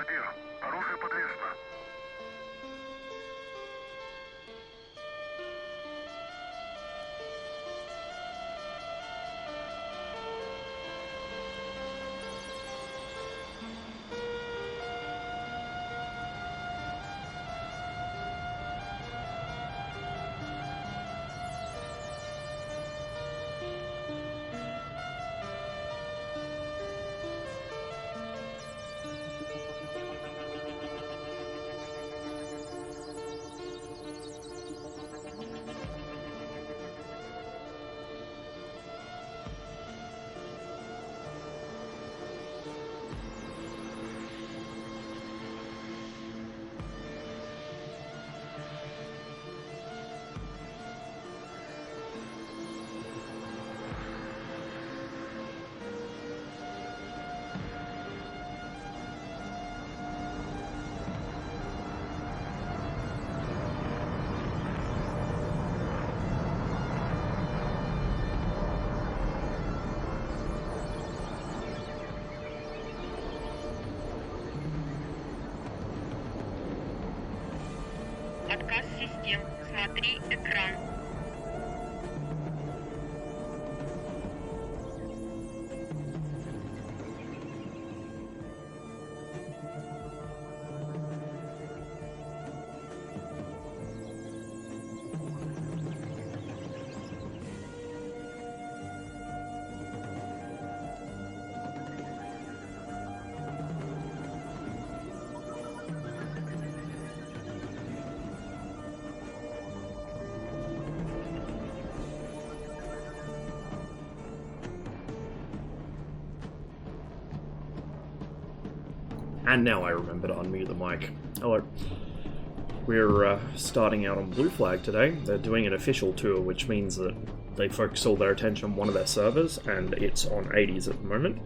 Командир, оружие подвешено. Отказ систем. Смотри экран. And now I remember to unmute the mic. Hello. We're starting out on Blue Flag today. They're doing an official tour, which means that they focus all their attention on one of their servers, and it's on 80s at the moment.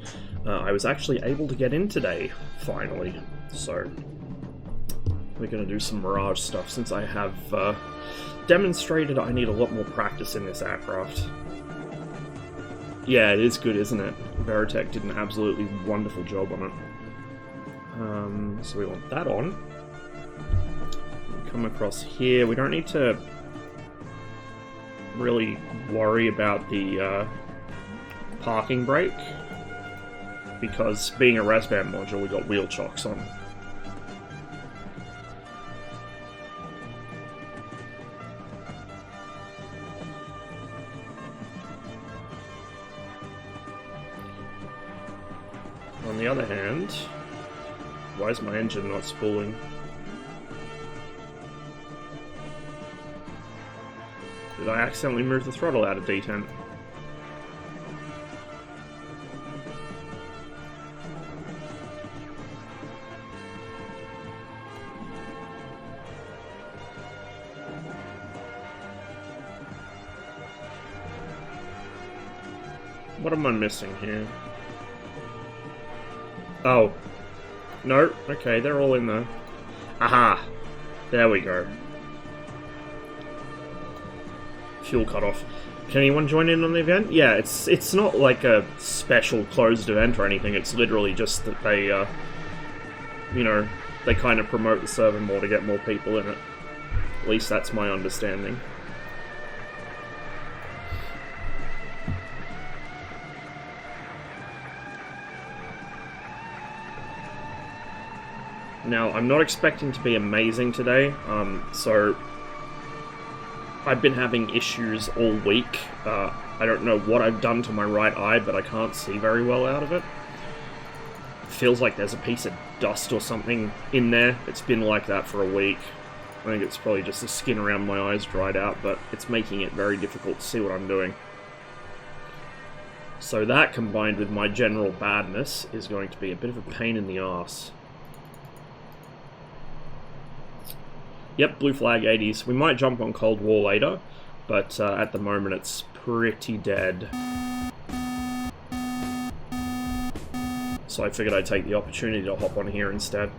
I was actually able to get in today, finally. So, we're going to do some Mirage stuff, since I have demonstrated I need a lot more practice in this aircraft. Yeah, it is good, isn't it? Veritech did an absolutely wonderful job on it. So we want that on. Come across here. We don't need to really worry about the parking brake, because being a ResBand module, we got wheel chocks on. On the other hand, why is my engine not spooling? Did I accidentally move the throttle out of detent? What am I missing here? Oh. No, okay, they're all in there. Aha! There we go. Fuel cutoff. Can anyone join in on the event? Yeah, it's not like a special closed event or anything, it's literally just that they, you know, they kind of promote the server more to get more people in it. At least that's my understanding. Now, I'm not expecting to be amazing today, so I've been having issues all week. I don't know what I've done to my right eye, but I can't see very well out of it. Feels like there's a piece of dust or something in there. It's been like that for a week. I think it's probably just the skin around my eyes dried out, but it's making it very difficult to see what I'm doing. So that, combined with my general badness, is going to be a bit of a pain in the arse. Yep, Blue Flag 80s. We might jump on Cold War later, but at the moment it's pretty dead. So I figured I'd take the opportunity to hop on here instead.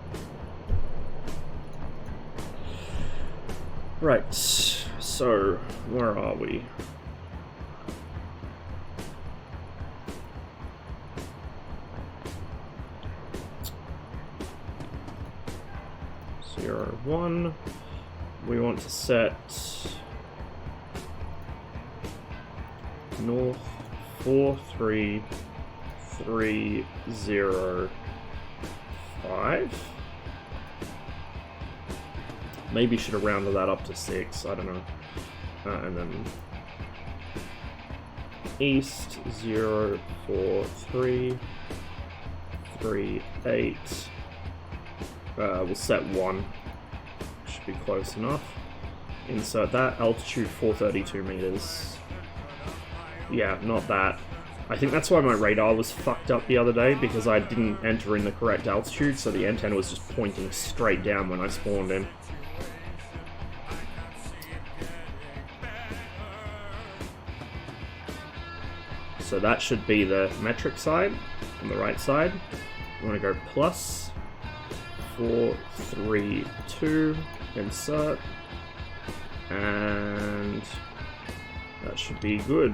Right, so where are we? 1. We want to set north 43305. Maybe should have rounded that up to 6, I don't know. And then east 04338. We'll set 1. Should be close enough. Insert that. Altitude 432 meters. Yeah, not that. I think that's why my radar was fucked up the other day, because I didn't enter in the correct altitude, so the antenna was just pointing straight down when I spawned in. So that should be the metric side, on the right side. You want to go plus 432, insert, and that should be good.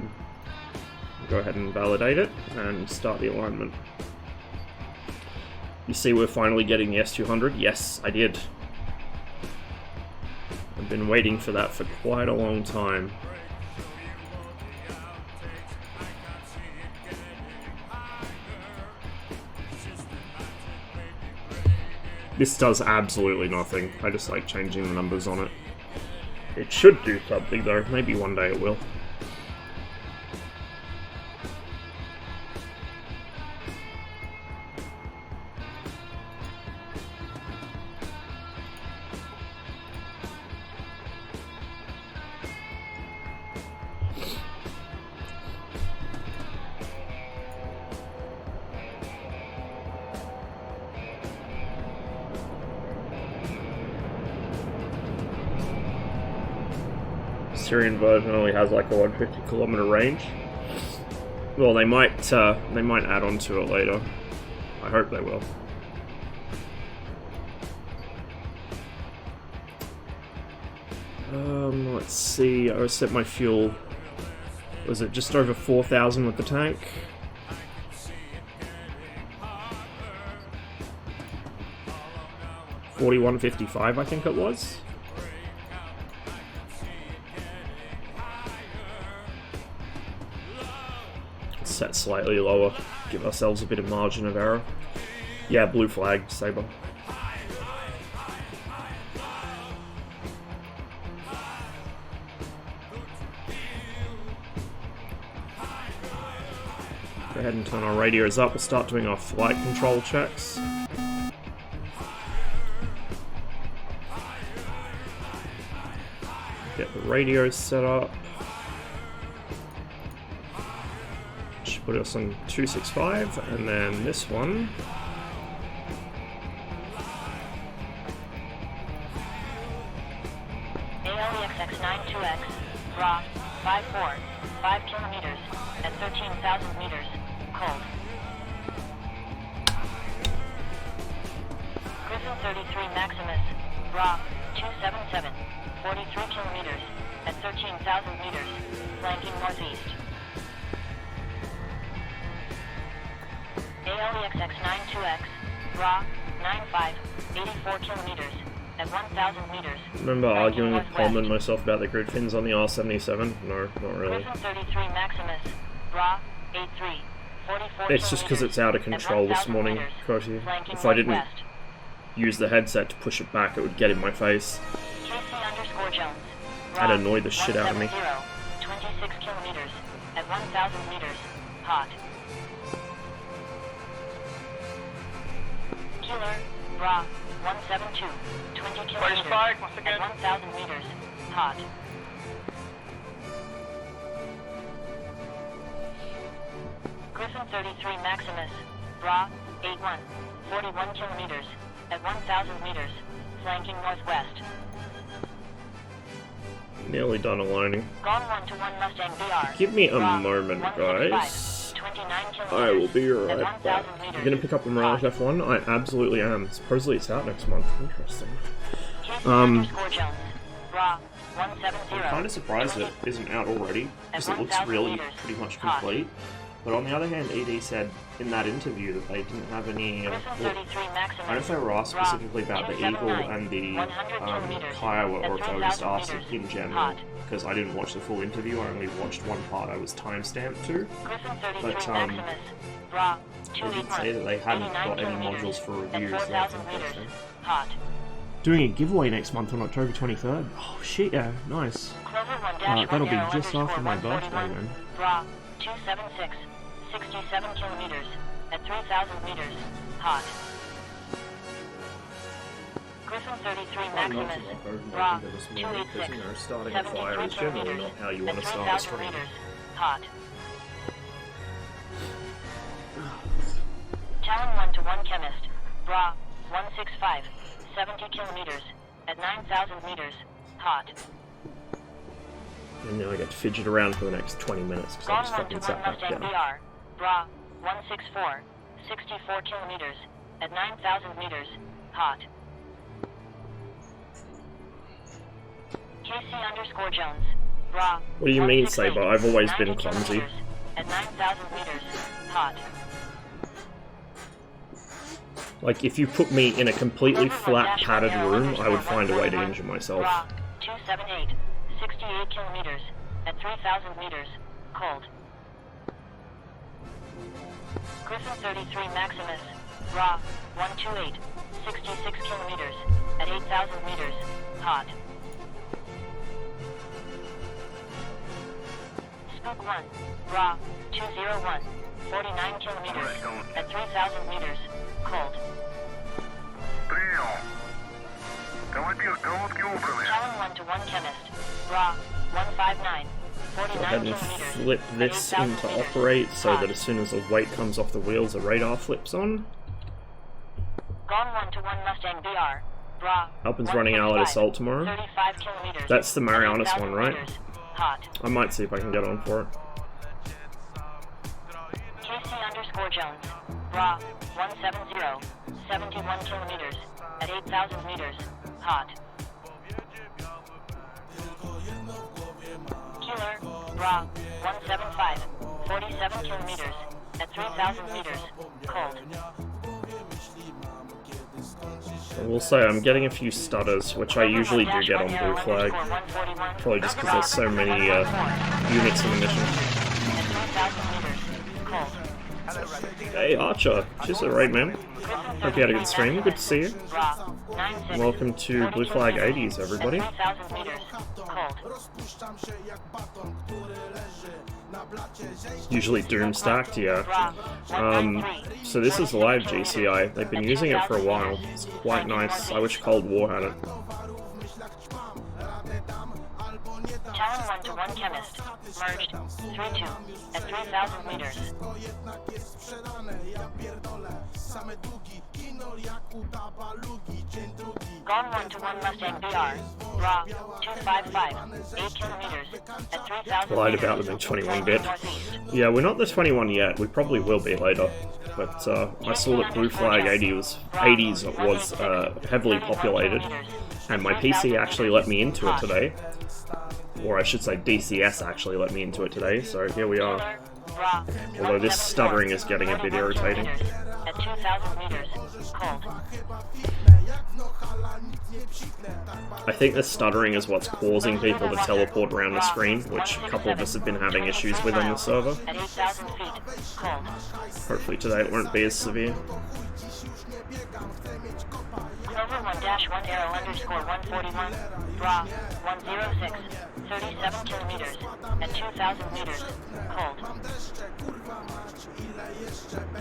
Go ahead and validate it and start the alignment. You see we're finally getting the S200? Yes, I did. I've been waiting for that for quite a long time. This does absolutely nothing. I just like changing the numbers on it. It should do something though. Maybe one day it will. Syrian version only has like a 150 kilometer range. Well, they might add on to it later. I hope they will. Let's see. I set my fuel. Was it just over 4,000 with the tank? $41.55, I think it was. Set slightly lower, give ourselves a bit of margin of error. Yeah, blue flag, Saber. Go ahead and turn our radios up. We'll start doing our flight control checks. Get the radios set up. Put us on 265, and then this one. ALEXX92X, raw, 54, 5 kilometers, at 13,000 meters, cold. Griffin 33 Maximus, raw, 277, 43 kilometers, at 13,000 meters, flanking northeast. ALEXX92X, raw, 95, 84 kilometers, at 1,000 meters. Remember arguing with Palmer and myself about the grid fins on the R77? No, not really. Griffin 33 Maximus, raw, 83, 44 It's just because it's out of control this morning, Cody. If I didn't use the headset to push it back, it would get in my face. KC_Jones, That'd annoy the shit out of me. 26 kilometers, at 1,000 meters, hot. Killer, raw, 172, 20 kilometers, at 1,000 meters, hot. Griffin 33 Maximus, raw, 81, 41 kilometers, at 1,000 meters, flanking northwest. Nearly done aligning. Gone 1-1 Mustang BR. Give me a raw, moment, 155, guys. 29 kilometers, I will be right at back. 1,000 meters, You're gonna pick up the Mirage hot. F1? I absolutely am. Supposedly it's out next month. Interesting. KC_Jones, raw, 170, I'm kind of surprised it isn't out already, because it looks really pretty much complete. But on the other hand, ED said in that interview that they didn't have any... Cruising 33 I don't know if Maximus. they were asked specifically about the Eagle and the 100 kilometers Kiowa, or at if they were just 3,000 asked meters. in general. Hot. Because I didn't watch the full interview, I only watched one part I was timestamped to. Cruising 33 But, Maximus. Bra They did say 281. that they hadn't 89 got any kilometers modules for at reviews. So 4,000 meters. Hot. Doing a giveaway next month on October 23rd. Oh shit, yeah, nice. Clover 1-1 That'll be Arrow just after my _141. birthday then. Bra 276. 67 kilometers at 3,000 meters. Hot. Grissom 33 Maximus. Bra 286. Starting a fire 73 is generally kilometers not how you at want to start a 3,000 stream. meters. Hot. Talon 1 to 1 Chemist. Bra 165. 70 kilometers at 9,000 meters. Hot. And now I get to fidget around for the next 20 minutes because I Gone just 1 fucking to 1 sat back Mustang down. BR. Bra 164. 64 kilometers at 9,000 meters. Hot. KC_Jones. Bra. What do you mean, 168, Saber? I've always been 90 clumsy. kilometers at 9,000 meters. Hot. Like, if you put me in a completely Clover flat, 1-1 padded Arrow room, I would _ find a way to 141. injure myself. Bra 278. 68 kilometers at 3,000 meters. Cold. Griffin 33 Maximus. Bra 128. 66 kilometers at 8,000 meters. Hot. Spook 1. Bra 201. 49 kilometers at 3,000 meters. Cold. Прием. Командир, колодки убраны. Talon 1 to 1 Chemist. Bra 159. Go 49 ahead and kilometers flip at this 8,000 into meters. operate so Hot. that as soon as the weight comes off the wheels, the radar flips on. Gone 1 to 1 Mustang BR. Bra. Alpin's running Allied 145, Assault tomorrow. 35 kilometers. That's the at Marianas 8,000 one, right? meters. Hot. I might see if I can get on for it. KC_Jones. Bra 170. 71 kilometers at 8,000 meters. Hot. Killer. Bra 175. 47 kilometers at 3,000 meters. Cold. I will say I'm getting a few stutters, which I usually do get on Blue Flag. Probably just because there's so many units in the mission. Hey Archer, cheers to the raid, man. Hope you had a good stream. Good to see you. Welcome to Blue Flag 80s, everybody. Usually Doom stacked, yeah. So this is live GCI. They've been using it for a while. It's quite nice. I wish Cold War had it. Talon 1 to 1 Chemist. Merged. 3-2 at 3,000 meters. Gone 1 to 1 Mustang BR. Bra 255. 8 kilometers at 3,000 Lied meters. about them in 21-bit. Northeast. Yeah, we're not the 21 yet. We probably will be later. But I saw that Blue Flag 80s was heavily populated, and my PC actually let me into it today. Or I should say DCS actually let me into it today, so here we are. Although this stuttering is getting a bit irritating. At 2,000 meters. Cold. I think the stuttering is what's causing people to teleport around the screen, which a couple of us have been having issues with on the server. At 8,000 feet. Cold. Hopefully today it won't be as severe. Clover 1-1 Arrow _141. Bra 106. 37 kilometers at 2,000 meters. Cold.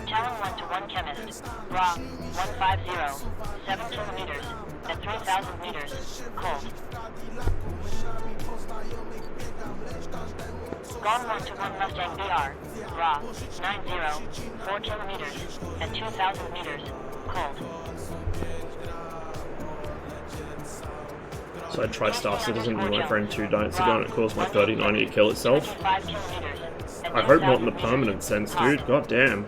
Talon 1 to 1 Chemist. Bra 150. 7 kilometers at 3,000 meters. Cold. Gone 1 to 1 Mustang BR. Bra 90. 4 kilometers at 2,000 meters. Cold. So I tried Star Citizen with my friend 2 nights ago and it caused my 3090 to kill itself. 5 kilometers at I hope not in the 10,000 permanent meters. sense, dude. God damn.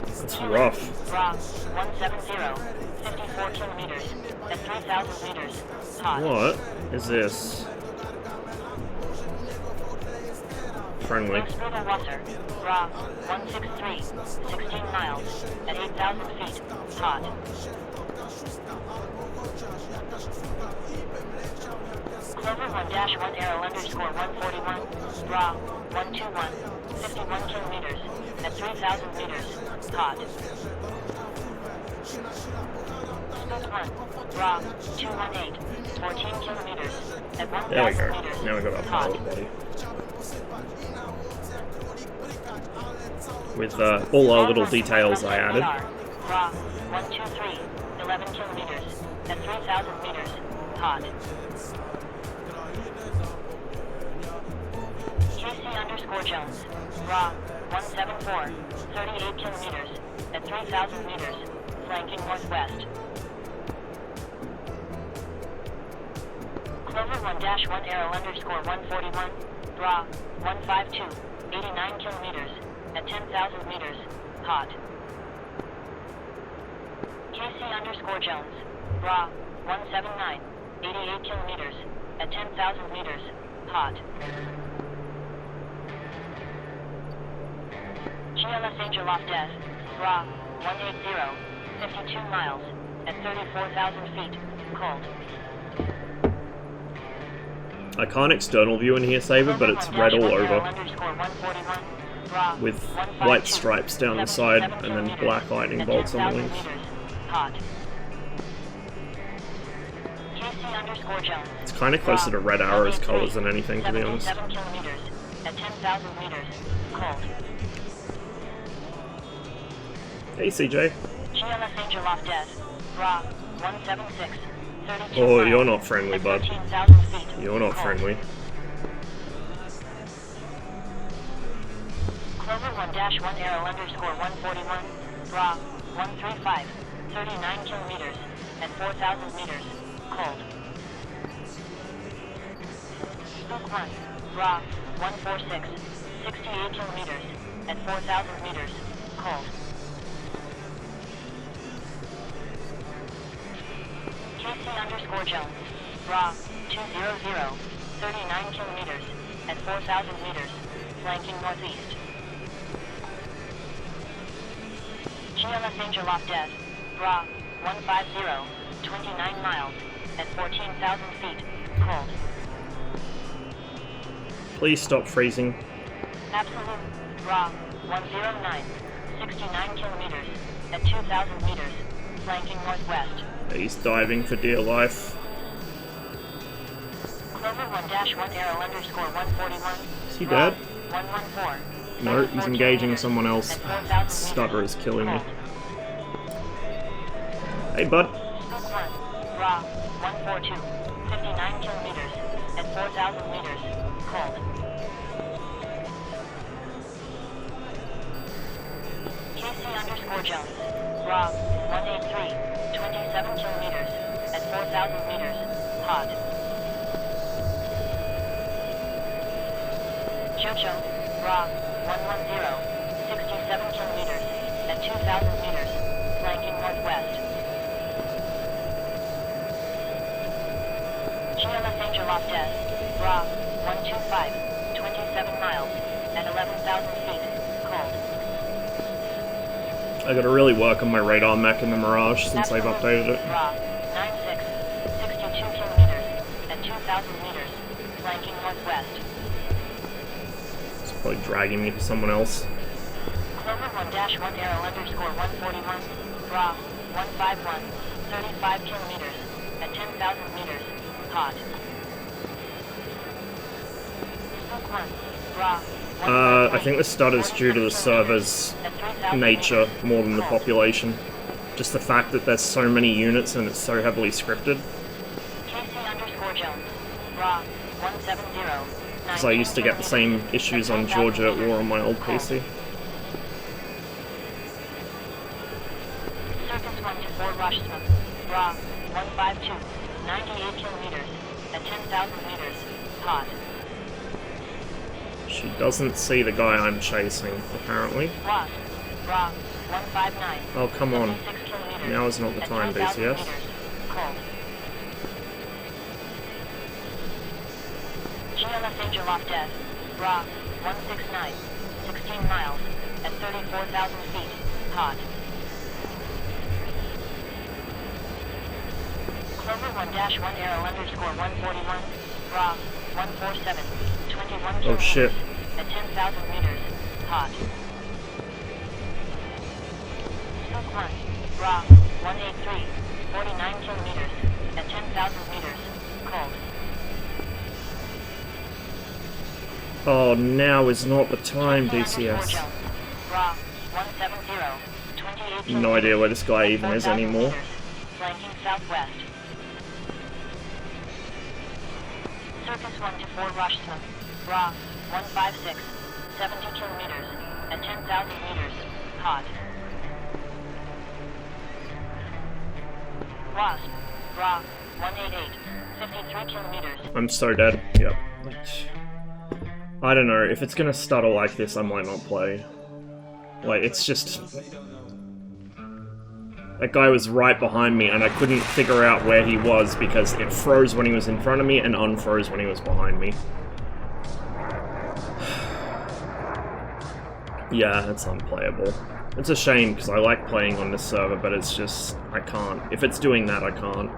That's rough. Bra 170. 54 kilometers at 3,000 meters. Hot. What is this? friendly. Exporter Wasser, Bra 163, 16 miles, at 8,000 feet, hot. Clover 1-1 Arrow underscore 141, Bra 121, 51 kilometers, at 3,000 meters, hot. Spook 1, Bra 218, 14 kilometers, at 1,000 There we go. meters, Now we got our hot. pilot body. With all our little details I added. Bra 123, 11 kilometers, at 3,000 meters, hot. KC underscore Jones, Bra 174, 38 kilometers, at 3,000 meters, flanking northwest. Clover 1-1 Arrow underscore 141, Bra 152, 89 kilometers, at 10,000 meters, hot. KC underscore Jones, Bra 179, 88 kilometers, at 10,000 meters, hot. GLS Angel off death, Bra 180, 52 miles, at 34,000 feet, cold. I can't external view in here, Saber, but it's red all over. With white stripes down the side and then black lightning bolts on the wings. It's kind of closer to Red Arrow's colors than anything, to be honest. Hey, CJ. Oh, you're not friendly, bud. You're not friendly. Clover 1-1 Arrow underscore 141, Bra 135, 39 kilometers, at 4,000 meters, cold. Spook 1, Bra 146, 68 kilometers, at 4,000 meters, cold. KC underscore Jones, Bra 200, 39 kilometers, at 4,000 meters, flanking northeast. GLS Angel off death, Bra 150, 29 miles, at 14,000 feet, cold. Please stop freezing. Absolute, Bra 109, 69 kilometers, at 2,000 meters, flanking northwest. He's diving for dear life. Clover 1-1 Arrow underscore 141. Is he dead? 114. No, he's engaging someone else. Stutter is killing me. Hey, bud. Spook 1, Bra 142, 59 kilometers, at 4,000 meters, cold. KC underscore Jones, Bra 183, 27 kilometers, at 4,000 meters, hot. Jojo, Bra 110, 67 kilometers, at 2,000 meters, flanking northwest. GLS Angel off death, Bra 125, 27 miles, at 11,000 feet, cold. I gotta really work on my radar mech in the Mirage since they've updated it. Bra 96, 62 kilometers, at 2,000 meters, flanking northwest. It's probably dragging me to someone else. Clover 1-1 Arrow underscore 141, Bra 151, 35 kilometers, at 10,000 meters, hot. Spook 1, Bra I think the stutter's due to the server's nature more than the population. Just the fact that there's so many units and it's so heavily scripted. KC underscore Jones, Bra 170. Because I used to get the same issues on Georgia at War on my old PC. Circus 1 to 4 Rushsman, Bra 152, 98 kilometers, at 10,000 meters, hot. She doesn't see the guy I'm chasing, apparently. Wasp, Bra 159. Oh, come on. 76 kilometers, Now is not the at time, 10,000 DCS. meters, cold. GLS Angel off death, Bra 169, 16 miles, at 34,000 feet, hot. Clover 1-1 arrow underscore 141, raw, 147, 21 kilometers, shit. at 10,000 meters, hot. Silk 1, raw, 183, 49 kilometers, at 10,000 meters, cold. Oh, now is not the time, DCS. Raw, 170, 28 No idea where this guy even is 4,000 anymore. meters, flanking southwest. Circus 1 to 4 Rushsman, raw, 156, 70 kilometers, at 10,000 meters, hot. Wasp, raw, 188, 53 kilometers. I'm so dead. Yep. I don't know, if it's gonna stutter like this, I might not play. Like, it's just... That guy was right behind me, and I couldn't figure out where he was because it froze when he was in front of me and unfroze when he was behind me. Yeah, it's unplayable. It's a shame, because I like playing on this server, but it's just... I can't. If it's doing that, I can't.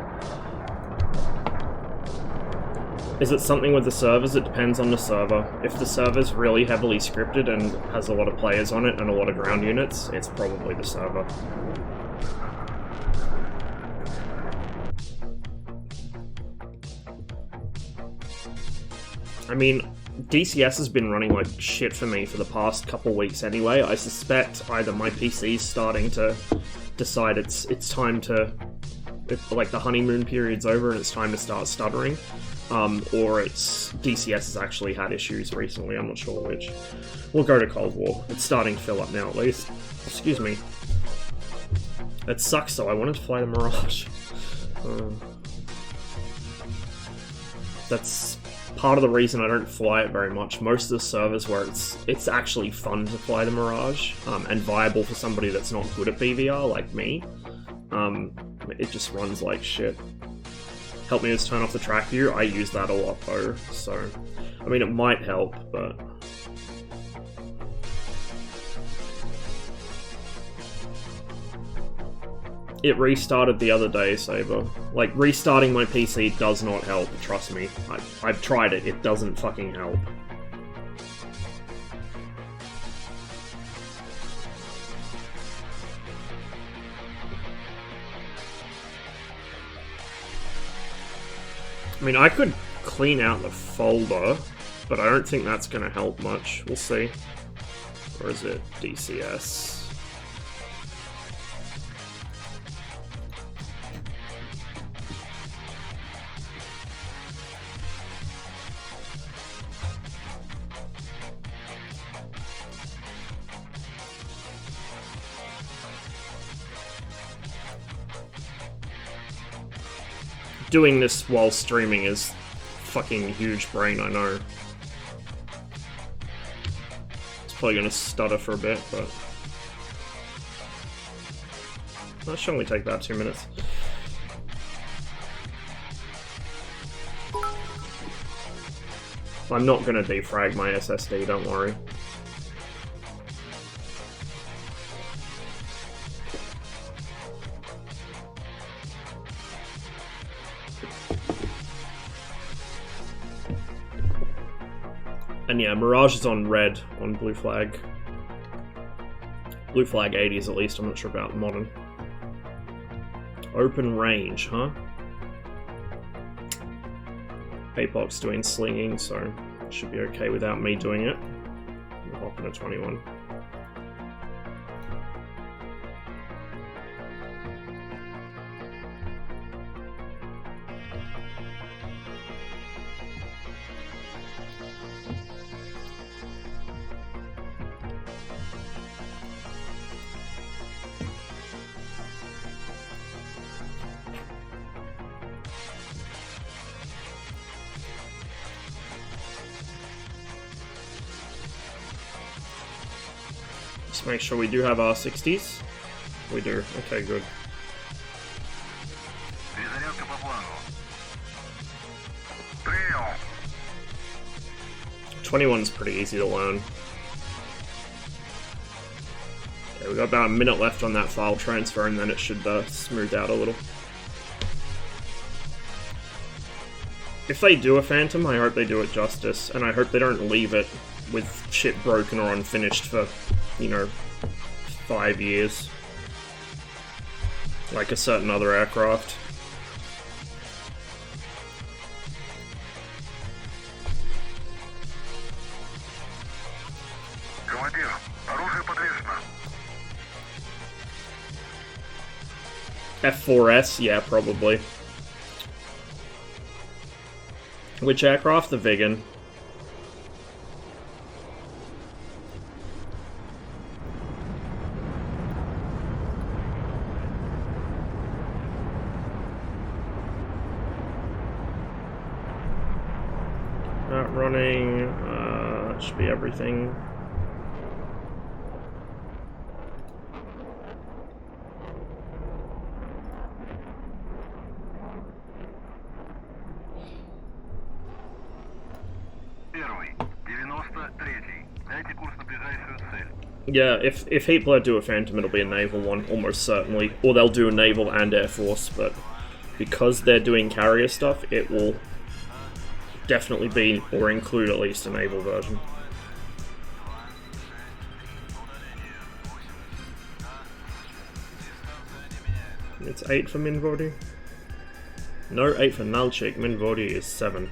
Is it something with the servers? It depends on the server. If the server's really heavily scripted and has a lot of players on it and a lot of ground units, it's probably the server. I mean, DCS has been running like shit for me for the past couple weeks anyway. I suspect either my PC's starting to decide it's time to... like the honeymoon period's over and it's time to start stuttering. Or it's DCS has actually had issues recently, I'm not sure which. We'll go to Cold War. It's starting to fill up now at least. Excuse me. It sucks though, I wanted to fly the Mirage. That's part of the reason I don't fly it very much. Most of the servers where it's actually fun to fly the Mirage, and viable for somebody that's not good at BVR like me, it just runs like shit. Help me just turn off the track view. I use that a lot though, so... I mean, it might help, but... It restarted the other day, Saber. Like, restarting my PC does not help, trust me. I've tried it, it doesn't fucking help. I mean, I could clean out the folder, but I don't think that's going to help much. We'll see. Or is it DCS? Doing this while streaming is fucking huge brain, I know. It's probably gonna stutter for a bit, but... That should only take about 2 minutes. I'm not gonna defrag my SSD, don't worry. And yeah, Mirage is on red on blue flag. Blue flag 80s at least, I'm not sure about modern. Open range, huh? Apex doing slinging, so it should be okay without me doing it. We'll hop into 21. Make sure we do have our 60s. We do. Okay, good. Перезарядка по плану. Прием. 21's pretty easy to learn. Okay, we've got about a minute left on that file transfer, and then it should smooth out a little. If they do a Phantom, I hope they do it justice, and I hope they don't leave it with shit broken or unfinished for, you know, 5 years. Like a certain other aircraft. Командир, оружие подвешено. F4S? Yeah, probably. Which aircraft? The Vigan. Not running, should be everything. Yeah, if Heatblur do a Phantom, it'll be a naval one, almost certainly. Or they'll do a naval and air force, but because they're doing carrier stuff, it will definitely be, or include at least a naval version. It's 8 for Minvodi? No, 8 for Nalchik. Minvodi is 7.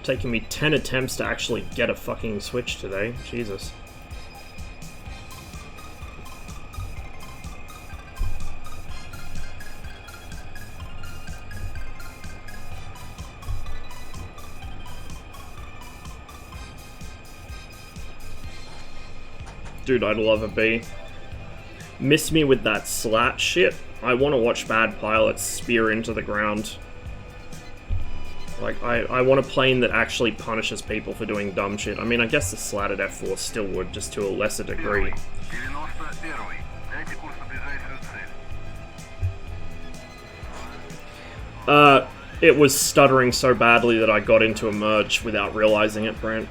Taking me 10 attempts to actually get a fucking switch today. Jesus. Dude, I'd love a B. Miss me with that slat shit. I want to watch bad pilots spear into the ground. Like, I want a plane that actually punishes people for doing dumb shit. I mean, I guess the slatted F4 still would, just to a lesser degree. It was stuttering so badly that I got into a merge without realizing it, Brent.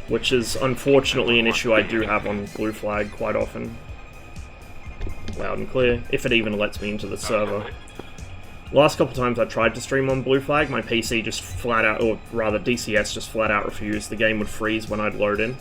Which is, unfortunately, an issue I do have on Blue Flag quite often. Loud and clear, if it even lets me into the server. Last couple times I tried to stream on Blue Flag, my PC just flat out, or rather DCS just flat out refused. The game would freeze when I'd load in.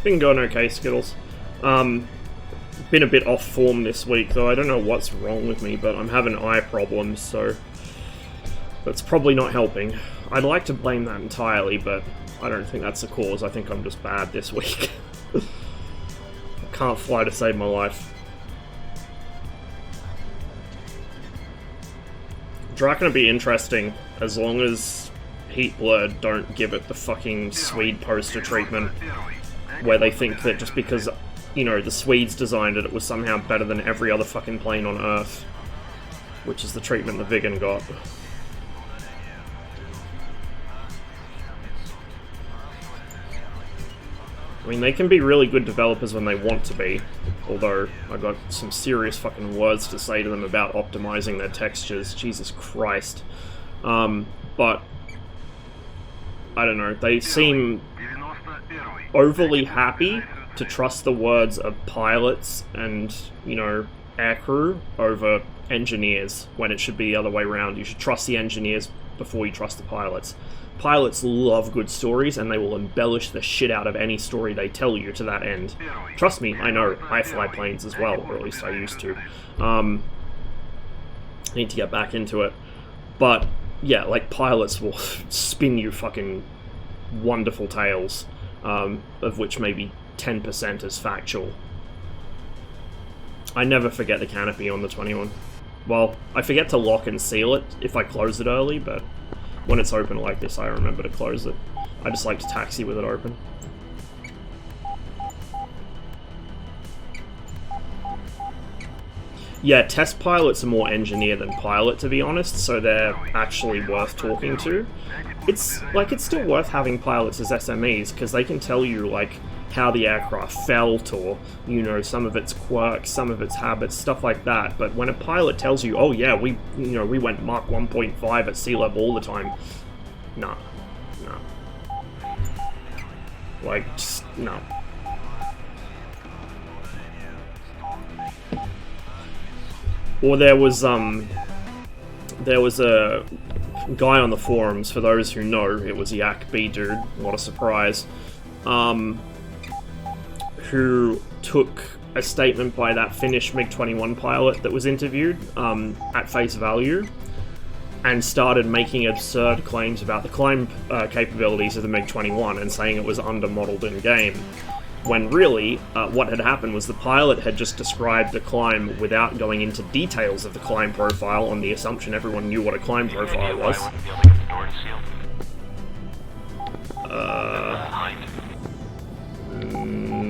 Been going okay, Skittles. Been a bit off form this week, though. I don't know what's wrong with me, but I'm having eye problems, so that's probably not helping. I'd like to blame that entirely, but I don't think that's the cause. I think I'm just bad this week. I can't fly to save my life. Draken will be interesting, as long as Heatblur don't give it the fucking Swede poster treatment, where they think that just because you know, the Swedes designed it, it was somehow better than every other fucking plane on Earth. Which is the treatment the Viggen got. I mean, they can be really good developers when they want to be, although I got some serious fucking words to say to them about optimizing their textures. Jesus Christ. But I don't know, they seem overly happy to trust the words of pilots and, you know, aircrew over engineers, when it should be the other way around. You should trust the engineers before you trust the pilots. Pilots love good stories, and they will embellish the shit out of any story they tell you to that end. Trust me, I know. I fly planes as well, or at least I used to. Need to get back into it. But, yeah, like, pilots will spin you fucking wonderful tales, of which maybe 10% is factual. I never forget the canopy on the 21. Well, I forget to lock and seal it if I close it early, but when it's open like this, I remember to close it. I just like to taxi with it open. Yeah, test pilots are more engineer than pilot, to be honest, so they're actually worth talking to. It's still worth having pilots as SMEs, because they can tell you, like, how the aircraft felt, or, you know, some of its quirks, some of its habits, stuff like that. But when a pilot tells you, oh yeah, we went Mach 1.5 at sea level all the time, nah. Like, just, no. Or there was a guy on the forums, for those who know, it was Yak B Dude, what a surprise, who took a statement by that Finnish MiG-21 pilot that was interviewed at face value and started making absurd claims about the climb capabilities of the MiG-21 and saying it was under-modeled in-game. When really, what had happened was the pilot had just described the climb without going into details of the climb profile on the assumption everyone knew what a climb profile was.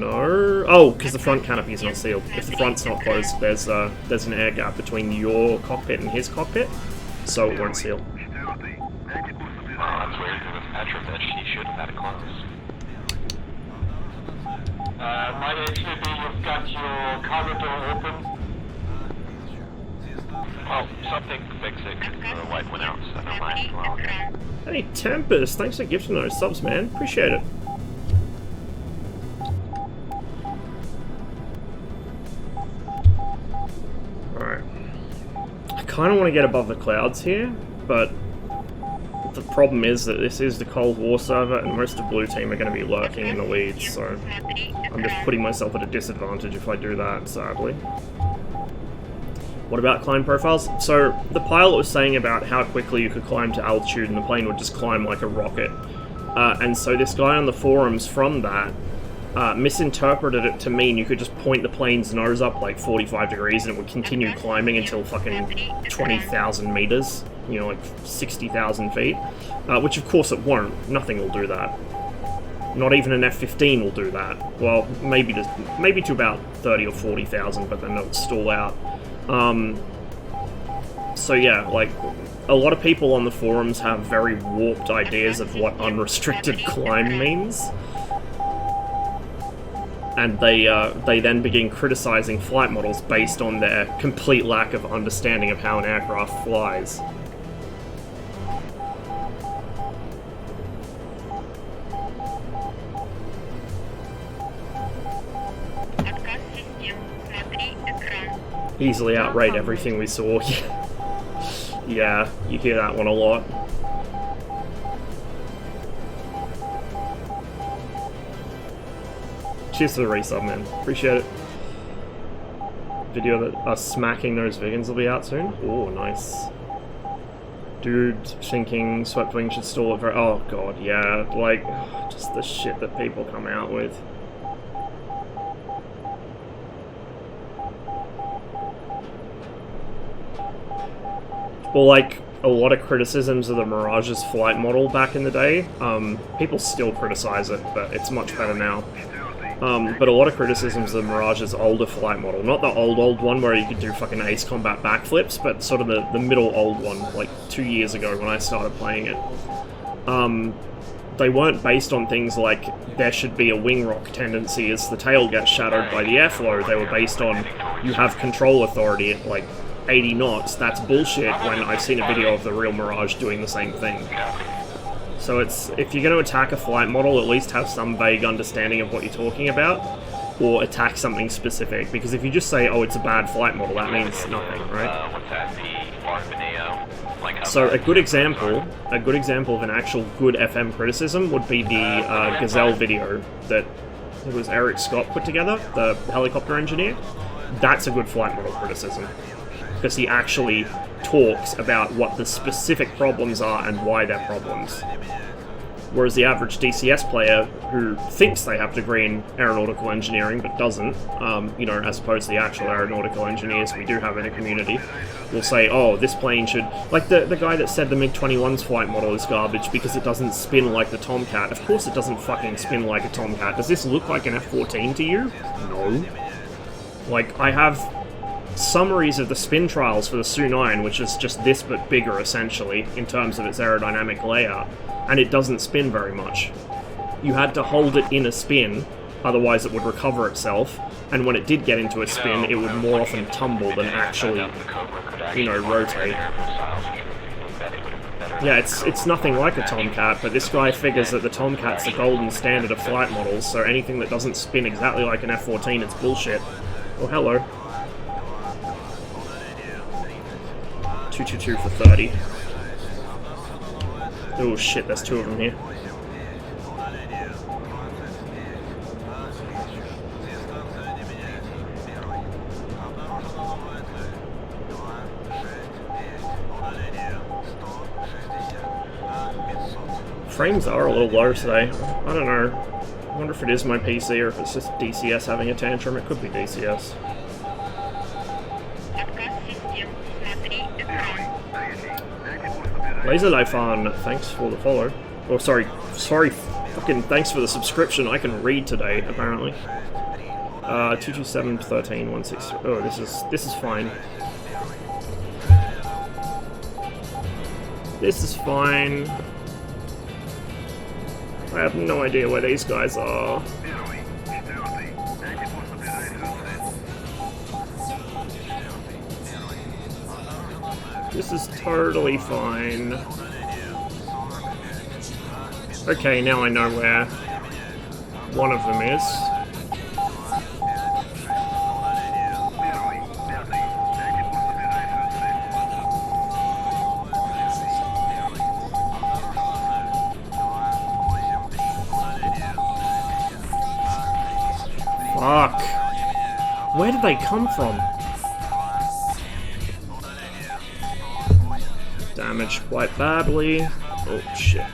No. Oh, because the front canopy is not sealed. If the front's not closed, there's an air gap between your cockpit and his cockpit, so it won't seal. Well, that's weird, because with Petrovich, he should have had it closed. My SEP, you've got your cargo door open. Oh, something fixed it, because the light went out, so never mind. Well, Hey, Tempest, thanks for gifting those subs, man. Appreciate it. Alright. I kind of want to get above the clouds here, but the problem is that this is the Cold War server, and most of Blue Team are going to be lurking in the weeds, so I'm just putting myself at a disadvantage if I do that, sadly. What about climb profiles? So, the pilot was saying about how quickly you could climb to altitude and the plane would just climb like a rocket. And so this guy on the forums from that misinterpreted it to mean you could just point the plane's nose up like 45 degrees and it would continue climbing until fucking 20,000 meters, you know, like 60,000 feet. Which of course it won't. Nothing will do that. Not even an F-15 will do that. Well, maybe to about 30 or 40,000, but then it'll stall out. So yeah, like, a lot of people on the forums have very warped ideas of what unrestricted climb means. And they then begin criticizing flight models based on their complete lack of understanding of how an aircraft flies. Easily outrate everything we saw. Yeah, you hear that one a lot. Cheers to the resub, man. Appreciate it. Video that us smacking those Viggins will be out soon. Oh, nice. Dude thinking Swept Wing should stall it very... Oh, God, yeah. Like, just the shit that people come out with. Well, like, a lot of criticisms of the Mirage's flight model back in the day, people still criticize it, but it's much better now. But a lot of criticisms of Mirage's older flight model. Not the old one where you could do fucking Ace Combat backflips, but sort of the middle old one, like 2 years ago when I started playing it. They weren't based on things like there should be a wing rock tendency as the tail gets shadowed by the airflow. They were based on you have control authority at like 80 knots. That's bullshit when I've seen a video of the real Mirage doing the same thing. So it's, if you're going to attack a flight model, at least have some vague understanding of what you're talking about, or attack something specific, because if you just say, oh, it's a bad flight model, that means nothing, right? What's that? The RFNAO? Like So a good example of an actual good FM criticism would be the Gazelle video that it was Eric Scott put together, the helicopter engineer. That's a good flight model criticism, because he actually talks about what the specific problems are and why they're problems. Whereas the average DCS player who thinks they have a degree in aeronautical engineering but doesn't, you know, as opposed to the actual aeronautical engineers we do have in the community, will say, oh, this plane should... Like the guy that said the MiG-21's flight model is garbage because it doesn't spin like the Tomcat. Of course it doesn't fucking spin like a Tomcat. Does this look like an F-14 to you? No. Like, I have summaries of the spin trials for the Su-9, which is just this but bigger, essentially, in terms of its aerodynamic layout, and it doesn't spin very much. You had to hold it in a spin, otherwise it would recover itself, and when it did get into a spin, it would more often tumble than actually, you know, rotate. Yeah, it's nothing like a Tomcat, but this guy figures that the Tomcat's the golden standard of flight models, so anything that doesn't spin exactly like an F-14, it's bullshit. Oh, hello. 222 for 30. Oh shit, there's two of them here. Frames are a little low today. I don't know. I wonder if it is my PC or if it's just DCS having a tantrum. It could be DCS. Laser Lifan, thanks for the follow. Oh, sorry, fucking thanks for the subscription. I can read today, apparently. 227 13 16. Oh, this is fine. This is fine. I have no idea where these guys are. This is totally fine. Okay, now I know where one of them is. Fuck. Where did they come from? Damaged quite badly. Oh shit.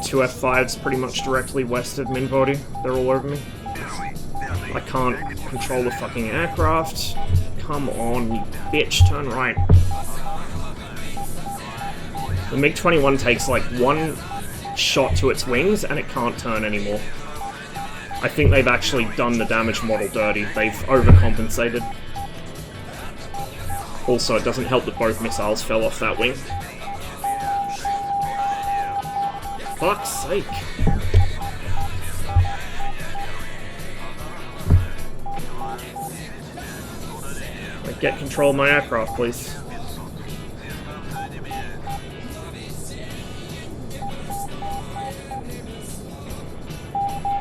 Two F5s pretty much directly west of Minvodi. They're all over me. I can't control the fucking aircraft. Come on, you bitch, turn right. The MiG-21 takes like one shot to its wings and it can't turn anymore. I think they've actually done the damage model dirty. They've overcompensated. Also, it doesn't help that both missiles fell off that wing. Fuck's sake. Like, get control of my aircraft, please.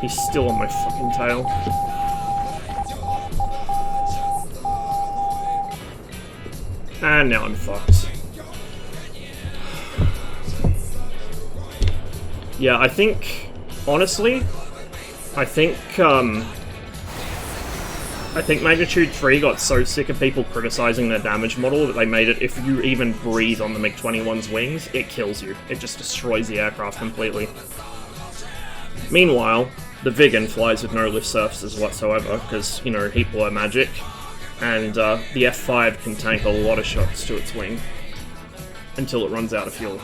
He's still on my fucking tail. And now I'm fucked. Yeah, I think, honestly, I think Magnitude 3 got so sick of people criticizing their damage model that they made it, if you even breathe on the MiG-21's wings, it kills you. It just destroys the aircraft completely. Meanwhile, the Viggen flies with no lift surfaces whatsoever, because, you know, heat blow magic, and the F5 can tank a lot of shots to its wing until it runs out of fuel.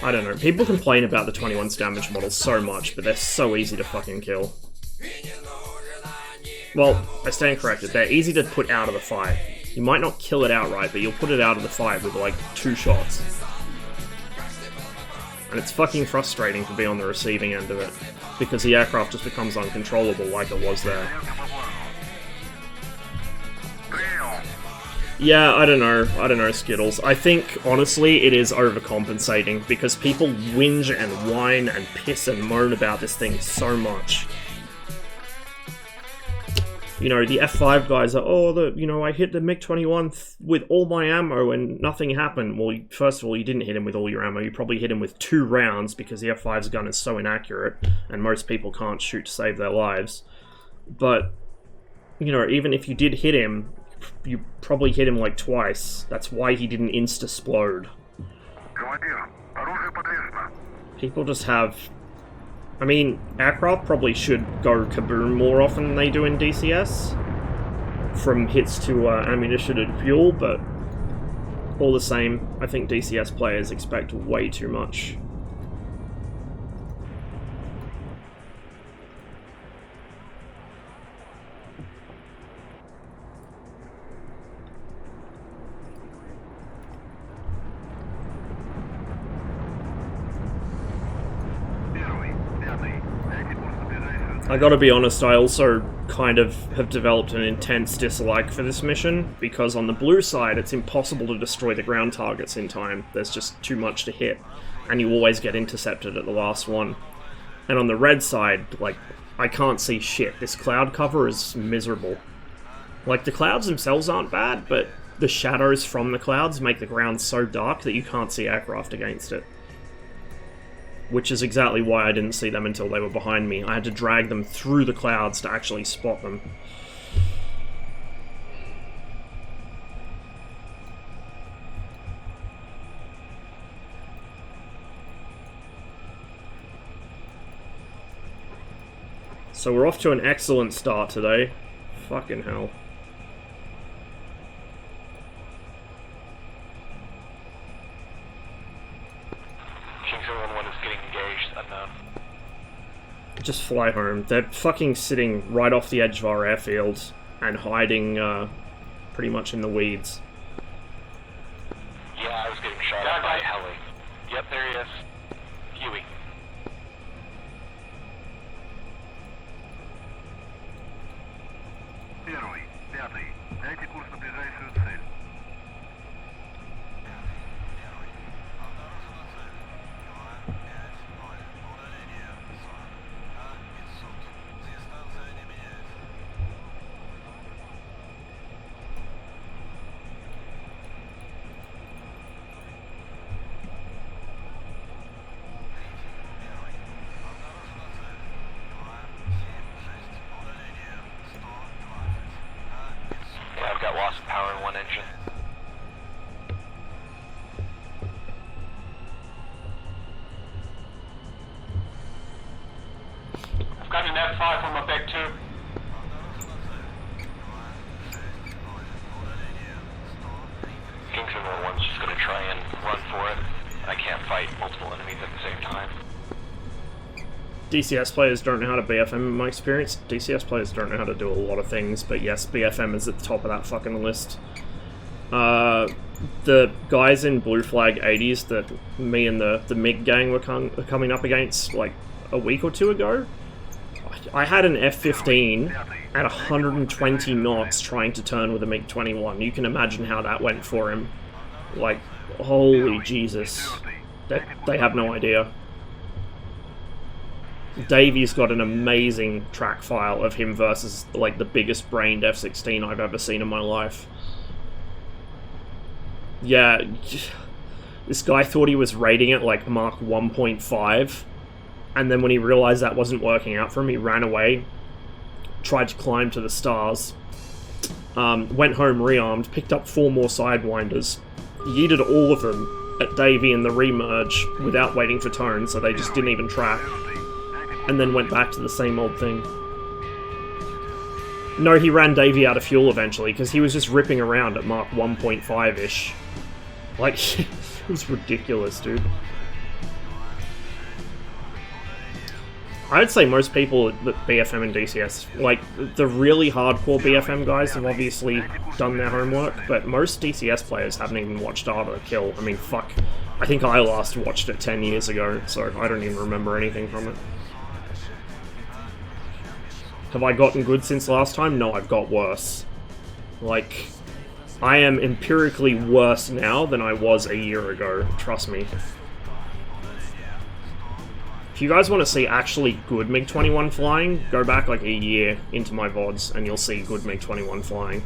I don't know. People complain about the 21's damage models so much, but they're so easy to fucking kill. Well, I stand corrected. They're easy to put out of the fight. You might not kill it outright, but you'll put it out of the fight with like 2 shots. And it's fucking frustrating to be on the receiving end of it, because the aircraft just becomes uncontrollable like it was there. Yeah, I don't know, Skittles. I think, honestly, it is overcompensating, because people whinge and whine and piss and moan about this thing so much. You know, the F5 guys are, oh, I hit the MiG-21 with all my ammo and nothing happened. Well, first of all, you didn't hit him with all your ammo. You probably hit him with 2 rounds, because the F5's gun is so inaccurate, and most people can't shoot to save their lives. But, you know, even if you did hit him, you probably hit him like twice. That's why he didn't insta-splode. People just have... I mean, aircraft probably should go kaboom more often than they do in DCS. From hits to ammunition and fuel, but all the same, I think DCS players expect way too much. I gotta be honest, I also kind of have developed an intense dislike for this mission, because on the blue side it's impossible to destroy the ground targets in time. There's just too much to hit, and you always get intercepted at the last one. And on the red side, like, I can't see shit. This cloud cover is miserable. Like, the clouds themselves aren't bad, but the shadows from the clouds make the ground so dark that you can't see aircraft against it. Which is exactly why I didn't see them until they were behind me. I had to drag them through the clouds to actually spot them. So we're off to an excellent start today. Fucking hell. Just fly home. They're fucking sitting right off the edge of our airfield and hiding pretty much in the weeds. Yeah, I was getting shot at by heli. Yep, there he is. Huey. Первый, 5. Дайте курс на ближайшую цель. F5 on my back too. Kingston 1's just gonna try and run for it. I can't fight multiple enemies at the same time. DCS players don't know how to BFM in my experience. DCS players don't know how to do a lot of things, but yes, BFM is at the top of that fucking list. The guys in Blue Flag 80s that me and the MiG gang were coming up against like a week or two ago, I had an F-15 at 120 knots trying to turn with a MiG-21. You can imagine how that went for him. Like, holy Jesus. They have no idea. Davey's got an amazing track file of him versus, like, the biggest brained F-16 I've ever seen in my life. Yeah, this guy thought he was rating it like Mark 1.5, and then when he realized that wasn't working out for him, he ran away, tried to climb to the stars, went home rearmed, picked up 4 more Sidewinders, yeeted all of them at Davey in the remerge without waiting for tone, so they just didn't even track, and then went back to the same old thing. No, he ran Davey out of fuel eventually, because he was just ripping around at Mark 1.5-ish. Like, it was ridiculous, dude. I'd say most people at BFM and DCS, like, the really hardcore BFM guys have obviously done their homework, but most DCS players haven't even watched Art of the Kill. I mean, fuck. I think I last watched it 10 years ago, so I don't even remember anything from it. Have I gotten good since last time? No, I've got worse. Like, I am empirically worse now than I was a year ago, trust me. If you guys want to see actually good MiG-21 flying, go back like a year into my VODs and you'll see good MiG-21 flying.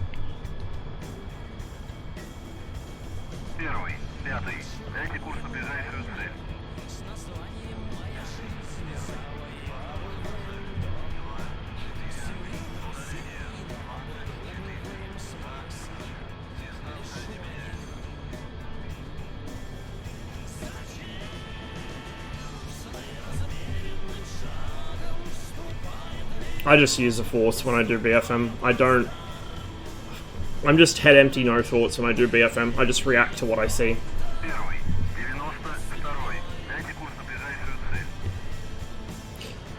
Первый, пятый, дайте курс на ближайшую цель. I just use the force when I do BFM. I'm just head empty, no thoughts when I do BFM. I just react to what I see. Первый, 92-й, дайте курс на ближайшую цель.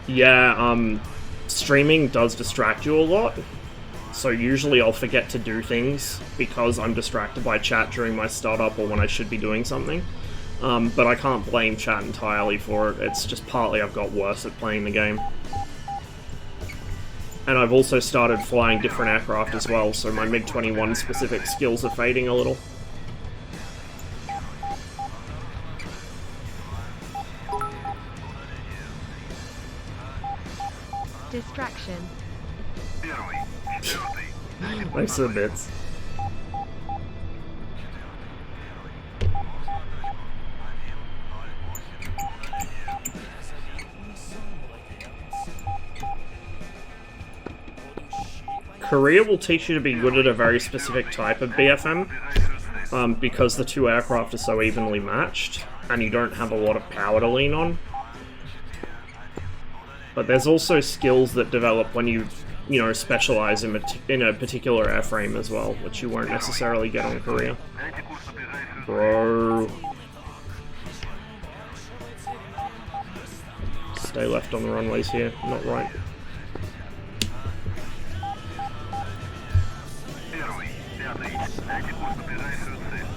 Yeah, streaming does distract you a lot. So usually I'll forget to do things because I'm distracted by chat during my startup or when I should be doing something. But I can't blame chat entirely for it. It's just partly I've got worse at playing the game. And I've also started flying different aircraft as well, so my MiG-21 specific skills are fading a little. Distraction. Первый, четвертый, дайте курс Nice на of bits. Korea will teach you to be good at a very specific type of BFM, because the two aircraft are so evenly matched, and you don't have a lot of power to lean on. But there's also skills that develop when you know, specialize in a particular airframe as well, which you won't necessarily get on Korea. дайте курс на ближайшую цель. Bro. Stay left on the runways here, not right. Первый, пятый, дайте курс на ближайшую цель.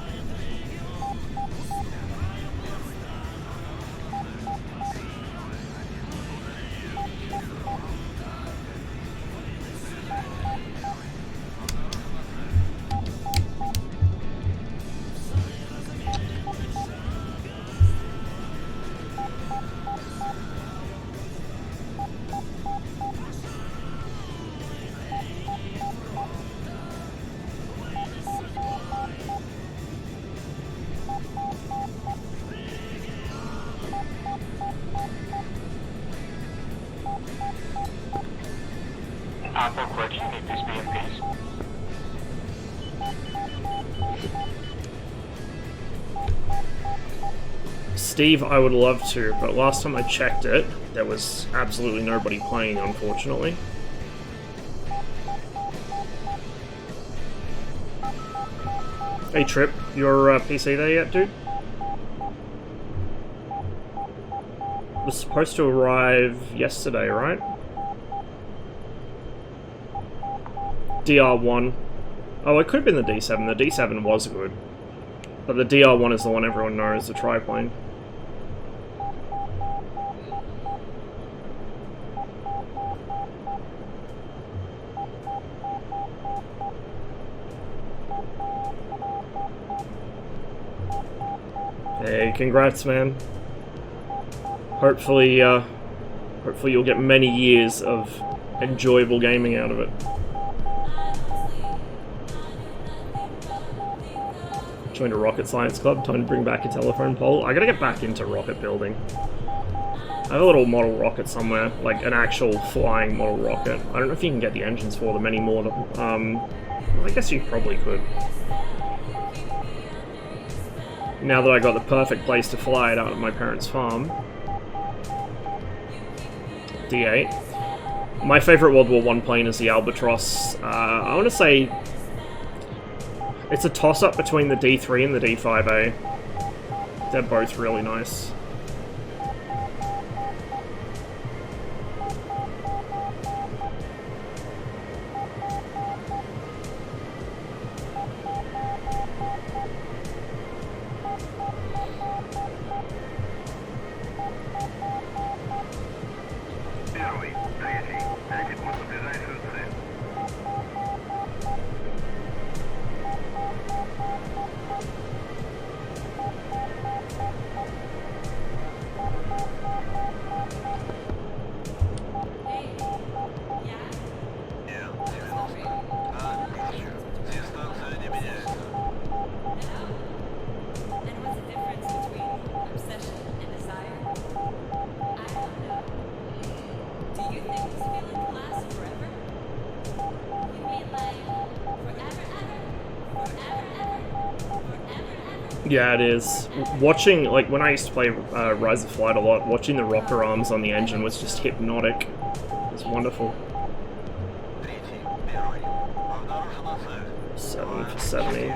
For correction, need these BMPs. Steve, I would love to, but last time I checked it, there was absolutely nobody playing, unfortunately. Hey Trip, your PC there yet, dude? Was supposed to arrive yesterday, right? DR1. Oh, it could have been the D7. The D7 was good. But the DR1 is the one everyone knows, the triplane. Hey, congrats, man. Hopefully you'll get many years of enjoyable gaming out of it. Joined a rocket science club, time to bring back a telephone pole. I gotta get back into rocket building. I have a little model rocket somewhere, like an actual flying model rocket. I don't know if you can get the engines for them anymore. I guess you probably could. Now that I got the perfect place to fly it out at my parents' farm. D8. My favorite World War I plane is the Albatross. I want to say it's a toss-up between the D3 and the D5A. They're both really nice. Yeah, it is. Watching, like, when I used to play Rise of Flight a lot, watching the rocker arms on the engine was just hypnotic. It's wonderful. 7 for 70.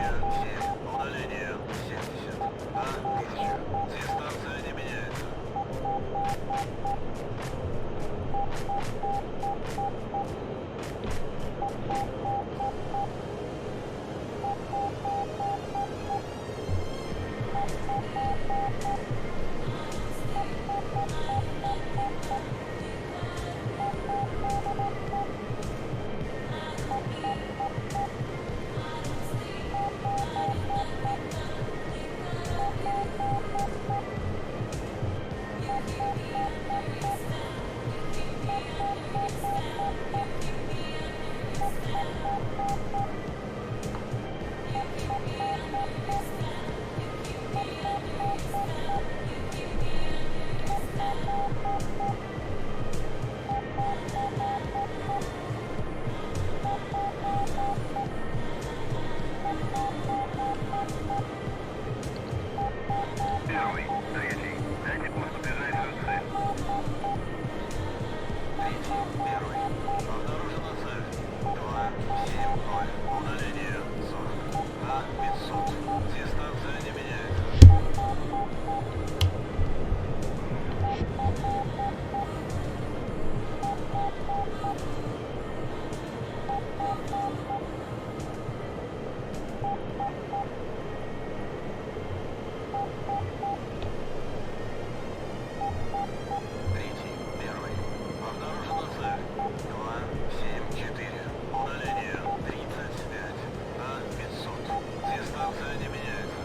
Первый, третий, дайте курс на ближайшую цель. Третий, первый, обнаружена цель. 270, удаление 40, на 500, дистанция не меняется. Третий, первый. Обнаружена цель. 274. Удаление 35. На 500. Дистанция не меняется.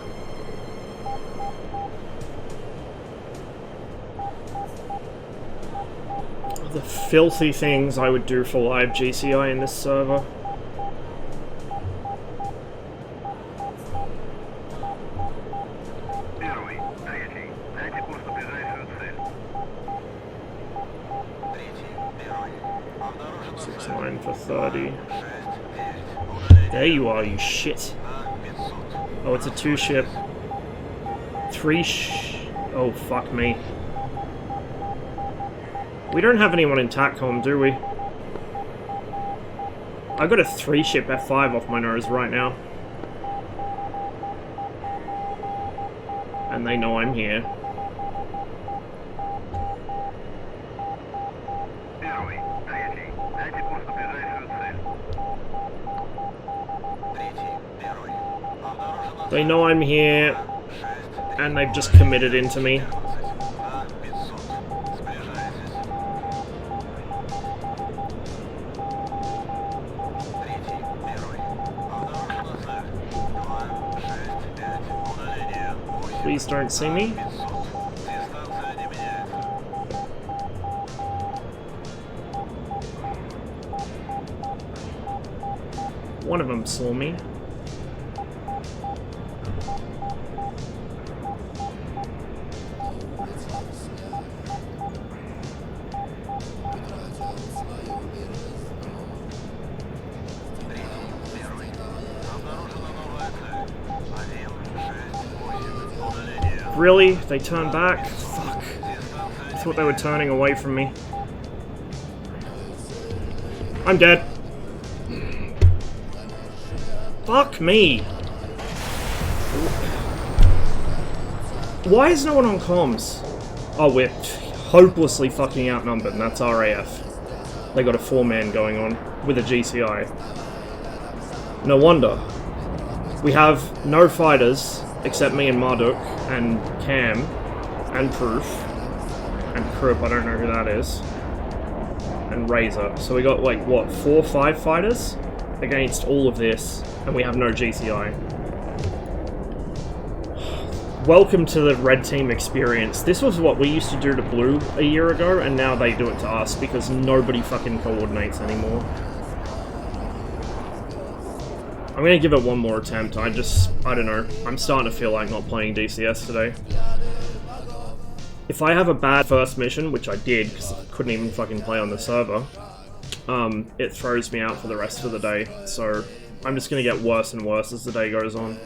The filthy things I would do for live GCI in this server. Первый, третий, дайте курс на ближайшую цель. Третий, первый. Обнаружена цель. 6-9 for 30. 6-9. There you are, you shit. На 500. Oh, it's a 2-ship. 3 Oh, fuck me. We don't have anyone in TACCOM, do we? I got a 3-ship F5 off my nose right now. And they know I'm here. Первый, третий, дайте курс на ближайшую цель. Третий, первый. Обнаружена They know I'm here, 6-9. and they've just committed into me. На 500. Сближайтесь. Третий, первый. Обнаружена цель. 265. Удаление 8. Please don't see me. 500. Дистанция не меняется. One of them saw me. Третий, первый. Обнаружена новая цель. 168. Удаление. Really? They turned back? Fuck. I thought they were turning away from me. I'm dead. Fuck me. Why is no one on comms? Oh, we're hopelessly fucking outnumbered, and that's RAF. They got a 4-man going on with a GCI. No wonder. We have no fighters except me and Marduk and Cam and Proof and Krupp, I don't know who that is, and Razor. So we got like what, 4 or 5 fighters against all of this, and we have no GCI. Welcome to the red team experience. This was what we used to do to blue a year ago, and now they do it to us because nobody fucking coordinates anymore. I'm gonna give it one more attempt. I don't know. I'm starting to feel like not playing DCS today. If I have a bad first mission, which I did because I couldn't even fucking play on the server, it throws me out for the rest of the day. So I'm just gonna get worse and worse as the day goes on.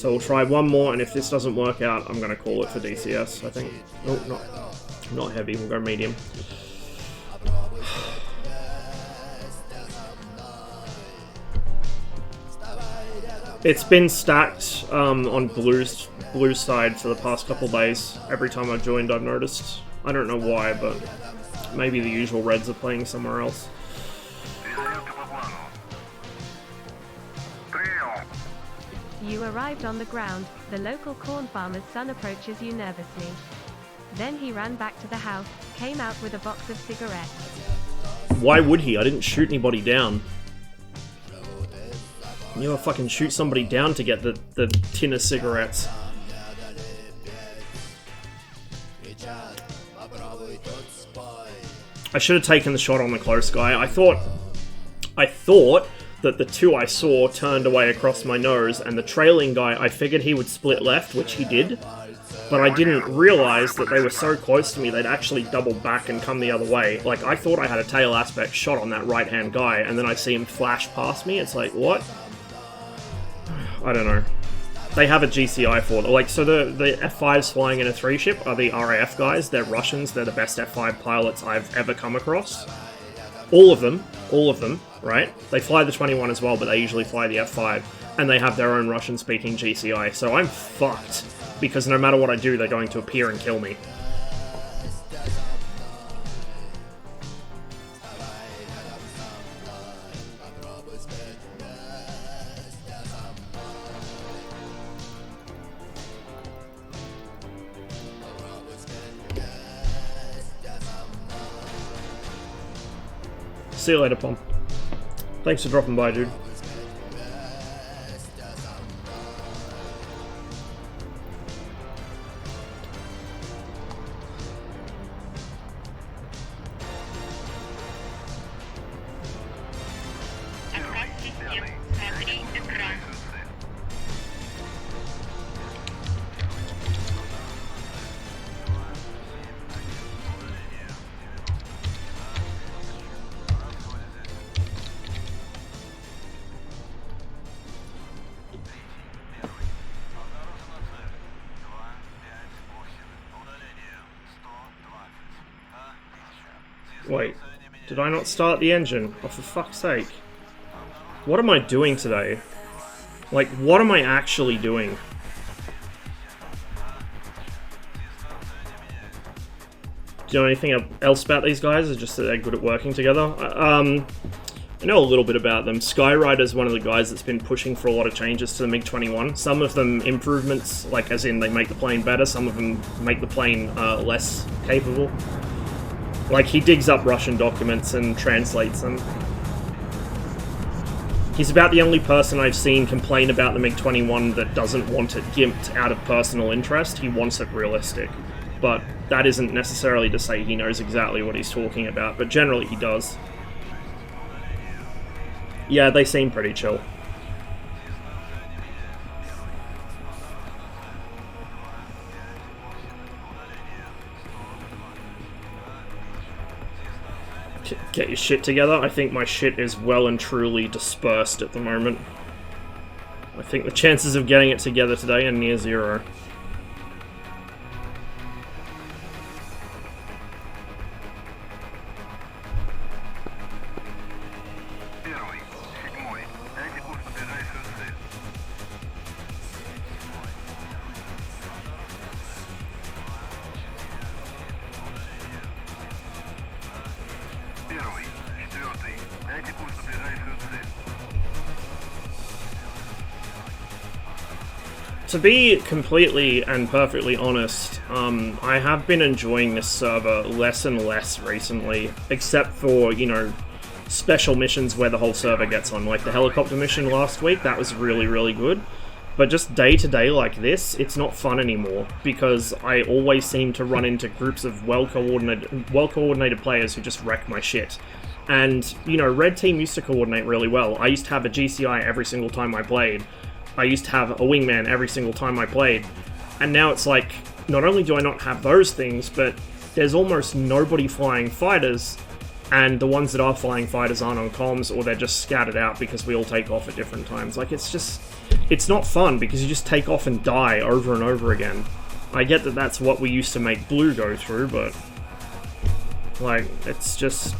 So we'll try one more, and if this doesn't work out, I'm going to call it for DCS, I think. Oh, not heavy, we'll go medium. It's been stacked on Blue's side for the past couple days. Every time I've joined, I've noticed. I don't know why, but maybe the usual Reds are playing somewhere else. You arrived on the ground. The local corn farmer's son approaches you nervously. Then he ran back to the house, came out with a box of cigarettes. Why would he? I didn't shoot anybody down. You gotta fucking shoot somebody down to get the tin of cigarettes. I should have taken the shot on the close guy. I thought that the two I saw turned away across my nose, and the trailing guy, I figured he would split left, which he did. But I didn't realize that they were so close to me they'd actually double back and come the other way. Like, I thought I had a tail aspect shot on that right-hand guy, and then I see him flash past me. It's like, what? I don't know. They have a GCI for it. Like, so the F5s flying in a 3-ship are the RAF guys. They're Russians. They're the best F5 pilots I've ever come across. All of them, right? They fly the 21 as well, but they usually fly the F5. And they have their own Russian-speaking GCI. So I'm fucked. Because no matter what I do, they're going to appear and kill me. See you later, Pom. Thanks for dropping by, dude. Wait, did I not start the engine? Oh, for fuck's sake. What am I doing today? Like, what am I actually doing? Do you know anything else about these guys, or just that they're good at working together? I know a little bit about them. Skyrider's one of the guys that's been pushing for a lot of changes to the MiG-21. Some of them improvements, like as in they make the plane better, some of them make the plane less capable. Like, he digs up Russian documents and translates them. He's about the only person I've seen complain about the MiG-21 that doesn't want it gimped out of personal interest. He wants it realistic. But that isn't necessarily to say he knows exactly what he's talking about, but generally he does. Yeah, they seem pretty chill. Get your shit together. I think my shit is well and truly dispersed at the moment. I think the chances of getting it together today are near zero. To be completely and perfectly honest, I have been enjoying this server less and less recently, except for, you know, special missions where the whole server gets on. Like the helicopter mission last week, that was really, really good. But just day-to-day like this, it's not fun anymore, because I always seem to run into groups of well-coordinated players who just wreck my shit. And, you know, Red Team used to coordinate really well. I used to have a GCI every single time I played. I used to have a wingman every single time I played. And now it's like, not only do I not have those things, but there's almost nobody flying fighters, and the ones that are flying fighters aren't on comms, or they're just scattered out because we all take off at different times. Like, it's it's not fun because you just take off and die over and over again. I get that that's what we used to make Blue go through, but like, it's just,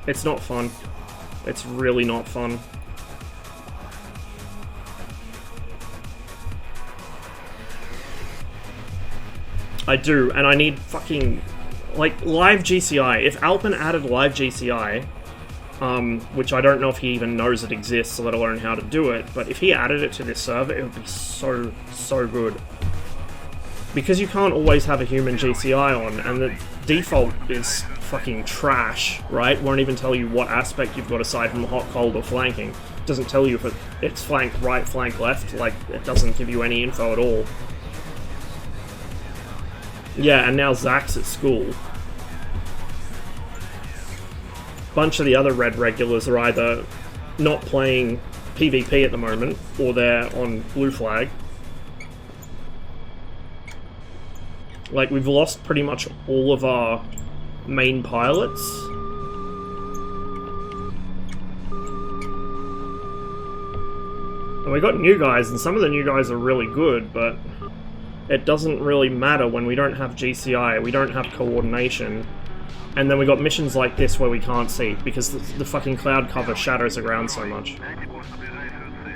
it's not fun. It's really not fun. I do, and I need fucking, like, live GCI. If Alpin added live GCI, which I don't know if he even knows it exists, let alone how to do it, but if he added it to this server, it would be so, so good. Because you can't always have a human GCI on, and the default is fucking trash, right? Won't even tell you what aspect you've got aside from hot, cold, or flanking. It doesn't tell you if it's flank right, flank left, like, it doesn't give you any info at all. Yeah, and now Zach's at school. Bunch of the other red regulars are either not playing PvP at the moment, or they're on blue flag. Like, we've lost pretty much all of our main pilots. And we got new guys, and some of the new guys are really good, but it doesn't really matter when we don't have GCI, we don't have coordination. And then we got missions like this where we can't see, because the fucking cloud cover shadows the ground so much.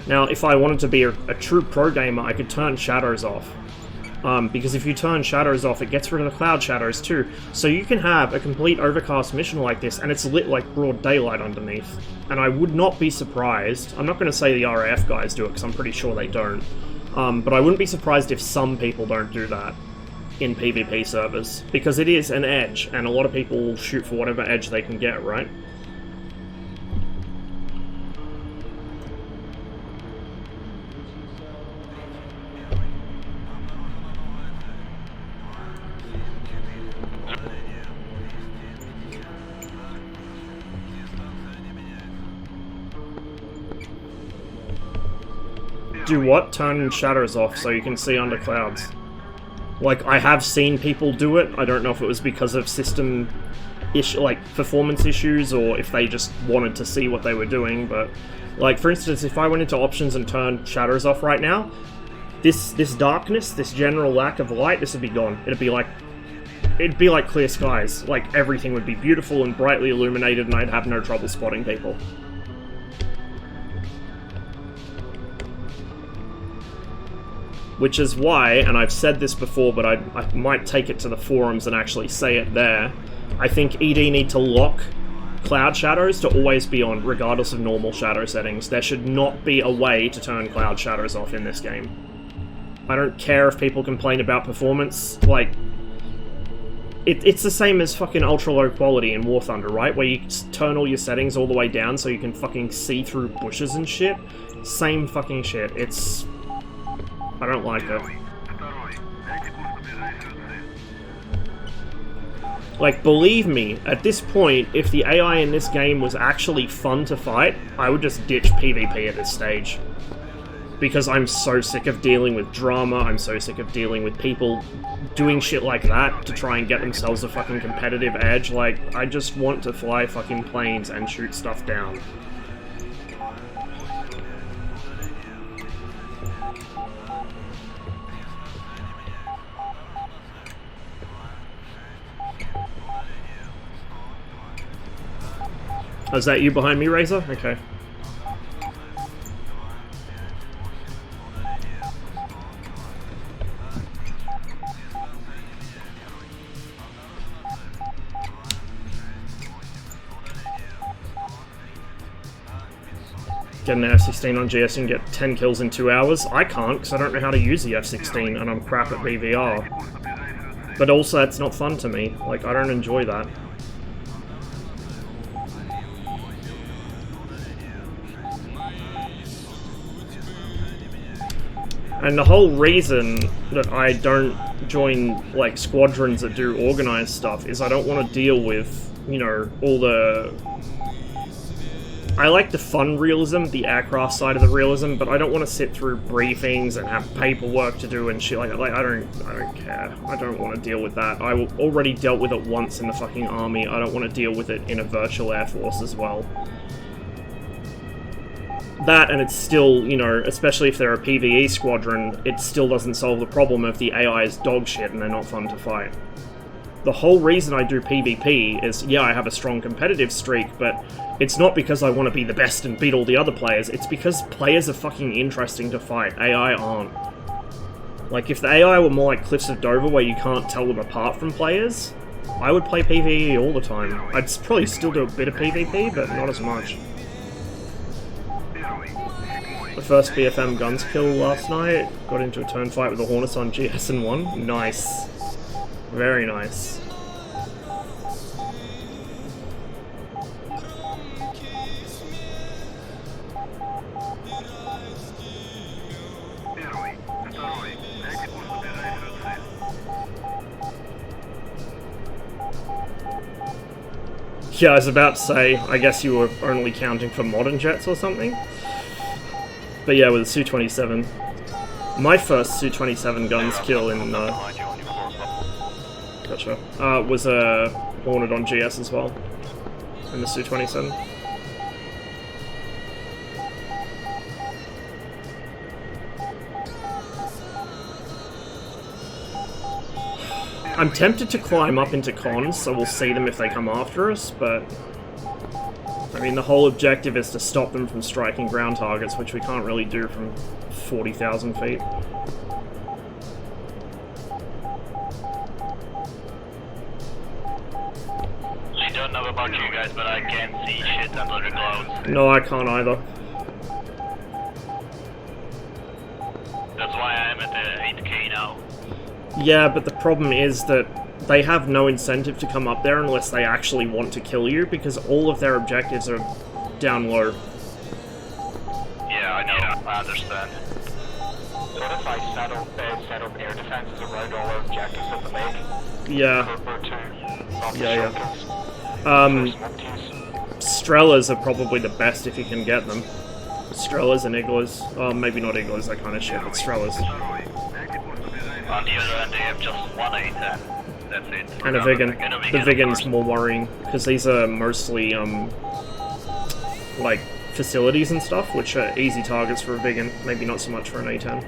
Now, if I wanted to be a true pro gamer, I could turn shadows off. Because if you turn shadows off, it gets rid of the cloud shadows too. So you can have a complete overcast mission like this, and it's lit like broad daylight underneath. And I would not be surprised, I'm not going to say the RAF guys do it, because I'm pretty sure they don't. But I wouldn't be surprised if some people don't do that in PvP servers, because it is an edge, and a lot of people shoot for whatever edge they can get, right? Do what? Turn shadows off so you can see under clouds. Like, I have seen people do it. I don't know if it was because of system like performance issues, or if they just wanted to see what they were doing, but like, for instance, if I went into options and turned shadows off right now, this darkness, this general lack of light, this would be gone. It'd be like clear skies. Like, everything would be beautiful and brightly illuminated, and I'd have no trouble spotting people. Which is why, and I've said this before, but I might take it to the forums and actually say it there, I think ED need to lock cloud shadows to always be on, regardless of normal shadow settings. There should not be a way to turn cloud shadows off in this game. I don't care if people complain about performance, like, it's the same as fucking ultra low quality in War Thunder, right? Where you turn all your settings all the way down so you can fucking see through bushes and shit. Same fucking shit. I don't like it. Like, believe me, at this point, if the AI in this game was actually fun to fight, I would just ditch PvP at this stage. Because I'm so sick of dealing with drama, I'm so sick of dealing with people doing shit like that to try and get themselves a fucking competitive edge. Like, I just want to fly fucking planes and shoot stuff down. Oh, is that you behind me, Razor? Okay. Get an F-16 on GS and get 10 kills in 2 hours? I can't, because I don't know how to use the F-16, and I'm crap at BVR. But also, it's not fun to me. Like, I don't enjoy that. And the whole reason that I don't join, like, squadrons that do organized stuff is I don't want to deal with, you know, all the... I like the fun realism, the aircraft side of the realism, but I don't want to sit through briefings and have paperwork to do and shit like that. Like, I don't care. I don't want to deal with that. I already dealt with it once in the fucking army. I don't want to deal with it in a virtual air force as well. That, and it's still, you know, especially if they're a PvE squadron, it still doesn't solve the problem of the AI is dog shit and they're not fun to fight. The whole reason I do PvP is, yeah, I have a strong competitive streak, but it's not because I want to be the best and beat all the other players, it's because players are fucking interesting to fight, AI aren't. Like, if the AI were more like Cliffs of Dover where you can't tell them apart from players, I would play PvE all the time. I'd probably still do a bit of PvP, but not as much. The first BFM guns kill last night, got into a turn fight with the Hornets on GS and won. Nice. Very nice. Yeah, I was about to say, I guess you were only counting for modern jets or something. But yeah, with the Su-27. My first Su-27 guns kill in, gotcha, was a Hornet on GS as well, in the Su-27. I'm tempted to climb up into cons, so we'll see them if they come after us, but I mean, the whole objective is to stop them from striking ground targets, which we can't really do from 40,000 feet. I don't know about you guys, but I can't see shit under the clouds. No, I can't either. That's why I'm at the 8k now. Yeah, but the problem is that they have no incentive to come up there unless they actually want to kill you, because all of their objectives are down low. Yeah, I know. I understand. What if I set up air defenses around all our objectives at the lake? Yeah. Yeah. Yeah. Strellas are probably the best if you can get them. Strellas and Iglas. Oh, maybe not Iglas, that kind of shit, but Strellas. On the other end, they have just one A10. That's it. And a Vigan. The Vigan's more worrying, because these are mostly, like, facilities and stuff, which are easy targets for a Vigan, maybe not so much for an A10.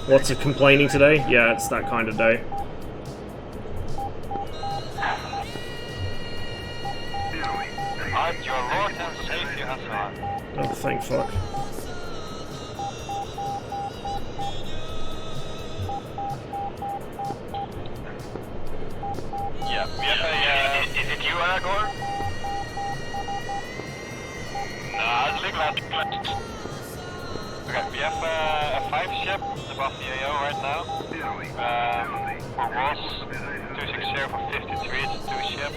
Lots of complaining today? Yeah, it's that kind of day. Your Lord and Savior has not. Oh, thank fuck. Yeah, we have a, is it you, Aragorn? No, it's Ligland. Okay, we have a 5 ship above the AO right now. For Ross, 260 for 53, it's a 2 ship.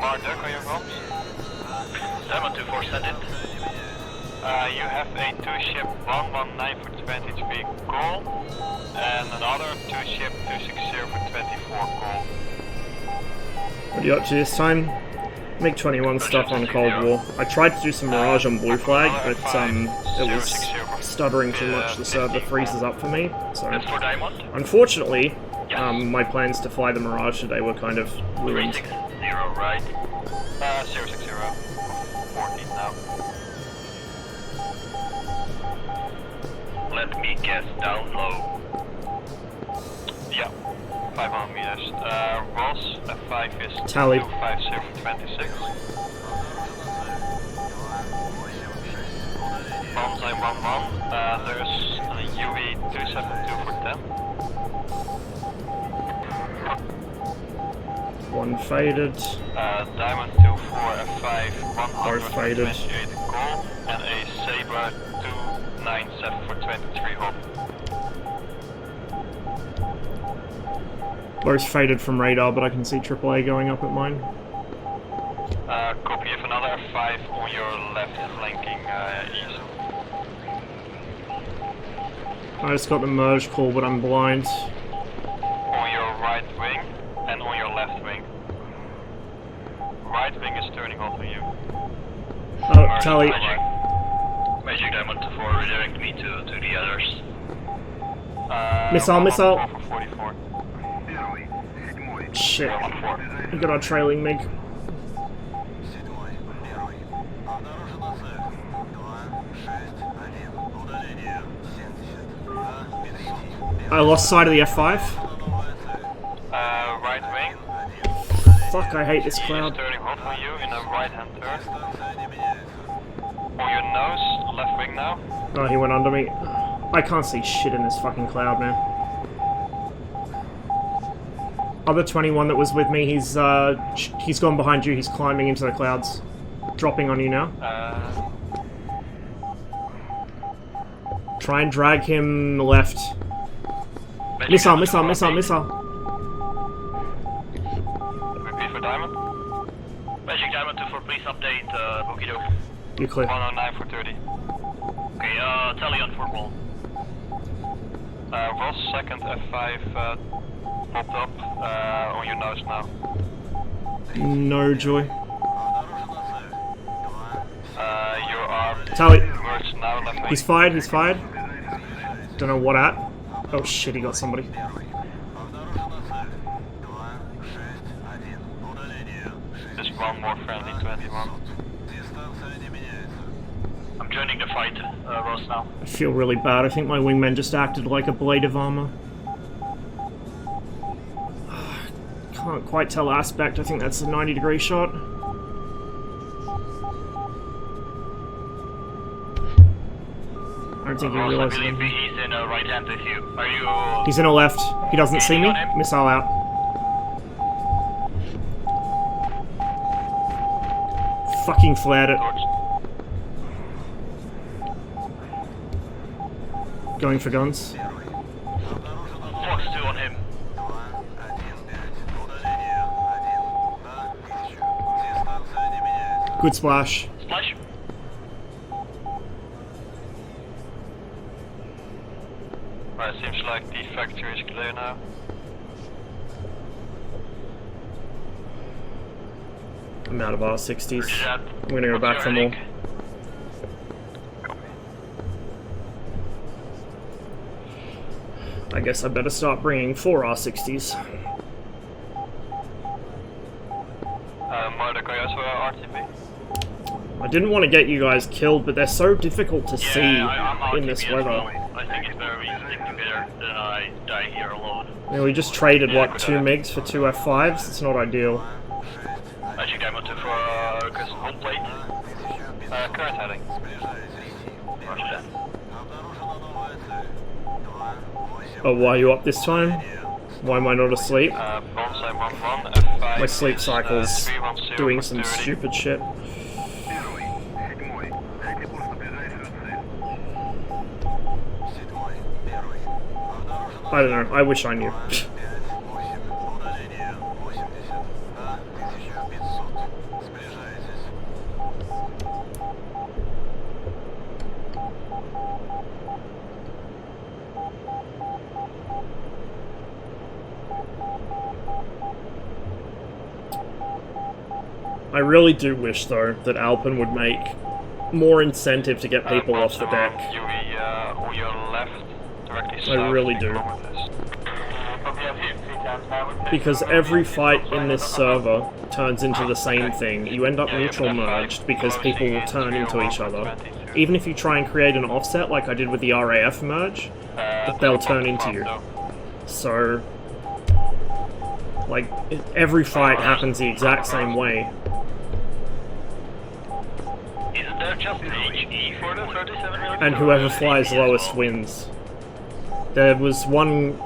Marduk on your comms? 724, send it. You have a 2-ship 119 for 23 call, and another 2-ship 260 for 24 call. What are you up to this time? MiG-21 stuff on Cold War. I tried to do some Mirage on Blue Flag, but it was stuttering too much. The server freezes up for me, so That's for Diamond. unfortunately, my plans to fly the Mirage today were kind of ruined. 360, right? 060, 14 now. Let me guess, down low. Yeah, 500 meters. Ross, F5 is Tally. 250 for 26. Bonsai 11, there's a UE 272 for 10. One faded. Diamond 24, F5, 100 Both for faded. 28 goal, and a Sabre 297 for 23 hop. Both faded from radar, but I can see AAA going up at mine. Copy, you have another F5 on your left flanking east. I just got the merge call, but I'm blind. On your right wing, and on your left wing. Right wing is turning off on you. Oh, Tally. Magic Diamond 4, redirect me to the others. Missile, missile. 44. Shit. We got our trailing MiG. I lost sight of the F5. Right wing. Fuck, I hate this He is cloud. turning hot on you in a right-hand turn. On your nose, left wing now. Oh, he went under me. I can't see shit in this fucking cloud, man. Other 21 that was with me, he's gone behind you. He's climbing into the clouds, dropping on you now. Try and drag him left. Missile, missile, missile, missile. Repeat for Diamond. Magic Diamond 2-4, please update Okie doke. You clear. 109 for 30. Okay, tally on for wall. Ross, second F5 popped up on your nose now. No joy. Your arm Tally. merged now, left wing. He's fired, he's fired. Don't know what at. Oh shit, he got somebody. Just one more friendly, 21. I'm joining the fight, Ross now. I feel really bad. I think my wingman just acted like a blade of armor. Can't quite tell aspect. I think that's a 90-degree shot. I don't think he Ross, I realizes believe it. he's in right hand with you. Are you... He's in a left. He doesn't see me. Missile out. Fucking flared it. Going for guns. Fox 2 on him. Good splash. Splash. Right, seems like the factory is clear now. I'm out of R60s. Roger that. I'm gonna go What's back your for more. heading? I guess I better start bringing 4 R60s. Murder, can you also RTB? I didn't want to get you guys killed, but they're so difficult to see I'm in this RTB as weather. well. I think it's better we stick together than I die here alone. Yeah, we just traded, what, 2 MiGs for 2 F5s? It's not ideal. Magic Diamond 2 for home plate. Current heading. Roger that. Oh, why are you up this time? Why am I not asleep? Bonsai 1-1, F5. My sleep cycle's 310 doing for some 30. stupid shit. I don't know, I wish I knew. I really do wish, though, that Alpine would make more incentive to get people off the deck. UE on your left, directly south. I really do. kilometers. Because every fight in this server turns into the same thing. You end up neutral merged because people will turn into each other. Even if you try and create an offset like I did with the RAF merge, they'll turn into you. So, like, every fight happens the exact same way. Isn't there just HE for the 37mm? And whoever flies lowest wins. There was one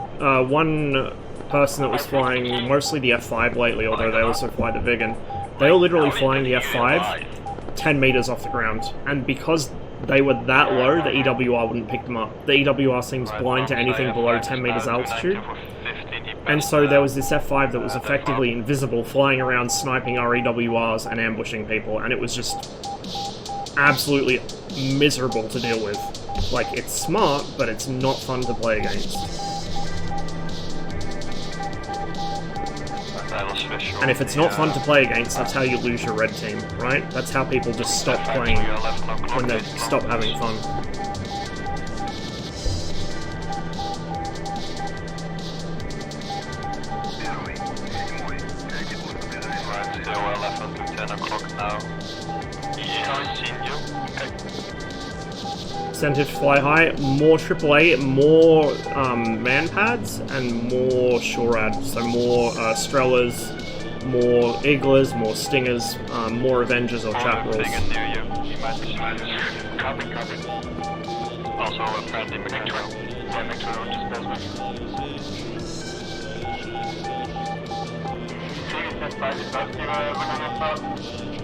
person that was flying mostly the F5 lately, although they also fly the Vigan. They were literally flying the F5 10 meters off the ground, and because they were that low, the EWR wouldn't pick them up. The EWR seems blind to anything below 10 meters altitude, and so there was this F5 that was effectively invisible, flying around sniping our EWRs and ambushing people, and it was just absolutely miserable to deal with. Like, it's smart, but it's not fun to play against. And if it's not fun to play against, that's how you lose your red team, right? That's how people just stop playing when they stop having fun. Right, still 11 to 10 o'clock now. Yeah, seen you. Okay. Sent it to fly high. More AAA, more man pads, and more SHORAD. So more Strellas, more Iglas, more Stingers, more Avengers or Chaparrals. Stinger near you. You might be seen. Copy. Also a friendly McTro. Yeah, McTro displacement.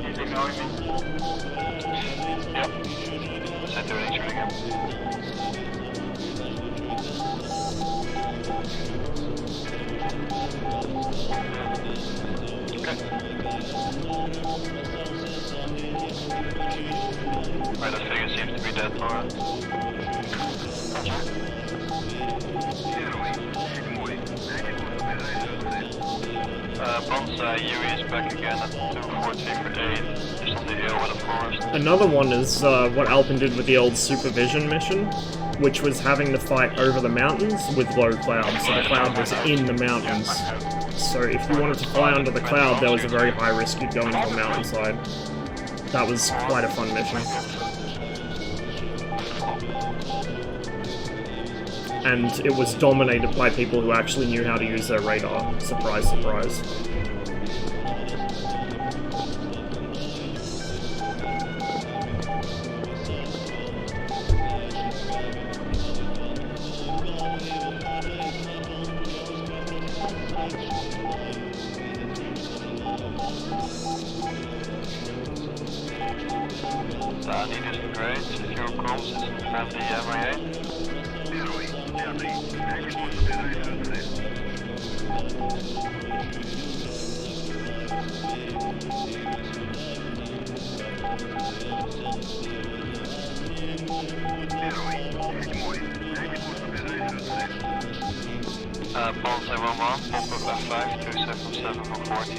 He's ignoring me. Yep. Set to range again. Okay. Right, that figure seems to be dead, Laura. Bonza, Yui is back again at 214 for 8, just on the hill with a forest. Another one is what Alpin did with the old supervision mission, which was having to fight over the mountains with low cloud, so the cloud was in the mountains. So if you wanted to fly under the cloud, there was a very high risk you'd go into a mountainside. That was quite a fun mission. And it was dominated by people who actually knew how to use their radar. Surprise, surprise. Dani isn't great, if your comms isn't friendly MIA. Bonds 1-1, pop up F5, 277 for 40.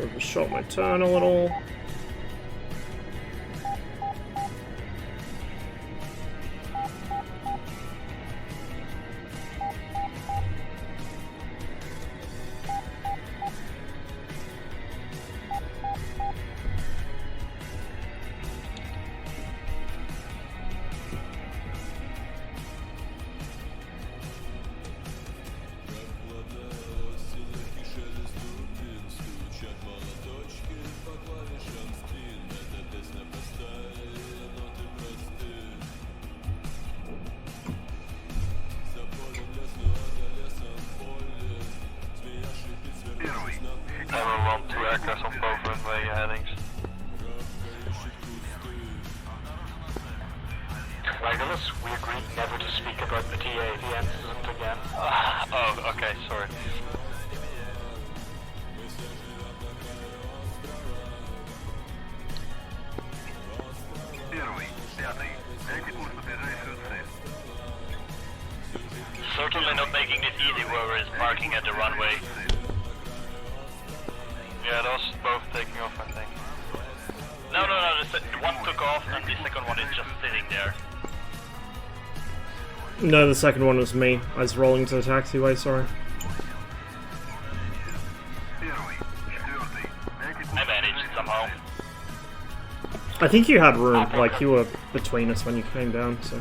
Overshot my turn a little. Level 1, 2 aircraft on both runway headings. Regulus, we agreed never to speak about the TA incident again. Oh, okay, sorry. Certainly not making this easy whoever is parking at the runway. Yeah, those both taking off, I think. No, the one took off and the second one is just sitting there. No, the second one was me. I was rolling to the taxiway, sorry. I managed somehow. I think you had room, like you were between us when you came down, so...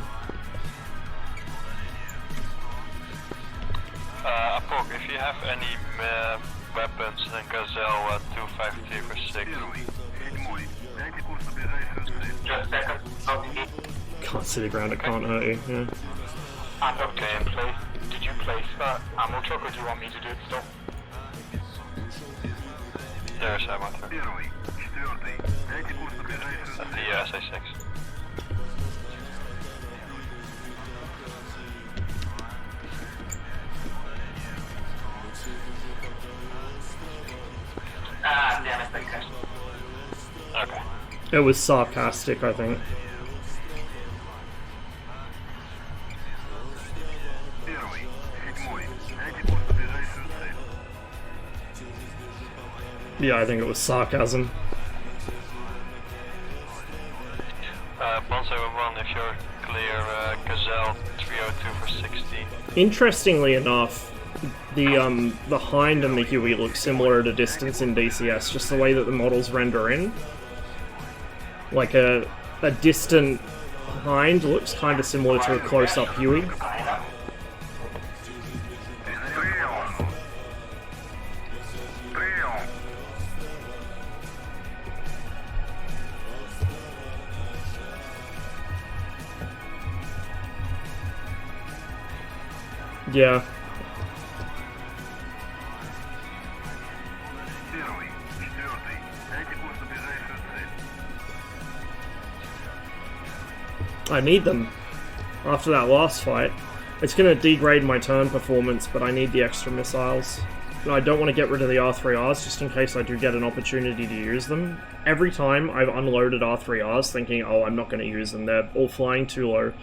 Apok, if you have any weapons, then Gazelle at 253 for 6. Just a second. Can't see the ground, it can't hurt you, yeah. Okay, did you play base, but I'm not sure, or do you want me to do it still? There's amateur. Первый, четвертый. Дайте курс на ближайшую At цель. the SA6. Damn it, thanks. Okay. It was sarcastic, I think. Первый, седьмой. Дайте курс на ближайшую цель. Yeah, I think it was sarcasm. Bonzo 1, if you're clear, Gazelle 302 for 16. Interestingly enough, the hind and the Huey look similar at a distance in DCS, just the way that the models render in. Like a distant hind looks kind of similar to a close-up Huey. Прием. Yeah. Первый, четвертый. Дайте курс на ближайшую цель. I need them. After that last fight. It's going to degrade my turn performance, but I need the extra missiles. And I don't want to get rid of the R3Rs, just in case I do get an opportunity to use them. Every time I've unloaded R3Rs thinking, oh, I'm not going to use them, they're all flying too low.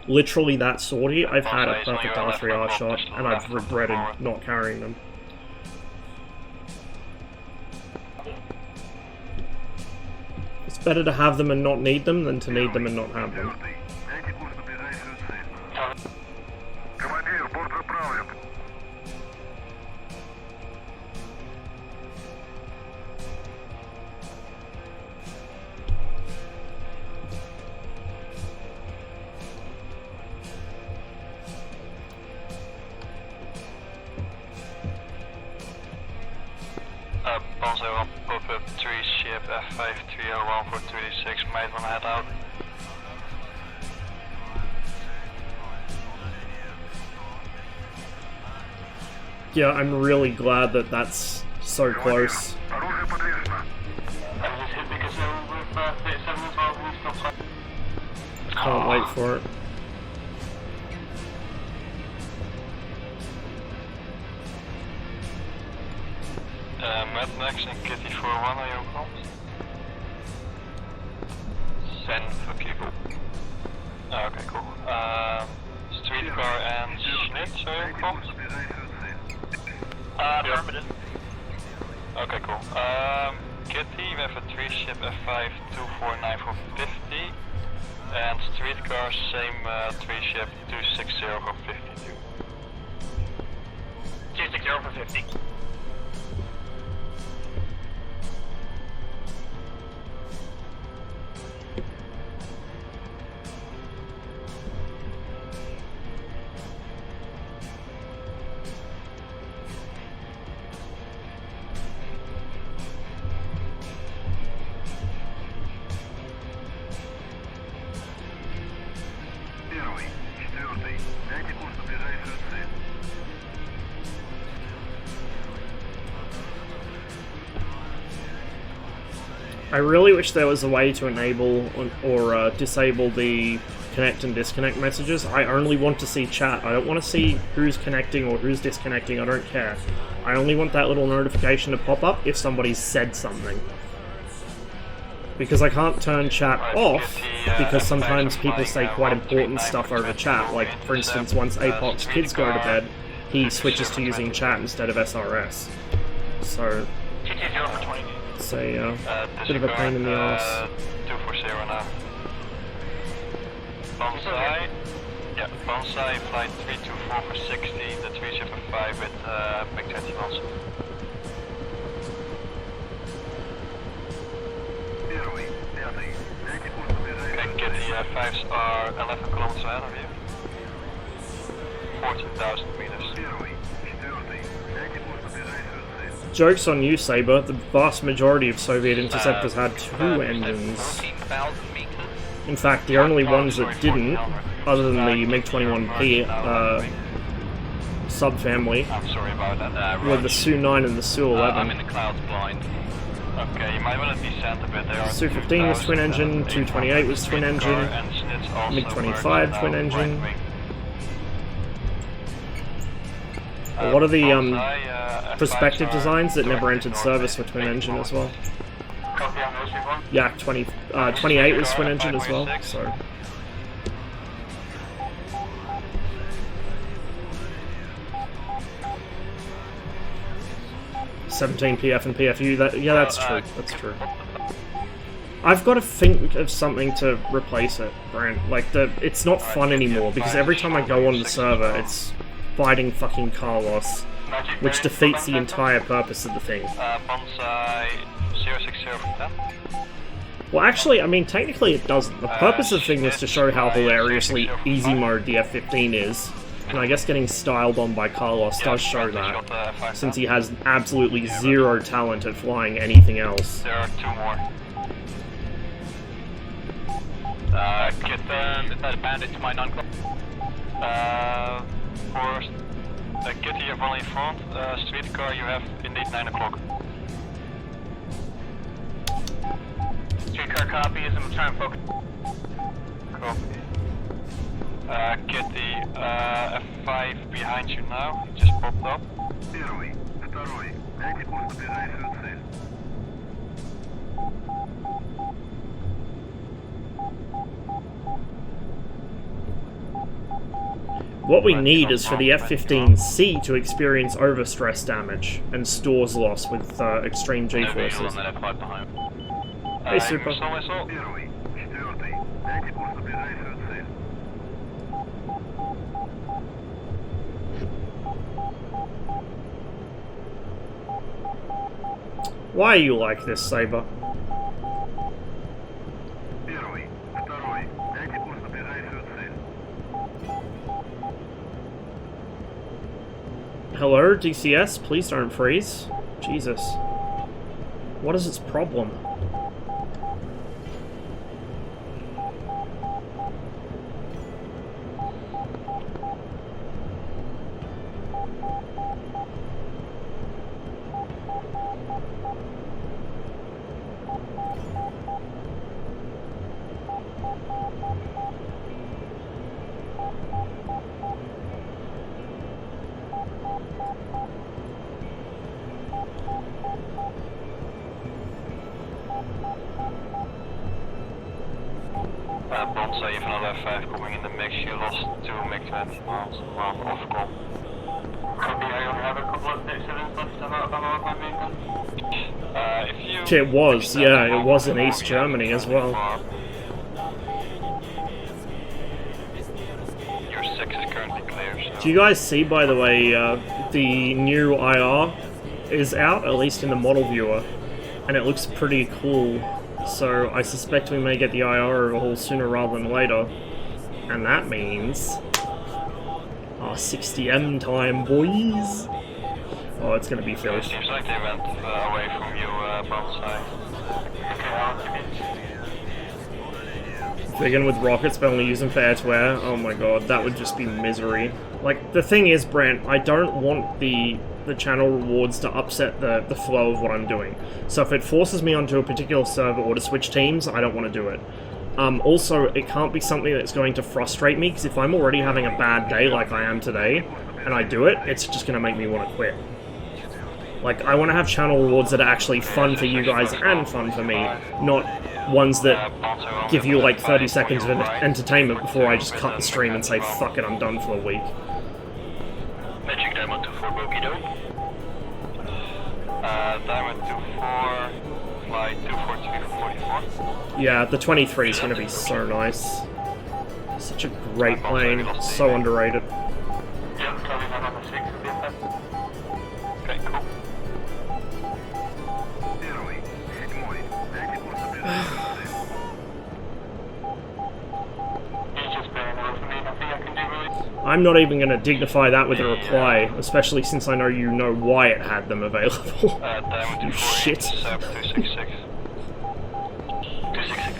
Literally that sortie, I've had a perfect R3R shot, and I've regretted not carrying them. It's better to have them and not need them than to need them and not have them. Четвертый. Дайте курс на ближайшую цель. Командир, борт заправлен. Bonzo 1, pop up 3 ship F5301 for 36, might wanna head out. Yeah, I'm really glad that that's so close. Оружие подвешено. Can't wait for it. Mad Max and Kitty 41, are you on comms? Send for people. Oh, okay, cool. Streetcar and Schnitz, are you on comms? На ближайшую цель. Affirmative. Okay, cool. Kitty, we have a 3 ship F5249 for 50. And Streetcar, same 3 ship 260 for 52. 260 for 50. Первый, четвертый. Дайте курс на ближайшую цель. I really wish there was a way to enable or disable the connect and disconnect messages. I only want to see chat. I don't want to see who's connecting or who's disconnecting. I don't care. I only want that little notification to pop up if somebody's said something. Because I can't turn chat off, because sometimes people say quite important stuff over chat. Like, for instance, once Apoc's kids go to bed, he switches to using chat instead of SRS. So, 220 for 20. it's a bit of a pain in the ass. 240 now. Bonsai. Yeah, Bonsai, flight 324 for 60, the 375 with Big 20 knots. Первый, пятый. Дайте курс на ближайшую Okay, get the 5s are 11 kilometers ahead of you. 14,000 meters. Первый, четвертый. Дайте курс на ближайшую цель. Joke's on you, Saber. The vast majority of Soviet interceptors had two engines. 14,000 meters. In fact, the only ones that didn't, other than the MiG-21P, subfamily I'm sorry about that. with the Su-9 and the Su-11. I'm in the clouds blind. Okay, you might want to descend a bit. There are Su-15 was twin engine, 228 was twin engine, MiG-25 twin engine. A lot of the prospective designs that never entered service were twin engine as well. Yak 28 was twin engine as well, so... 17 PF and PFU, yeah, that's true, that's true. I've got to think of something to replace it, Brent. Like, it's not fun anymore, because every time I go on the server, it's fighting fucking Carlos, which defeats the entire purpose of the thing. Well, actually, I mean, technically it doesn't. The purpose of the thing was to show how hilariously easy mode the F-15 is. And I guess getting styled on by Carlos does show that, since he has absolutely zero talent at flying anything else. There are 2 more. Get the bandit to my non-club. Get to your volley in front. Streetcar, you have indeed 9 o'clock. Streetcar copy is I'm trying to focus. Cool. Get the F5 behind you now. It just popped up. Первый, второй. Дайте курс на ближайшую цель. What we need is for the F-15C to experience overstress damage and stores loss with extreme G-forces. Hey, Super. Первый, четвертый. Дайте курс на ближайшую цель. Why are you like this, Saber? Первый, второй. Дайте курс на ближайшую цель. Hello, DCS? Please don't freeze. Jesus. What is its problem? Bonza, you have another F5 coming in the mix. You lost 2 MiG-20 miles. Well, off-call. Copy, I only have a couple of D7s left. I'm out of my vehicle. If you... It was, yeah, it was in East Germany as well. Your 6 is currently clear, so... Do you guys see, by the way, the new IR is out, at least in the model viewer, and it looks pretty cool. So I suspect we may get the IR overhaul sooner rather than later. And that means... 60M time, boys! Oh, it's gonna be filled. Seems like they went away from you, Bonza. If they're going with rockets but only use them for air-to-air, oh my god, that would just be misery. Like, the thing is, Brent, I don't want the channel rewards to upset the flow of what I'm doing. So if it forces me onto a particular server or to switch teams, I don't want to do it. Also, it can't be something that's going to frustrate me, because if I'm already having a bad day like I am today, and I do it, it's just going to make me want to quit. Like, I want to have channel rewards that are actually fun for you guys and fun for me, not ones that give you like 30 seconds of entertainment before I just cut the stream and say, fuck it, I'm done for the week. Magic Diamond 24 Bogido. Diamond 24, fly 24344. Yeah, the 23 is going to be so nice. Such a great plane, so underrated. Yeah, coming in on the 6 of the effect. Okay, cool. Первый, седьмой. Дайте курс на ближайшую цель. He's just bearing away from me, nothing I can do really. I'm not even going to dignify that with a reply, especially since I know you know why it had them available. Diamond You 24, shit. 266. 266.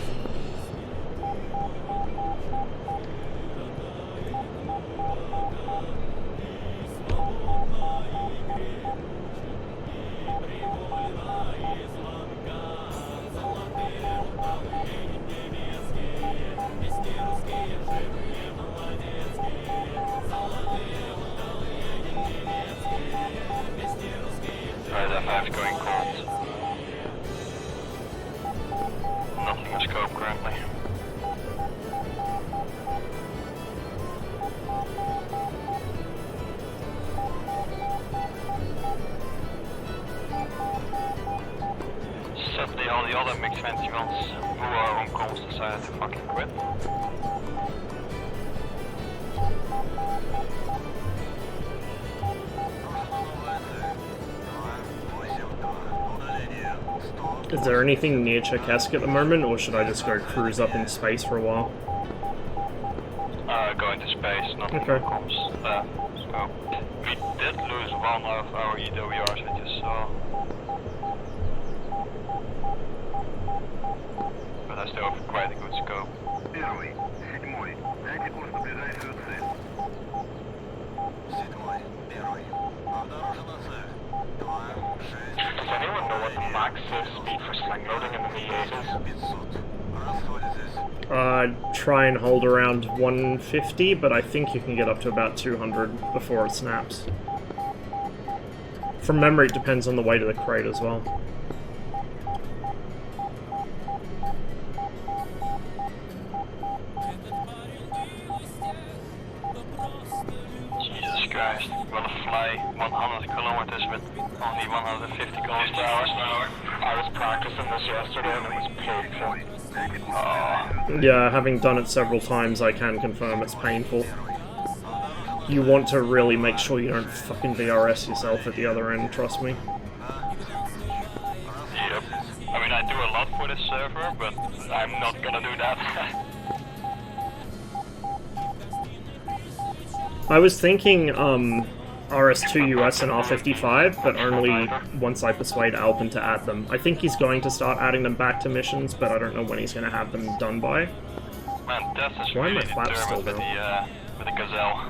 21s who are on comms decided to fucking quit. Is there anything near Cherkassk at the moment, or should I just go cruise up in space for a while? Going to space, not Okay. comms. So we did lose one of our EWRs, I just saw. But I still have quite a good scope. Первый, седьмой, дайте курс на ближайшую цель. Седьмой, первый, обнаружена цель. 2, 6. Does anyone know what the max speed for sling loading in the V8 is? 500. Расходитесь. Try and hold around 150, but I think you can get up to about 200 before it snaps. From memory, it depends on the weight of the crate as well. Jesus Christ, wanna fly 100 kilometers with only 150 kilometers per hour? I was practicing this yesterday and it was painful. Yeah, having done it several times, I can confirm it's painful. You want to really make sure you don't fucking VRS yourself at the other end, trust me. Yep. I mean, I do a lot for this server, but I'm not gonna do that. I was thinking, RS2 US and R55, but only once I persuade Alpin to add them. I think he's going to start adding them back to missions, but I don't know when he's going to have them done by. Man, Tess is Why are my really flaps still determined with the Gazelle.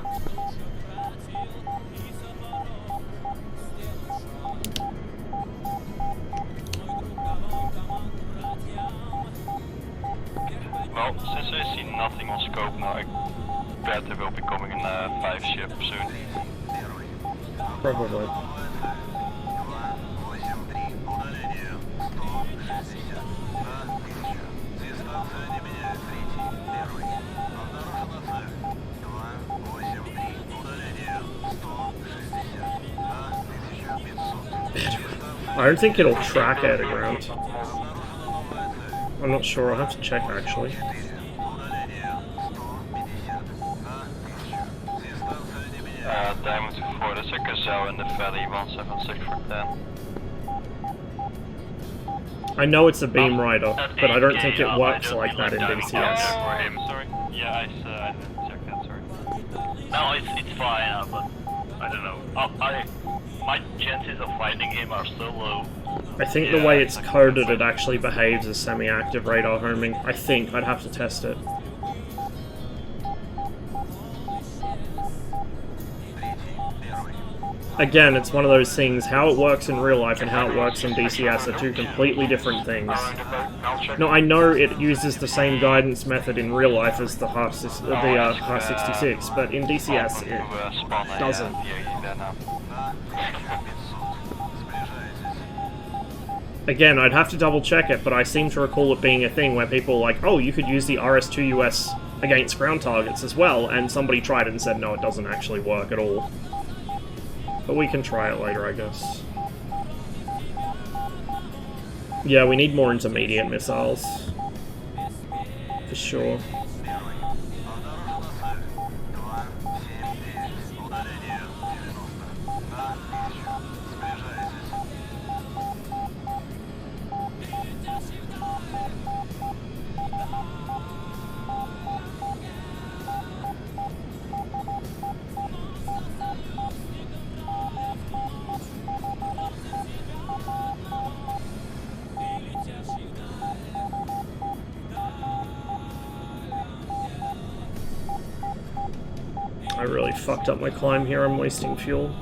Well, since I see nothing on scope now, I bet there will be coming in a 5 ship soon. Probably. I don't think it'll track air to ground. I'm not sure, I'll have to check actually. Diamond 4, there's a Gazelle in the valley, 176 for 10. I know it's a beam rider, but I don't think it works like that in DCS. For him, sorry. Yeah, I didn't check that, sorry. No, it's fine, but I don't know. My chances of finding him are so low. I think the way it's coded, it actually behaves as semi-active radar homing. I think. I'd have to test it. Again, it's one of those things, how it works in real life and how it works in DCS are two completely different things. No, I know it uses the same guidance method in real life as the H-66, but in DCS it doesn't. Again, I'd have to double check it, but I seem to recall it being a thing where people were like, oh, you could use the RS2 US against ground targets as well, and somebody tried it and said, no, it doesn't actually work at all. But we can try it later, I guess. Yeah, we need more intermediate missiles. For sure. I really fucked up my climb here, I'm wasting fuel.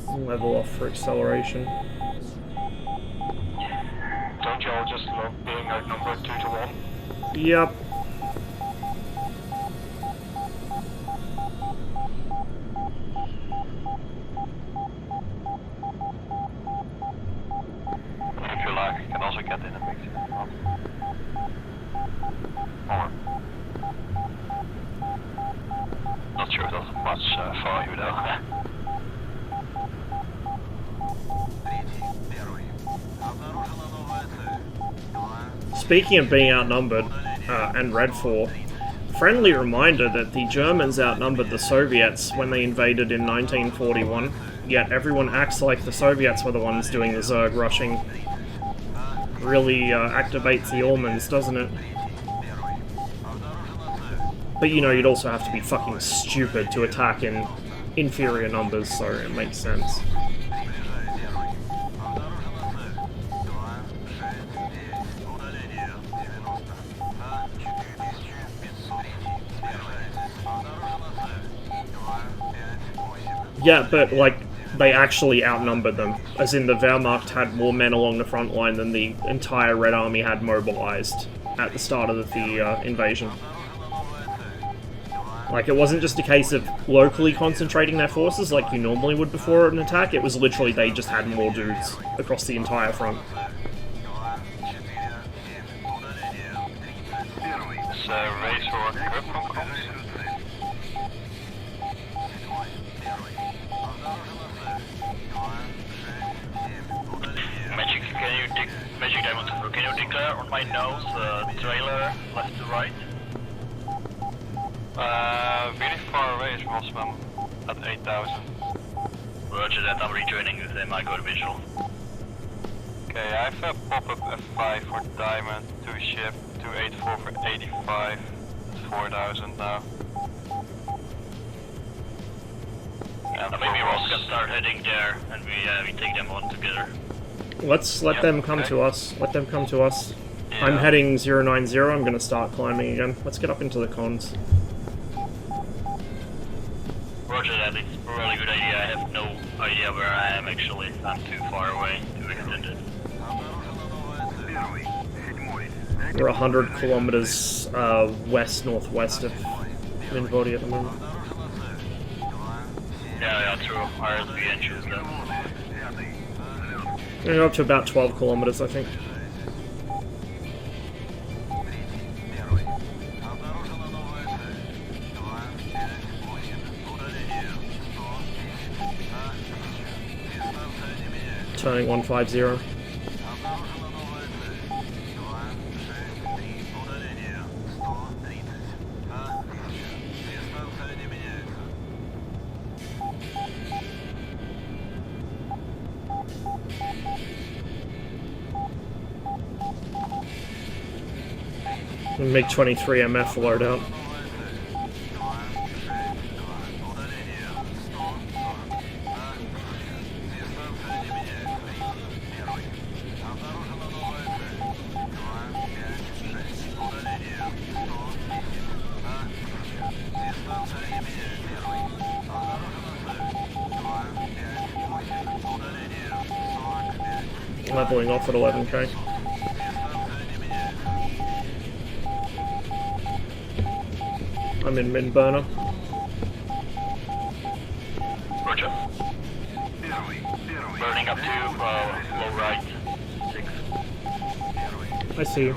Level off for acceleration. Don't you all just love being outnumbered 2 to 1? Yep. If you like, you can also get in a mix if you want. Or not sure it does much for you though. Третий, первый. Обнаружена новая цель. speaking of being outnumbered, and red 4, friendly reminder that the Germans outnumbered the Soviets when they invaded in 1941, yet everyone acts like the Soviets were the ones doing the Zerg rushing. Really activates the Ormans, doesn't it? But you know, you'd also have to be fucking stupid to attack in inferior numbers, so it makes sense. Yeah, but, like, they actually outnumbered them. As in, the Wehrmacht had more men along the front line than the entire Red Army had mobilized at the start of the invasion. Like, it wasn't just a case of locally concentrating their forces like you normally would before an attack, it was literally they just had more dudes across the entire front. Race or grip from comms. Magic Diamond, can you declare on my nose trailer left to right? Really far away is Rossman at 8,000. Roger that, I'm rejoining with them, I got visual. Okay, I have a pop-up F5 for Diamond, 2 ship, 284 for 85, it's 4,000 now. And maybe Ross can start heading there, and we take them on together. Let's let them come to us. Let them come to us. Yeah. I'm heading 090, I'm gonna start climbing again. Let's get up into the cons. Roger that, it's a really good idea. I have no idea where I am actually. I'm too far away to extend it. We're 100 kilometers west-northwest of Minvodi at the moment. Yeah, true. RSB and choose them. We're going up to about 12 kilometers, I think. Turning 150. MiG-23 MF loadout. Leveling off at 11k. I'm in Minburner. Roger. Burning up to low right. 6. I see you.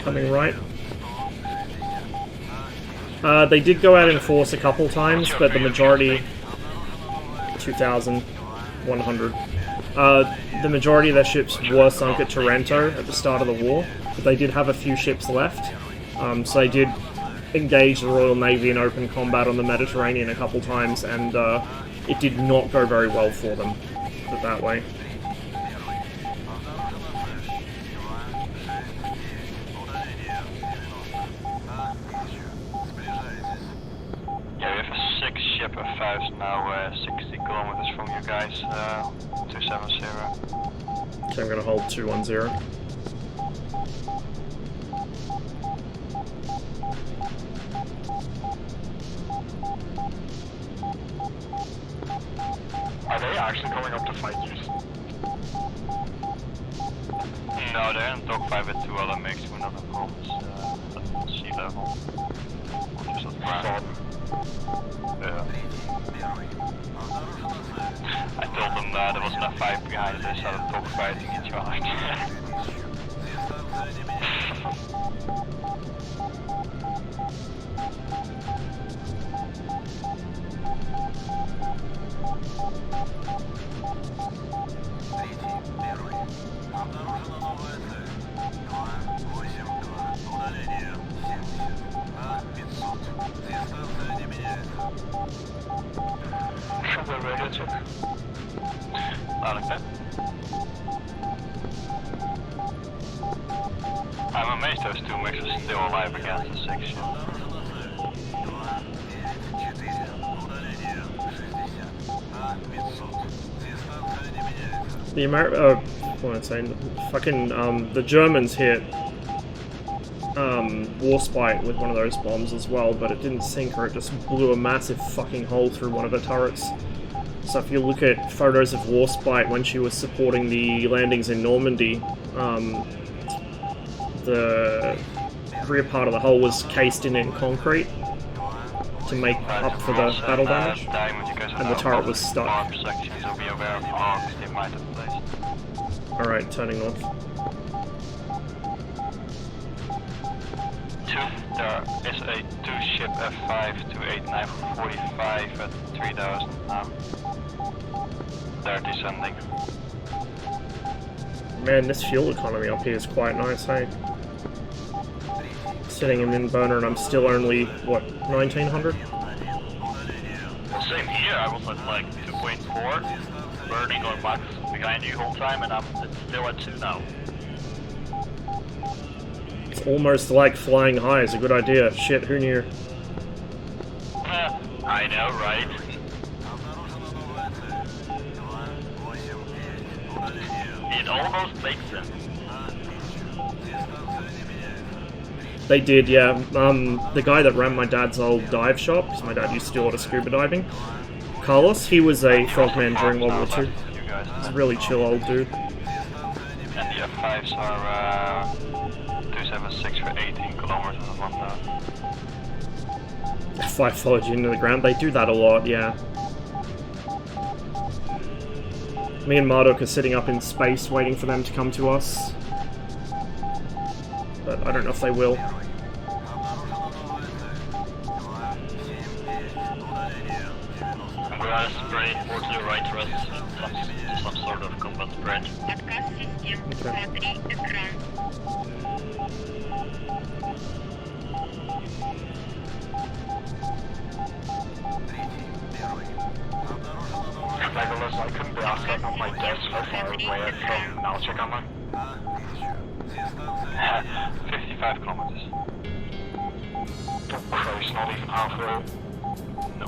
Coming right. They did go out in force a couple times, but the majority... 2,100. The majority of their ships were sunk at Taranto at the start of the war, but they did have a few ships left. So they did engage the Royal Navy in open combat on the Mediterranean a couple times, and it did not go very well for them, put it that way. F5's now 60 kilometers from you guys, 270. So I'm going to hold 210. Are they actually going up to fight you? No, they're in dogfight with 2 other MiGs with another comms at sea level. Just at the ground. Yeah. I told them there was an F5 behind, they started dogfighting each other. I'm amazed those two mechs are still alive against the 6 ship. The what am I saying? Fucking, the Germans hit, Warspite with one of those bombs as well, but it didn't sink her, it just blew a massive fucking hole through one of her turrets. So if you look at photos of Warspite when she was supporting the landings in Normandy, the rear part of the hull was cased in concrete to make up for the battle damage, and the turret was stuck. Alright, turning north. There is a 2-ship F5 28945 at 3000 now. They're descending. Man, this fuel economy up here is quite nice, hey? Sitting in burner and I'm still only, what, 1900? Same here, I was at like 2.4, burning on max behind you whole time, and I'm still at 2 now. It's almost like flying high is a good idea. Shit, who knew? I know, right? It almost makes sense. They did, yeah. The guy that ran my dad's old dive shop, because my dad used to do a lot of scuba diving, Carlos, he was a frogman during World War II. He's a really chill old dude. And the F5s are 276 for 18 kilometers of 1,000. F5 followed you into the ground. They do that a lot, yeah. Me and Marduk are sitting up in space waiting for them to come to us. But I don't know if they will. I'm gonna spray more to the right rest, some sort of combat spread. Legolas, I couldn't be asked that on my desk so far away from Malchagama. 55 kilometers. Christ, not even halfway. No.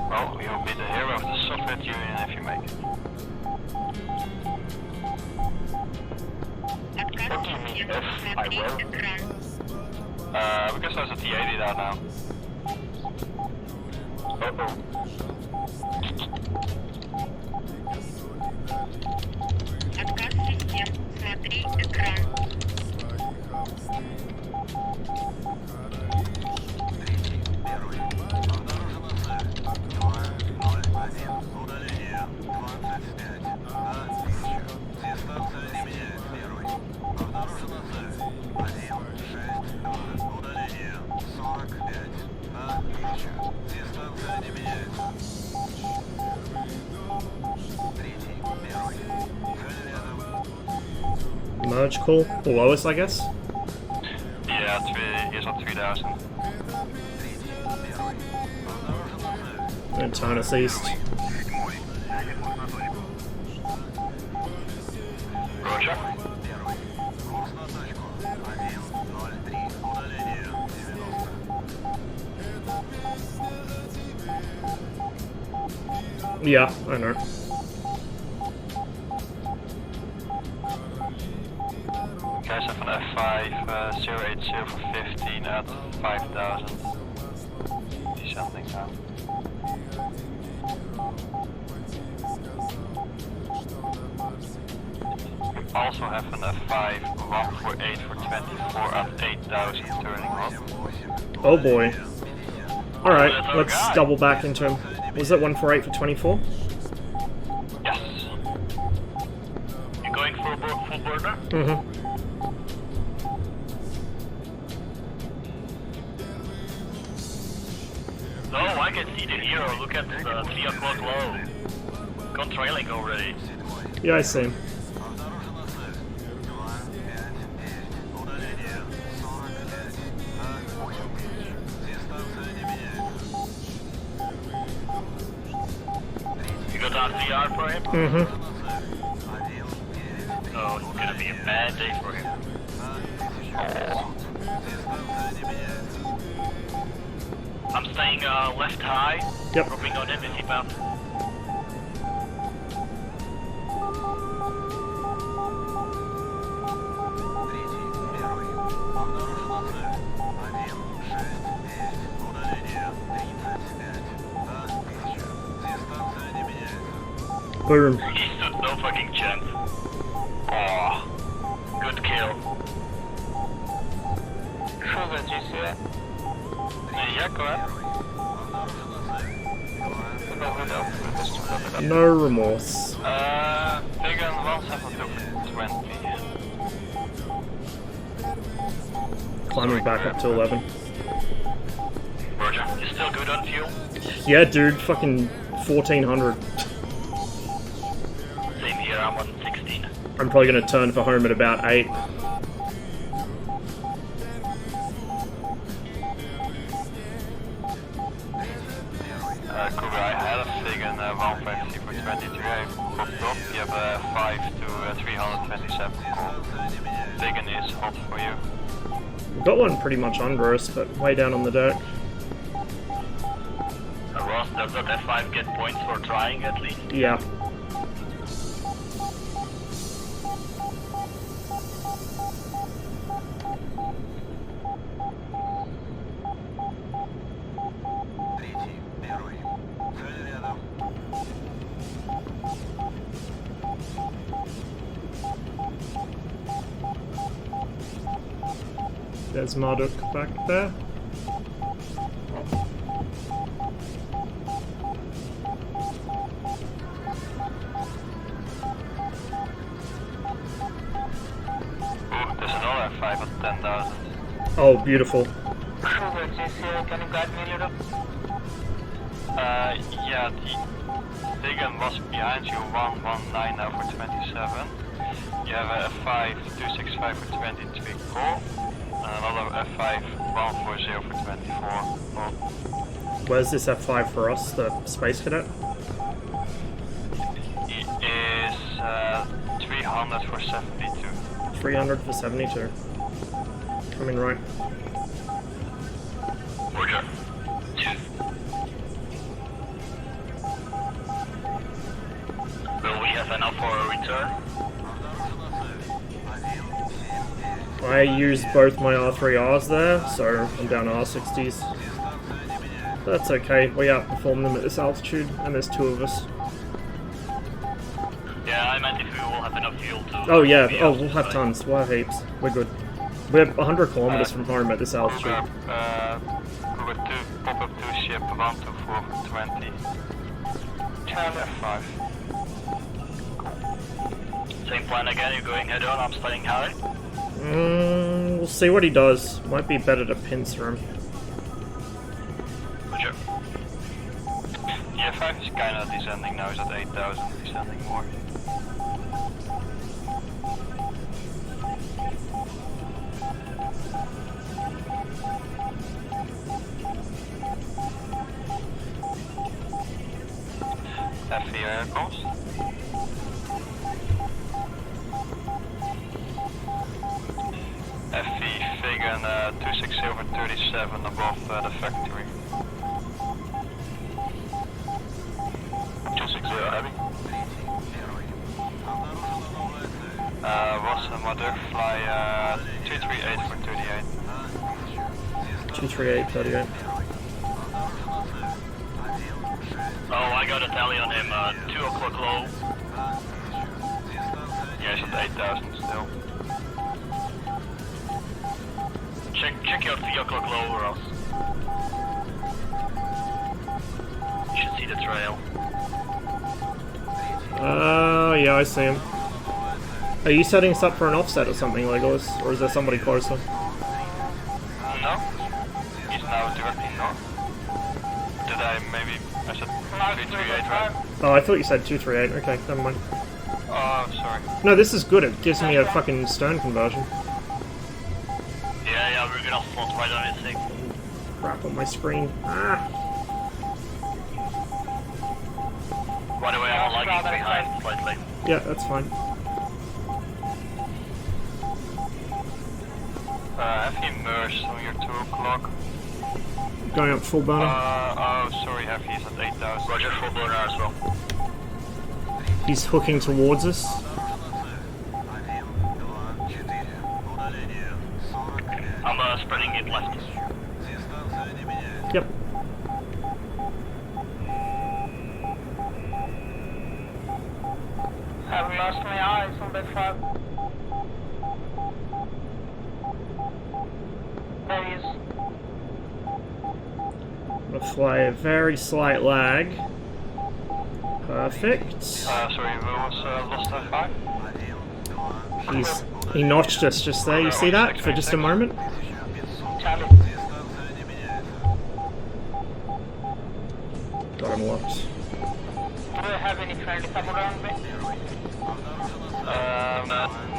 Well, you'll be the hero of the Soviet Union if you make it. What do you mean if I will? Because there's a T-80 there now. Uh-oh. Merge call? Below us, I guess? Yeah, he's on 3000. And turn us east. Roger. Yeah, I know. Guys have an F5 080 for 15 at 5000. Descending now. also have an F5 148 for 24 at 8,000 turning on. Oh boy. Alright, that's our let's guy. double back into him. Was that 148 for 24? Yes. You going for a full burner? Mm-hmm. No, I can see the hero. Look at the 3 o'clock low. Contrailing already. Yeah, I see him. You got RCR for him? Mm-hmm. Oh, it's gonna be a bad day for him. I'm staying left high. Yep. Dropping on him if he bounces. Boom. He stood no fucking chance. Oh, good kill. Sugar DCS. Yeah, go ahead. No remorse. Vegan 172 20. Climbing back up to 11. Roger. You still good on fuel? Yeah, dude, fucking 1400. Same here, I'm on 16. I'm probably gonna turn for home at about 8. Cougar, I had a Vegan 150 for 23. I popped up. You have a 5 to 327. Vegan is hot for you. We've got one pretty much under us, but way down on the deck. Ross, does that F5 get points for trying at least? Yeah. There's Marduk back there. There's another 5 at 10,000. Oh, beautiful. Sugar, DCS, can you guide me a little? Yeah, the Vegan was behind you 119 now for 27. You have a F5 265 for 23 call. And another F5 140 for 24. Oh. Where's this F5 for us, the Space Cadet? It is 300 for 72. 300 for 72. Coming right. Roger. 2. Will we have enough for a return? I used both my R3Rs there, so I'm down to R60s. That's okay, we outperform them at this altitude, and there's 2 of us. Yeah, I meant if we will have enough fuel to... Oh yeah, be oh able we'll to have fly. tons, we'll have heaps. We're good. We're 100 kilometers from home at this altitude. Cougar 2, pop up 2 ship 124 for 20. Charlie F5. Same plan again, you're going head on, I'm staying high. We'll see what he does. Might be better to pincer him. Roger. The F5 is kinda descending now, he's at 8,000, descending more. FV air comes. FV Vegan 260 over 37 above the factory. 260 heavy. Was a mother fly 238 for 38. 238, 38. Oh, I got a tally on him, 2 o'clock low. Yeah, it's at 8,000 still. Check your vehicle over us. You should see the trail. Yeah, I see him. Are you setting us up for an offset or something, Legolas? Or is there somebody closer? No. He's now directly north. Did I said 338, right? Oh, I thought you said 238. Okay, never mind. Oh, sorry. No, this is good. It gives me a fucking stern conversion. Yeah, we're gonna float right on his thing. Crap on my screen. Ah! By the way, I'm lagging behind slightly. Yeah, that's fine. Have you merged on your 2 o'clock? Going up full burner. Oh, sorry, Heavy is at 8,000. Roger, full burner as well. He's hooking towards us. I'm spreading it left. Yep. I've lost my eyes on the front. There he is. I'm gonna fly a very slight lag. Perfect. Sorry, who was lost at 5? He notched us just there. You see that for just a moment? Charlie. Got him locked. Do you have any friendly support around me?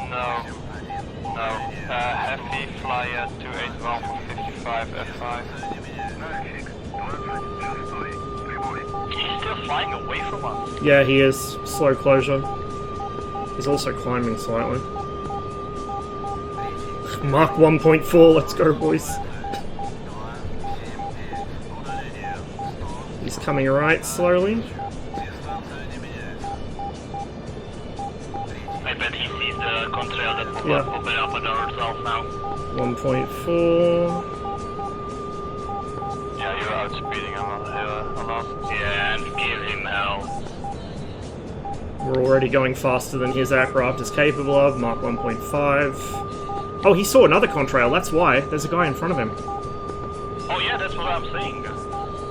No. Heavy fly 281 for 55 F5. He's still flying away from us. Yeah, he is. Slow closure. He's also climbing slightly. Mark 1.4, let's go, boys. He's coming right slowly. I bet he sees the contrail that will Yeah. open up on ourselves now. 1.4. Yeah, you're outspeeding him a lot. Yeah, and give him hell. We're already going faster than his aircraft is capable of. Mark 1.5. Oh, he saw another contrail, that's why. There's a guy in front of him. Oh yeah, that's what I'm saying.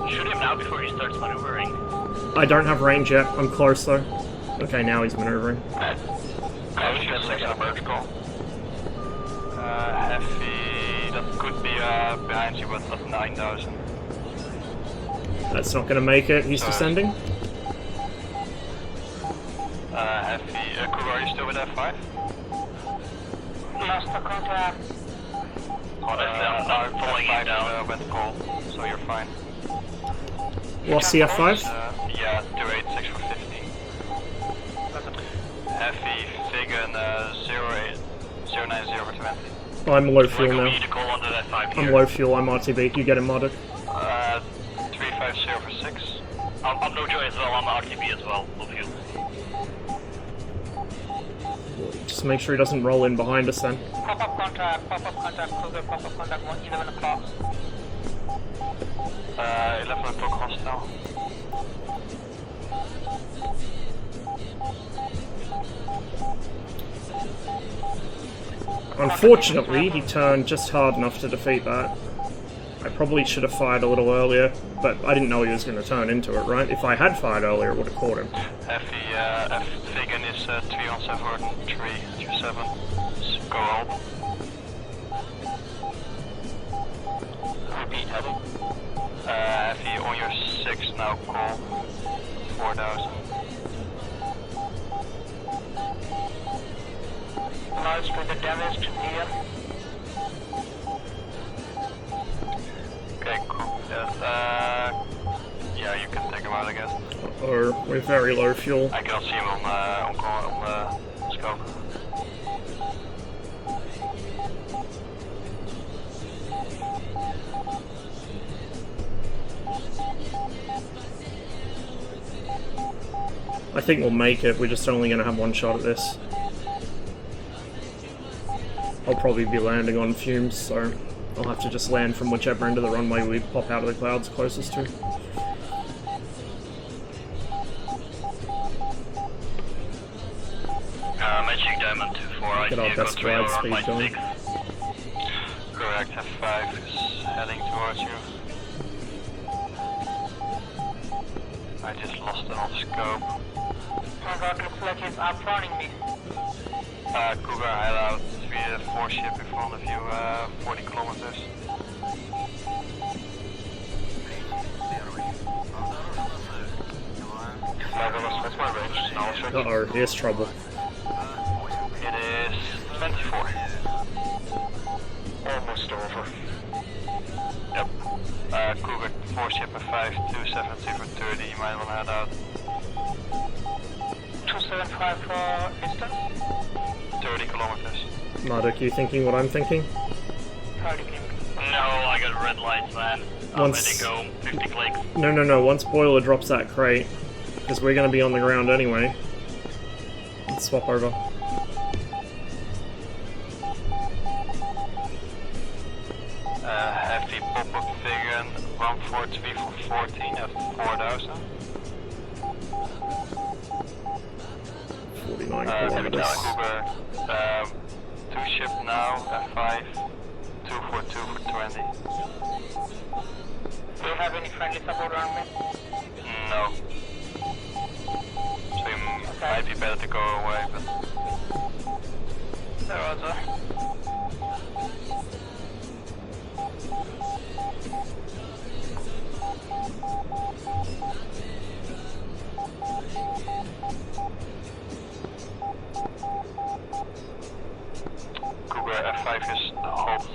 Shoot him now before he starts maneuvering. I don't have range yet. I'm close though. Okay, now he's maneuvering. I should 6 on a merge call. Heavy, that could be behind you, but that's 9,000. That's not gonna make it. He's descending. Heavy, Kuro, are you still with F5? Lost the contact. Honestly, I'm pulling him down. Went cold, so you're fine. Lost CF5. Yeah, 286 for 50. Heavy, Figan, 090 for 20. I'm low fuel We now. need to call under that 5 here. I'm low fuel. I'm RTB. You get him modded. 350 for 6. I'm no joy as well. I'm RTB as well. Low fuel. Just make sure he doesn't roll in behind us then. Pop-up contact, Kruger, pop-up contact, 11 o'clock. 11 o'clock hostile. Unfortunately, he turned just hard enough to defeat that. I probably should have fired a little earlier, but I didn't know he was going to turn into it, right? If I had fired earlier, it would have caught him. Heavy, Figan is 3 on 7, 327. Go out. Repeat, Heavy. Heavy, on your 6 now, call 4,000. Large for the damage to Nia. Okay, cool. Yes, yeah, you can take him out, I guess. Or we're very low fuel. I cannot see him on the scope. I think we'll make it. We're just only going to have one shot at this. I'll probably be landing on fumes, so I'll have to just land from whichever end of the runway we pop out of the clouds closest to. Magic I Get see our a best controller glide on speed my going. 6. Correct, F5 is heading towards you. I just lost it on scope. Oh god, looks like he's outrunning me. Cougar, head out. 4 ship in front of you, 40 kilometers. What's my range now? Uh-oh, here's trouble. It is 24. Almost over. Yep. Cougar 4 ship at 5, 270 for 30, you might want to head out. 275 for distance? 30 kilometers. Marduk, you thinking what I'm thinking? 30 kilometers. No, I got red lights, man. I'm Once- heading home. 50 clicks. No. Once Boiler drops that crate, because we're going to be on the ground anyway. Let's swap over. Heavy pop-up vegan 143 for 14 at 4,000. 49 Heavy kilometers. Cougar 2 ship now, F5, 242 for 20. Do you have any friendly support around me? No. So you might be better to go away, but... There was Cougar F5 is halt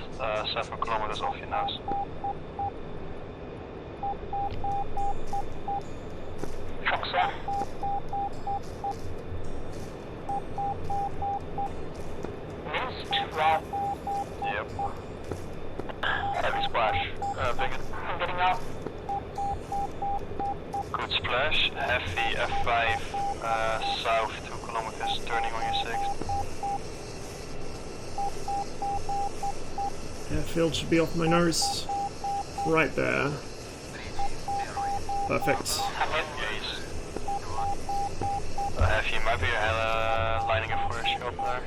7 kilometers off your nose. Fox 1. Missed. Wow. Yep. Heavy splash. Bigot. I'm getting out. Good splash. Heavy F5 south 2 kilometers, turning on your 6. Airfield should be off my nose. Right there. Perfect. Yes. Heavy might be lining up for a shot there.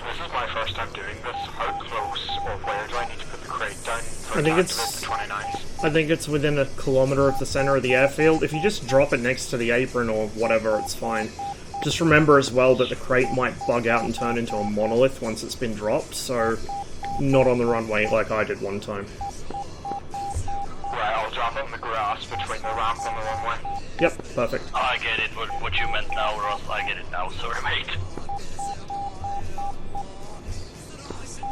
This is my first time doing this. How close or where do I need to put the crate down? I think it's- the 29s. I think it's within a kilometer of the center of the airfield. If you just drop it next to the apron or whatever, it's fine. Just remember as well that the crate might bug out and turn into a monolith once it's been dropped, so not on the runway like I did one time. Right, I'll drop it in the grass between the ramp and the runway. Yep, perfect. I get it, what you meant now, Ross. I get it now, sorry, mate.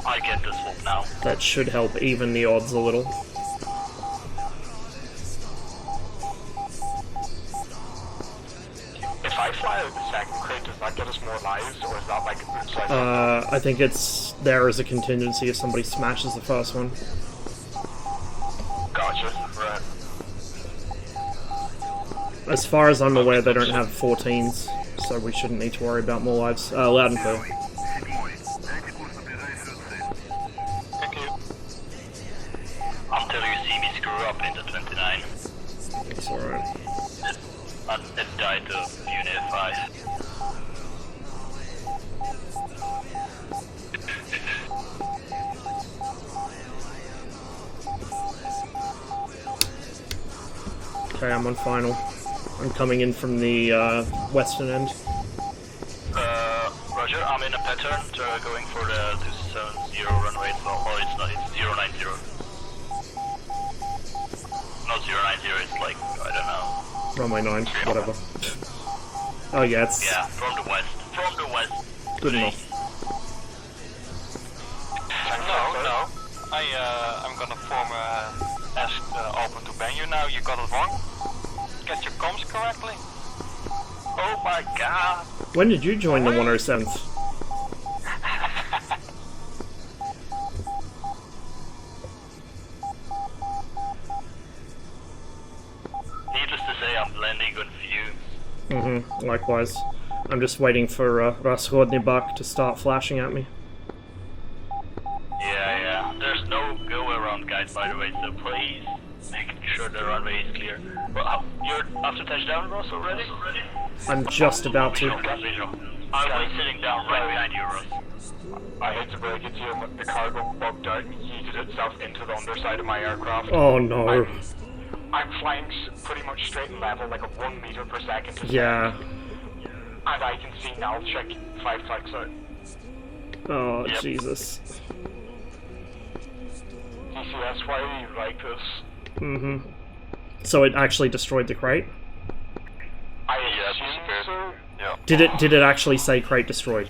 I get the swap now. That should help even the odds a little. If I fly out the second crate, does that get us more lives, or is that like oops, I think it's there as a contingency if somebody smashes the first one. Gotcha, right. As far as I'm aware, they don't have 14s, so we shouldn't need to worry about more lives. Loud and clear. Дайте курс на ближайшую цель. Thank you. Until you see me screw up into 29. It's alright. It died to Unit 5. Okay, I'm on final. I'm coming in from the western end. Roger, I'm in a pattern, going for the 270 runway. Oh, it's not, it's 090. Not 090, it's like, I don't know. Runway 9, whatever. Oh yeah, it's Yeah, from the west. From the west. good enough. I'm gonna ask Open to ban you now. You got it wrong. Get your comms correctly. Oh my god. When did you join the 107th? Needless to say, I'm blending with you. Likewise. I'm just waiting for Rashodny Bak to start flashing at me. Yeah. There's no go-around guide, by the way, so please make sure the runway is clear. Well, you're after touchdown, Ross, already? I'm just about to. I was sitting down right behind you, Ross. I hate to break it to you, but the cargo bugged out and yeeted itself into the underside of my aircraft. Oh no. I'm flying pretty much straight and level, like a 1 meter per second. Yeah. And I can see now, check 5 clicks out. Oh, Yep. Jesus. DCS, why are you like this? So it actually destroyed the crate? I assume so. Yeah. Did it actually say crate destroyed?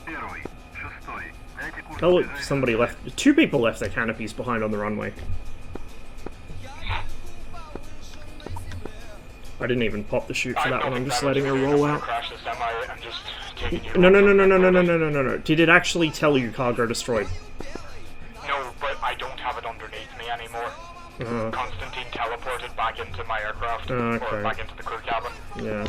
Первый, шестой. Дайте курс Oh look, опережающего somebody left. 2 people left their canopies behind on the runway. I didn't even pop the chute for that one, I'm just letting her roll out. Crash the semi and just taking you. No. Did it actually tell you cargo destroyed? No, but I don't have it underneath me anymore. Constantine teleported back into my aircraft, Okay. or back into the crew cabin. Yeah.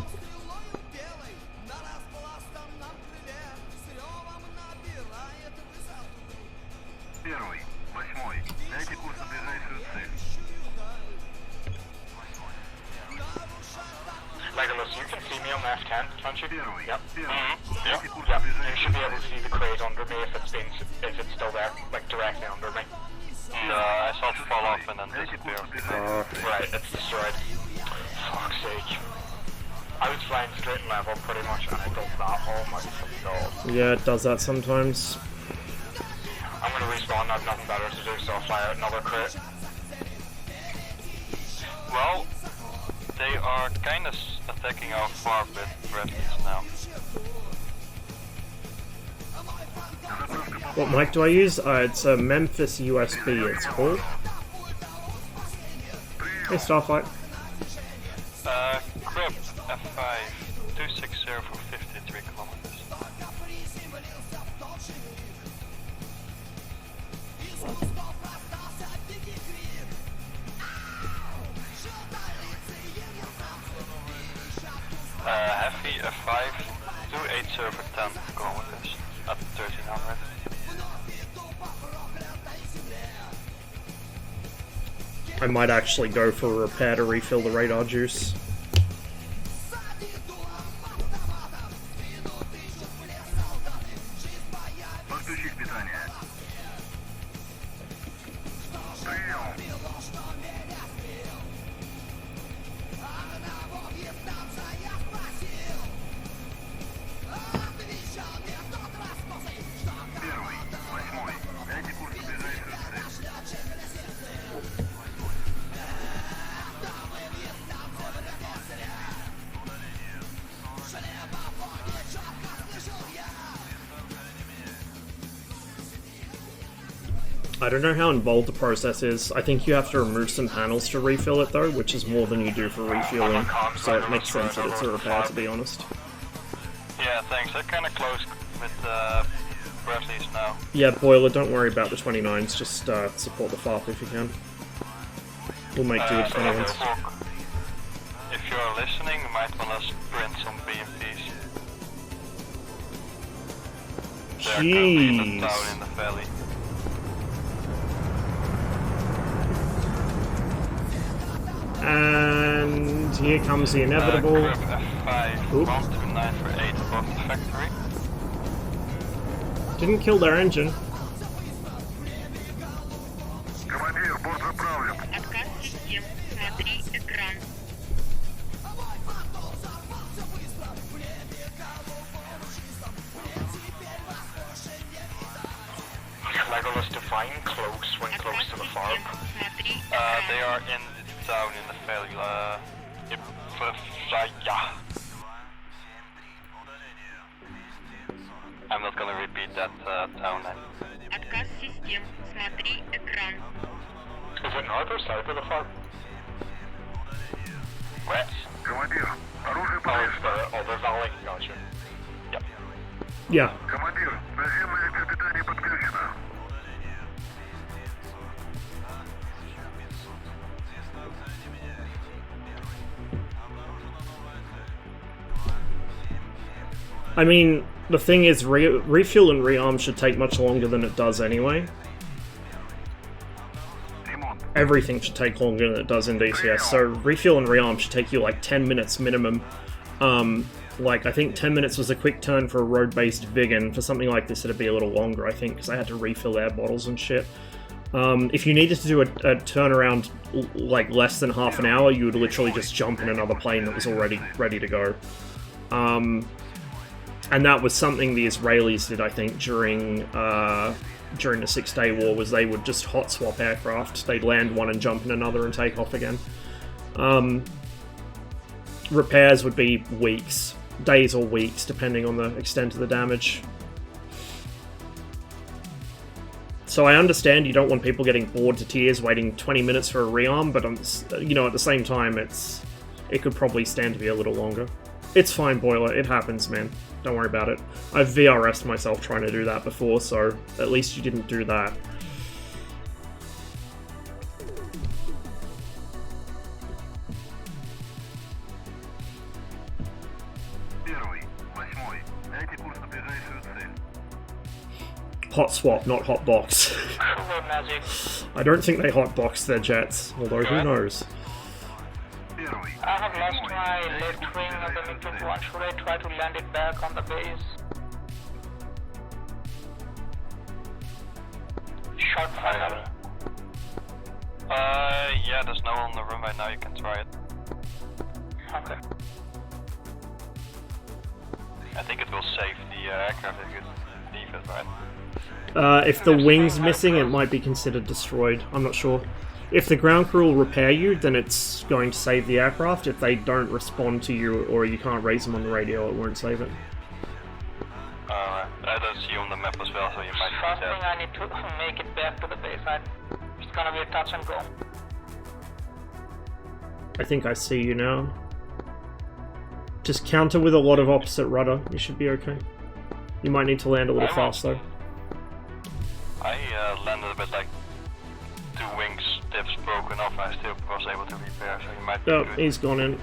Первый, восьмой. Дайте курс на ближайшую цель. Legolas, you can see me on the F10, can't you? Первый, Yep. первый. Дайте курс Yep. на You ближайшую should be able to цель. see the crate under me if it's still there, like directly under me. I saw it fall off and then Дайте курс на disappear. ближайшую цель. Right, it's destroyed. Fuck's sake. I was flying straight and level pretty much, and it does that. Oh my god. Yeah, it does that sometimes. I'm gonna respawn, I have nothing better to do, so I'll fly out another crate. Well, they are kind of attacking our far bit refuge now. What mic do I use? It's a Memphis USB, it's called. Hey, Starfight. Crib F5 260 for 53 kilometers. Heavy F5 280 for 10 kilometers at 1300. I might actually go for a repair to refill the radar juice. Подключить питание. Прием. Первый, восьмой. Дайте курс на ближайшую цель. I don't know how involved the process is. I think you have to remove some panels to refill it though, which is more than you do for refueling, so it makes sense that it's a repair, to be honest. Yeah, thanks. They're kind of close with Bradley's now. Yeah, Boiler, don't worry about the 29s, just support the FARP if you can. We'll make do with 21s. If you're listening, you might want to sprint some BMPs. They're currently in the town in the valley. And here comes the inevitable. Crib F5, Oop. 129 for 8 above the factory. Didn't kill their engine. Командир, борт заправлен. Отказ систем. Смотри экран. Legolas, define close when close to the farm. Смотри They are in the town in the valley. I'm not gonna repeat that town name. Отказ систем. Смотри outside of the farm. Rats. Командир, оружие Oh, it's подвешено. the other valley. Gotcha. Yep. Yeah. Командир, наземное электропитание подключено. I mean, the thing is, refuel and rearm should take much longer than it does anyway. Ремонт. Everything should take longer than it does in DCS, so refuel and rearm should take you like 10 minutes minimum. Like, I think 10 minutes was a quick turn for a road-based Vigan. For something like this, it'd be a little longer, I think, because I had to refill air bottles and shit. If you needed to do a turnaround like less than half an hour, you would literally just jump in another plane that was already ready to go. And that was something the Israelis did, I think, during the 6 Day War, was they would just hot swap aircraft. They'd land one and jump in another and take off again. Repairs would be weeks, days or weeks, depending on the extent of the damage. So I understand you don't want people getting bored to tears waiting 20 minutes for a rearm, but you know, at the same time, it could probably stand to be a little longer. It's fine, Boiler. It happens, man. Don't worry about it. I've VRS'd myself trying to do that before, so at least you didn't do that. Первый, 8. Дайте курс на ближайшую цель. Hot swap, not hot box. Cool magic. I don't think they hot box their jets, although who knows. Первый. I have lost my left wing of the MiG-21. Should I try to land it back on the base? Short fire. Yeah, there's no one on the room right now, you can try it. Okay. I think it will save the aircraft if you leave it, right? If the wing's missing, it might be considered destroyed. I'm not sure. If the ground crew will repair you, then it's going to save the aircraft. If they don't respond to you or you can't raise them on the radio, it won't save it. I don't see you on the map as well, so you might First be thing dead. I need to make it back to the base. It's gonna be a touch and go. I think I see you now. Just counter with a lot of opposite rudder. You should be okay. You might need to land a little fast though. I landed a bit like 2 wings tips broken off, and I still was able to repair, so you might be Oh, good. he's gone in.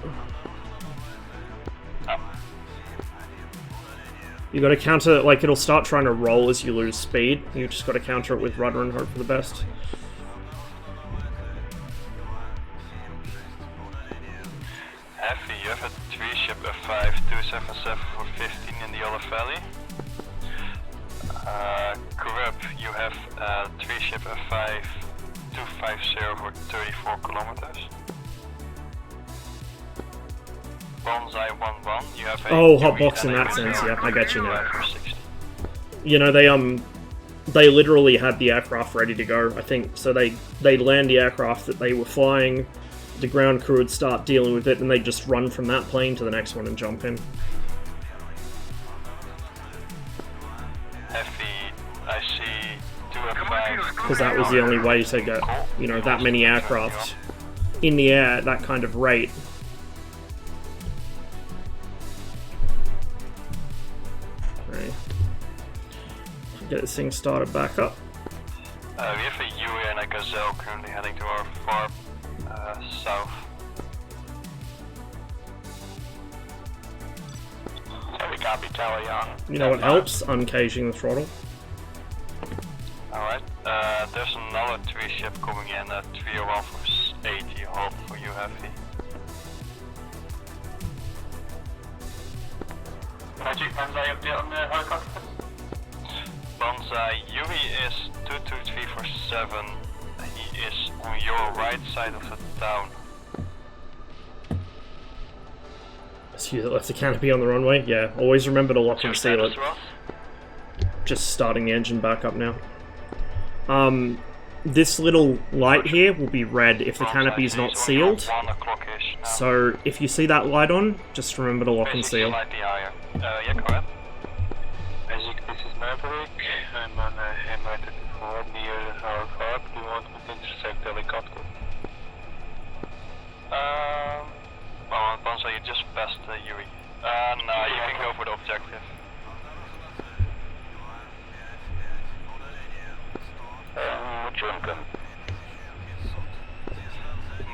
You gotta counter, like, it'll start trying to roll as you lose speed. You just gotta counter it with rudder and hope for the best. Heavy, you have a 3-ship F5 277 for 15 in the other valley. Corrupt, you have a 3-ship F5 250 for 34 kilometers. Bonsai 11, you have a Oh, hotbox in that sense, yeah, I get you now. for 60. You know, they literally had the aircraft ready to go, I think. So they'd land the aircraft that they were flying, the ground crew would start dealing with it, and they'd just run from that plane to the next one and jump in. Heavy, I see 2 F5s. Because that was the only way to get, you know, that many aircraft in the air at that kind of rate. Okay. Get this thing started back up. We have a Yui and a Gazelle currently heading to our far south. Heavy copy, Tower Young. You know what helps? Uncaging the throttle. Alright, there's another 3-ship coming in at 301 for 80, hold for you, Heavy. Magic Bonsai up there on the helicopter. Bonsai, Yui is 223 for 7. He is on your right side of the town. So you left the canopy on the runway? Yeah, always remember to lock and seal it. Just starting the engine back up now. This little light here will be red if the canopy is not sealed. 1 o'clock-ish now. So if you see that light on, just remember to lock and Basically seal. slightly higher. Yeah, go ahead. Magic, this is Maverick. I'm on MI-34 near our park. We want to intercept helicopter. past Yuri. No, you can go for the objective. Junker.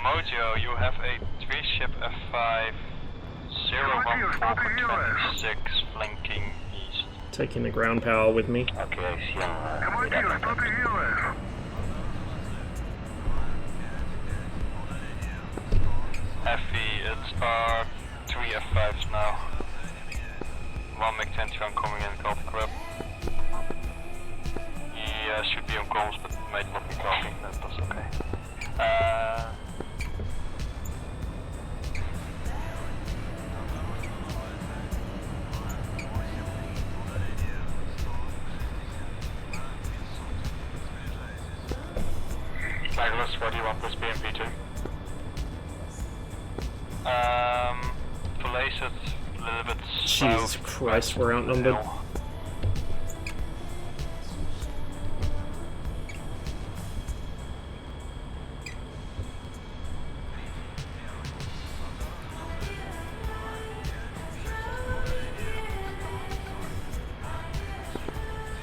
Mojo, you have a 3-ship F5 0126 flanking east. Taking the ground power with me. Okay, I see him. Командир, что ты делаешь? Heavy, it's our 3 F5s now. 1 MiG-21 coming in, called grab. He should be on comms, but might not be talking, that's okay. Magnus, what do you want this BMP to? Place it a little bit Jesus south. Christ, we're outnumbered.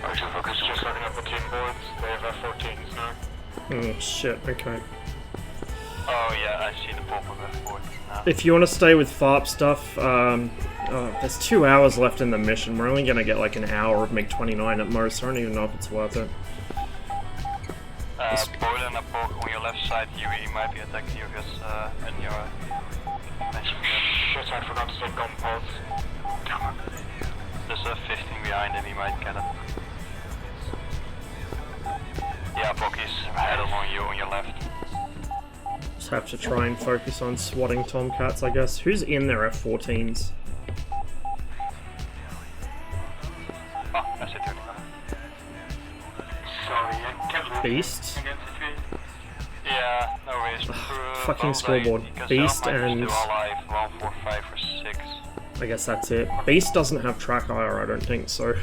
Actually, focus just looking at the team boards. They have F-14s now. Oh shit, okay. Oh yeah, I see the pulp of F4 now. If you want to stay with FARP stuff, there's 2 hours left in the mission. We're only going to get like an hour of MiG-29 at most. I don't even know if it's worth it. Boiler and a poke on your left side, he might be attacking you guys in your mission. Shit, I forgot to take gun pods. There's a 15 behind him, he might get it. Yeah, Pocky's headed on you on your left. Just have to try and focus on swatting Tomcats, I guess. Who's in their F-14s? Oh, I see 30. Sorry, I can't move Beast? against the tree. Yeah, no worries. Fucking scoreboard. Beast and... Still alive, 145 for 6. I guess that's it. Beast doesn't have track IR, I don't think, so...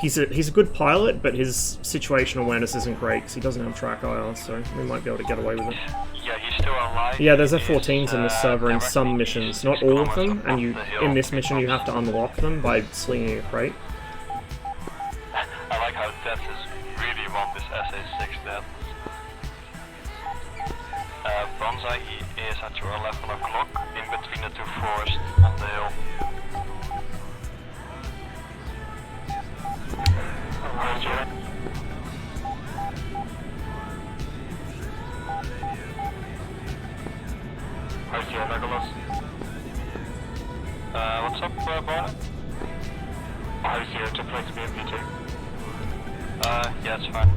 He's a good pilot, but his situation awareness isn't great because he doesn't have track IR, so we might be able to get away with it. Yeah, he's still alive. Yeah, there's F-14s in this server in some missions, not all of them, and in this mission you have to unlock them by slinging a crate. I like how Dennis really want this SA-6 dead. Bonsai, he is at your 11 o'clock, in between the two forests on the hill. Where's your... Where's your Legolas? What's up, Barnett? How's your to place BMP2? Yeah, it's fine.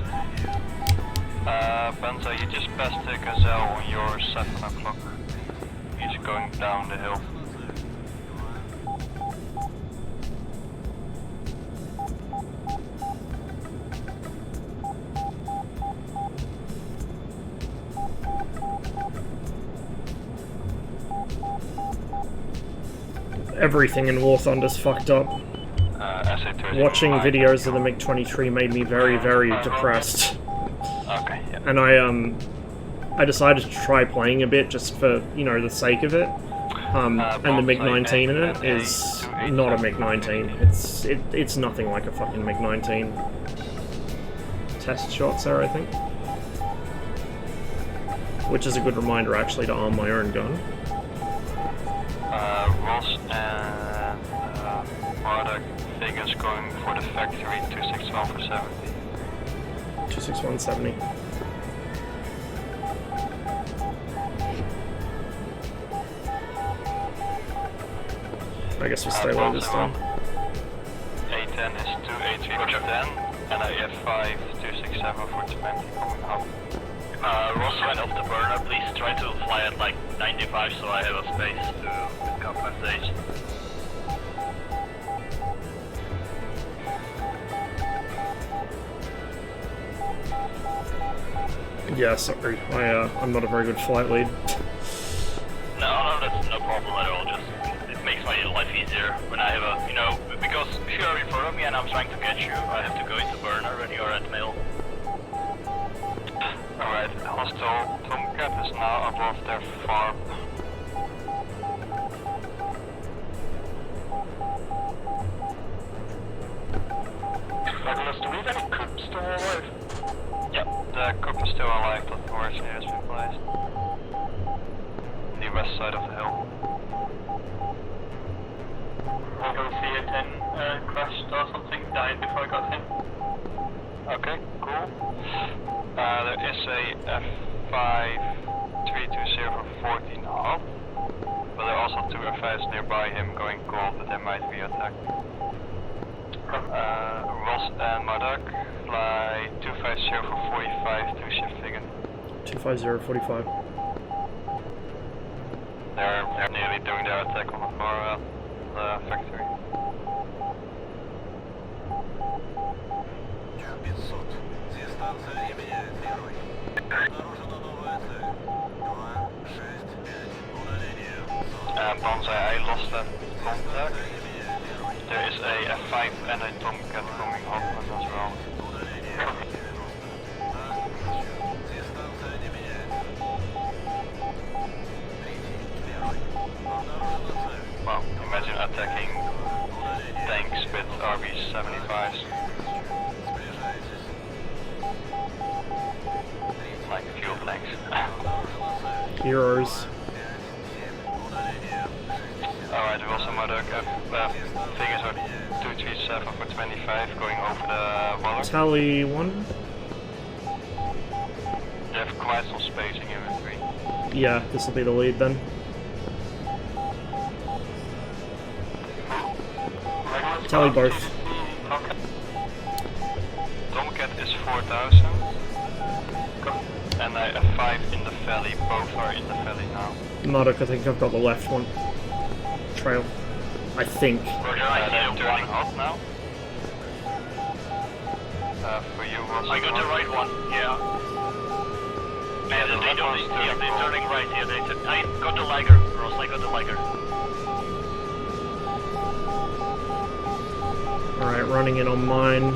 Benza, you just passed the Gazelle on your 7 o'clock. He's going down the hill. Everything in War Thunder's fucked up. Watching videos of the MiG-23 made me very, very depressed. Okay, yeah. And I decided to try playing a bit just for, you know, the sake of it. And the MiG-19 in it is not a MiG-19. It's nothing like a fucking MiG-19. Test shots there, I think. Which is a good reminder, actually, to arm my own gun. Ross and Mardak Vegas going for the factory 261 for 70. 261, 70. I guess we'll stay low this time. A10 is 283 for 10, and I have 5 267 for 20 coming up. Ross, right off the burner, please try to fly at like 95 so I have a space to compensate. Yeah, sorry. I'm not a very good flight lead. No, that's no problem at all. Just it makes my life easier when I have a, you know, because if you are in front of me and I'm trying to get you, I have to go into burner when you're at mill. Alright, hostile Tomcat is now above their farm. side of the hill. I go see it and crashed or something, died before I got him. Okay, cool. There is a F5320 for 14 hot. But there are also two F5s nearby him going cold, but they might be attacked. Ross and Madak, fly 250 for 45 to shift again. 250, 45. They're nearly doing their attack on the far the factory. Bonsai, I lost that contact. There is a F5 and a Tomcat coming hotline as well. Well, imagine attacking tanks with RB-75s. Like fuel tanks. Heroes. Alright, we also mother figures are 237 for 25 going over the water. Tally 1? They have quite some spacing in between. Yeah, this will be the lead then. Tally both. Tomcat is 4,000. And I have 5 in the valley, both are in the valley now. Marduk, I think I've got the left one. Trail. I think. Roger, they're turning hot now. For you, Ross. I got the right one, yeah. And the left one's they're turning turning right, yeah. I got the Liger, Ross, I got the Liger. Alright, running in on mine.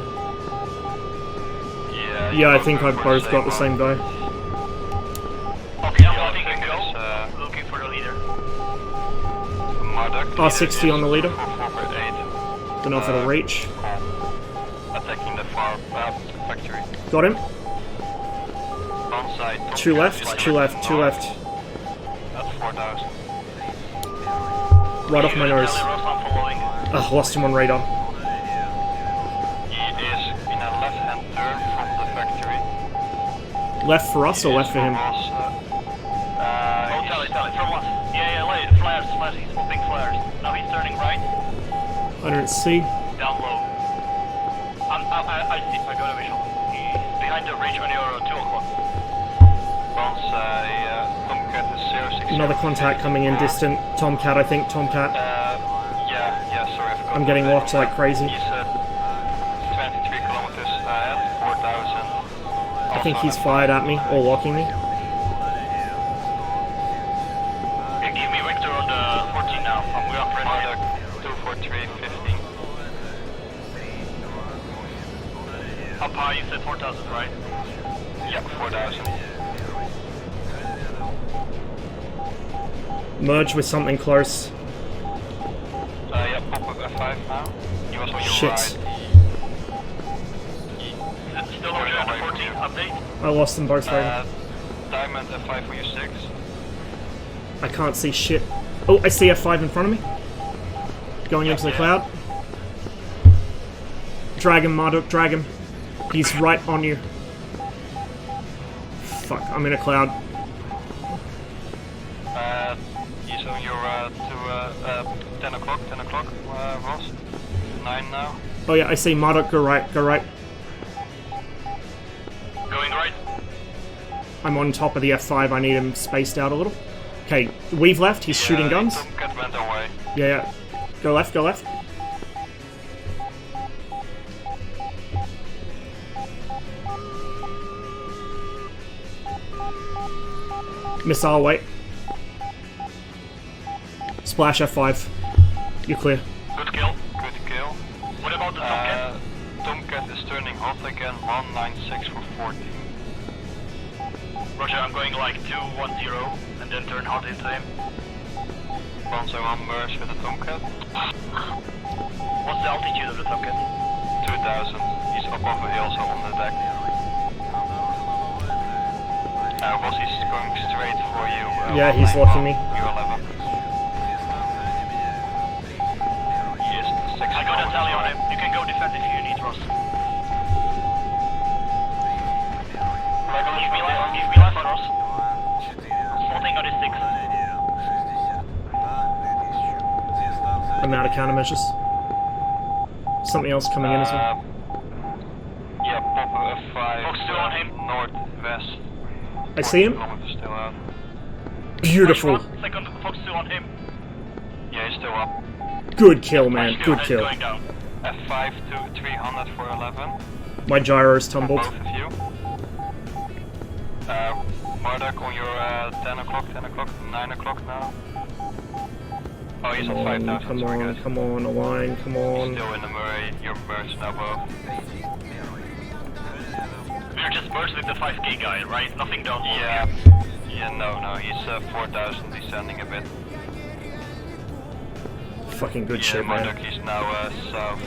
Yeah, Yeah, I think I've both got the same guy. Okay, I'm letting it go. Looking for the leader. R60 on the leader. 4.8. Don't know if it'll reach. Attacking the far factory. Got him. Bonsai. Two left, two left, two left. That's 4,000. Right off my nose. Ross, I'm following. Ugh, lost him on radar. He is in a left-hand turn from the factory. Left for us or left for him? Tally, from us. Yeah, wait, flares, he's swapping flares. Now he's turning right, I don't see. down low. I see, I got a visual. He's behind the ridge when you're 2 o'clock. Bonsai, Tomcat is 060. Another contact coming in distant. Tomcat, I think. Tomcat. Yeah, sorry, I forgot. I'm getting locked like crazy. He's 23 kilometers ahead, 4,000. I think he's fired at me or locking me. Okay, give me Victor on the 14 now. We're on friendly. Marduk, 243.15. Up high, you said 4,000, right? Yeah, 4,000. Merge with something close. Yeah, pop up F5 now. He was on your Shit. right. Still on the 14 update? I lost them both right. Diamond F5 for you 6. I can't see shit. Oh, I see F5 in front of me. Going into the cloud. Drag him, Marduk, drag him. He's right on you. Fuck, I'm in a cloud. He's on your 10 o'clock, Ross. 9 now. Oh yeah, I see Marduk, go right, go right. Going right? I'm on top of the F5, I need him spaced out a little. Okay, we've left, he's shooting guns. Tomcat went away. Yeah. Go left, go left. Missile, wait. Splash F5. You're clear. Good kill. Good kill. What about the Tomcat? Tomcat is turning hot again, 196 for 14. Roger, I'm going like 210 and then turn hot into him. Bonsai will merge with the Tomcat. What's the altitude of the Tomcat? 2,000. He's up over the hill, so on the deck. Boss is going straight for you. Yeah, he's locking me. U11. He is 6. I got a tally on him. You can go defend if you need, Ross. Give me left, Ross. Slotting on his 6. I'm out of countermeasures. Something else coming in as well. Yeah, pop F5. Fox 2 on him. Northwest. I see him. Kilometers still out. Beautiful. Second Fox 2 on him. Yeah, he's still up. Good kill, man. Good kill. Going down. F5 to 300 for 11. My gyro's tumbled. Both of you. Marduk on your 10 o'clock, 9 o'clock now. Oh, he's Come on on, 5,000. come sorry, on, guys. come on, align, come on. Still in the Murray, you're merged now both. We're just merged with the 5k guy, right? Nothing down low. Yeah. Yeah, no, he's 4,000 descending a bit. Fucking good Yeah, shit, man. Marduk is now south.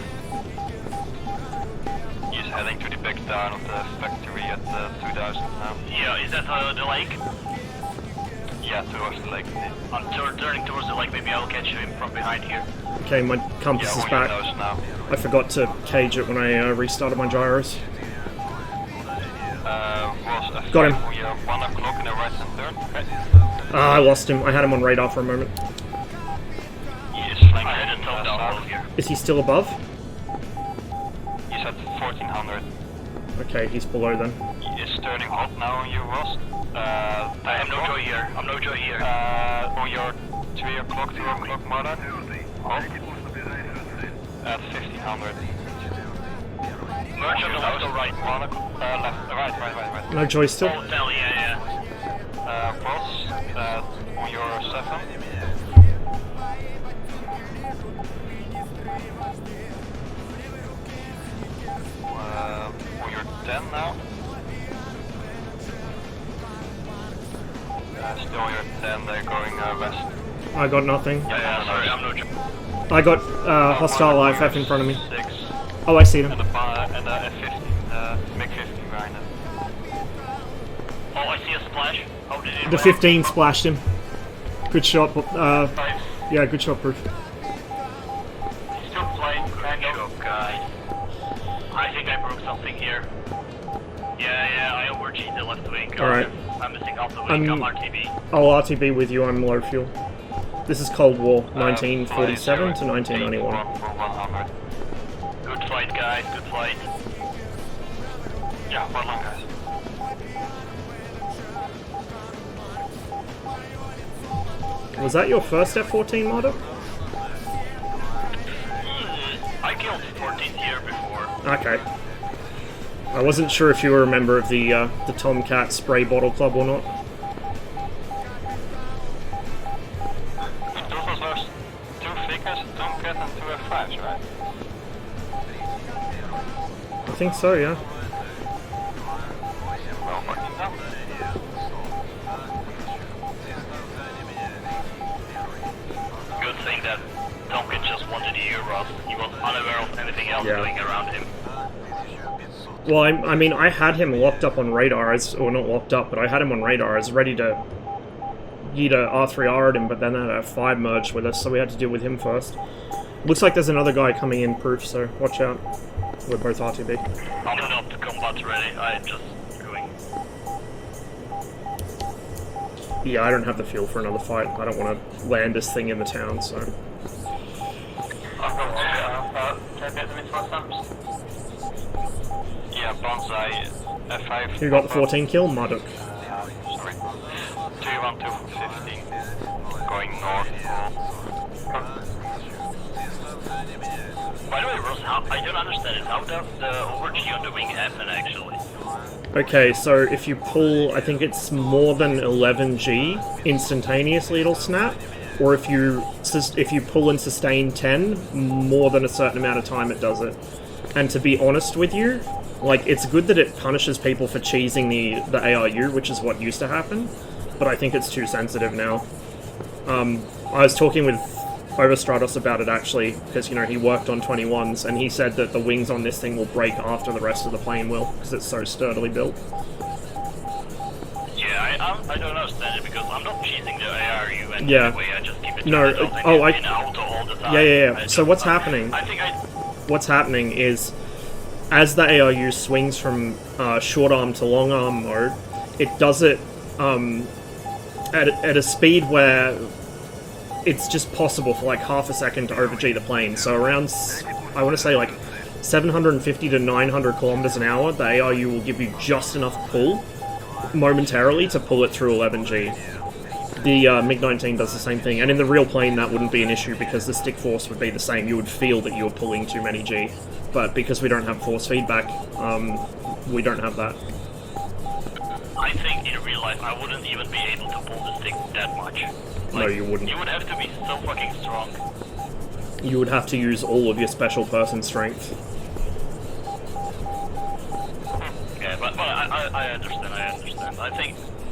He's heading to the back down of the factory at 2,000 now. Yeah, is that the lake? Yeah, towards the lake. I'm turning towards the lake, maybe I'll catch him from behind here. Okay, my compass Yeah, is on your back. nose now. I forgot to cage it when I restarted my gyros. Was Got him. On your 1 o'clock in the right hand turn. Okay. Ah, I lost him. I had him on radar for a moment. He is flanking I had a top down south. over here. Is he still above? He's at 1400. Okay, he's below then. He is turning hot now on you, Ross. I have no joy here. I'm no joy here. On your 3 o'clock, 2 o'clock, Marduk. Hot. At 1500. Merge on the left or right? 1 o'clock, left, right. No joy still? Oh, tell, yeah. Boss, on your 7. On your 10 now. Still on your 10, they're going west. I got nothing. Yeah, sorry, I'm no joy. I got hostile IFF in front of me. 6. Oh, I see them. And the F15, MiG-15 right now. Oh, I see a splash. How did it The land? 15 splashed him. Good shot. Yeah, good shot, Proof. He's still flying. Guys. I think I broke something here. Yeah, I overcheated the left wing. Alright. I'm missing half the wing. I'm RTB. I'll RTB with you, I'm low fuel. This is Cold War, 1947 to 1991. 100. Good fight, guys. Good fight. Yeah, one long, guys. Was that your first F-14 model? I killed 14th year before. Okay. I wasn't sure if you were a member of the Tomcat Spray Bottle Club or not. Those was 2 figures, Tomcat and 2 F5s, right? I think so, yeah. Well, fucking done. Good thing that Tomkin just wanted to hear us. He was unaware of anything else Yeah. going around him. Well, I mean, I had him locked up on radar, or not locked up, but I had him on radar. I was ready to R3R'd him, but then that F5 merged with us, so we had to deal with him first. Looks like there's another guy coming in, Proof, so watch out. We're both RTB. I'm not combat ready. I'm just going. Yeah, I don't have the fuel for another fight. I don't want to land this thing in the town, so... Yeah, Bonsai, F5. Who got the 14 kill? Marduk. Sorry. 312 from 15. Going north. By the way, Ross, I don't understand it. How does the overg on the wing happen, actually? Okay, so if you pull, I think it's more than 11G, instantaneously it'll snap. Or if you pull and sustain 10, more than a certain amount of time it does it. And to be honest with you, like, it's good that it punishes people for cheesing the ARU, which is what used to happen, but I think it's too sensitive now. I was talking with Overstratos about it, actually, because, you know, he worked on 21s, and he said that the wings on this thing will break after the rest of the plane will, because it's so sturdily built. Yeah, I I don't understand it because I'm not cheating the ARU and Yeah. anyway, I just keep it No, in auto all the time. Yeah. So what's happening? What's happening is, as the ARU swings from short arm to long arm mode, it does it at a speed where it's just possible for like half a second to over-G the plane. So around, I want to say like 750 to 900 kilometers an hour, the ARU will give you just enough pull momentarily to pull it through 11G. The MiG-19 does the same thing, and in the real plane that wouldn't be an issue because the stick force would be the same. You would feel that you were pulling too many G, but because we don't have force feedback, we don't have that. I think in real life I wouldn't even be able to pull the stick that much. No, you wouldn't. You would have to be so fucking strong. You would have to use all of your special person strength. Yeah, but I understand.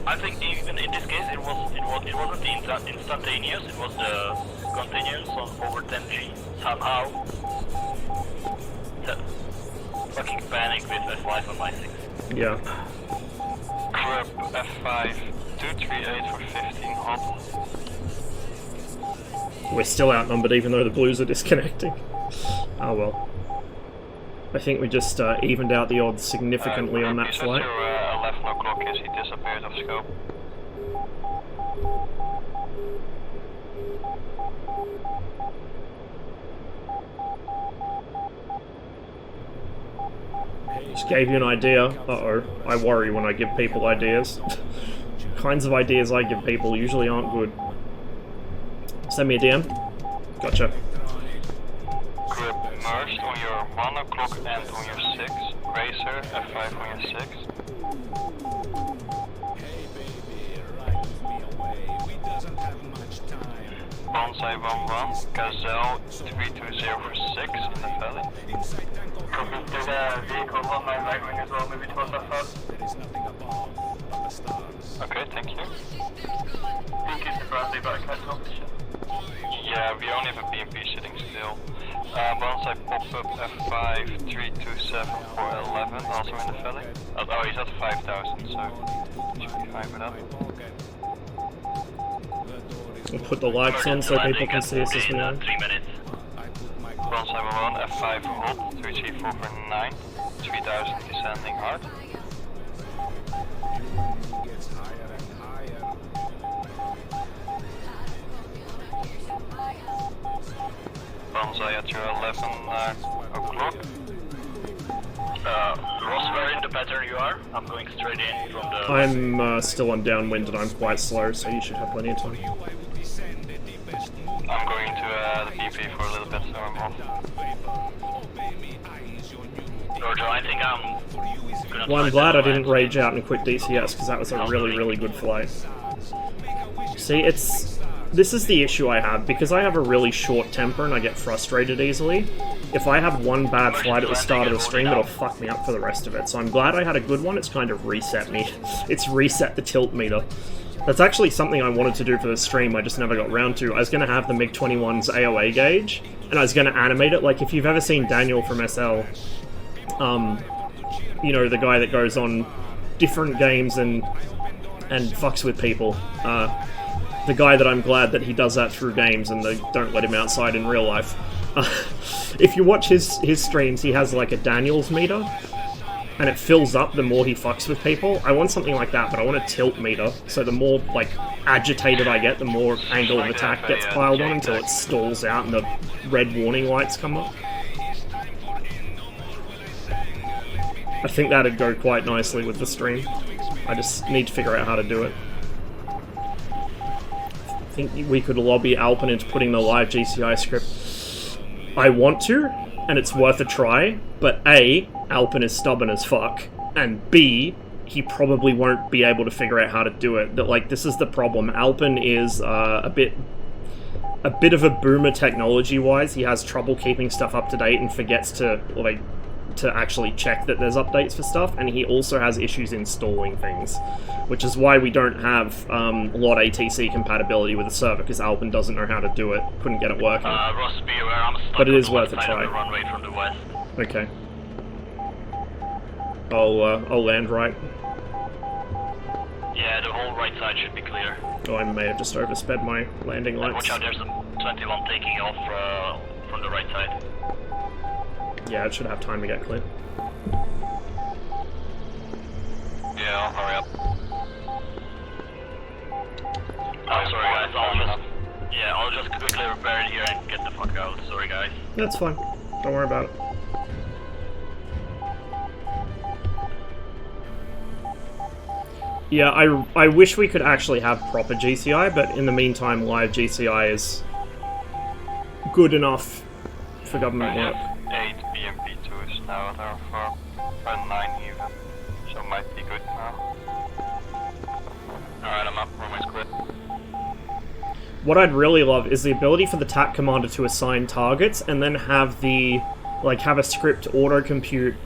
I think even in this case it wasn't the instantaneous. It was the continuous on over 10G somehow. Fucking panic with F5 and my 6. Yeah. Grab F5 238 for 15 hot. We're still outnumbered even though the blues are disconnecting. Oh well. I think we just evened out the odds significantly on that flight. 11 o'clock is he disappeared off scope. Just gave you an idea. Uh-oh. I worry when I give people ideas. Kinds of ideas I give people usually aren't good. Send me a DM. Gotcha. Grip merged on your 1 o'clock and on your 6. Racer, F5 on your 6. Bonsai 1-1, Gazelle 320 for 6 in the valley. Copy to the vehicle on my right wing as well, maybe towards that fast. Okay, thank you. Think it's Bradley, but I can't tell for sure. Yeah, we only have a BMP sitting still. Bonsai pop-up F5 327 for 11, also in the valley. Oh, he's at 5,000, so should be fine with that. We'll put the lights on so people can see us as we know. 3 minutes. Bonsai 1, F5 hold, 334 for 9, 3000 descending hard. Bonsai at your 11 o'clock. Ross, where in the pattern you are? I'm going straight in from the... I'm still on downwind and I'm quite slow, so you should have plenty of time. I'm going to the BP for a little bit, so I'm off. Georgia, I think I'm gonna Well, I'm glad I didn't rage out and quit DCS, because that was a really, really good flight. See, this is the issue I have, because I have a really short temper and I get frustrated easily. If I have one bad flight at the start of the stream, it'll fuck me up for the rest of it. So I'm glad I had a good one, it's kind of reset me. It's reset the tilt meter. That's actually something I wanted to do for the stream, I just never got round to. I was going to have the MiG-21's AOA gauge, and I was going to animate it. Like, if you've ever seen Daniel from SL, you know, the guy that goes on different games and fucks with people. The guy that I'm glad that he does that through games and they don't let him outside in real life. If you watch his streams, he has like a Daniels meter, and it fills up the more he fucks with people. I want something like that, but I want a tilt meter, so the more like agitated I get, the more angle of attack gets piled on until it stalls out and the red warning lights come up. I think that'd go quite nicely with the stream. I just need to figure out how to do it. I think we could lobby Alpin into putting the live GCI script. I want to, and it's worth a try, but A, Alpin is stubborn as fuck, and B, he probably won't be able to figure out how to do it. That, like, this is the problem. Alpin is a bit of a boomer technology-wise. He has trouble keeping stuff up to date and forgets to, like, to actually check that there's updates for stuff, and he also has issues installing things, which is why we don't have LOT ATC compatibility with the server, because Alpin doesn't know how to do it, couldn't get it working. Ross, be aware, I'm stuck but it is on the worth a side try. of the runway from the west. Okay. I'll land right. Yeah, the whole right side should be clear. Oh, I may have just oversped my landing And lights. watch out, there's a 21 taking off from the right side. Yeah, it should have time to get clear. Yeah, I'll hurry up. Oh, sorry guys, I'll just quickly repair it here and get the fuck out. Sorry guys. That's fine. Don't worry about it. Yeah, I wish we could actually have proper GCI, but in the meantime, live GCI is good enough for government I work. have 8 BMP2s now, therefore, and 9 even, so might be good now. Alright, I'm up, runway's clear. What I'd really love is the ability for the TAC commander to assign targets and then have the, like, have a script auto-compute,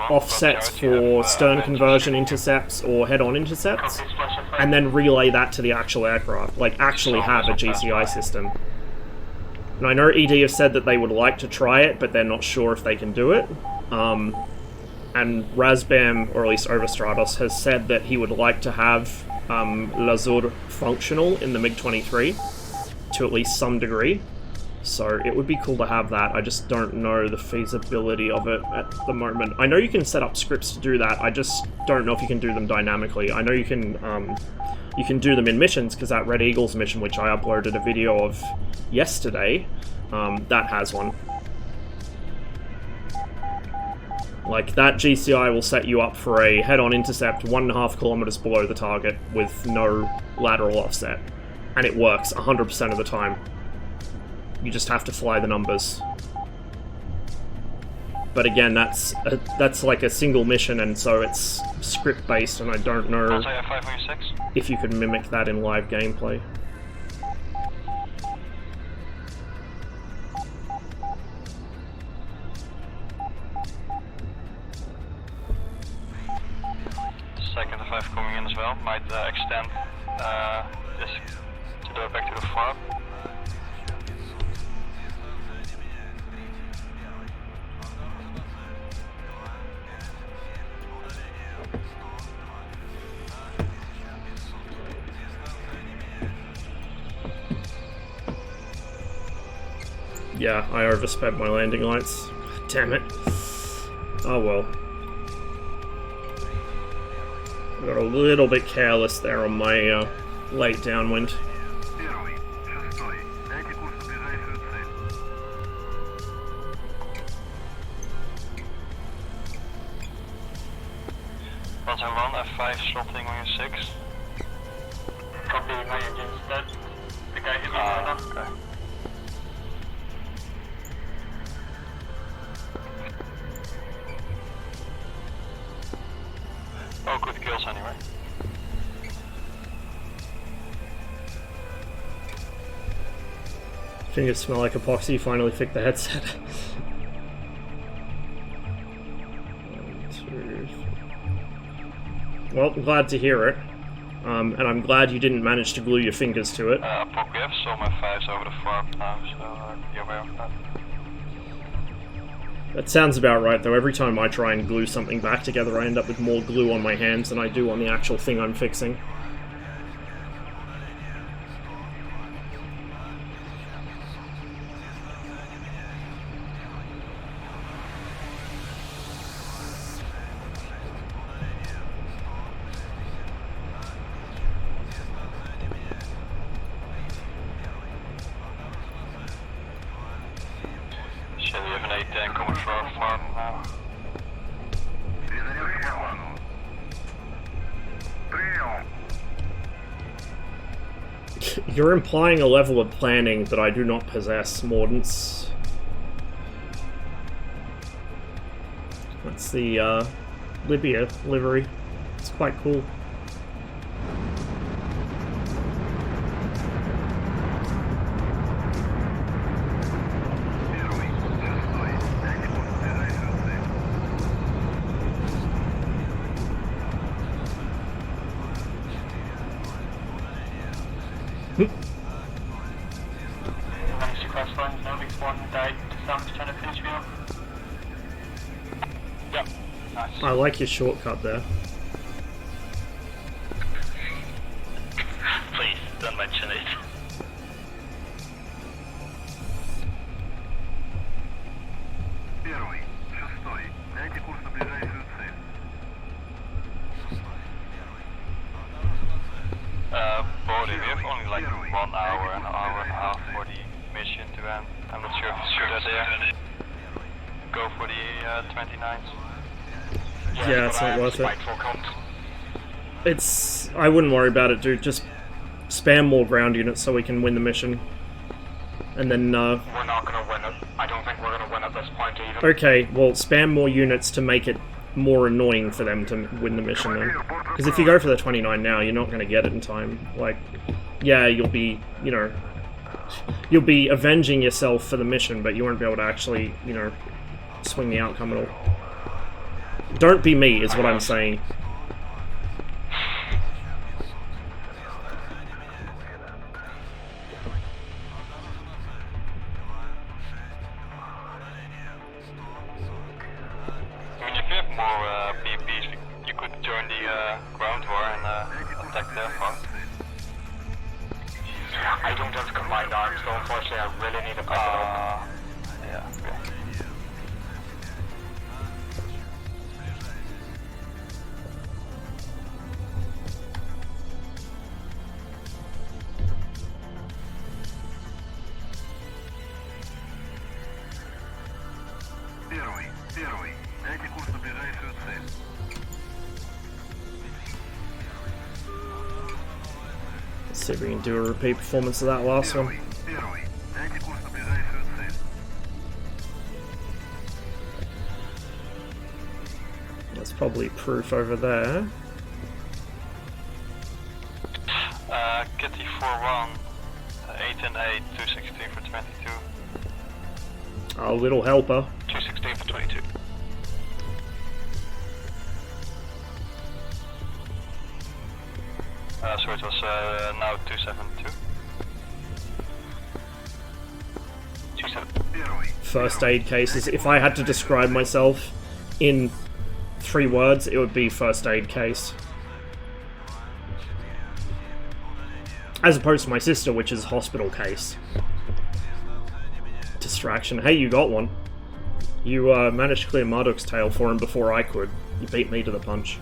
offsets for stern conversion intercepts or head-on intercepts, and then relay that to the actual aircraft, like actually have a GCI system. And I know ED have said that they would like to try it, but they're not sure if they can do it. And Razbam, or at least Overstratos, has said that he would like to have Lazur functional in the MiG-23 to at least some degree. So it would be cool to have that. I just don't know the feasibility of it at the moment. I know you can set up scripts to do that. I just don't know if you can do them dynamically. I know you can do them in missions, because that Red Eagles mission, which I uploaded a video of yesterday, that has one. Like, that GCI will set you up for a head-on intercept 1.5 kilometers below the target with no lateral offset. And it works 100% of the time. You just have to fly the numbers. But again, that's like a single mission, and so it's script-based, and I don't know if you could mimic that in live gameplay. Second to 5 coming in as well, might extend this to the back to the farm. Yeah, I oversped my landing lights. Damn it. Oh well. I got a little bit careless there on my late downwind. Первый, шестой, дайте курс на ближайшую цель. 101, F5 slotting on your 6. Copy, my engine's dead. The guy hit me right now. Okay. Oh, good kills anyway. Fingers smell like epoxy, finally fixed the headset. 1, 2, 3. Well, glad to hear it. And I'm glad you didn't manage to glue your fingers to it. Pop, we have so my 5s over the farm now, so be aware of that. That sounds about right, though. Every time I try and glue something back together, I end up with more glue on my hands than I do on the actual thing I'm fixing. Shall we have an 8-10 coming for our farm now? Перезарядка по плану. Прием. You're implying a level of planning that I do not possess, Mordance. That's the Libya livery. It's quite cool. Первый, шестой, дайте курс на ближайшую цель. Managed to cross lines, Novix 1 died to Sam's trying to finish me up. Yep, nice. I like your shortcut there. don't mention it. Первый, шестой. Дайте курс на ближайшую цель. Bodhi, we have only like 1 hour and a half for the mission to end. I'm not sure if it's good idea. Go for the 29s. Yeah, it's not worth it. It's... I wouldn't worry about it, dude. Just spam more ground units so we can win the mission. And then, We're not gonna win it. I don't think we're gonna win at this point either. okay, well, spam more units to make it more annoying for them to win the mission then. Because if you go for the 29 now, you're not going to get it in time. Like, yeah, you'll be, you know... You'll be avenging yourself for the mission, but you won't be able to actually, you know, swing the outcome at all. Don't be me, is what I'm saying. I mean, if you have more PvPs, you could join the ground war and attack their front. I don't have combined arms, so unfortunately I really need to pick it up. Yeah, okay. Первый. Дайте курс на ближайшую цель. Let's see if we can do a repeat performance of that last one. Первый. Дайте курс на ближайшую цель. That's probably proof over there. Kitty 4-1, 8 and 8, 216 for 22. Our little helper. 216 for 22. So it was now 272. 272. First aid cases. If I had to describe myself in 3 words, it would be first aid case. As opposed to my sister, which is hospital case. Distraction. Hey, you got one. You managed to clear Marduk's tail for him before I could. You beat me to the punch.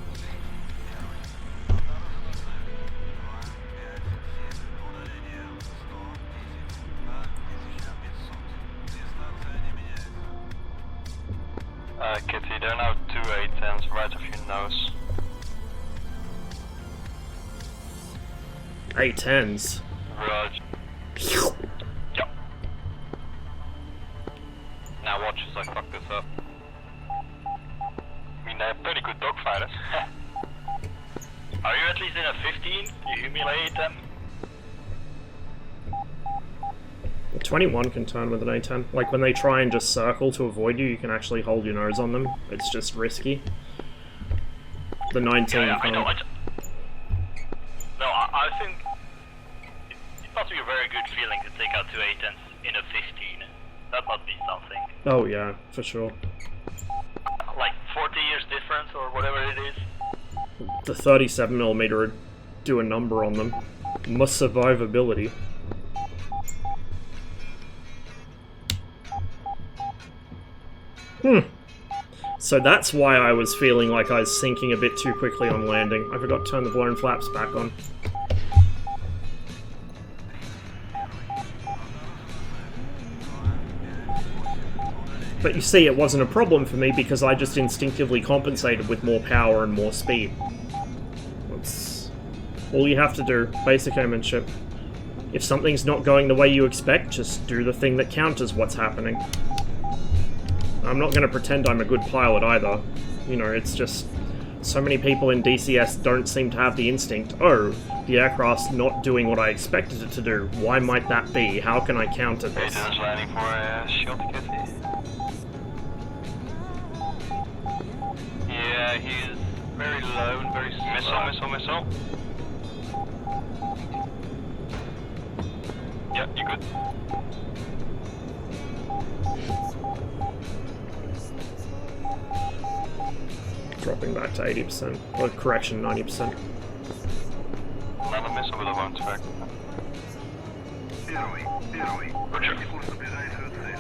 Kitty, there are now 2 810s right off your nose. 810s. Roger. Yep. Now watch as I fuck this up. I mean, they're pretty good dogfighters. Are you at least in a 15? You humiliate them? The 21 can turn with an A10. Like, when they try and just circle to avoid you, you can actually hold your nose on them. It's just risky. The 19 Yeah, I can't. know. No, I think it must be a very good feeling to take out 2 810s in a 15. That must be something. Oh yeah, for sure. Like 40 years difference or whatever it is. The 37mm would do a number on them. Must survivability. So that's why I was feeling like I was sinking a bit too quickly on landing. I forgot to turn the blown flaps back on. But you see, it wasn't a problem for me because I just instinctively compensated with more power and more speed. That's all you have to do. Basic airmanship. If something's not going the way you expect, just do the thing that counters what's happening. I'm not going to pretend I'm a good pilot either. You know, it's just... So many people in DCS don't seem to have the instinct, oh, the aircraft's not doing what I expected it to do. Why might that be? How can I counter this? Dennis landing for a shot, Kitty. Yeah, he is very low and very slow. Missile. Yeah, you good? Dropping back to 80%. Or correction, 90%. Another missile with a one track. Первый. Меняйте курс на ближайшую цель.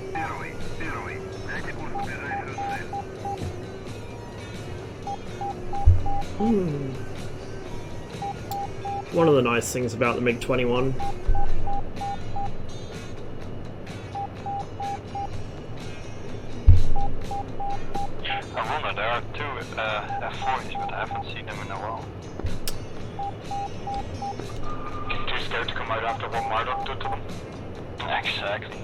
Первый. Меняйте курс на ближайшую цель. One of the nice things about the MiG-21. I wonder, there are two F40s, but I haven't seen them in a while. Too scared to come out after what Marduk did to them? Exactly.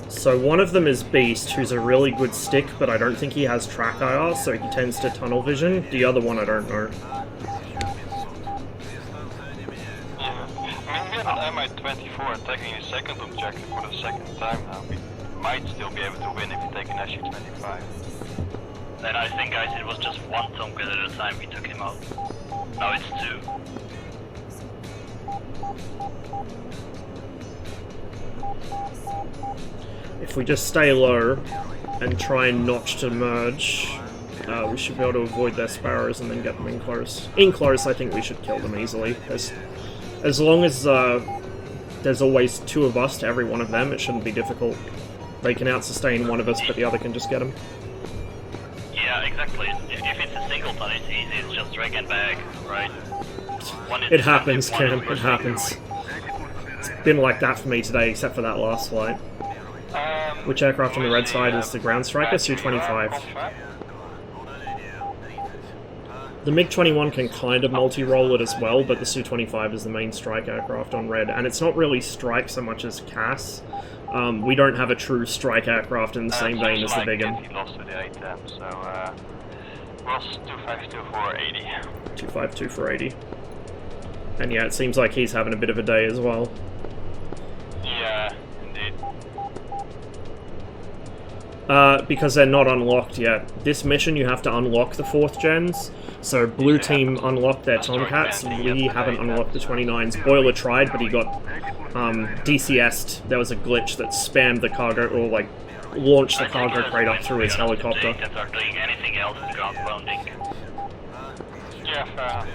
So one of them is Beast, who's a really good stick, but I don't think he has track IR, so he tends to tunnel vision. The other one I don't know. Yeah, I mean, we have an Mi-24 attacking the second objective for the second time now. We might still be able to win if we take an Su-25. And I think, guys, it was just one Tomcat at a time we took him out. Now it's two. If we just stay low and try and notch to merge, we should be able to avoid their sparrows and then get them in close. In close, I think we should kill them easily. As long as there's always two of us to every one of them, it shouldn't be difficult. They can out-sustain one of us, but the other can just get them. Yeah, exactly. If it's a singleton, it's easy. It's just drag and bag, right? It happens, Cam. It happens. It's been like that for me today, except for that last flight. Which aircraft on the red side is the ground striker? Su-25. The MiG-21 can kind of multi-roll it as well, but the Su-25 is the main strike aircraft on red, and it's not really strike so much as CAS. We don't have a true strike aircraft in the same vein as the big one. He lost to the 810, so was 252 for 80. 252 for 80. And yeah, it seems like he's having a bit of a day as well. Yeah, indeed. Because they're not unlocked yet. This mission you have to unlock the 4th gens. So blue team unlocked their Tomcats, we haven't unlocked the 29s. Boiler tried, but he got DCS'd. There was a glitch that spammed the cargo, or like launched the cargo crate up through his helicopter. Doing anything else in ground pounding. Yeah, fair enough.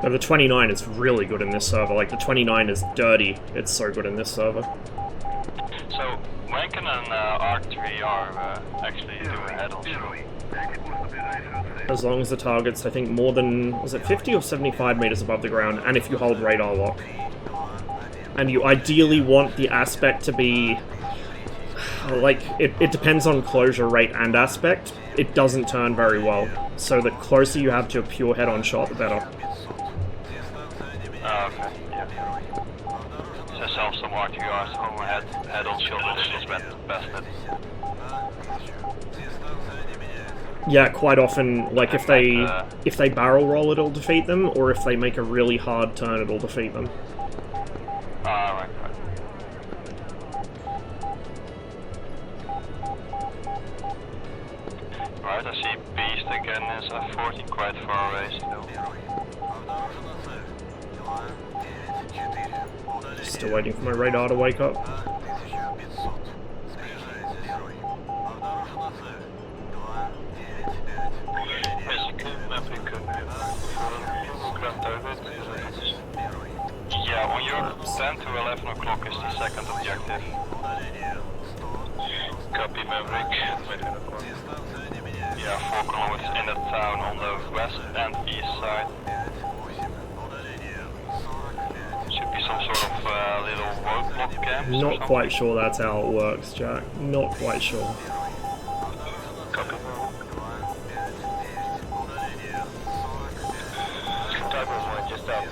But the 29 is really good in this server. Like, the 29 is dirty. It's so good in this server. So, when can an R3R actually do a head-on shoot? As long as the target's, I think, more than, was it 50 or 75 meters above the ground, and if you hold radar lock. And you ideally want the aspect to be, like, it depends on closure rate and aspect. It doesn't turn very well. So the closer you have to a pure head-on shot, the better. Okay, yeah. So zelfs some R2R's gewoon head-on shot is best net. Yeah, quite often, like if they barrel roll, it'll defeat them, or if they make a really hard turn, it'll defeat them. Right. Right, I see Beast again is 40, quite far away still. Still waiting for my radar to wake up. Yeah, on your 10 to 11 o'clock is the second objective. Copy, Maverick. Yeah, 4 kilometers in the town on the west and east side. Should be some sort of little roadblock camp. Not quite sure that's how it works, Jack. Not quite sure. Copy. Just out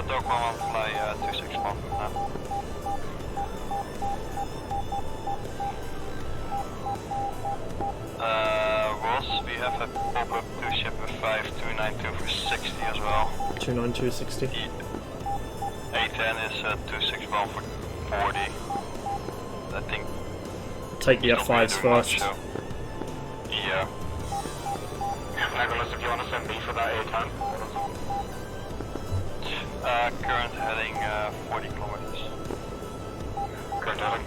Dog 1 fly 261 now. Ross, we have a pop-up 2 ship with 5292 for 60 as well. 29260. A10 is 261 for 40. I think. Take the F5s first. So. Yeah. Nicholas, if you want to send me for that A10. Current heading 40 kilometers. Current heading.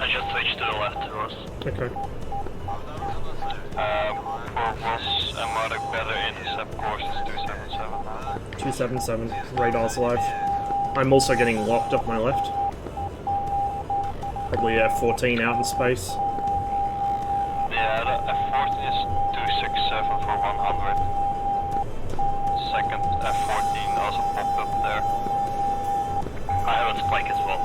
I just switched to the left, Ross. Okay. For Ross and Murdoch, better intercept course is 277 now. 277. Radar's live. I'm also getting locked up my left. Probably F14 out in space. Yeah, the F14 is 267 for 100. Second F14 also popped up there. I have a spike as well.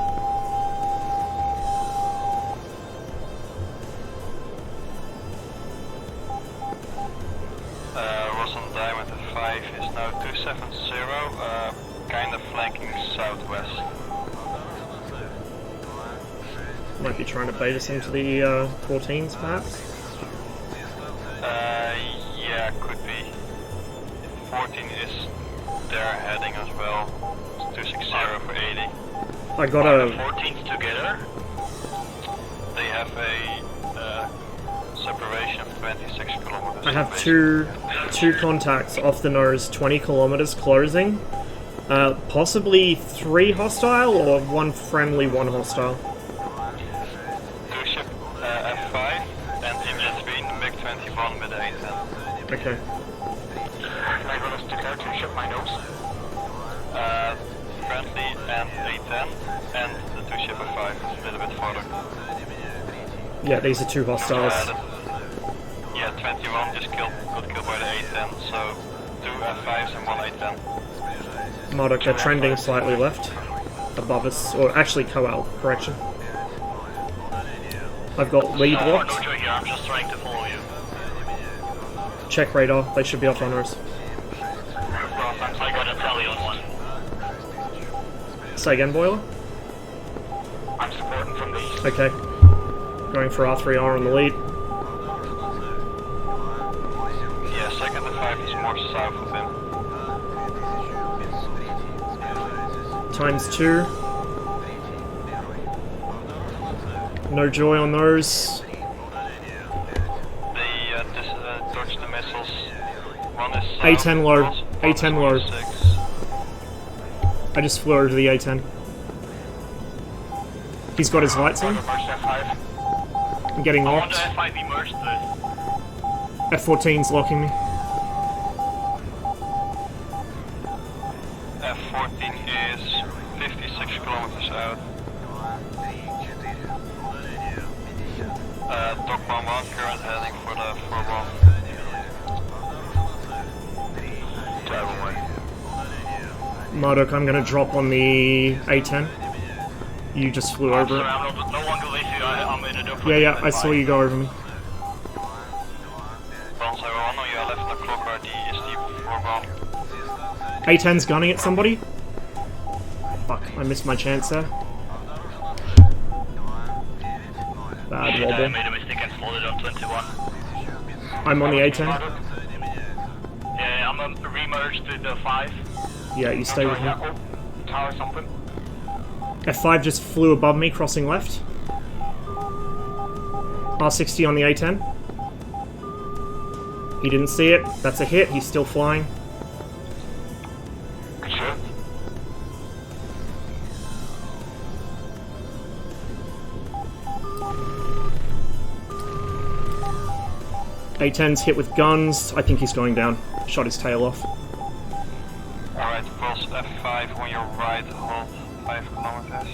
Ross on Diamond at 5 is now 270, kind of flanking southwest. Might be trying to bait us into the 14s, perhaps? Yeah, could be. 14 is their heading as well. It's 260 for 80. I got a... 14s together. They have a separation of 26 kilometers. I have two contacts off the nose, 20 kilometers closing. Possibly 3 hostile or 1 friendly, 1 hostile. Two ship F5 and in between MiG-21 with 810. Okay. Nicholas, declare to ship my nose. Friendly and 810 and the two ship F5 a little bit further. Yeah, these are 2 hostiles. Yeah, 21 just got killed by the 810, so 2 F5s and 1 810. Marduk, they're trending slightly left. Above us, or actually Coal, correction. I've got lead No locked. joy here, I'm just trying to follow you. Check radar, they should be off on us. I got a tally on one. Say again, Boiler? I'm supporting from the east. Okay. Going for R3R on the lead. Yeah, second F5 is more south of him. Times 2. No joy on those. They dodge the missiles. One is south. A10 low. one is A10 low. 46. I just flew over to the A10. He's got his lights on. F5. I'm getting I want locked. the F5 emerged this. F14's locking me. F14 is 56 kilometers out. Dock 11 current heading for the 4-1. Marduk, I'm gonna drop on the A10. You just flew over it. No one will issue, I'm in a dock. Yeah, I saw you go over me. 101 on your left, the clock RD is the 4-1. A10's gunning at somebody. Fuck, I missed my chance there. Bad I wobble. made a mistake and slowed it on 21. I'm on the A10. Yeah, I'm remerged to the 5. Yeah, you stay with me. Tower something. F5 just flew above me, crossing left. R60 on the A10. He didn't see it. That's a hit. He's still flying. Good shot. A10's hit with guns. I think he's going down. Shot his tail off. Alright, cross F5 on your right, hold 5 kilometers.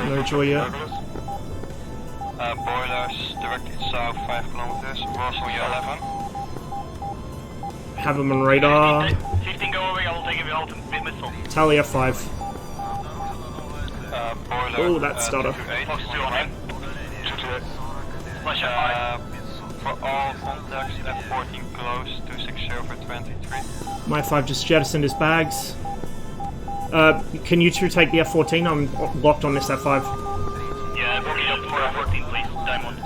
No joy yet. Boilers directly south 5 kilometers. Ross on your 11. Have him on radar. 15 go away, I will take him out with missile. Tally F5. Boiler. Oh, that stutter. 228. Fox 2 on him. 228. Flash F5. For all contacts, F14 close, 260 for 23. My F5 just jettisoned his bags. Can you two take the F14? I'm locked on this F5. Yeah, book it up for F14, please. Diamond.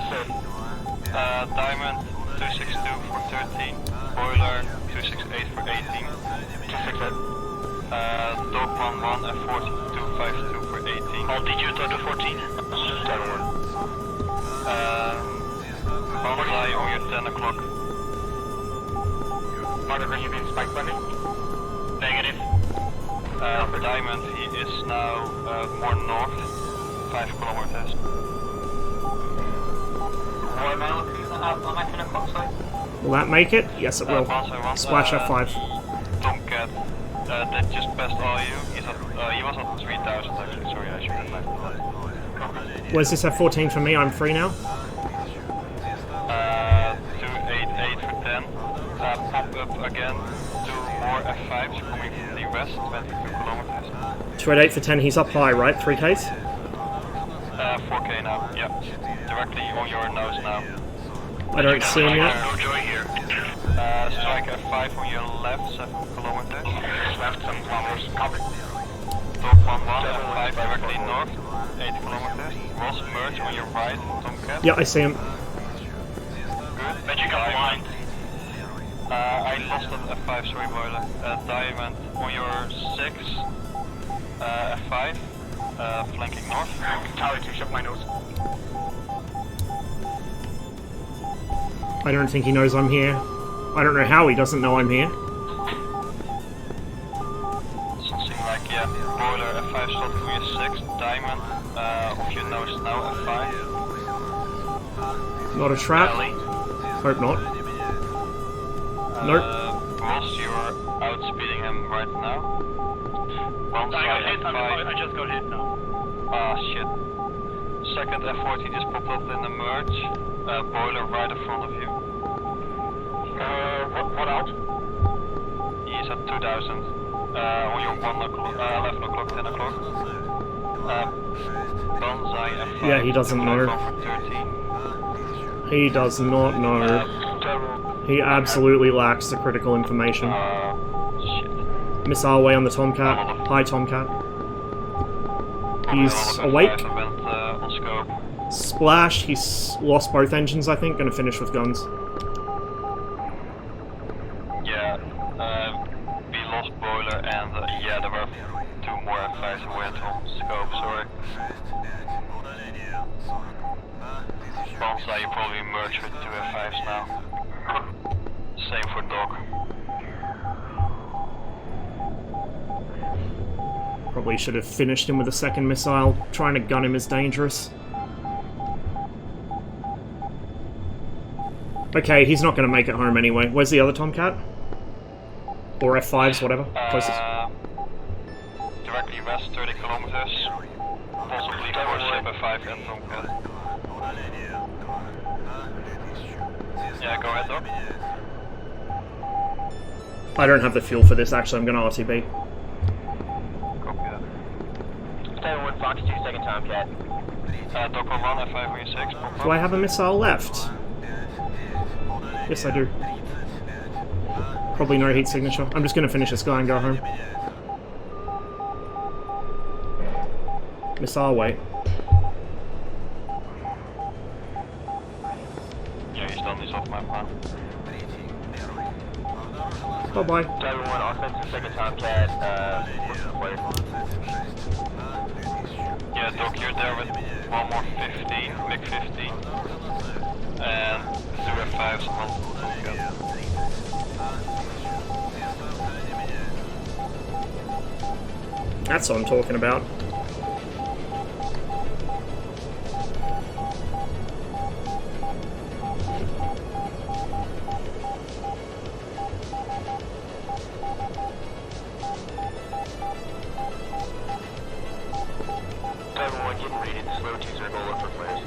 Diamond, 262 for 13. Boiler, 268 for 18. 268. Dog 11 and 4252 for 18. How did you turn to 14? Bonsai on your 10 o'clock. Pardon, are you being spike bunny? Negative. Diamond, he is now more north, 5 kilometers. What am I looking on my 10 o'clock side? Will that make it? Yes, it will. Bonsai 1, Splash F5. Tomcat, that just passed all you. He's at, he was at 3000 actually, sorry, I should have left. Where's this F14 for me? I'm free now. 288 for 10. Pop up again, 2 more F5s coming from the west, 22 kilometers. 288 for 10, he's up high, right? 3Ks? 4K now, yeah. Directly on your nose now. I don't see him yet. No joy here. Strike F5 on your left, 7 kilometers. Left 7 kilometers. Copy. Dog 11, F5 directly north, 8 kilometers. Ross merge on your right, Tomcat. Yeah, I see him. Good. Magic up blind. I lost at F5, sorry boiler. Diamond on your 6, F5, flanking north. Tower 2, shut my nose. I don't think he knows I'm here. I don't know how he doesn't know I'm here. Something like, yeah, boiler F5 shot for your 6, Diamond, off your nose now, F5. Not a trap. Hope not. Nope. Ross, you're outspeeding him right now. Bonsai I got hit, F5. I just got hit now. Ah, shit. Second F40 just popped up in the merge. Boiler right in front of you. What out? He's at 2000. On your 1 o'clock, 11 o'clock, 10 o'clock. Bonsai F5. Yeah, he doesn't know. For 13. He does not know. He absolutely lacks the critical information. Shit. Missile away on the Tomcat. Hi, Tomcat. He's awake. On scope. Splash. He's lost both engines, I think. Gonna finish with guns. Yeah, we lost boiler and yeah, there were 2 more F5s who went on scope, sorry. Bonsai, you probably merge with 2 F5s now. Same for Dog. Probably should have finished him with a second missile. Trying to gun him is dangerous. Okay, he's not going to make it home anyway. Where's the other Tomcat? Or F5s, whatever. Closest. Directly west, 30 kilometers. Possibly 4 ship F5 and Tomcat. Yeah, go ahead, Doc. I don't have the fuel for this, actually. I'm going to RTB. Copy that. 71 Fox 2, second Tomcat. Doc 1, F5 on your 6. Do I have a missile left? Yes, I do. Probably no heat signature. I'm just going to finish this guy and go home. Missile away. Yeah, he's done this off my plan. Bye-bye. Driver 1, offensive, second Tomcat, Yeah, Doc, you're there with 1 more 15, MiG-15. And 2 F5s on Tomcat. That's what I'm talking about. Driver 1, getting rated, slow 2 circle, look for flares.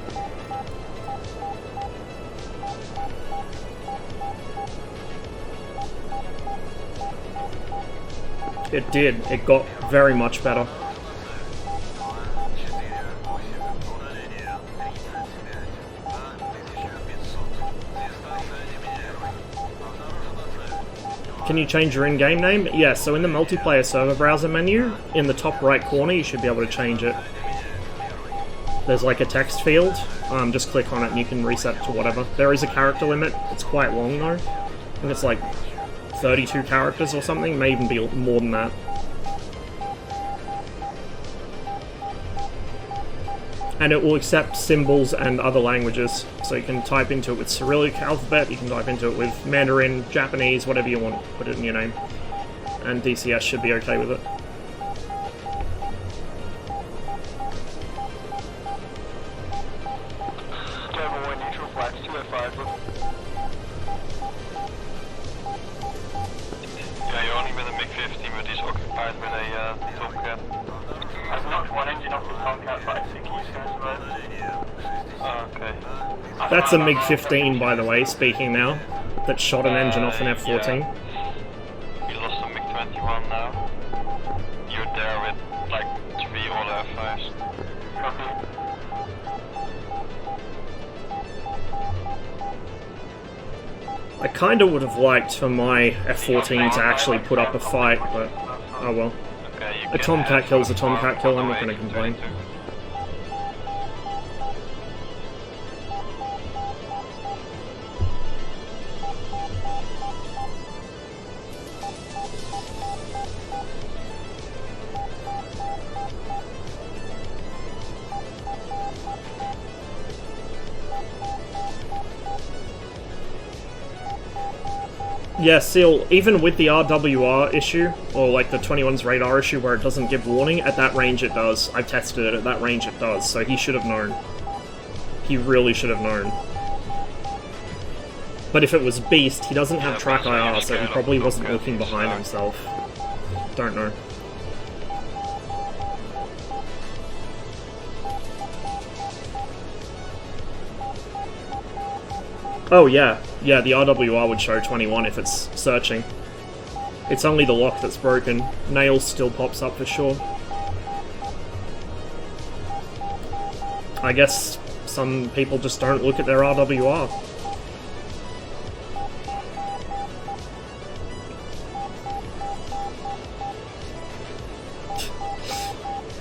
It did. It got very much better. Can you change your in-game name? Yeah, so in the multiplayer server browser menu, in the top right corner, you should be able to change it. There's like a text field. Just click on it and you can reset it to whatever. There is a character limit. It's quite long though. I think it's like 32 characters or something, may even be more than that. And it will accept symbols and other languages. So you can type into it with Cyrillic alphabet, you can type into it with Mandarin, Japanese, whatever you want, put it in your name. And DCS should be okay with it. Neutral flags 205. Yeah, you're only with a MiG-15, but he's occupied with a Tomcat. I've knocked one engine off the Tomcat, but I think he's going to survive. Oh, okay. That's a MiG-15, by the way, speaking now, that shot an engine off an F-14. Yeah. We lost a MiG-21 now. You're there with like 3 auto F5s. Copy. I kinda would have liked for my F-14 to actually put up a fight, but oh well. Okay, you A can Tomcat have kill's a one Tomcat kill, I'm all not the gonna way to complain. 22. Yeah, Seal, even with the RWR issue, or like the 21's radar issue where it doesn't give warning, at that range it does. I've tested it, at that range it does, so he should have known. He really should have known. But if it was Beast, he doesn't have track IR, so he probably wasn't looking behind himself. Don't know. Oh yeah, yeah, the RWR would show 21 if it's searching. It's only the lock that's broken. Nails still pops up for sure. I guess some people just don't look at their RWR.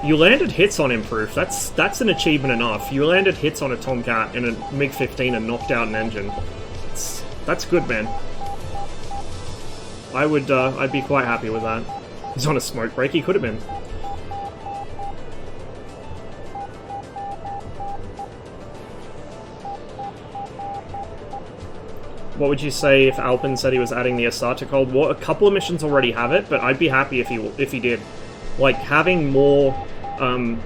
You landed hits on Improof. That's an achievement enough. You landed hits on a Tomcat and a MiG-15 and knocked out an engine. That's good, man. I'd be quite happy with that. He's on a smoke break. He could have been. What would you say if Alpin said he was adding the SR to Cold War? A couple of missions already have it, but I'd be happy if he did. Like, having more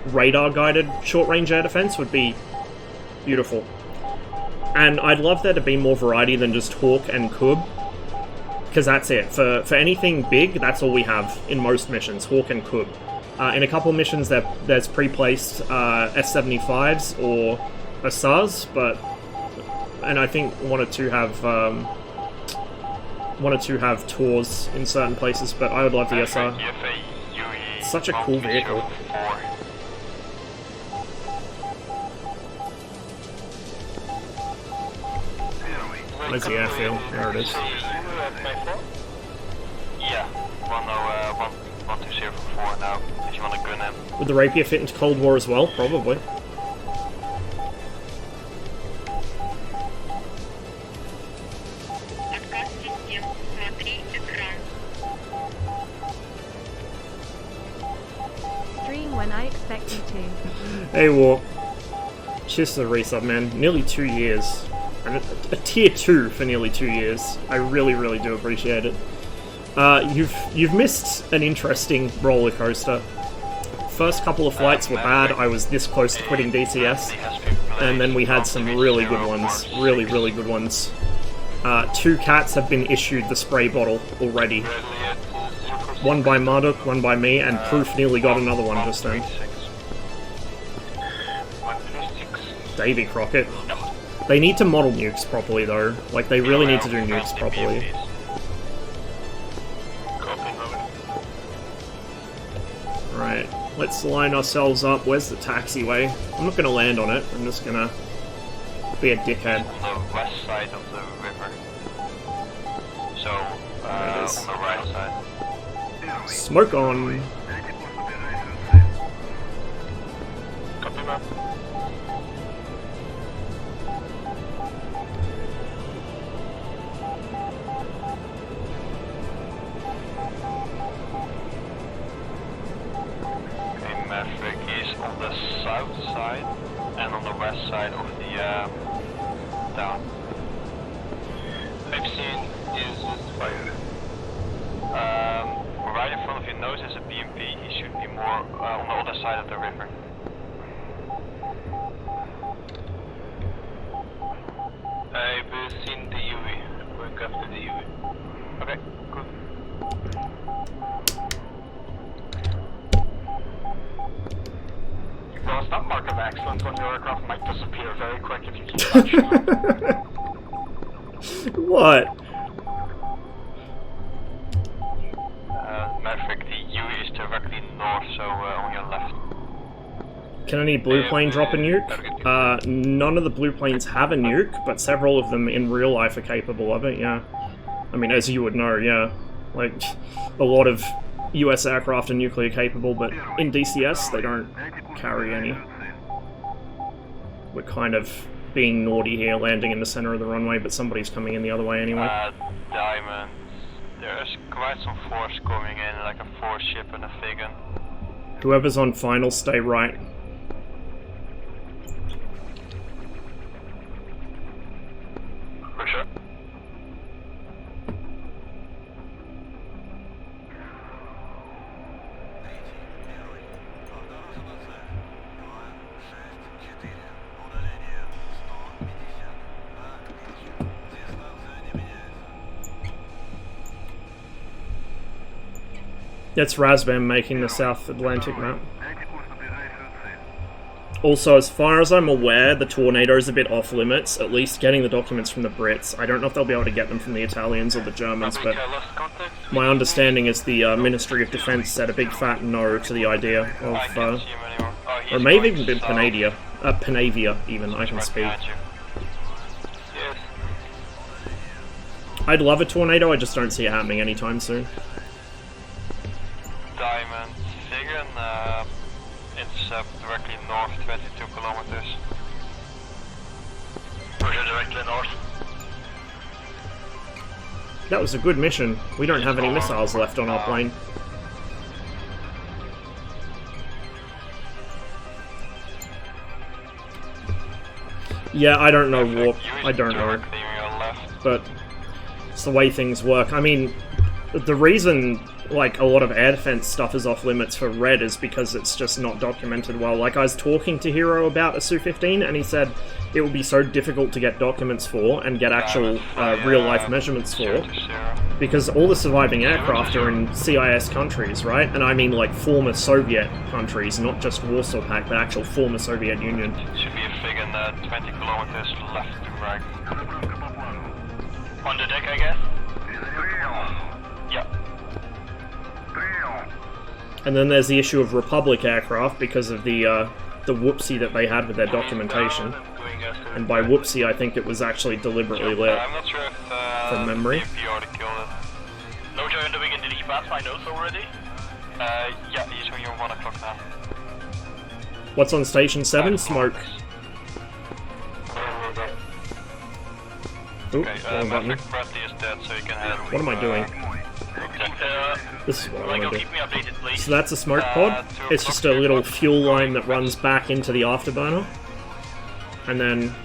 radar-guided short-range air defense would be beautiful. And I'd love there to be more variety than just Hawk and Kub, because that's it. For anything big, that's all we have in most missions, Hawk and Kub. In a couple of missions, there's pre-placed S-75s or SRs, but... And I think one or two have tours in certain places, but I would love the SR. It's such a cool vehicle. Where's the airfield? There it is. Yeah, 120 now, if you want to gun him. Would the Rapier fit into Cold War as well? Probably. Stream when I expect you to. Hey, War. Cheers to the resub, man. Nearly 2 years. And a tier 2 for nearly 2 years. I really, really do appreciate it. You've missed an interesting roller coaster. First couple of flights were bad. I was this close to quitting DCS. And then we had some really good ones. Really, really good ones. 2 cats have been issued the spray bottle already. One by Marduk, one by me, and Proof nearly got another one just then. Davy Crockett. They need to model nukes properly though. Like, they really need to do nukes properly. Right, let's line ourselves up. Where's the taxiway? I'm not gonna land on it, I'm just gonna be a dickhead. On the west side of the river. So, on the right side. Smoke on! Copy, map. Okay, Maverick is on the south side. and on the west side of the town. I've seen is fire. Right in front of your nose is a BMP. He should be more on the other side of the river. I've seen the UV. Going after the UV. Okay, good. Well, that mark of excellence on your aircraft might disappear very quick if you keep flashing on. What? Maverick, the UV is directly north, so on your left. Can any blue plane drop a nuke? None of the blue planes have a nuke, but several of them in real life are capable of it, yeah. I mean, as you would know, yeah. Like, a lot of US aircraft are nuclear capable, but in DCS they don't carry any. We're kind of being naughty here, landing in the center of the runway, but somebody's coming in the other way anyway. Diamond. There's quite some force coming in, like a force ship and a Figan. Whoever's on final, stay right. For sure. That's Razvan making the South Atlantic map. Also, as far as I'm aware, the Tornado is a bit off limits, at least getting the documents from the Brits. I don't know if they'll be able to get them from the Italians or the Germans, but my understanding is the Ministry of Defense said a big fat no to the idea of, or maybe even been Panavia, even, I can speak. I'd love a Tornado, I just don't see it happening anytime soon. Diamond, Figan, intercept directly north, 22 kilometers. Roger, directly north. That was a good mission. We don't have any missiles left on our plane. Yeah, I don't know warp. I don't know. But it's the way things work. I mean, the reason like a lot of air defense stuff is off limits for Red is because it's just not documented well. Like I was talking to Hero about a Su-15 and he said it would be so difficult to get documents for and get actual real life measurements for because all the surviving aircraft are in CIS countries, right? And I mean like former Soviet countries, not just Warsaw Pact, but actual former Soviet Union. Should be a Figan 20 kilometers left to right. On the deck, I guess? Yeah. And then there's the issue of Republic aircraft because of the whoopsie that they had with their documentation. And by whoopsie, I think it was actually deliberately lit. I'm not sure if from memory. No joy on the wing in the pass my notes already? Yeah, he's on your 1 o'clock now. What's on Station 7? Smoke. Oops, wrong button. Is dead, so you can head What am I doing? This is what I want to do. So that's a smoke pod. It's just a little fuel line that runs back into the afterburner. And then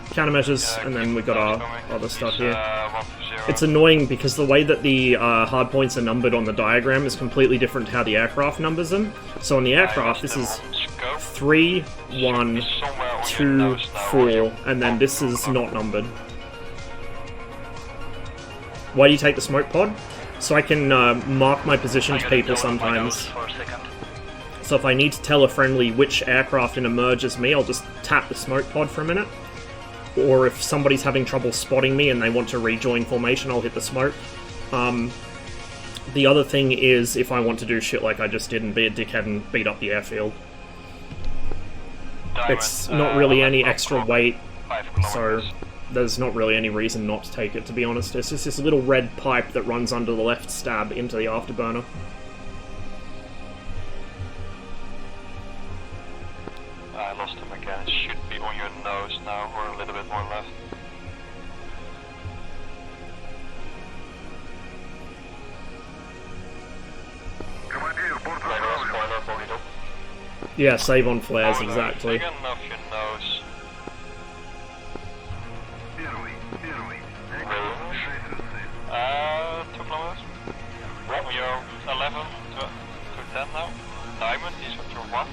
countermeasures, and then we got our other stuff here. It's annoying because the way that the hard points are numbered on the diagram is completely different to how the aircraft numbers them. So on the aircraft, this is 3, 1, 2, 4, and then this is not numbered. Why do you take the smoke pod? So I can mark my position to people sometimes. So if I need to tell a friendly which aircraft in a merge is me, I'll just tap the smoke pod for a minute. Or if somebody's having trouble spotting me and they want to rejoin formation, I'll hit the smoke. The other thing is if I want to do shit like I just did and be a dickhead and beat up the airfield. It's not really any extra weight, so there's not really any reason not to take it, to be honest. It's just this little red pipe that runs under the left stab into the afterburner. I lost him again. It should be on your nose now, or a little bit more left. Yeah, save on flares, exactly. Take enough your nose. Первый. 2 kilometers. We are 11 to 10 now. Diamond, he's at your 1.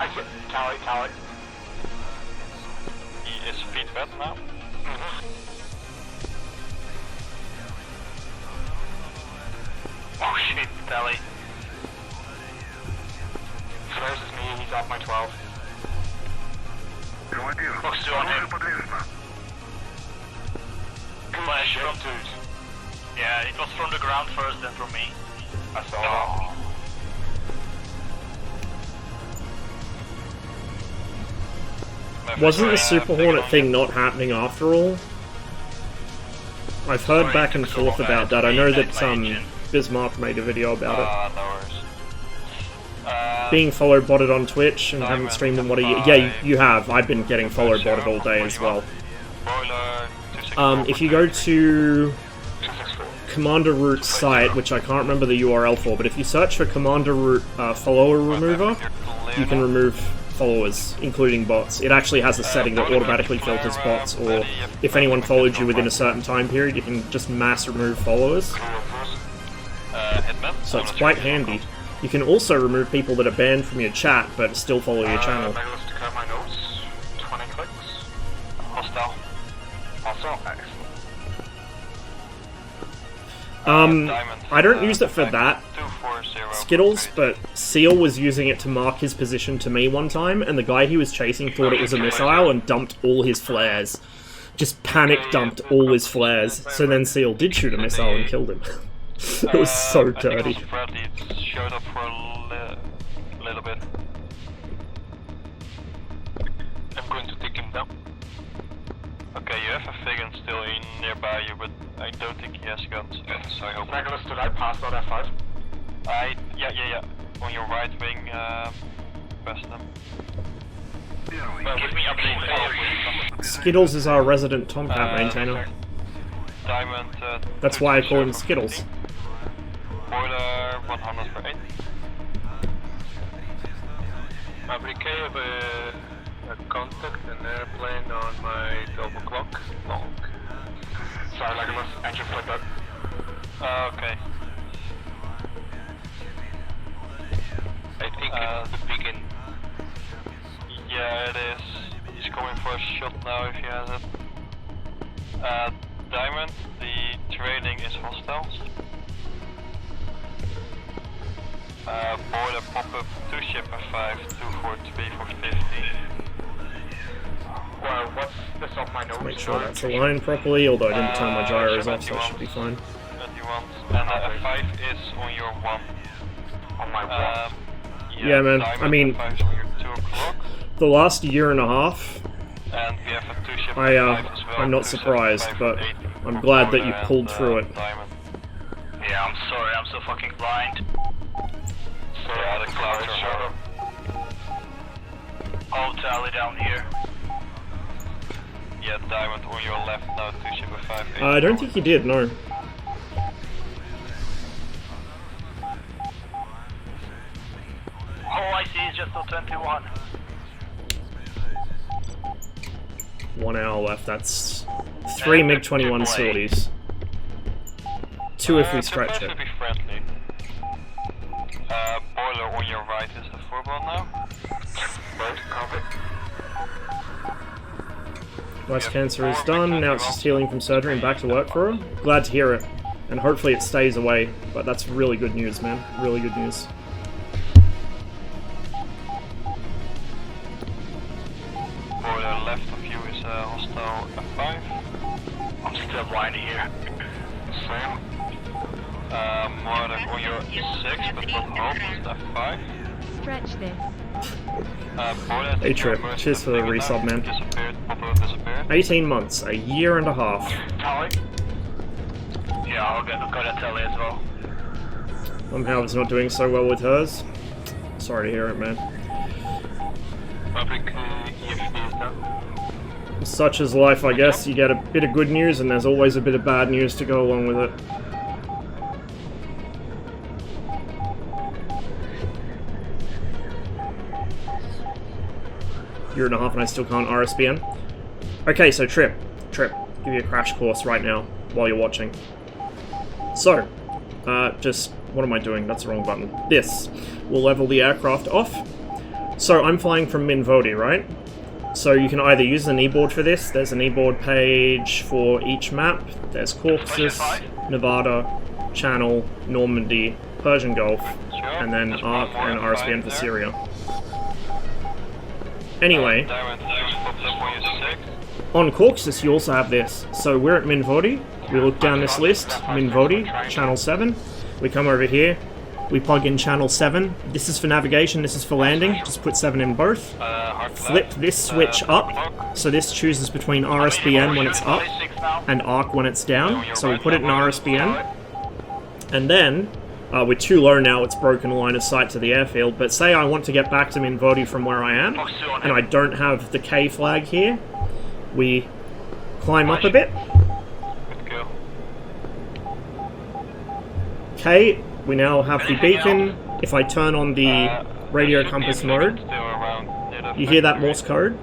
Tower. He is feet wet now. Oh shit, Tally. Flares is me, he's off my 12. Командир, Box 2 on him. подвижно. Flash from dude. Yeah, it was from the ground first, then from me. I saw that. Wasn't the Super Hornet thing not happening after all? I've heard back and forth about that. I know that Bismarck made a video about it. No worries. Being follow botted on Twitch and haven't streamed in what a year. Yeah, you have. I've been getting follow botted all day as well. Boiler 264. If you go to Commander Root site, which I can't remember the URL for, but if you search for Commander Root follower remover, you can remove followers, including bots. It actually has a setting that automatically filters bots, or if anyone followed you within a certain time period, you can just mass remove followers. So it's quite handy. You can also remove people that are banned from your chat, but still follow your channel. Megalus to cut my notes. 20 clicks. Hostile. I don't use it for that, 240. Skittles, but Seal was using it to mark his position to me one time, and the guy he was chasing thought it was a missile and dumped all his flares. Just panic dumped all his flares, so then Seal did shoot a missile and killed him. It was so dirty. I think it was Bradley. It showed up for a little bit. I'm going to take him down. Okay, you have a Figan still nearby you, but I don't think he has guns, so I hope... Megalus, did I pass out F5? Yeah. On your right wing, past them. Give me update. Skittles is our resident Tomcat maintainer. Diamond... That's why I call him Skittles. Boiler 100 per 8. Fabric, I have a contact, an airplane on my double clock. Long. Sorry, Legolas, engine flip up. Okay. I think it's the beacon. Yeah, it is. He's coming for a shot now if he has it. Diamond, the training is hostile. Boiler pop-up 2 ship F5, 243 for 50. Well, what's this on my notes? Make sure that's aligned properly, although I didn't turn my gyros off, so it should be fine. 21. And F5 is on your 1. On my 1? Yeah, man, I mean, F5 is on your 2 o'clock. the last year and a half, And we have a 2 ship F5 as well. I'm not 2 surprised, 75 but for 8. I'm glad that you Boiler pulled and, through it. Diamond. Yeah, I'm sorry, I'm so fucking blind. So yeah, the clouds are hard. I'll tally down here. Yeah, Diamond on your left now, 2 ship F5. I don't think you did, no. All I see is just a 21. 1 hour left, that's 3 MiG-21 sorties. 2 if we stretch it. Be friendly. Boiler on your right is the 4-ball now. Right, copy. Breast cancer is done, now it's just healing from surgery and back to work for her. Glad to hear it, and hopefully it stays away, but that's really good news, man. Really good news. Boiler left of you is hostile F5. I'm still blind here. Same. More on your 6, but not hope is F5. Stretch this. Boiler, Hey Trip, cheers for the resub, man. Disappeared, disappeared. 18 months, a year and a half. Tally? Yeah, I'll get a tally as well. Somehow it's not doing so well with hers. Sorry to hear it, man. Fabric, EFD is done. Such is life, I guess. You get a bit of good news, and there's always a bit of bad news to go along with it. year and a half and I still can't RSBN. Okay, so Trip, give you a crash course right now while you're watching. So, just, what am I doing? That's the wrong button. This will level the aircraft off. So I'm flying from Minvodi, right? So you can either use an e-board for this. There's an e-board page for each map. There's Caucasus, Nevada, Channel, Normandy, Persian Gulf, and then ARC and RSBN for Syria. Anyway, on Caucasus you also have this. So we're at Minvodi. We look down this list, Minvodi, Channel 7. We come over here. We plug in Channel 7. This is for navigation, this is for landing. Just put 7 in both. Flip this switch up. So this chooses between RSBN when it's up and ARC when it's down. So we put it in RSBN. And then, we're too low now, it's broken line of sight to the airfield. But say I want to get back to Minvodi from where I am, and I don't have the K flag here. We climb up a bit. K. We now have the beacon. If I turn on the radio compass mode, you hear that Morse code?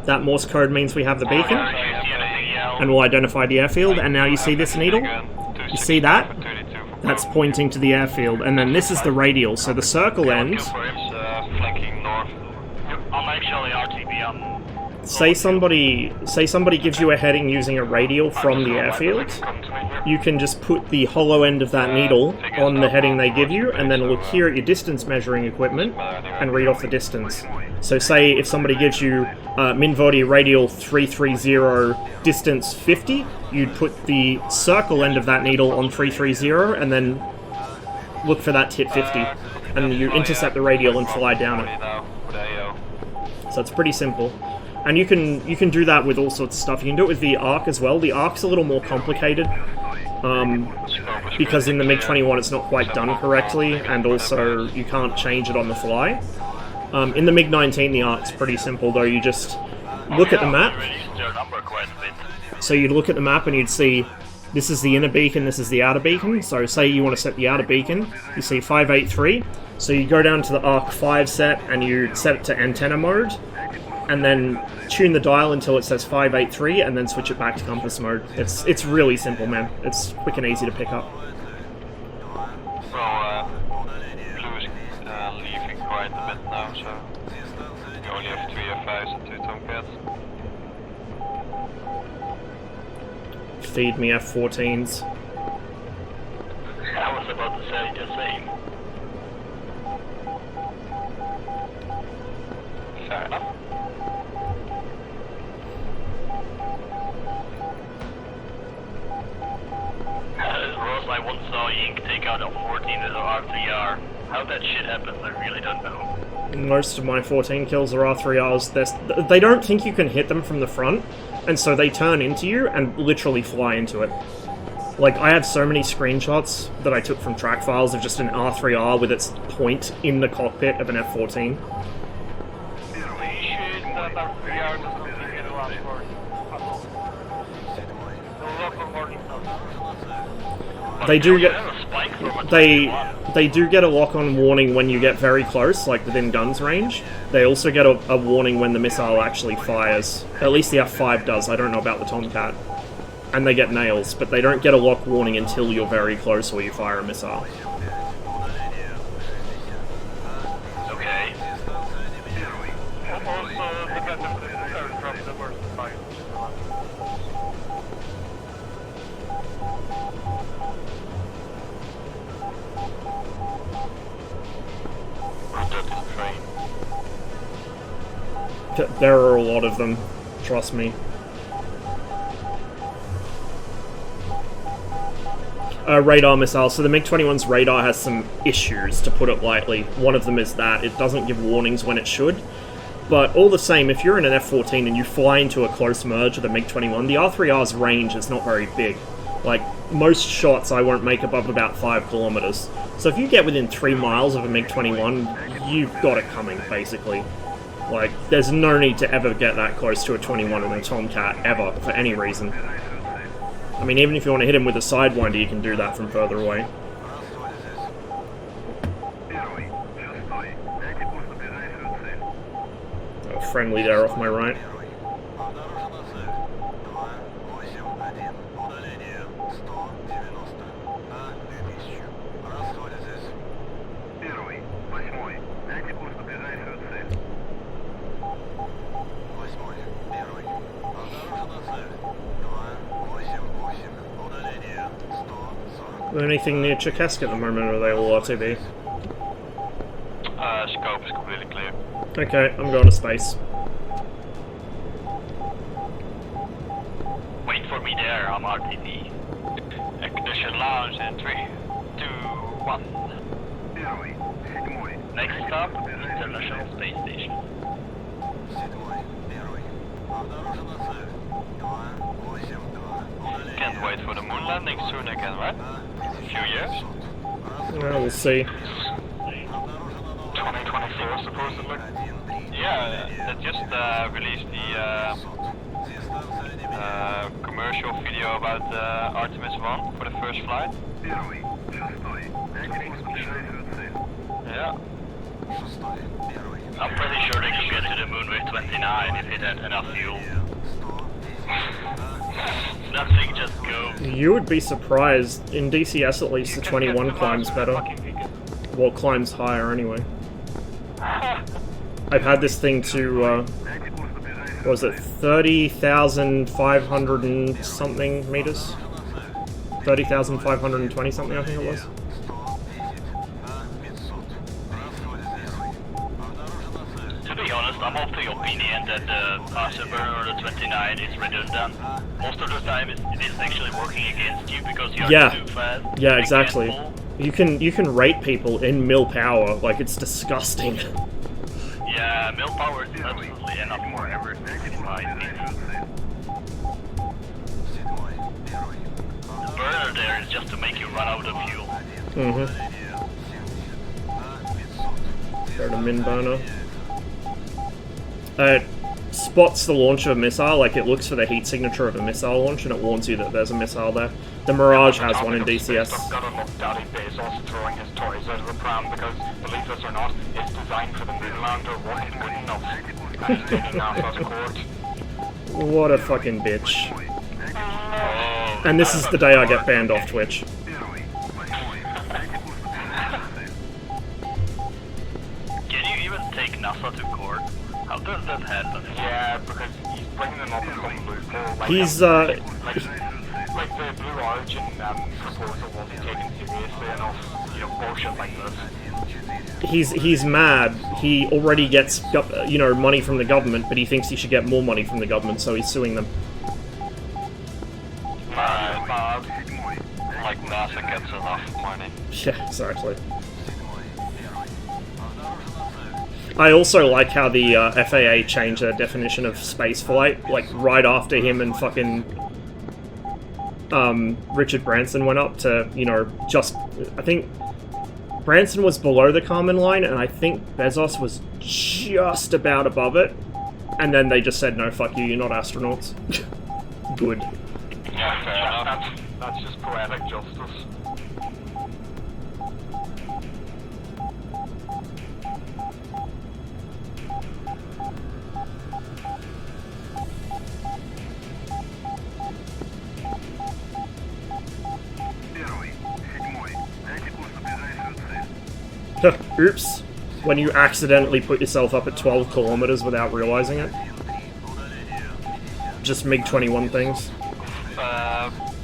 That Morse code means we have the beacon, and will identify the airfield, and now you see this needle? You see that? That's pointing to the airfield, and then this is the radial, so the circle end... Say somebody gives you a heading using a radial from the airfield, you can just put the hollow end of that needle on the heading they give you, and then look here at your distance measuring equipment and read off the distance. So say if somebody gives you Minvodi radial 330 distance 50, you'd put the circle end of that needle on 330 and then look for that tip 50, and you intercept the radial and fly down it. So it's pretty simple. And you can do that with all sorts of stuff. You can do it with the ARC as well. The ARC's a little more complicated, because in the MiG-21 it's not quite done correctly, and also you can't change it on the fly. In the MiG-19 the ARC's pretty simple though. You just look at the map. So you'd look at the map and you'd see this is the inner beacon, this is the outer beacon. So say you want to set the outer beacon, you see 583. So you go down to the ARC 5 set and you set it to antenna mode, and then tune the dial until it says 583, and then switch it back to compass mode. It's really simple, man. It's quick and easy to pick up. Well, Blue is leaving quite a bit now, so you only have 3 F5s and 2 Tomcats. Feed me F-14s. I was about to say the same. Fair enough. Ross, I once saw Yink take out a 14 with an R3R. How that shit happens, I really don't know. Most of my 14 kills are R3Rs. They don't think you can hit them from the front, and so they turn into you and literally fly into it. Like, I have so many screenshots that I took from track files of just an R3R with its point in the cockpit of an F-14. They do get a lock-on warning when you get very close, like within guns range. They also get a warning when the missile actually fires. At least the F5 does. I don't know about the Tomcat. And they get nails, but they don't get a lock warning until you're very close or you fire a missile. Okay. There are a lot of them, trust me. Radar missile. So the MiG-21's radar has some issues, to put it lightly. One of them is that it doesn't give warnings when it should. But all the same, if you're in an F-14 and you fly into a close merge with a MiG-21, the R3R's range is not very big. Like, most shots I won't make above about 5 kilometers. So if you get within 3 miles of a MiG-21, you've got it coming, basically. Like, there's no need to ever get that close to a 21 in a Tomcat, ever, for any reason. I mean, even if you want to hit him with a Sidewinder, you can do that from further away. friendly there off my right. Anything near Cherkassk at the moment, or are they all RTB? Scope is completely clear. Okay, I'm going to space. Wait for me there, I'm RTD. Ignition launch in 3, 2, 1. Next stop, International Space Station. Can't wait for the moon landing soon again, right? A few years? Well, we'll see. 2024 supposedly. Yeah, they just released the commercial video about Artemis 1 for the first flight. Yeah. I'm pretty sure they can get to the moon with 29 if it had enough fuel. That thing just goes. You would be surprised. In DCS, at least, the 21 climbs better. Well, climbs higher anyway. I've had this thing to, what was it, 30,500 and something meters? 30,520 something, I think it was. To be honest, I'm of the opinion that the afterburner or the 29 is redundant. Most of the time it is actually working against you because you are too fast. Yeah, exactly. You can rate people in mil power, like it's disgusting. Yeah, mil power is absolutely enough for everything in my opinion. The burner there is just to make you run out of fuel. Mm-hmm. Go to min burner. It spots the launch of a missile, like it looks for the heat signature of a missile launch and it warns you that there's a missile there. The Mirage has one in DCS. Gotta look Daddy Bezos throwing his toys out of the pram because, believe us or not, it's designed for the moonlander wasn't good enough. And taking NASA's court. What a fucking bitch. And this is the day I get banned off Twitch. Can you even take NASA to court? How does that happen? Yeah, because he's bringing them up in some loophole. Like, He's, like the Blue Origin proposal wasn't taken seriously enough. You know, bullshit like this. he's mad. He already gets, you know, money from the government, but he thinks he should get more money from the government, so he's suing them. Bad. Like NASA gets enough money. Yeah, exactly. I also like how the FAA changed their definition of spaceflight, like right after him and fucking Richard Branson went up to, you know, just, I think Branson was below the Kármán line, and I think Bezos was just about above it, and then they just said, no, fuck you, you're not astronauts. Good. Yeah, fair enough. That's just poetic justice. Oops. When you accidentally put yourself up at 12 kilometers without realizing it. Just MiG-21 things.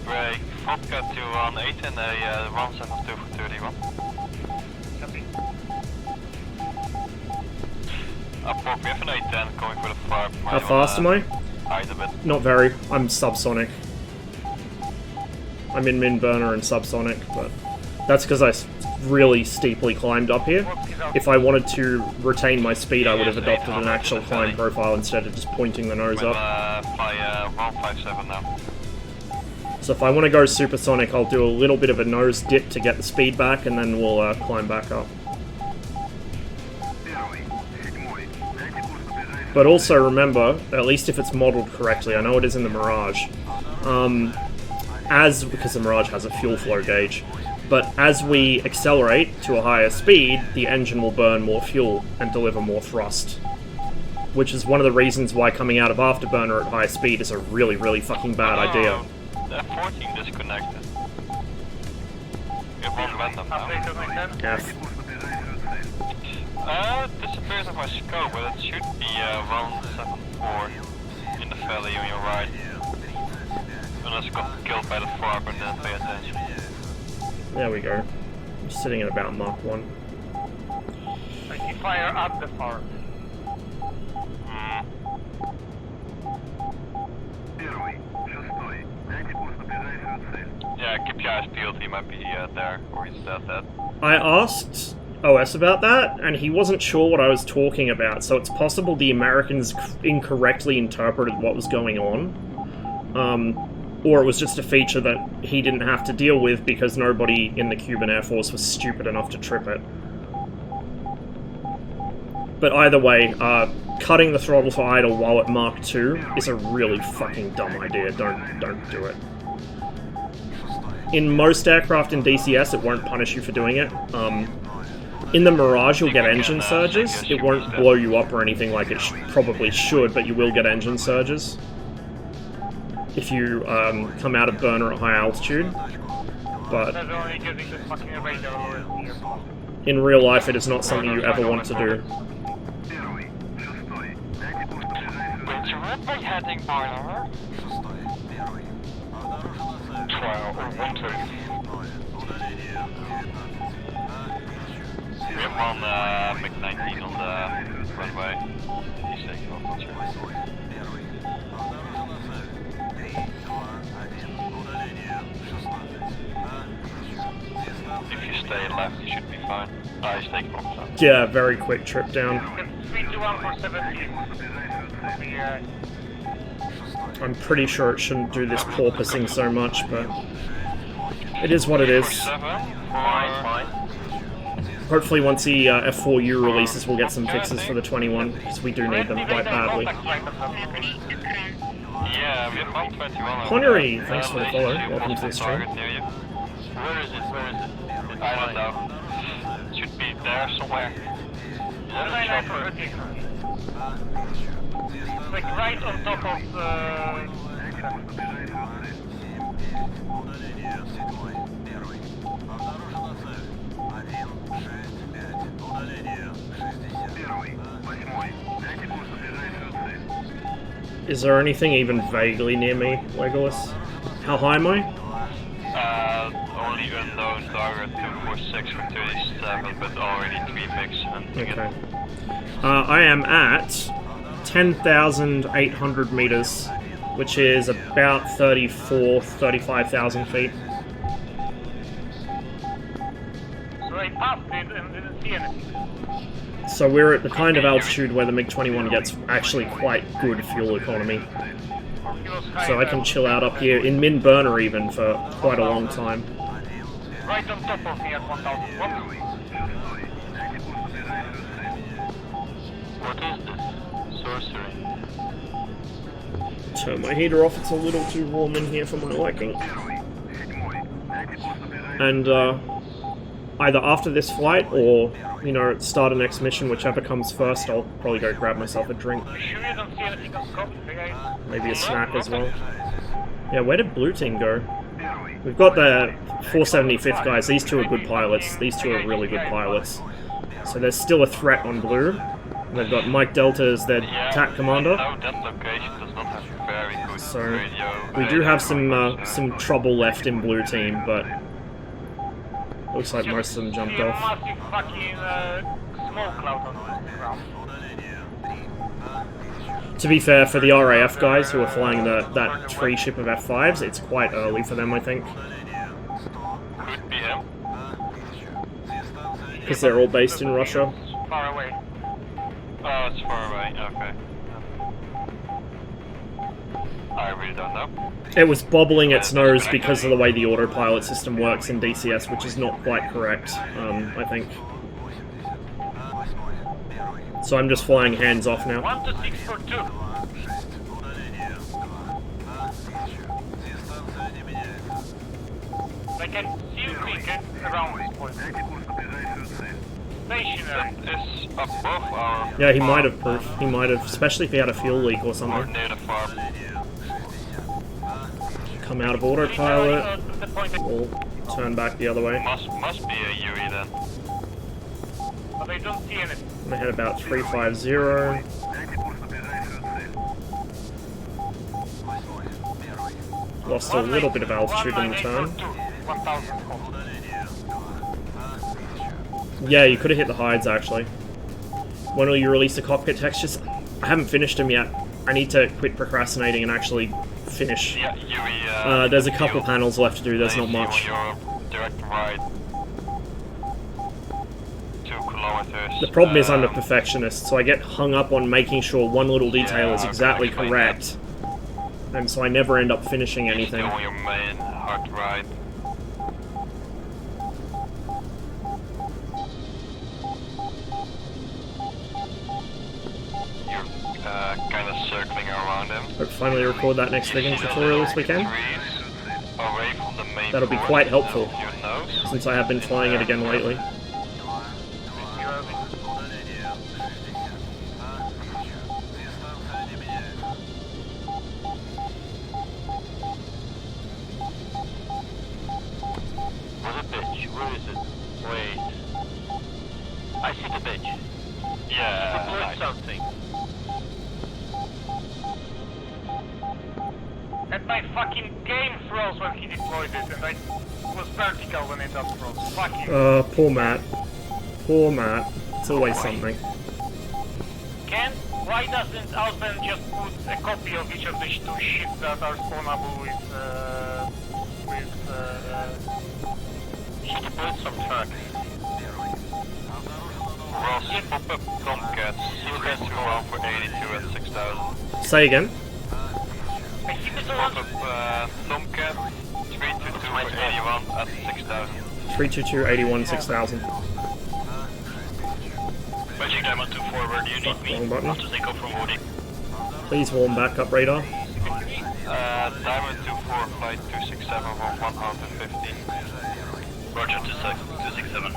Break vodka 218 and a 172 for 31. Copy. Up we have an 810 going for the far. How fast am I? Hide a bit. Not very. I'm subsonic. I'm in min burner and subsonic, but that's because I really steeply climbed up here. If I wanted to retain my speed, I would have adopted an actual climb profile instead of just pointing the nose up. Fly 157 now. So if I want to go supersonic, I'll do a little bit of a nose dip to get the speed back, and then we'll climb back up. But also remember, at least if it's modeled correctly, I know it is in the Mirage, because the Mirage has a fuel flow gauge, but as we accelerate to a higher speed, the engine will burn more fuel and deliver more thrust. which is one of the reasons why coming out of Afterburner at high speed is a really, really fucking bad idea. The F-14 disconnected. We have one random now. F. Disappears off my scope, but it should be 174 in the valley on your right. Unless it got killed by the farm and then pay attention. There we go. I'm sitting at about Mark 1. I see fire at the farm. Yeah, keep your eyes peeled, he might be there, or he's dead. I asked OS about that, and he wasn't sure what I was talking about, so it's possible the Americans incorrectly interpreted what was going on. Or it was just a feature that he didn't have to deal with because nobody in the Cuban Air Force was stupid enough to trip it. But either way, cutting the throttle for idle while at Mark 2 is a really fucking dumb idea. Don't do it. In most aircraft in DCS, it won't punish you for doing it. In the Mirage, you'll get engine surges. It won't blow you up or anything like it probably should, but you will get engine surges if you come out of burner at high altitude. But in real life, it is not something you ever want to do. By heading boiler. 12 or 1 2. We have one MiG-19 on the runway. He's taking off, not sure. If you stay left, you should be fine. He's taking off. So. Yeah, very quick trip down. 321 for 17. I'm pretty sure it shouldn't do this porpoising so much, but it is what it is. Hopefully once the F4U releases, we'll get some fixes for the 21, because we do need them quite badly. Yeah, we have 121. Connery, thanks for the follow. Welcome to the stream. Where is it? I don't know. It should be there somewhere. Like right on top of Is there anything even vaguely near me, Legolas? How high am I? Only unknown target 246 for 37, but already 3 mix hunting it. Okay. I am at 10,800 meters, which is about 35,000 feet. so I passed it and didn't see anything. So we're at the kind of altitude where the MiG-21 gets actually quite good fuel economy. So I can chill out up here, in min-burner even, for quite a long time. Right on top of me at 1,000. What is this? Sorcery. Turn my heater off, it's a little too warm in here for my liking. And either after this flight or, you know, start a next mission, whichever comes first, I'll probably go grab myself a drink. Sure you don't see anything on scope? Maybe a snack as well. Yeah, where did Blue Team go? We've got the 475th guys. These two are good pilots. These two are really good pilots. So there's still a threat on Blue. And they've got Mike Delta as their TAC commander. No, that location does not have very good So we do have some trouble left in Blue Team, but looks like most of them jumped off. Massive fucking smoke cloud on the ground. To be fair, for the RAF guys who are flying that free ship of F5s, it's quite early for them, I think. Could be him. Because they're all based in Russia. Far away. Oh, it's far away, okay. I really don't know. It was bobbling its nose because of the way the autopilot system works in DCS, which is not quite correct, I think. So I'm just flying hands off now. 126 for 2. I can see you cricket around this point. stationary. Is above our. Yeah, he might have proof. He might have, especially if he had a fuel leak or Or something. near the farm. Come out of autopilot. Or turn back the other way. Must be a UE then. But I don't see anything. I'm gonna head about 350. Меняйте курс на ближайшую цель. Lost a little bit of altitude in the turn. 1000 home. Yeah, you could have hit the hides actually. When will you release the cockpit textures? I haven't finished them yet. I need to quit procrastinating and actually finish. Yeah, UE. There's a couple panels left to do, there's not much. On your direct right. 2 kilometers. The problem is I'm a perfectionist, so I get hung up on making sure one little detail Yeah, is I can exactly explain correct. And so I never end up finishing anything. Still on your main hard right. You're kind of circling around him. Hope to finally record that next rigging tutorial this weekend. Away from the main That'll be course quite helpful, of your nose. since I have been flying it again lately. Where's the bitch? Where is it? Wait. I see the bitch. Yeah, Deploy nice. something. And my fucking game froze when he deployed it, and I was vertical when it unfroze. Fucking. Poor Matt. Poor Matt. It's always something. Ken, why doesn't Alben just put a copy of each of these 2 ships that are spawnable with She deployed some trucks. Ross, pop up Tomcats, you guys go around for 82 at 6,000. Say again? I see this pop up Tomcat, 322 for 81 at 6,000. 322, 81, 6000. Magic Diamond 2 forward, you need me. Wrong button. After take off from Woody. Please warm back up radar. Diamond 24, flight 267 for 150. Roger, 267.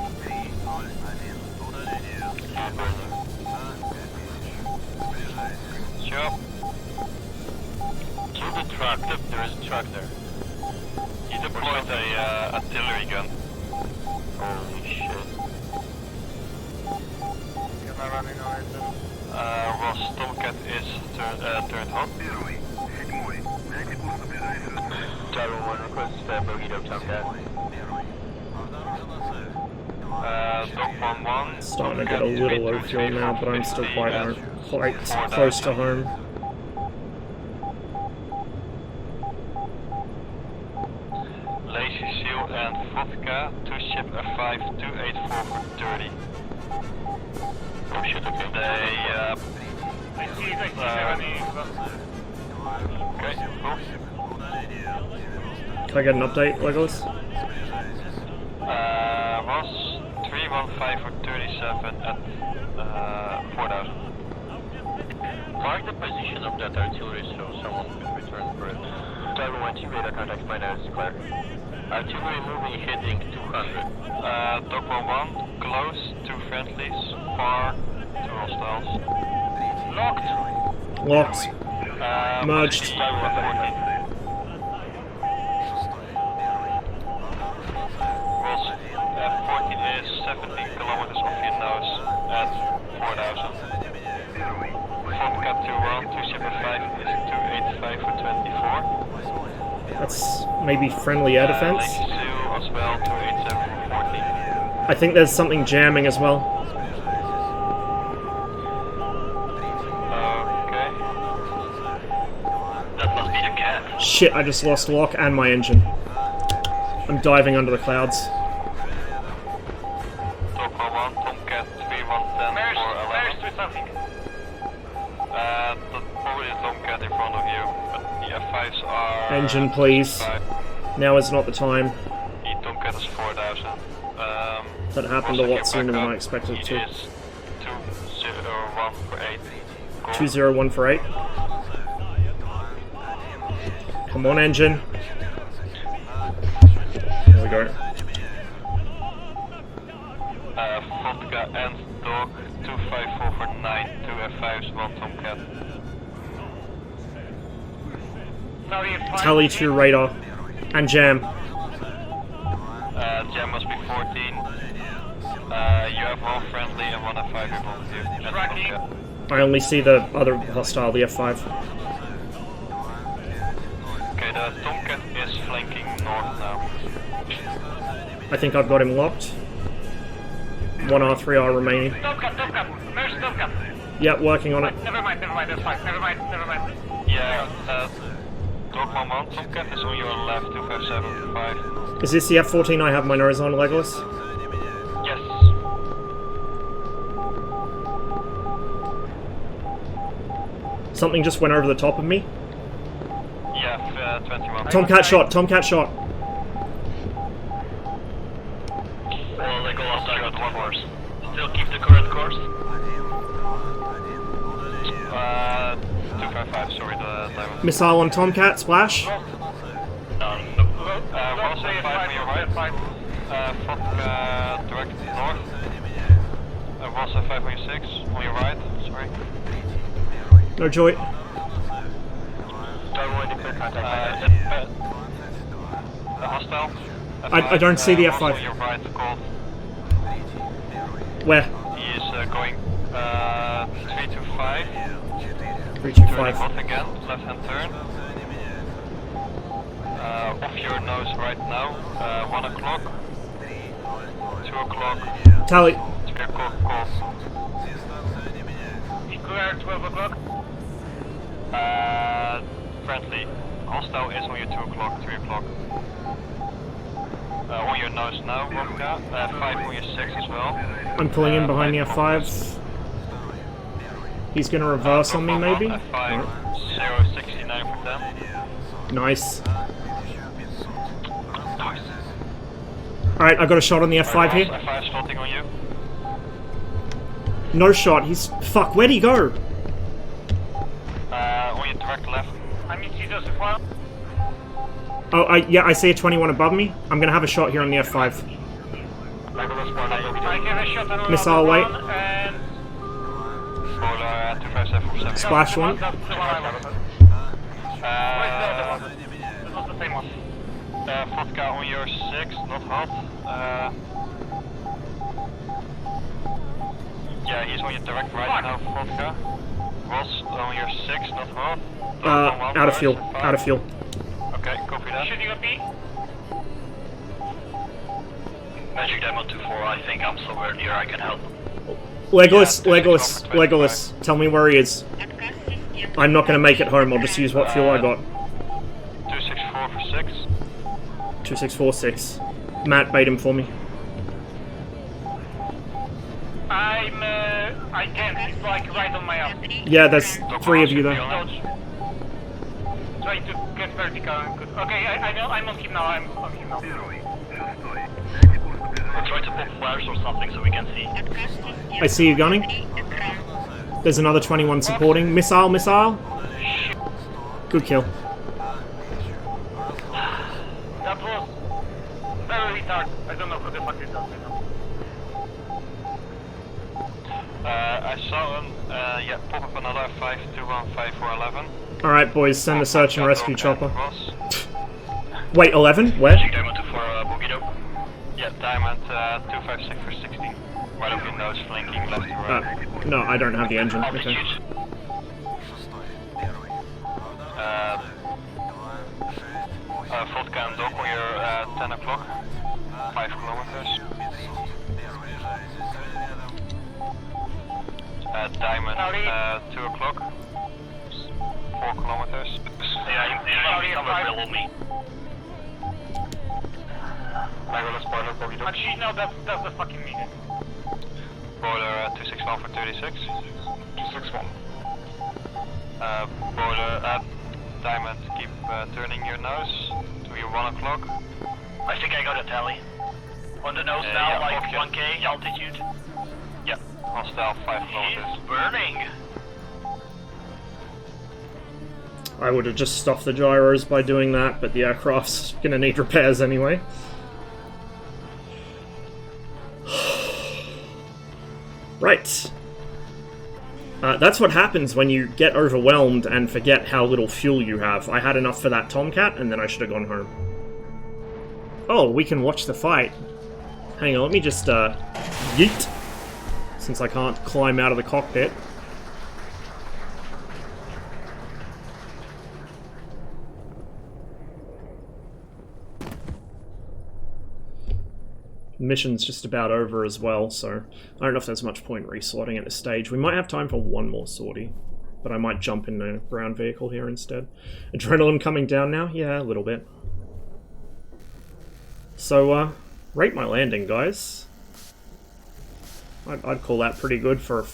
Sure. Kill the truck. Look, there is a truck there. He deployed a artillery gun. Holy shit. Ross, Tomcat is turned hot. Первый, 7-й. Меняйте курс на ближайшую цель. Driver 1 request Bogito Tomcat. Dog 1-1. Starting to get a little low fuel now, but I'm still quite close to home. Lazy Seal and Vodka, 2 ship F5, 284 for 30. Oh shit, okay. They, I see Uh, okay, cool. Can I get an update, Legolas? Ross, 315 for 37 at 4,000. Mark the position of that artillery so someone can return for it. Driver 1, 2 radar contact, my nose is clear. Artillery moving, heading 200. Dog 1-1, close, 2 friendlies, far, 2 hostiles. Locked! Locked. Merged. Driver 14. Ross, F14 is 17 kilometers off your nose at 4,000. Первый. Vodka 2-1, 2 ship F5 is 285 for 24. That's maybe friendly air defense. Lazy Seal as well, 287 for 40. I think there's something jamming as well. Okay. That must be the cat. Shit, I just lost lock and my engine. I'm diving under the clouds. Dog 1-1, Tomcat 3110 for 11. with something. That's probably the Tomcat in front of you, but the F5s are... Engine, please. 5. Now is not the time. The Tomcat is 4,000. That happened a lot sooner than I expected it to. It is 201 for 8. Cool. 201 for 8. Come on, engine. There we go. Vodka and Dog 254 for 9, 2 F5s, 1 Tomcat. Tally to radar. And jam. Jam must be 14. You have 1 friendly and 1 F5 involved with you. Tracking. I only see the other hostile, the F5. Okay, the Tomcat is flanking north now. I think I've got him locked. 1 R3R remaining. Tomcat, where's Tomcat? Yeah, working on it. Never mind, that's fine. Never mind. Yeah, Dog 1-1, Tomcat is on your left, 2575. Is this the F14 I have my nose on, Legolas? Yes. Something just went over the top of me. Yeah, 21. Tomcat shot, Tomcat shot. Well, Legolas, I got 1 course. Still keep the current course. 255, sorry, the diamond. Missile on Tomcat, splash. Ross A5 on your right. Vodka direct north. Ross A5 on your 6, on your right, sorry. No joy. Hostile. I don't see the F5. On your right, called. Where? He is going 325. 325. Turning off again, left hand turn. Off your nose right now. 1 o'clock. 2 o'clock. Tally. 3 o'clock, call. Clear 12 o'clock. Friendly. Hostile is on your 2 o'clock, 3 o'clock. On your nose now, Vodka. 5 on your 6 as well. I'm pulling in behind the F5. He's gonna reverse on me, maybe? F5, 069 for 10. Nice. Alright, I got a shot on the F5 here. F5 slotting on you. No shot, he's... Fuck, where'd he go? On your direct left. I'm in Jesus as well. Oh, I see a 21 above me. I'm gonna have a shot here on the F5. I get a shot on Missile away. And Spoiler 25747. Splash one. that's the one I was. This was the same one. Vodka on your 6, not hot. Yeah, he's on your direct right now, Vodka. Ross on your 6, not hot. Out of fuel. Out of fuel. Okay, copy that. Shooting at me. Magic Diamond 2-4, I think I'm somewhere near, I can help. Legolas, tell me where he is. I'm not gonna make it home, I'll just use what fuel I got. 264 for 6. 2646. Matt, bait him for me. I can't, it's like right on my arm. Yeah, there's 3 of you there. Trying to get vertical and good. Okay, I know, I'm on him now, I'm on him now. We'll try to pop flares or something so we can see. I see you gunning. There's another 21 supporting. Missile. Good kill. That was very retarded. I don't know who the fuck is that. I saw him, yeah, pop up another 5215 Alright, boys, send the search and rescue chopper. Ross. Wait, 11? Where? Magic Diamond 2-4, Boogie Dope. Yeah, Diamond 256 for 16. Right of your nose, flanking left to right. No, I don't have the engine. Okay. Altitude. Vodka and Doc on your 10 o'clock. 5 kilometers. Diamond 2 o'clock. 4 kilometers. Yeah, he's somewhere below me. Actually, no, that's the fucking meaning. Boiler 261 for 36. 261. Boiler Diamond, keep turning your nose to your 1 o'clock. I think I got a tally. On the nose now, yeah, like okay. 1k altitude. Yeah, hostile 5 kilometers. He's burning. I would have just stuffed the gyros by doing that, but the aircraft's gonna need repairs anyway. Right. That's what happens when you get overwhelmed and forget how little fuel you have. I had enough for that Tomcat, and then I should have gone home. Oh, we can watch the fight. Hang on, let me just, yeet. Since I can't climb out of the cockpit. Mission's just about over as well, so I don't know if there's much point resorting at this stage. We might have time for one more sortie, but I might jump in the ground vehicle here instead. Adrenaline coming down now? Yeah, a little bit. So, rate my landing, guys. I'd call that pretty good for,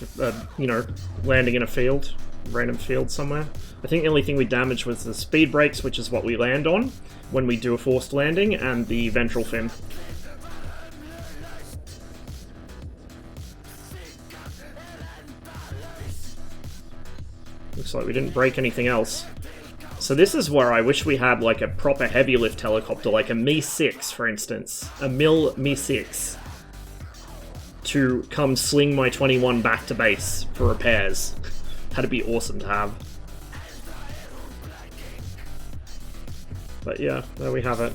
you know, landing in a field, random field somewhere. I think the only thing we damaged was the speed brakes, which is what we land on when we do a forced landing, and the ventral fin. Looks like we didn't break anything else. So this is where I wish we had like a proper heavy lift helicopter, like a Mi-6 for instance. A Mi-6. To come sling my 21 back to base for repairs. That'd be awesome to have. But yeah, there we have it.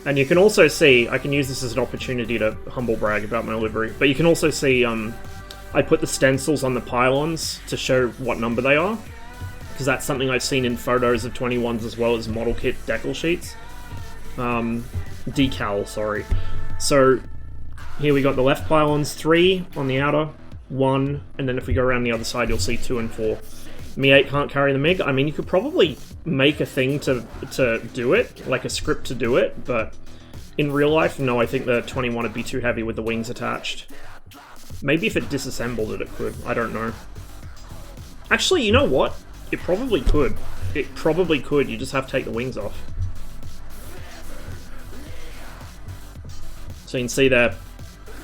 And you can also see, I can use this as an opportunity to humble brag about my livery, but you can also see I put the stencils on the pylons to show what number they are, because that's something I've seen in photos of 21s as well as model kit decal sheets. Decal, sorry. So here we got the left pylons, 3 on the outer, 1, and then if we go around the other side you'll see 2 and 4. Mi-8 can't carry the MiG. I mean, you could probably make a thing to do it, like a script to do it, but in real life, no, I think the 21 would be too heavy with the wings attached. Maybe if it disassembled it could. I don't know. Actually, you know what? It probably could. It probably could. You just have to take the wings off. So you can see there,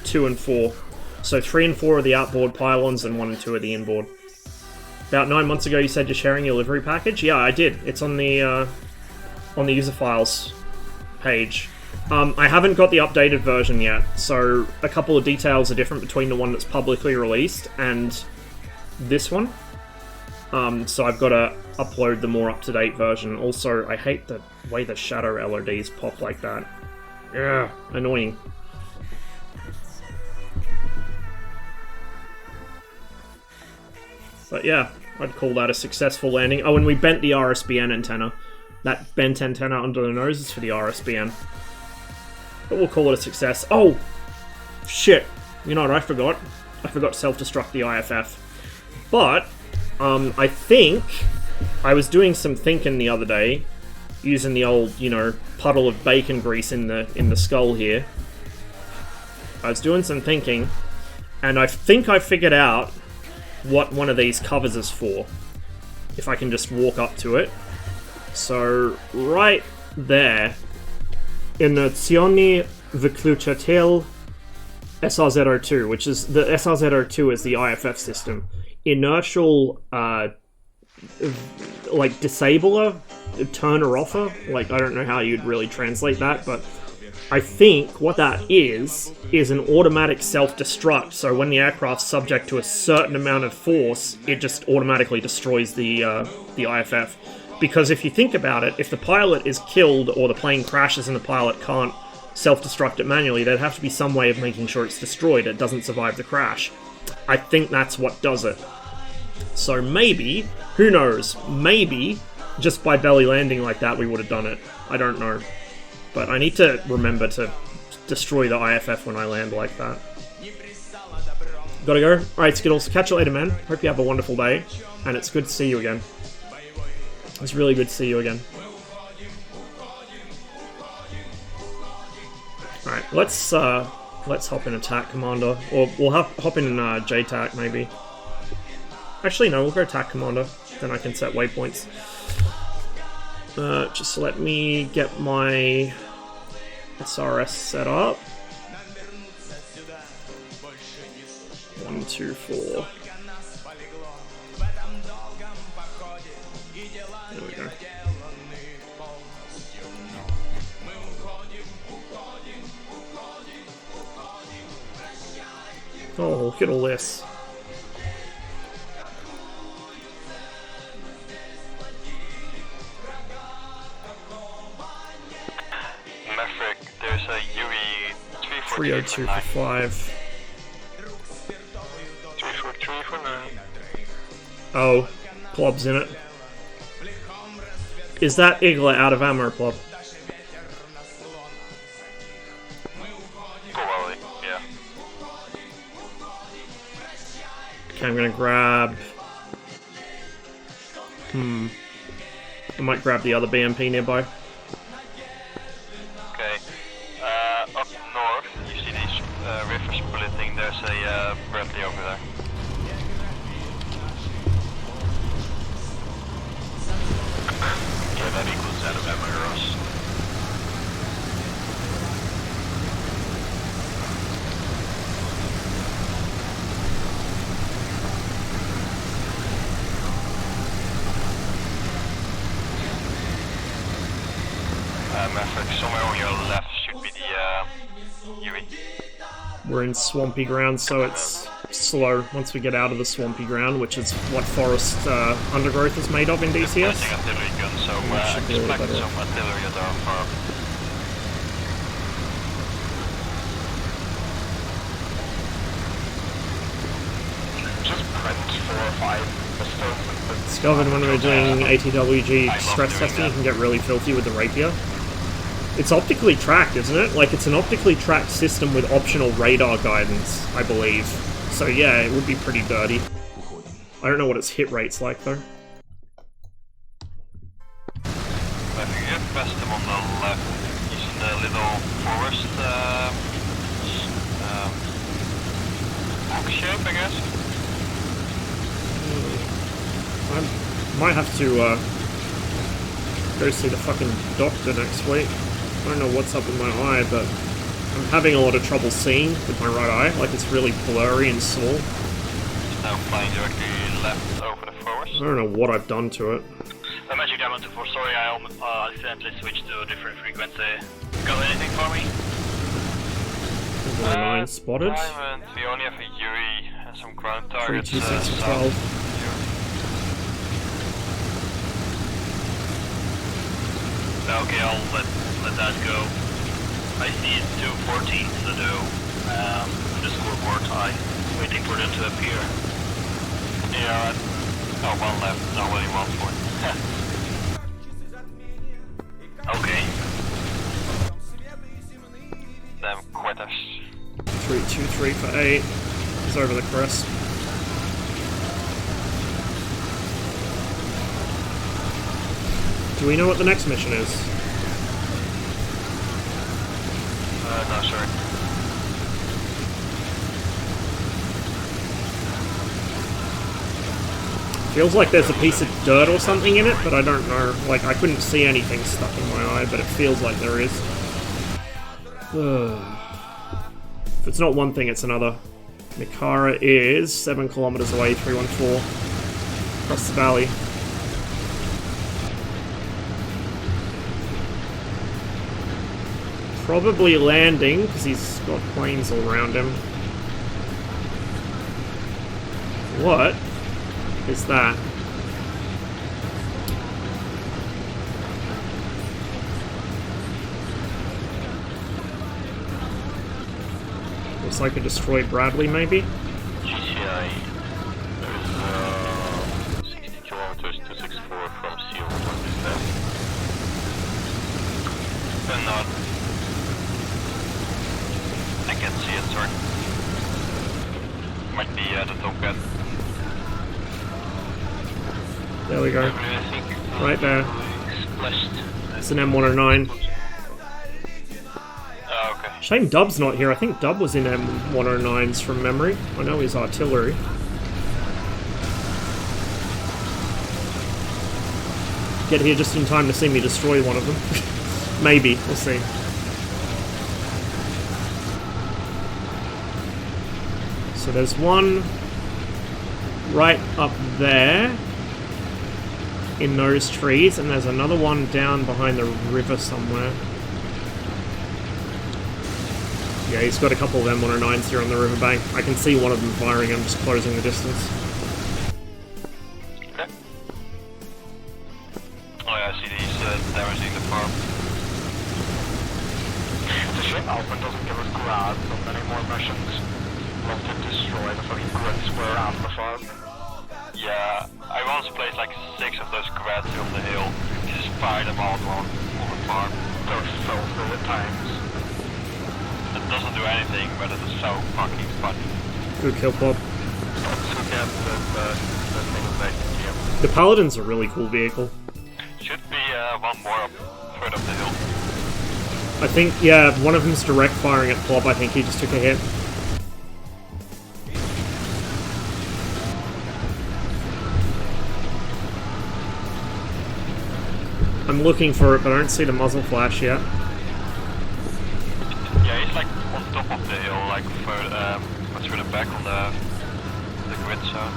2 and 4. So 3 and 4 are the outboard pylons, and 1 and 2 are the inboard. About 9 months ago, you said you're sharing your livery package? Yeah, I did. It's on the user files page. I haven't got the updated version yet, so a couple of details are different between the one that's publicly released and this one. So I've got to upload the more up-to-date version. Also, I hate the way the shadow LODs pop like that. Yeah, annoying. But yeah, I'd call that a successful landing. Oh, and we bent the RSBN antenna. That bent antenna under the nose is for the RSBN. But we'll call it a success. Oh! Shit! You know what I forgot? I forgot to self-destruct the IFF. But, I think I was doing some thinking the other day, using the old, you know, puddle of bacon grease in the skull here. I was doing some thinking, and I think I figured out what one of these covers is for. If I can just walk up to it. So, right there, Inerzioni Wykluczatel SR02, which is, the SR02 is the IFF system. Inertial, like, disabler, turner offer, like, I don't know how you'd really translate that, but I think what that is an automatic self-destruct, so when the aircraft's subject to a certain amount of force, it just automatically destroys the IFF. Because if you think about it, if the pilot is killed or the plane crashes and the pilot can't self-destruct it manually, there'd have to be some way of making sure it's destroyed, it doesn't survive the crash. I think that's what does it. So maybe, who knows, maybe just by belly landing like that we would have done it. I don't know. But I need to remember to destroy the IFF when I land like that. Gotta go. Alright, Skittles, catch you later, man. Hope you have a wonderful day, and it's good to see you again. It's really good to see you again. Alright, let's hop in Attack Commander. Or we'll hop in JTAC, maybe. Actually, no, we'll go Attack Commander. Then I can set waypoints. Just let me get my SRS set up. 1, 2, 4. There we go. Oh, look at all this. Maverick, there's a UE 302 for 5. 343 for 9. Oh, Plob's in it. Is that Igla out of ammo, Plob? Probably, yeah. Okay, I'm gonna grab... I might grab the other BMP nearby. Okay. Up north, you see these rivers splitting. There's a Bradley over there. Yeah, that equals out of ammo, Ross. Maverick, somewhere on your left should be the UE. We're in swampy ground, so it's slow once we get out of the swampy ground, which is what forest undergrowth is made of in DCS. Planting artillery gun, so expect some artillery at our farm. Just print 4 or 5 pistols. Discovered when we were doing ATWG stress testing, you can get really filthy with the rapier. It's optically tracked, isn't it? Like, it's an optically tracked system with optional radar guidance, I believe. So yeah, it would be pretty dirty. I don't know what its hit rate's like, though. I think you have them on the left. He's in the little forest box shape, I guess. I might have to go see the fucking doctor next week. I don't know what's up with my eye, but I'm having a lot of trouble seeing with my right eye. Like, it's really blurry and small. He's now flying directly left over the forest. I don't know what I've done to it. Magic Diamond 24, sorry, I accidentally switched to a different frequency. Got anything for me? 9 spotted. Diamond, we only have a Yuri and some ground targets. 326 for 12. Okay, I'll let that go. I see 214 to do on the scoreboard. I'm waiting for them to appear. Yeah, oh, one left, not only 1 point. Okay. Them quitters. 323 for 8. He's over the crest. Do we know what the next mission is? No, sorry. Feels like there's a piece of dirt or something in it, but I don't know. Like, I couldn't see anything stuck in my eye, but it feels like there is. If it's not one thing, it's another. Mikara is 7 kilometers away, 314. Across the valley. Probably landing, because he's got planes all around him. What is that? Looks like a destroyed Bradley, maybe? GCI, there's 60 kilometers 264 from Seal. What is that? And not. I can't see it, sorry. Might be the Tomcat. There we go. I think Right there. splashed. It's an M109. Oh, okay. Shame Dub's not here. I think Dub was in M109s from memory. I know he's artillery. Get here just in time to see me destroy one of them. Maybe. We'll see. So there's one right up there in those trees, and there's another one down behind the river somewhere. Yeah, he's got a couple of M109s here on the riverbank. I can see one of them firing. I'm just closing the distance. Okay. Oh yeah, I see these damaging the farm. It's a shame Alpha doesn't give a grab on any more missions. Love to destroy the fucking grid square and the farm. Yeah, I once played like 6 of those grads on the hill. Just fire them all on the farm. They're filthy at times. It doesn't do anything, but it is so fucking funny. Good kill, Bob. So get the thing with the game. The Paladin's a really cool vehicle. Should be one more up further up the hill. I think, yeah, one of them's direct firing at Plop. I think he just took a hit. I'm looking for it, but I don't see the muzzle flash yet. Yeah, he's like on top of the hill, like further back on the grid zone.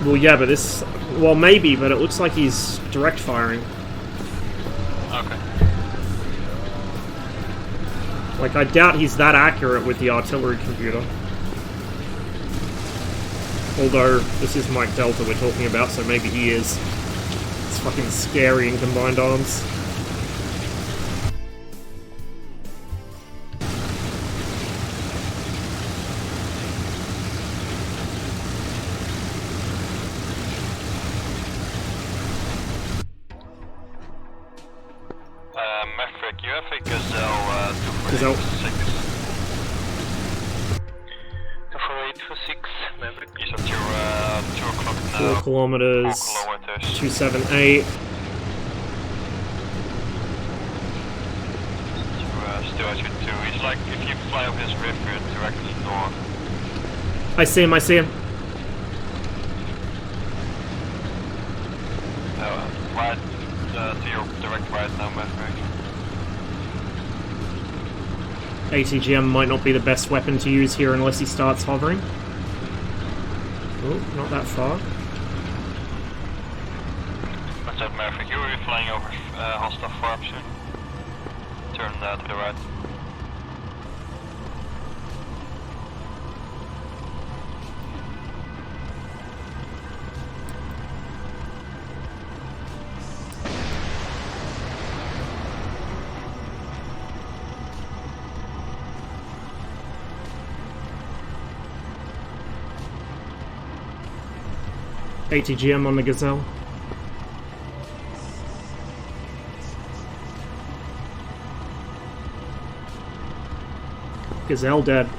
Well, yeah, but this... Well, maybe, but it looks like he's direct firing. Okay. Like, I doubt he's that accurate with the artillery computer. Although, this is Mike Delta we're talking about, so maybe he is. It's fucking scary in combined arms. Maverick, you have a Gazelle 246. 24826, Maverick. He's at your 2 o'clock now. 4 kilometers. 4 kilometers. 278. Still at your 2. He's like, if you fly up his river directly north. I see him, I see him. Right to your direct right now, Maverick. ATGM might not be the best weapon to use here unless he starts hovering. Oh, not that far. What's up, Maverick? You will be flying over hostile farm soon. Turn to the right. ATGM on the Gazelle. Gazelle dead.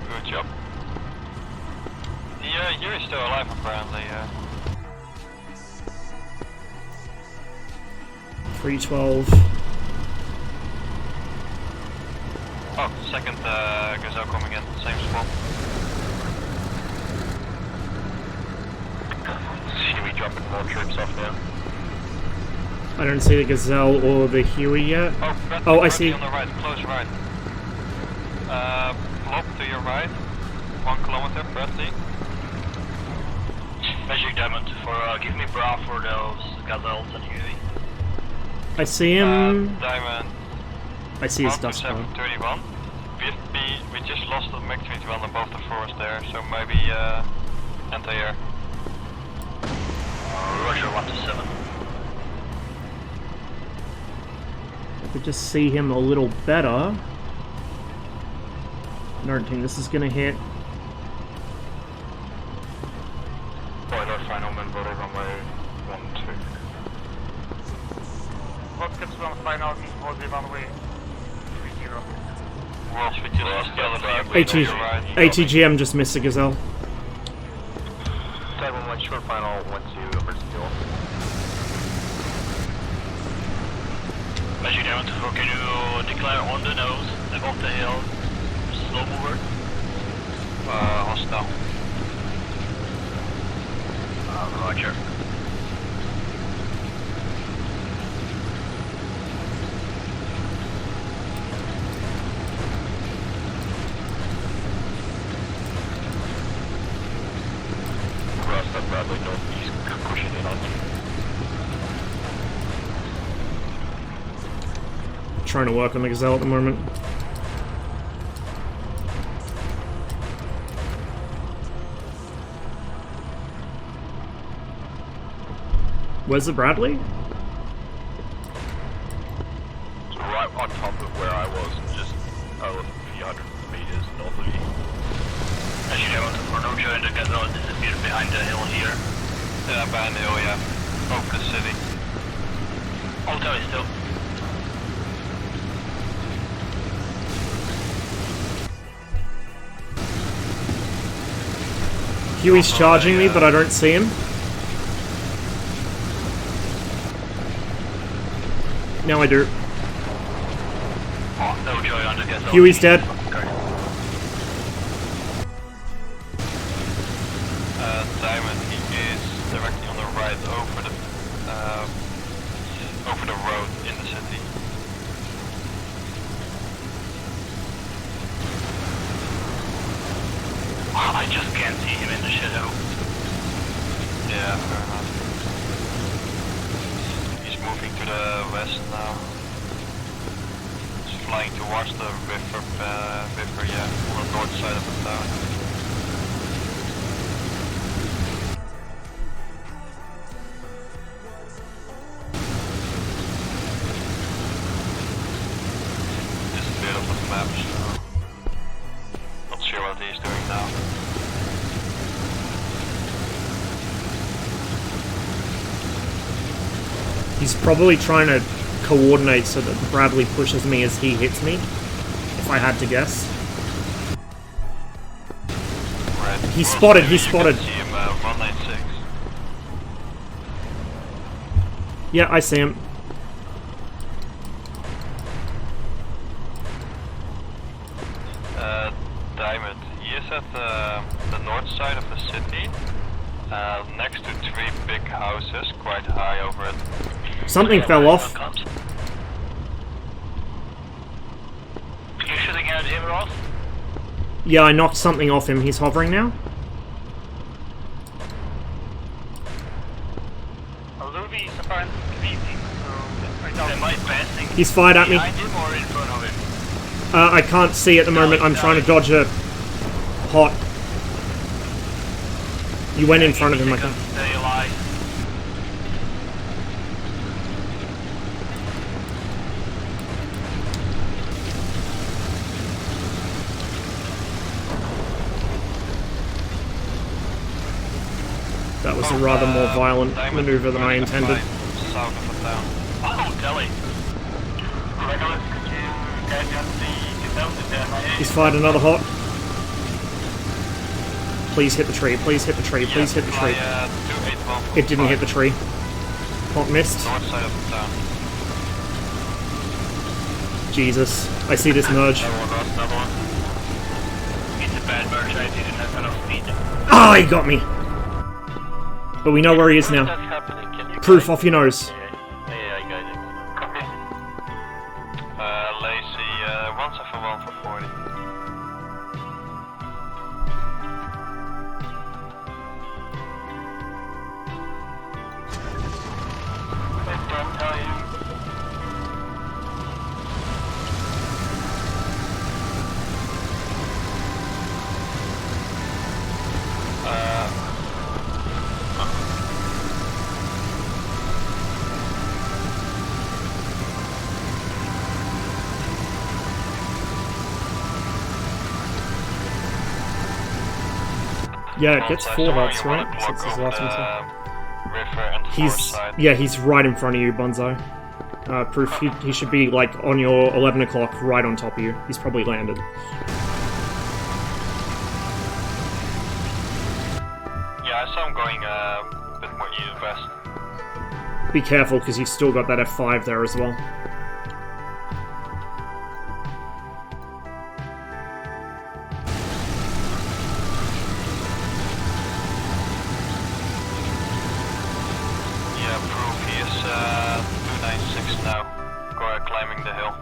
Good job. Yeah, you're still alive apparently. 312. Oh, second Gazelle coming in, same spot. Should we dropping more troops off now? I don't see the Gazelle or the Huey yet. Oh, I see. On the right, close right. Plop to your right. 1 kilometer, Bradley. Magic Diamond for give me bra for those Gazelles and Huey. I see him. Diamond. I see his dust cloud. 731. We just lost the MiG-21 above the forest there, so maybe anti-air. Roger 127. I could just see him a little better. I don't think this is gonna hit. Boiler final men voted runway 12. What gets on final means will be runway 30. Well, we just lost the other ATGM just missed the Gazelle. Type 1 short final 12 emergency fuel. Magic Diamond, can you declare on the nose, above the hill, slow mover? Hostile. Roger. Cross up Bradley northeast, pushing in on you. trying to work on the Gazelle at the moment. Where's the Bradley? So right on top of where I was, just a few hundred meters north of you. As you know, for no show, the Gazelle disappeared behind the hill here. Yeah, behind the hill, yeah. Over the city. I'll tell you still. Huey's charging me, but I don't see him. Now I do. Oh, no joy on the Gazelle. Huey's dead. Diamond, he is directly on the right over the road in the city. I just can't see him in the shadow. Yeah, fair enough. He's moving to the west now. He's flying towards the river, yeah, on the north side of the town. Disappeared off the map, so not sure what he's doing now. He's probably trying to coordinate so that Bradley pushes me as he hits me, if I had to guess. Right. He spotted, he You spotted. can see him, 196. Yeah, I see him. Diamond, he is at the north side of the city, next to 3 big houses, quite high over it. Something fell off. You shooting at him, Ross? Yeah, I knocked something off him. He's hovering now. Luby is apparently creeping, so am I passing He's fired at me. behind him or in front of him? I can't see at the moment. I'm trying to dodge a hot. You went in front of him, I think. Stay alive. That was a rather more violent Diamond, maneuver than I intended. South of the town. Oh, Delhi. He's fired another hot. Please hit the tree. Please hit the tree. Please hit the tree. 281. It didn't hit the tree. Hot missed. North side of the town. Jesus. I see this merge. Another one. It's a bad merge, I didn't have enough speed. Ah, he got me. But we know where he is now. That's happening. Can you Proof off your nose. Yeah, I got it. Copy. Lazy, 171 for 40. Don't tell you. Yeah, it gets 4 hots, right? Since his last one. River and the north He's side. yeah, he's right in front of you, Bonzo. Proof he should be like on your 11 o'clock, right on top of you. He's probably landed. Yeah, I saw him going a bit more east-west. Be careful, because you've still got that F5 there as well. Yeah, Proof, he is 296 now, climbing the hill.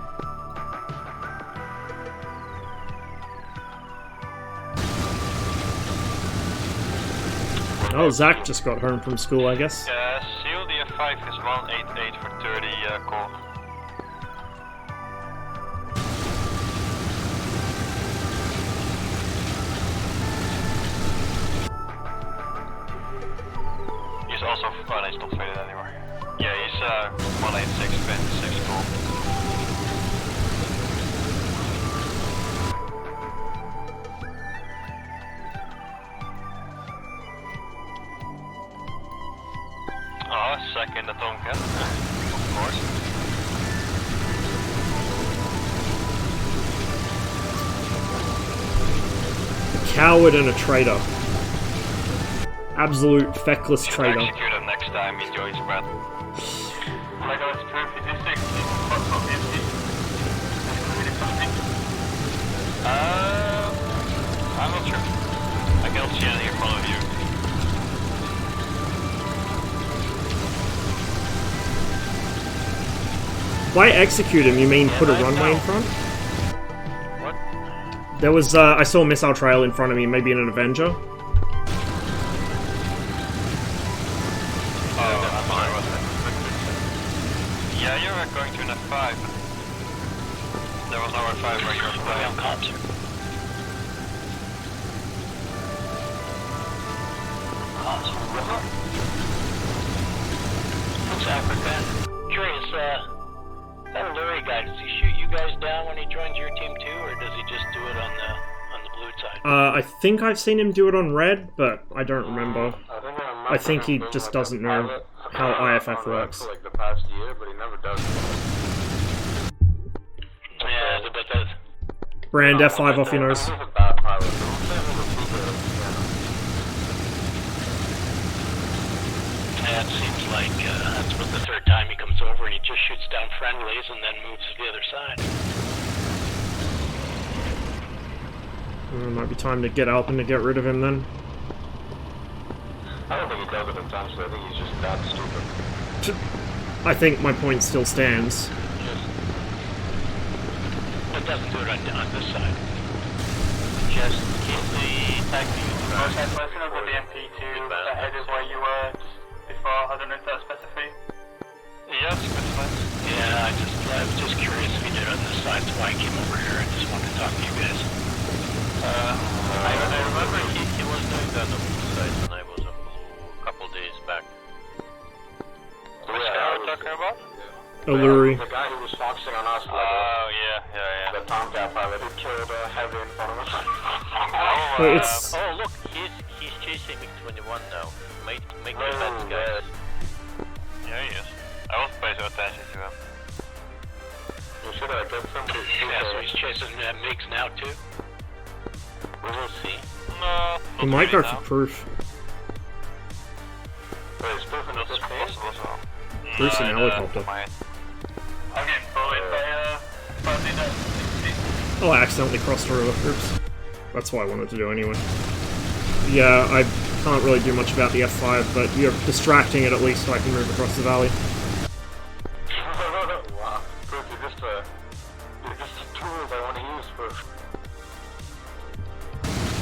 Oh, Zach just got home from school, I guess. Seal, the F5 is 188 for 30 call. Well, he's not faded anymore. Yeah, he's 186, 26 cool. Oh, second Atomcat. Of course. A coward and a traitor. Absolute feckless traitor. Execute him next time, enjoy his breath. Like I was trophy, this thing is fucked up, is it? I'm not sure. I cannot see anything in front of you. By execute him, you mean put a runway in front? What? There was, I saw a missile trail in front of me, maybe in an Avenger. Oh, I'm sorry, what's that? Yeah, you were going to an F5. There was no F5 where you were flying. What's Africa? Curious, that Lurie guy, does he shoot you guys down when he joins your team too, or does he just do it on the blue side? I think I've seen him do it on red, but I don't remember. I think he just doesn't know how IFF works. Like the past year, but he never does. Yeah, but that's... Brand F5 off your nose. He's a bad pilot, so I'm saying he's a super, Yeah, it seems like that's what the third time he comes over and he just shoots down friendlies and then moves to the other side. Might be time to get up and to get rid of him then. I don't think he does it intentionally, I think he's just that stupid. I think my point still stands. It doesn't do it on this side. Just keep the tag view. Okay, so as soon as the MP2 ahead of where you were just before, I don't know if that's specified. Yes, specified. Yeah, I was just curious if he did it on this side, so I came over here. I just wanted to talk to you guys. I remember he was doing that on the blue side when I was on blue a couple days back. Which guy are we talking about? Illuri. The guy who was foxing on us, Oh, yeah. the Tomcat pilot who killed Heavy in front of us. It's... Oh, look, he's chasing MiG-21 now. Make your bets, guys. Yeah, he is. I won't pay so attention to him. We should have got somebody. Yeah, so he's chasing MiGs now too? We will see. No, He might go for proof. Wait, is Proof in the That's 15? possible as well. Proof's in a helicopter. I'm getting bullied by that 60. Oh, I accidentally crossed a river. Oops. That's what I wanted to do anyway. Yeah, I can't really do much about the F5, but you're distracting it at least so I can move across the valley. Wow, Proof, you're just a tool I want to use for...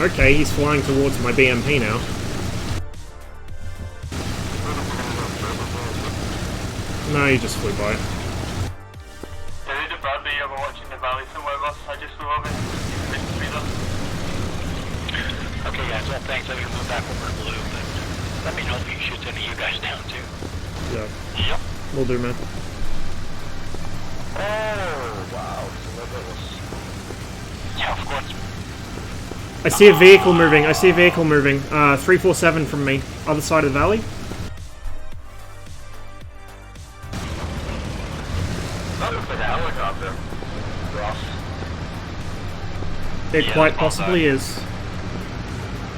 Okay, he's flying towards my BMP now. No, he just flew by. Yeah, they did Bradley over watching the valley somewhere, boss. I just flew over. Okay guys, well thanks, I'm gonna move back over to blue, but let me know if he shoots any of you guys down too. Yeah. Yep. Will do, man. Oh, wow. Look at this. Yeah, of course. I see a vehicle moving. 347 from me. Other side of the valley. That looks like a helicopter. Ross. It Yeah, quite that's possibly that. is.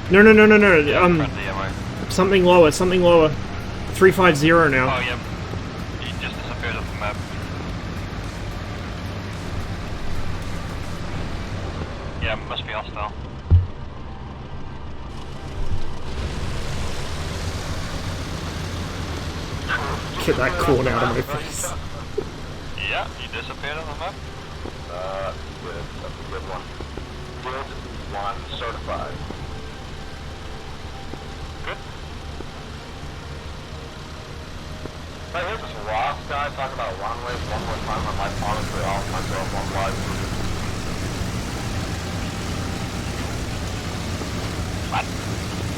No. Friendly, am I? Something lower. 350 now. Oh, yep. He just disappeared off the map. Yeah, must be hostile. Get that corn out of my face. Yeah, he disappeared on the map. Good. That's a good one. Good one, certified. Good. I heard this Ross guy talk about runways one more time. I might honestly off myself on live TV.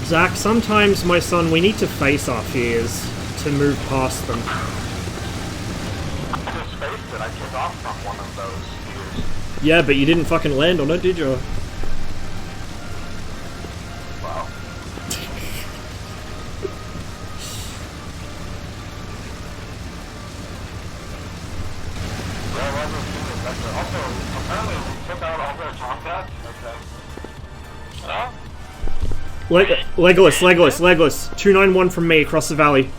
Zach, sometimes, my son, we need to face our fears to move past them. I just spaced it. I took off from one of those spheres. Yeah, but you didn't fucking land on it, did you? Wow. Also, apparently we took out all their Tomcats. Okay. Oh? Legolas. 291 from me across the valley.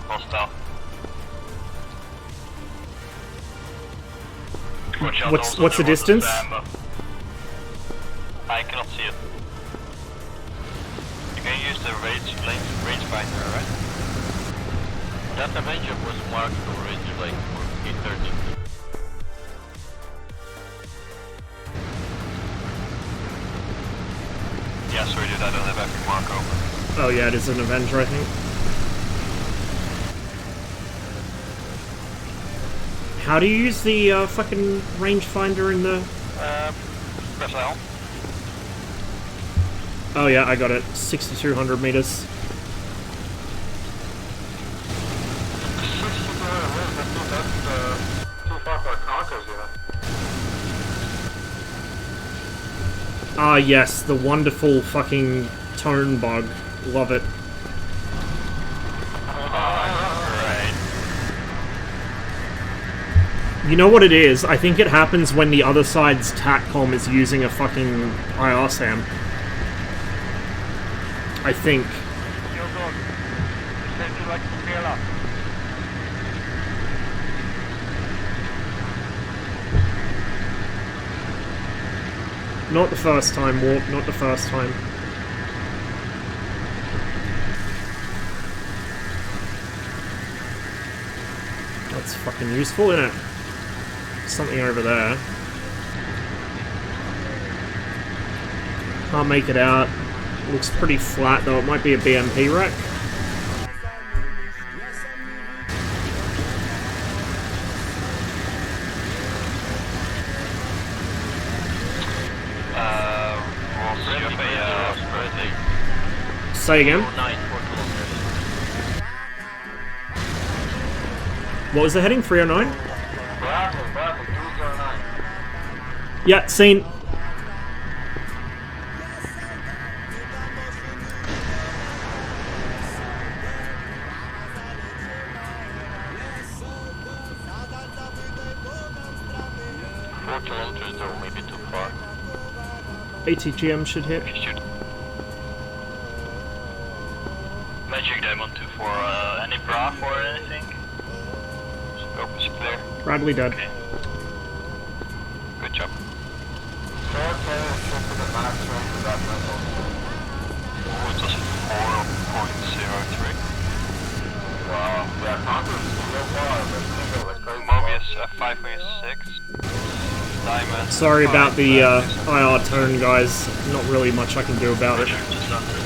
Hostile. Watch out, What's also the there was a distance? spam. I cannot see it. You can use the rangefinder, right? That Avenger was marked already, like, for 830. Yeah, sorry dude, I don't have every mark open. Oh yeah, it is an Avenger, I think. How do you use the fucking rangefinder in the... Press L. Oh yeah, I got it. 6,200 meters. Ah yes, the wonderful fucking tone bug. Love it. Right. You know what it is? I think it happens when the other side's TACCOM is using a fucking IR-SAM. I think. Not the first time, Warp, not the first time. That's fucking useful, isn't it? Something over there. Can't make it out. Looks pretty flat though, it might be a BMP wreck. Say again? What was the heading? 309? Yeah, seen. Maybe too far. ATGM should hit. Magic Diamond 2 for any BRAF or anything? Scope is clear. Bradley dead. Okay. Good job. It was 4.03. Wow. Yeah, Conqueror's so far, but like crazy. Mobius 5.6. Diamond. Sorry about the IR tone, guys. Not really much I can do about it. Just under.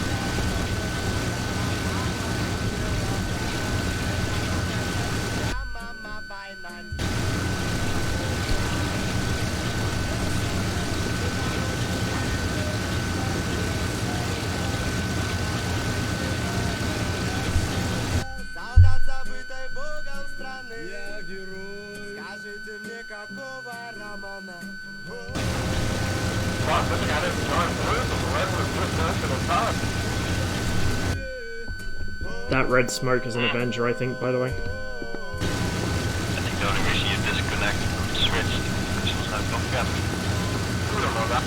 That red smoke is an Avenger, I think, by the way. I think the only reason you disconnect switched because it was not Tomcat. We don't know that.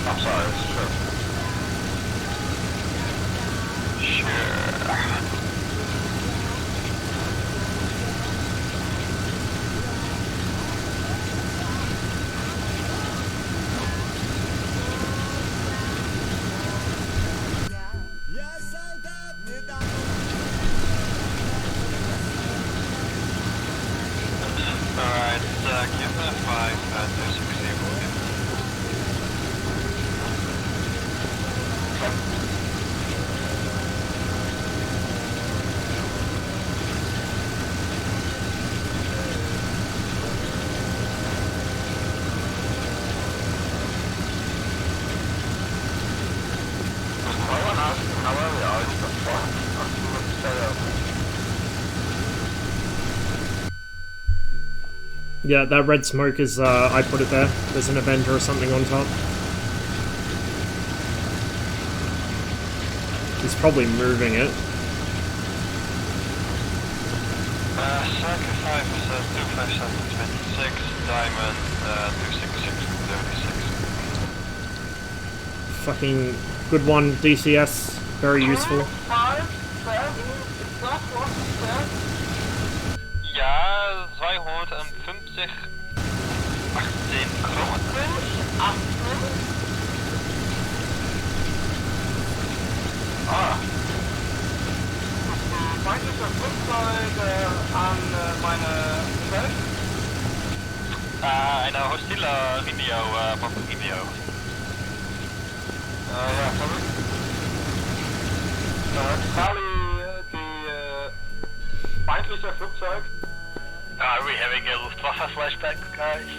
I'm sorry, it's true. Sure. Alright, give that 5 to 60. Yeah, that red smoke is, I put it there. There's an Avenger or something on top. He's probably moving it. Cycle 5 is 25726, Diamond 26636. Fucking good one, DCS. Very useful. 5, 7, das was ist das? Ja, 250, 18 Kilometer. 18? Ah. Feindliche Flugzeuge an meine Feld? Eine hostile Radio, von Radio. Ja, sorry. Charlie, die feindliche Flugzeug. Are we having a Luftwaffe flashback, guys?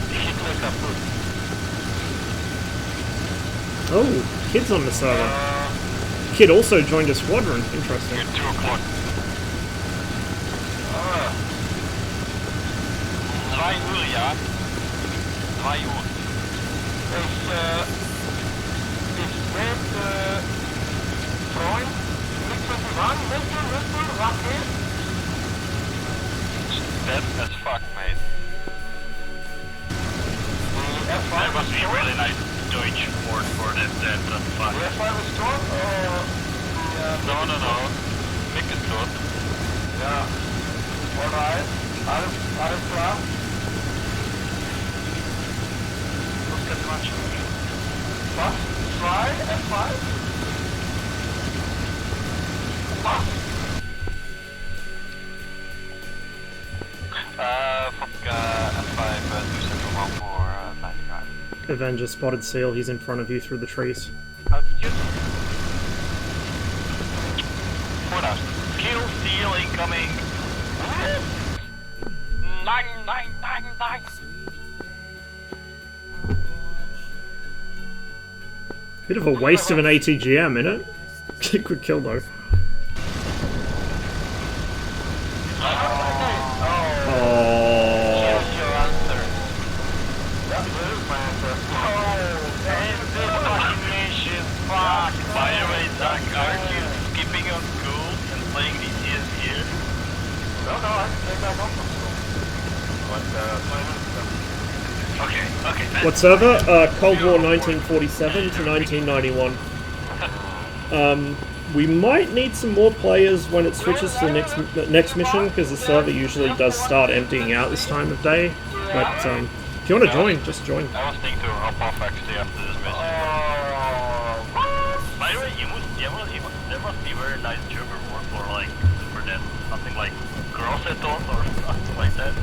Hitler kaputt. Oh, Kid's on the server. Kid also joined a squadron. Interesting. At 2 o'clock. 2 Uhr, ja. 2 Uhr. Ich werde Freund mit dem Iran wissen, was ist? Dead as fuck, mate. That must be a really nice Deutsch word for that, fuck. The F5 is tot, No. Nick is tot. Ja. Alright. Alles klar. Look at much. Was? 2? F5? Was? Fuck F5 271 for 95. Avenger spotted Seal. He's in front of you through the trees. Altitude. 4000. Kill Seal incoming. 9. Bit of a waste of an ATGM, innit? Good kill though. By the way, Zach, aren't you skipping on school and playing DCS here? No, I can take that one from school. But, Okay. What server? Cold War 1947 to 1991. We might need some more players when it switches to the next mission, because the server usually does start emptying out this time of day. But if you want to join, just join. I was thinking to hop off actually after this mission. By the way, there must be very nice German word for like for that, something like Grosseton or something like that.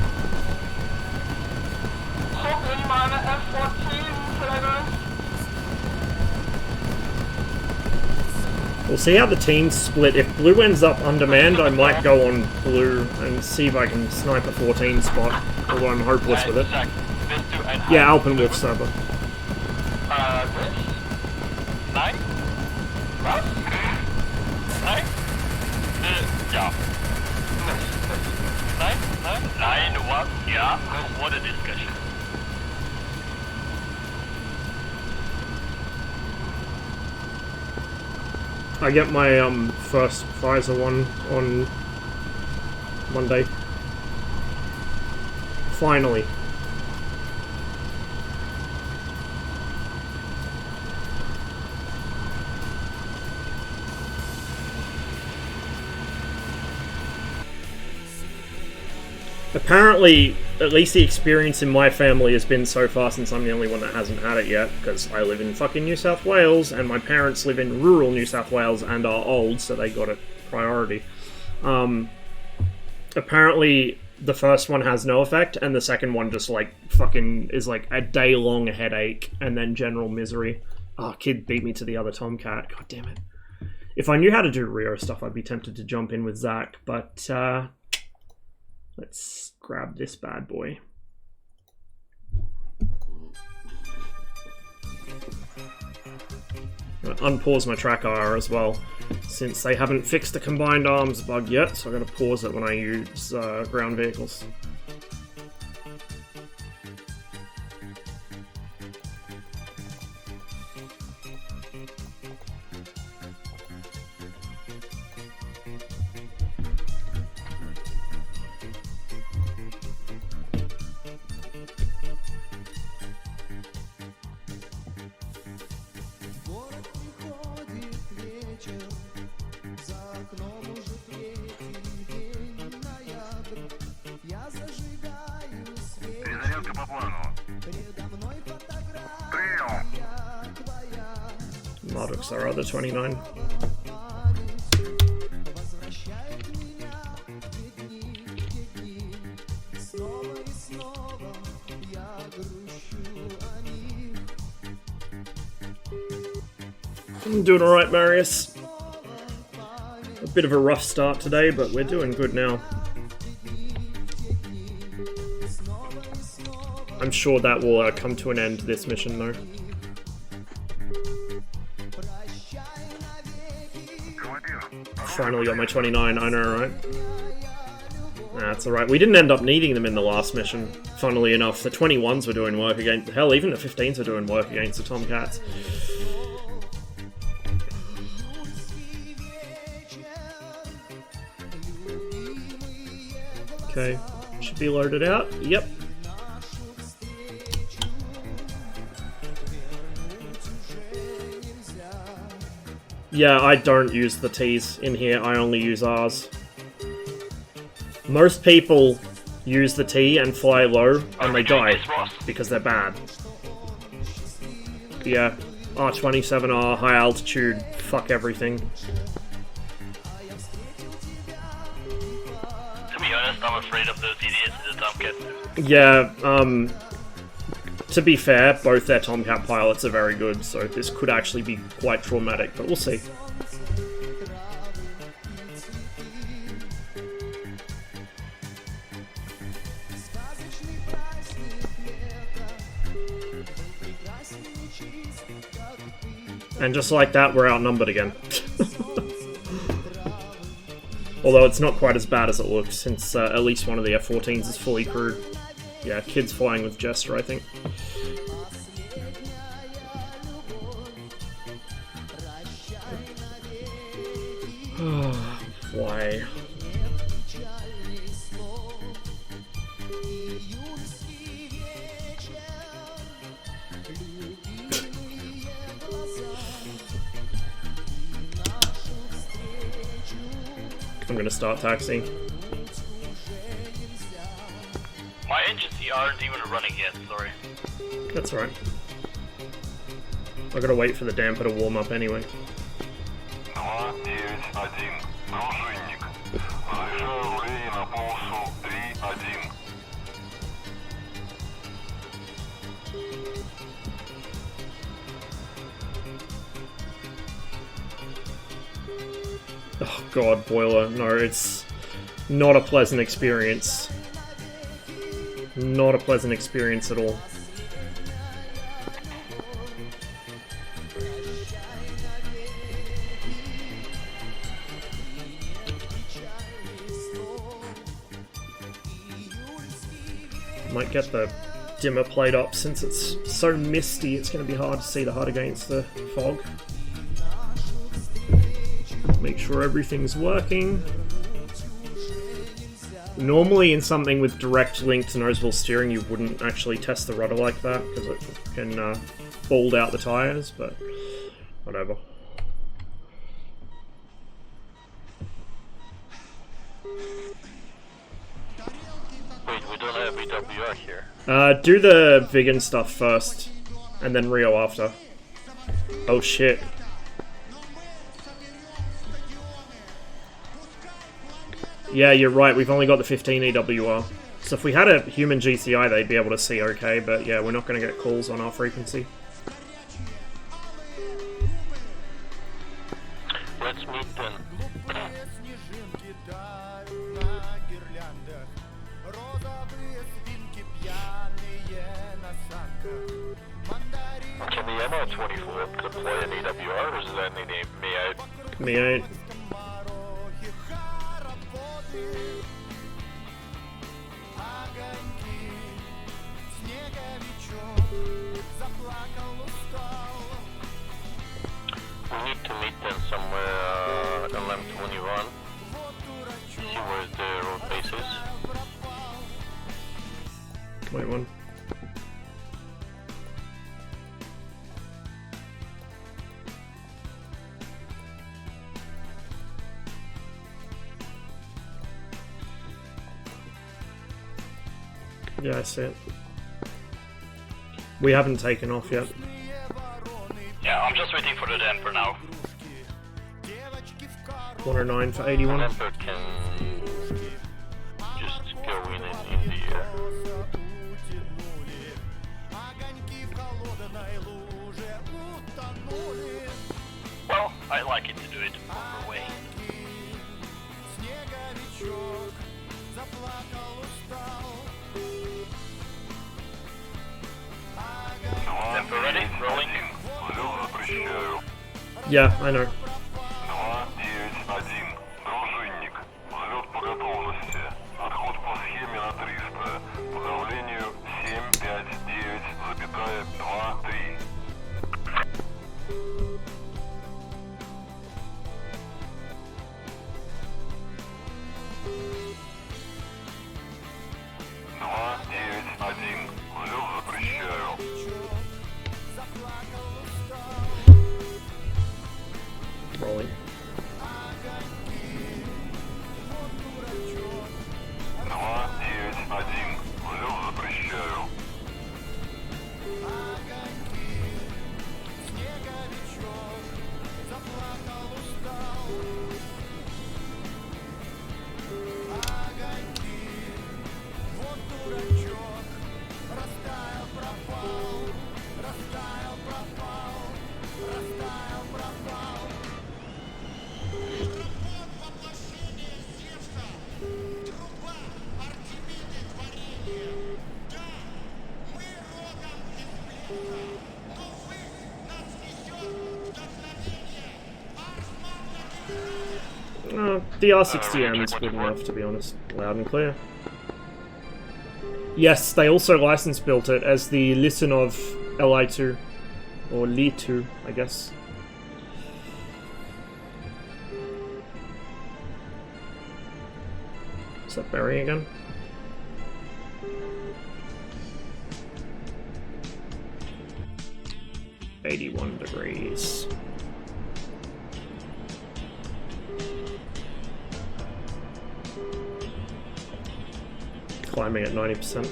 guck in meine F14-Flagge. We'll see how the teams split. If blue ends up undermanned, I might go on blue and see if I can snipe a 14 spot, although I'm hopeless with it. Yeah, Alpenwolf server. This? 9? Was? 9? Ja. 9 what? Yeah. What a discussion. I get my first Pfizer one on Monday. Finally. Apparently, at least the experience in my family has been so far, since I'm the only one that hasn't had it yet, because I live in fucking New South Wales, and my parents live in rural New South Wales and are old, so they got a priority. Apparently, the first one has no effect, and the second one just, like, fucking is, like, a day-long headache, and then general misery. Oh, kid beat me to the other Tomcat. God damn it. If I knew how to do Rio stuff, I'd be tempted to jump in with Zach, but, let's grab this bad boy. I'm gonna unpause my track IR as well, since they haven't fixed the combined arms bug yet, so I'm gonna pause it when I use ground vehicles. по плану. Прием. Marduk's our other 29. I'm doing alright, Marius. A bit of a rough start today, but we're doing good now. I'm sure that will come to an end this mission, though. Finally got my 29, I know, right? That's alright. We didn't end up needing them in the last mission, funnily enough. The 21s were doing work against... Hell, even the 15s were doing work against the Tomcats. Okay, should be loaded out. Yep. Yeah, I don't use the T's in here, I only use R's. Most people use the T and fly low, and they die, because they're bad. Yeah, R27R, high altitude, fuck everything. To be honest, I'm afraid of the DCS and the Tomcat. Yeah, to be fair, both their Tomcat pilots are very good, so this could actually be quite traumatic, but we'll see. And just like that, we're outnumbered again. Although it's not quite as bad as it looks, since at least one of the F-14s is fully crewed. Yeah, kids flying with Jester, I think. Why? I'm gonna start taxiing. My engines aren't even running yet, sorry. That's alright. I gotta wait for the damper to warm up anyway. 291. Дружинник. Заезжаю в лей на полосу 3-1. Oh god, boiler. No, it's not a pleasant experience. Not a pleasant experience at all. Might get the dimmer plate up since it's so misty, it's going to be hard to see the HUD against the fog. Make sure everything's working. Normally in something with direct link to nosewheel steering you wouldn't actually test the rudder like that because it can bald out the tyres, but whatever. Wait, we don't have BWR here. Do the Vigan stuff first, and then Rio after. Oh shit. Yeah, you're right, we've only got the 15 EWR. So if we had a human GCI, they'd be able to see okay, but yeah, we're not going to get calls on our frequency. Let's meet then. Can the MO-24 deploy an EWR, or does that need a Me-8? Me-8. We need to meet them somewhere LM21. See where the road base is. Wait one. Yeah, I see it. We haven't taken off yet. Yeah, I'm just waiting for the damper now. 109 for 81. Damper can just go in the air. Well, I like it to do it the proper way. Damper ready? Rolling. Взлет запрещаю. Yeah, I know. 291. Дружинник. Взлет по готовности. Отход по схеме на 300. По давлению 759,23. Взлет запрещаю. Rolling. 291. Взлет запрещаю. The R60M is good enough, to be honest. Loud and clear. Yes, they also license built it as the Lisanov Li2. Or Li2, I guess. Is that Barry again? $81. Climbing at 90%.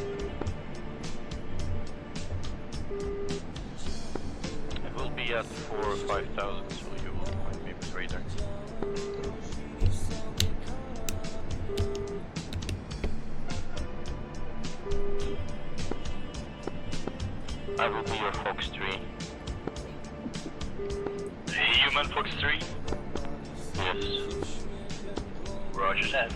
It will be at 4,000 or 5,000, so you will find me with radar. I will be your Fox 3. Human Fox 3? Yes. Roger that.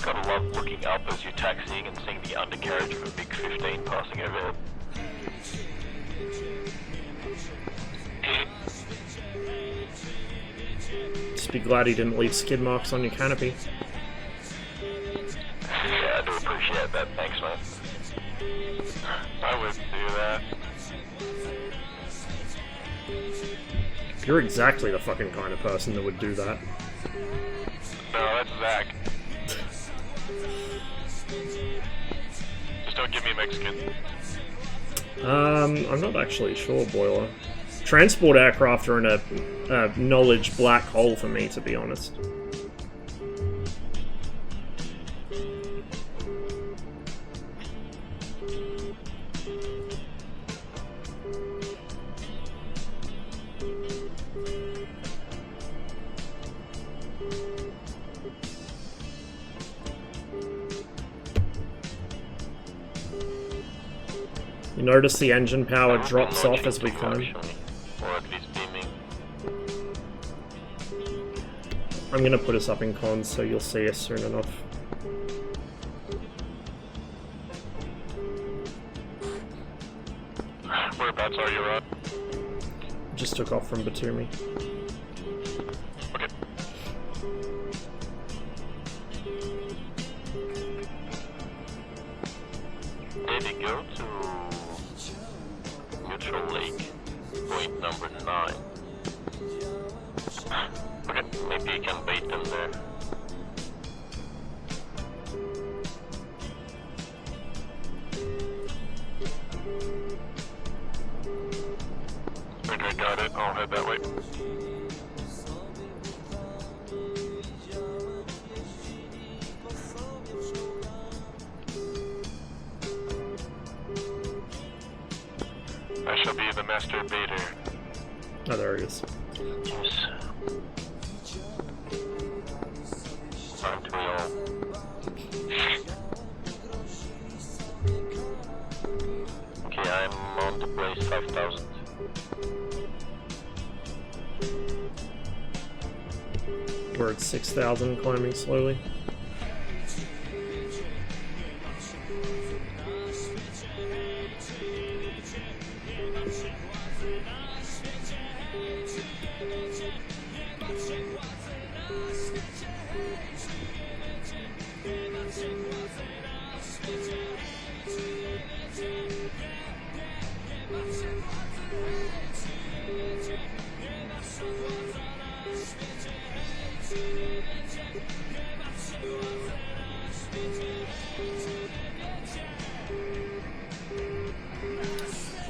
Gotta love looking up as you're taxiing and seeing the undercarriage of a big 15 passing overhead. Just be glad he didn't leave skid marks on your canopy. Yeah, I do appreciate that. Thanks, man. I would do that. You're exactly the fucking kind of person that would do that. No, that's Zach. Just don't give me Mexican. I'm not actually sure, Boiler. Transport aircraft are in a knowledge black hole for me, to be honest. You notice the engine power drops off as we climb. Or at least beaming. I'm gonna put us up in cons so you'll see us soon enough. Whereabouts are you at? Just took off from Batumi. Okay. Maybe go to Neutral Lake, point number 9. Maybe you can bait them there. Okay, got it. I'll head that way. I shall be the master baiter. Oh, there he is. Yes. Aren't we all? Okay, I'm on the place 5,000. We're at 6,000, climbing slowly.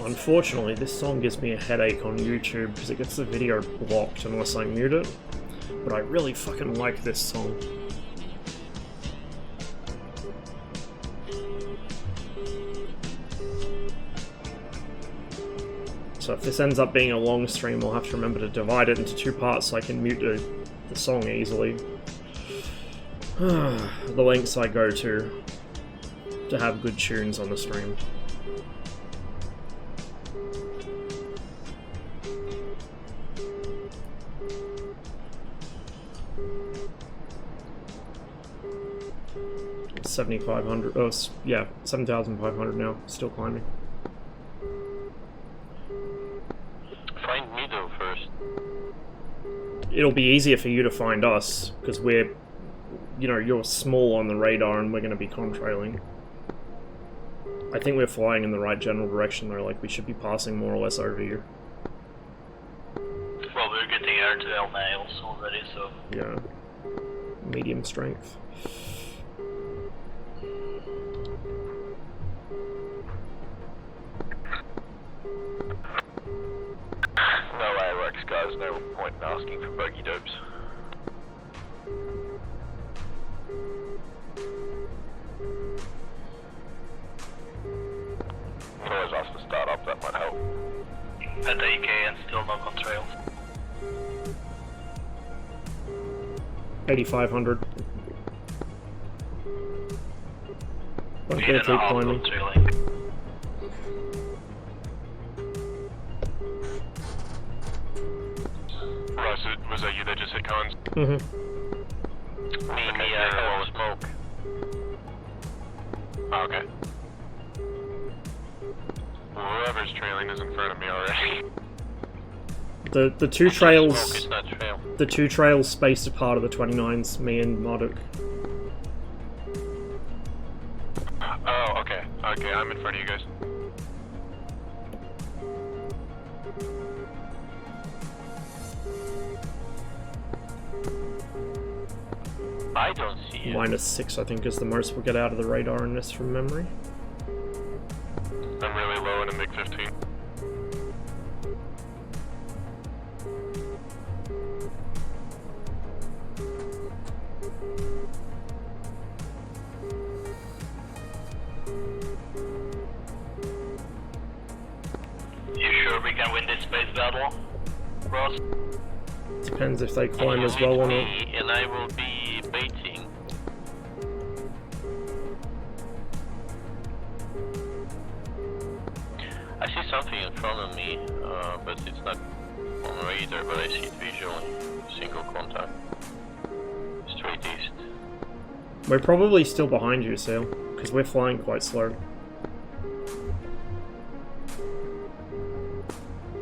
Unfortunately, this song gives me a headache on YouTube because it gets the video blocked unless I mute it. But I really fucking like this song. So if this ends up being a long stream, I'll have to remember to divide it into 2 parts so I can mute the song easily. The lengths I go to have good tunes on the stream. It's 7,500. Oh, yeah, 7,500 now. Still climbing. Find me though first. It'll be easier for you to find us because we're, you know, you're small on the radar and we're going to be contrailing. I think we're flying in the right general direction though, like we should be passing more or less over you. Well, we're getting air to El Nails already, so... Yeah. Medium strength. No AOX guys, no point in asking for buggy dopes. You can always ask to start up, that might help. At AK and still no contrails. 8,500. Don't Need go keep climbing. contrailing. Russ, was that you that just hit cons? Mm-hmm. Me, hello, smoke. Oh, okay. Whoever's trailing is in front of me already. The two trails, Smoke is not trail. the 2 trails spaced apart of the 29s, me and Marduk. Oh, okay. Okay, I'm in front of you guys. I don't see you. -6, I think, is the most we'll get out of the radar in this from memory. I'm really low in a MiG-15. You sure we can win this space battle, Ross? Depends if they climb as well or not. Me, and I will be baiting. I see something in front of me, but it's not on radar, but I see it visually. Single contact. Straight east. We're probably still behind you, Seal, because we're flying quite slow.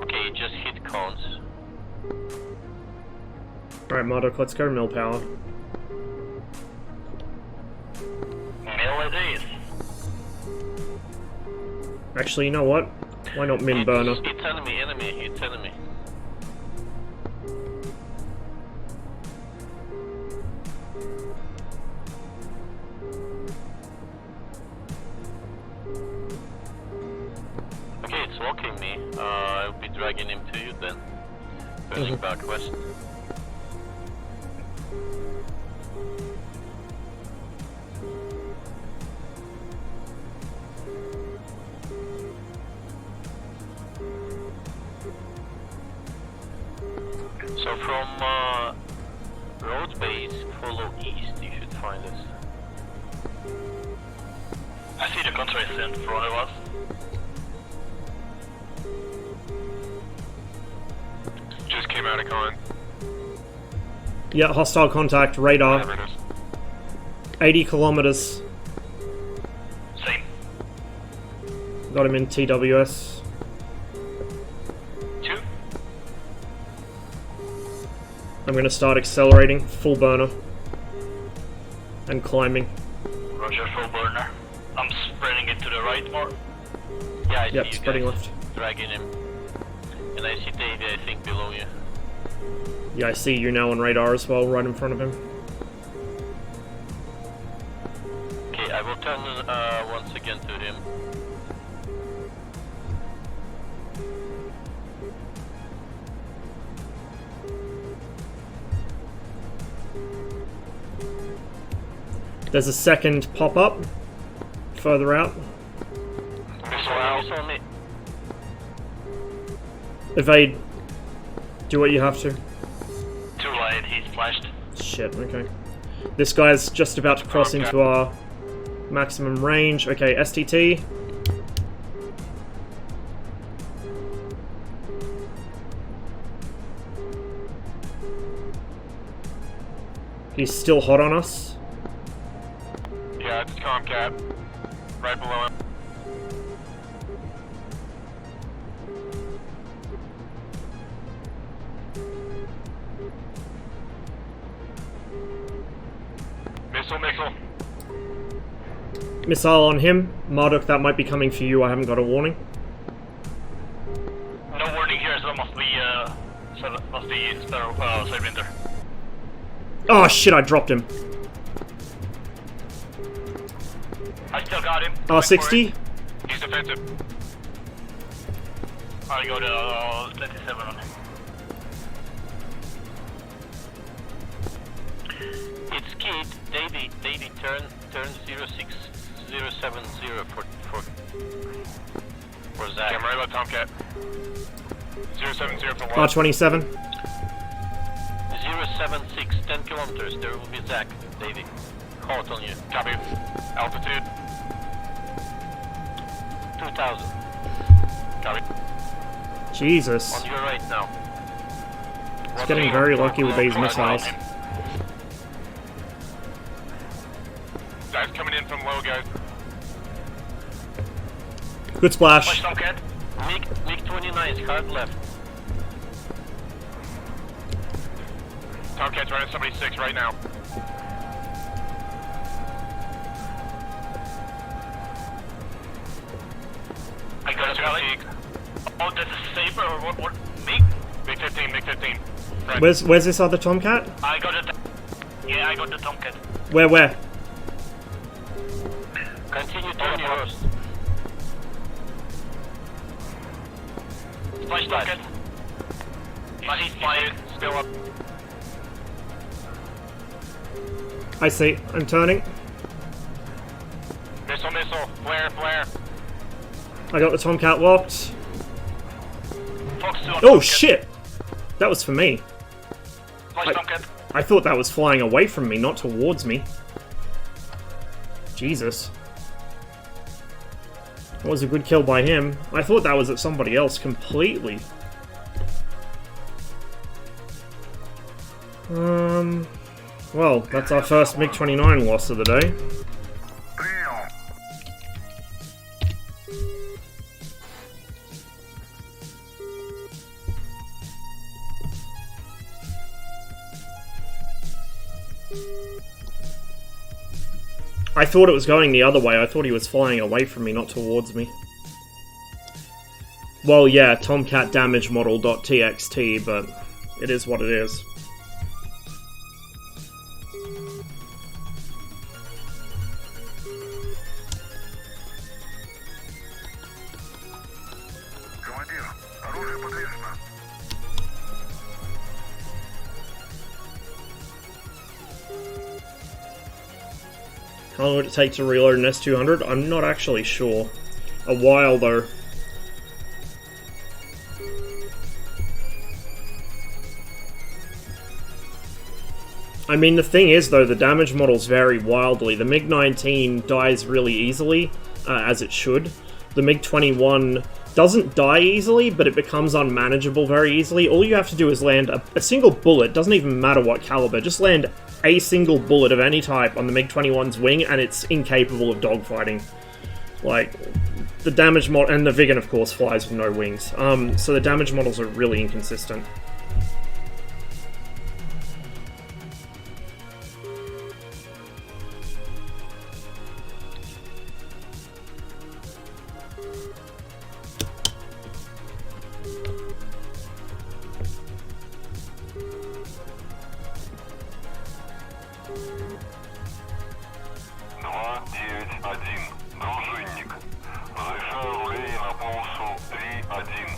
Okay, just hit cons. Alright, Marduk, let's go mill power. Mill it is. Actually, you know what? Why not min burner? It's enemy, it's enemy. dragging him to you then. Turning back west. So from road base, follow east, you should find us. I see the contract in front of us. Just came out of con. Yeah, hostile contact, radar. Whatever it is. 80 kilometers. Same. Got him in TWS. 2. I'm gonna start accelerating, full burner. And climbing. Roger, full burner. I'm spreading it to the right more. Yeah, I see Yep, you spreading guys left. dragging him. And I see Davey, I think, below you. Yeah, I see you now on radar as well, right in front of him. Okay, I will turn once again to him. There's a second pop-up further out. Missile on me. Evade. Do what you have to. Too late, he's flashed. Shit, okay. This guy's just about to cross Okay. into our maximum range. Okay, STT. He's still hot on us. Yeah, it's Tomcat. Right below him. Missile. Missile on him. Marduk, that might be coming for you. I haven't got a warning. No warning here, so must be Sparrow, Sidewinder. Oh shit, I dropped him. I still got him. R60. He's defensive. I got 27 on him. It's Keith. Davey, turn 06070 for Zach. Okay, I'm right about Tomcat. 070 for what? R27. 076, 10 kilometers. There will be Zach, Davey. Halt on you. Copy. Altitude. 2000. Copy. Jesus. On your right now. He's getting very lucky with these missiles. Guys coming in from low, guys. Good Flash splash. Tomcat. MiG-29 is hard left. Tomcat's running somebody 6 right now. I got a Guys, rally. fatigue. Oh, that's a saber or what? Me? MiG 15. Right. Where's this other Tomcat? I got it. Yeah, I got the Tomcat. Where? Continue turn yours. Flash Tomcat. He's fired. Still up. I see. I'm turning. Missile. Flare. I got the Tomcat locked. Fox 2 on Oh Tomcat. shit! That was for me. Flash Tomcat. I thought that was flying away from me, not towards me. Jesus. That was a good kill by him. I thought that was at somebody else completely. Well, that's our first MiG-29 loss of the day. I thought it was going the other way. I thought he was flying away from me, not towards me. Well, yeah, Tomcat damage model.txt, but it is what it is. Командир, оружие подвешено. How long would it take to reload an S200? I'm not actually sure. A while, though. I mean, the thing is, though, the damage models vary wildly. The MiG-19 dies really easily, as it should. The MiG-21 doesn't die easily, but it becomes unmanageable very easily. All you have to do is land a single bullet, doesn't even matter what caliber, just land a single bullet of any type on the MiG-21's wing, and it's incapable of dogfighting. Like, the damage mod, and the Viggen, of course, flies with no wings. So the damage models are really inconsistent. Дружинник. Разрешаю руление на полосу 3-1.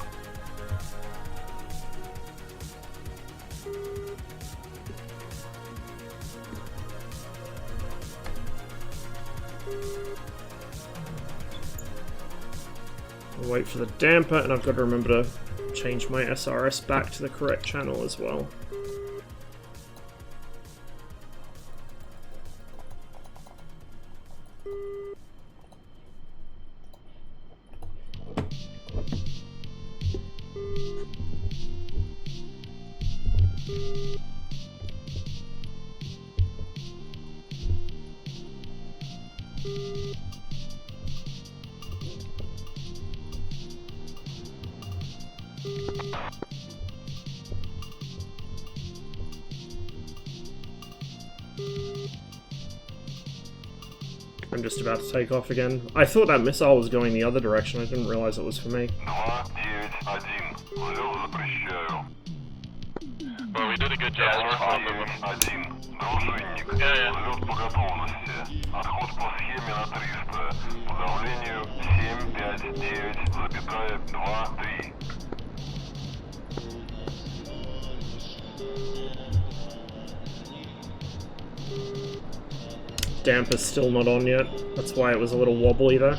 Wait for the damper, and I've got to remember to change my SRS back to the correct channel as well. I'm just about to take off again. I thought that missile was going the other direction. I didn't realize it was for me. 2-9-1. Взлёт запрещаю. Well, we did a good job. 2-9-1. Дружинник. Взлёт по готовности. Отход по схеме на 300. По давлению 759,2-3. Damper's still not on yet. That's why it was a little wobbly there.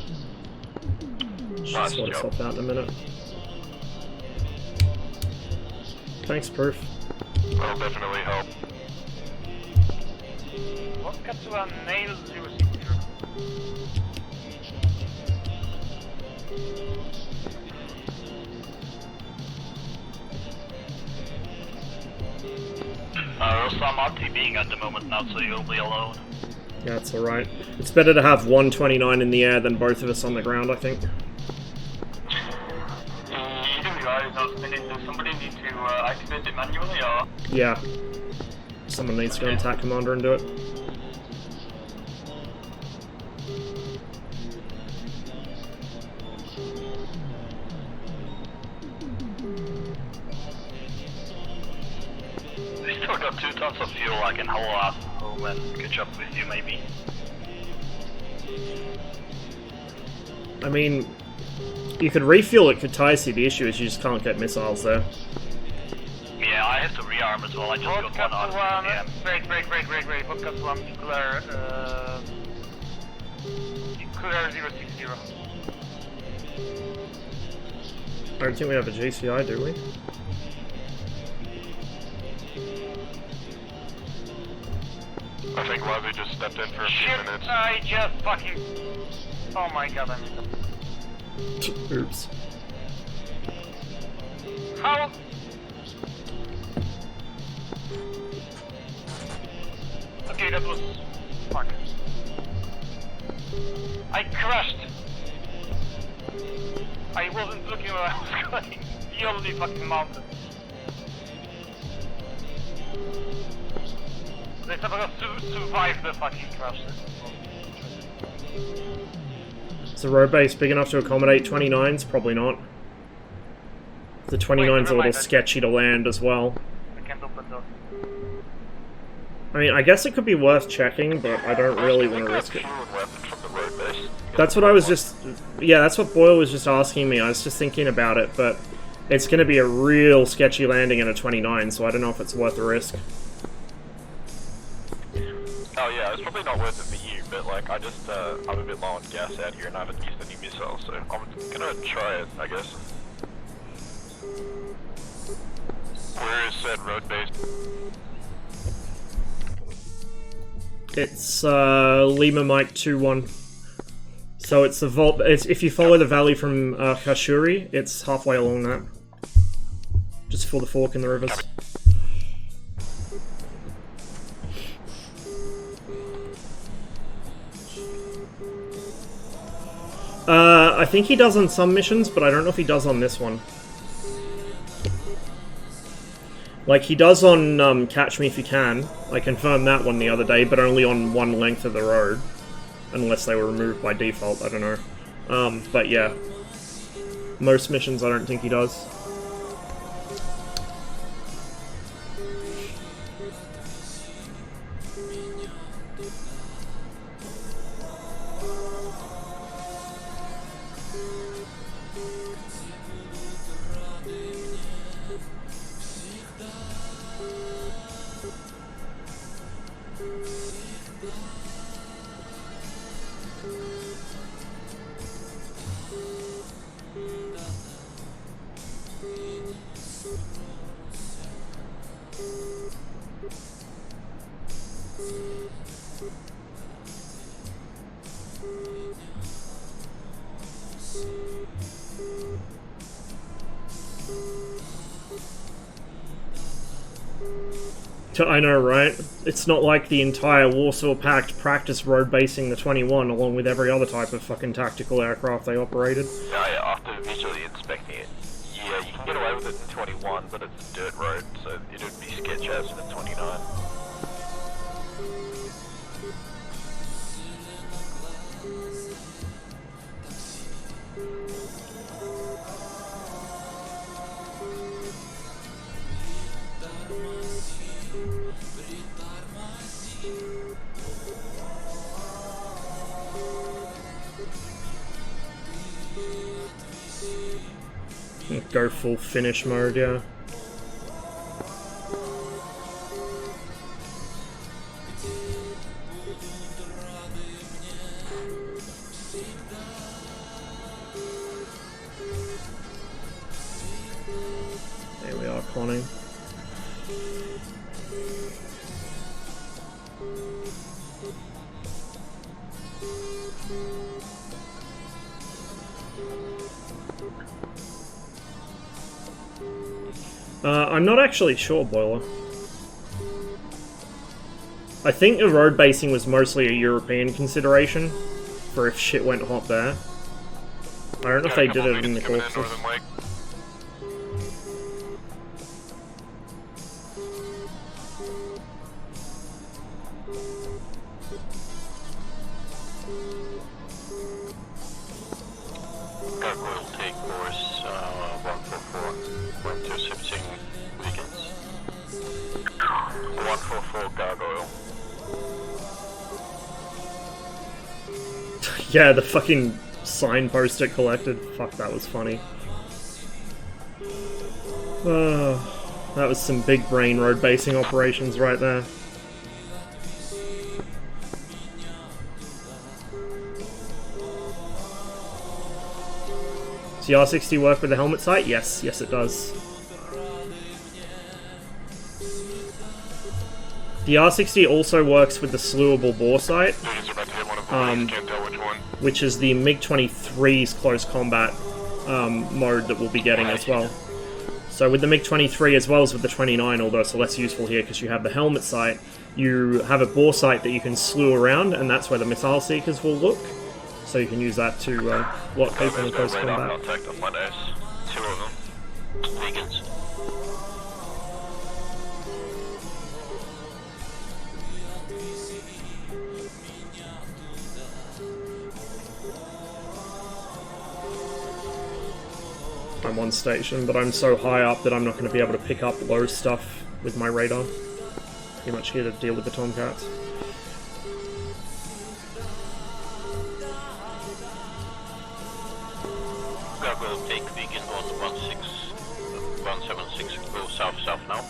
Should sort itself out in a minute. Thanks, Proof. That'll definitely help. What got to a nail 060? I'm not TVing at the moment now, so you'll be alone. Yeah, it's alright. It's better to have 129 in the air than both of us on the ground, I think. Does somebody need to activate it manually, or? Yeah. Someone needs to go and attack Commander and do it. We still got 2 tons of fuel I can haul out home and catch up with you, maybe. I mean, you could refuel at Kutaisi. The issue is you just can't get missiles there. Yeah, I have to rearm as well. I just got one out. Yeah. Break. What got to one? Cooler 060. I don't think we have a GCI, do we? I think Levy just stepped in for a few Shit, minutes. I just fucking... Oh my god, I missed it. Oops. How? Okay, that was... Fuck. I crashed! I wasn't looking where I was going. He only fucking mounted. They somehow survived the fucking crash. Is the road base big enough to accommodate 29s? Probably not. The 29's a little sketchy to land as well. I can't open the... I mean, I guess it could be worth checking, but I don't really want to risk it. That's what I was just... Yeah, that's what Boyle was just asking me. I was just thinking about it, but it's going to be a real sketchy landing in a 29, so I don't know if it's worth the risk. Oh yeah, it's probably not worth it for you, but like I'm a bit low on gas out here and I haven't used any missiles, so I'm gonna try it, I guess. Where is said road base? It's Lima Mike 2-1. So it's the vault. If you follow the valley from Kashuri, it's halfway along that. Just before the fork in the rivers. I think he does on some missions, but I don't know if he does on this one. Like, he does on Catch Me If You Can. I confirmed that one the other day, but only on one length of the road. Unless they were removed by default, I don't know. But yeah. Most missions I don't think he does. I know, right? It's not like the entire Warsaw Pact practice road basing the 21 along with every other type of fucking tactical aircraft they operated. Yeah, after visually inspecting it, yeah, you can get away with it in 21, but it's a dirt road, so it would be sketch as in the 29. Go full finish mode, yeah. There we are, conning. I'm not actually sure, Boiler. I think the road basing was mostly a European consideration for if shit went hot there. I don't know if they did it in the Caucasus. Gargoyle take course 144, intercepting beacons. 144 Gargoyle. Yeah, the fucking signpost it collected. Fuck, that was funny. That was some big brain road basing operations right there. Does the R60 work with the helmet sight? Yes, yes it does. The R60 also works with the slewable bore sight, which is the MiG-23's close combat mode that we'll be getting as well. So with the MiG-23 as well as with the 29, although it's less useful here because you have the helmet sight, you have a bore sight that you can slew around, and that's where the missile seekers will look. So you can use that to lock people in close combat. Contact on my nose. 2 of them. Beacons. I'm on station, but I'm so high up that I'm not going to be able to pick up low stuff with my radar. Pretty much here to deal with the Tomcats. Gargoyle take beacon on 176, go south now.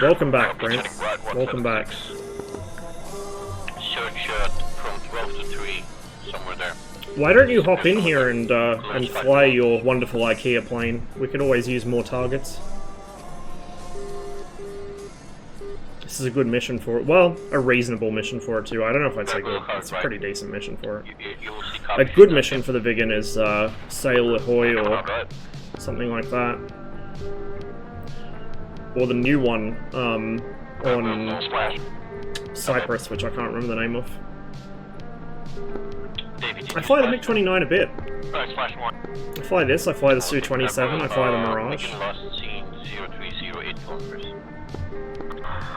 Welcome back, Brent. Welcome back. search from 12 to 3, somewhere there. Why don't you hop in here and fly your wonderful IKEA plane? We could always use more targets. This is a good mission for it. Well, a reasonable mission for it too. I don't know if I'd say good. It's a pretty decent mission for it. You will see A good mission for the Vigan is Sail Ahoy or something like that. Or the new one on Cyprus, which I can't remember the name of. I fly the MiG-29 a bit. I fly this, I fly the Su-27, I fly the Mirage. Last seen 0308 kilometers.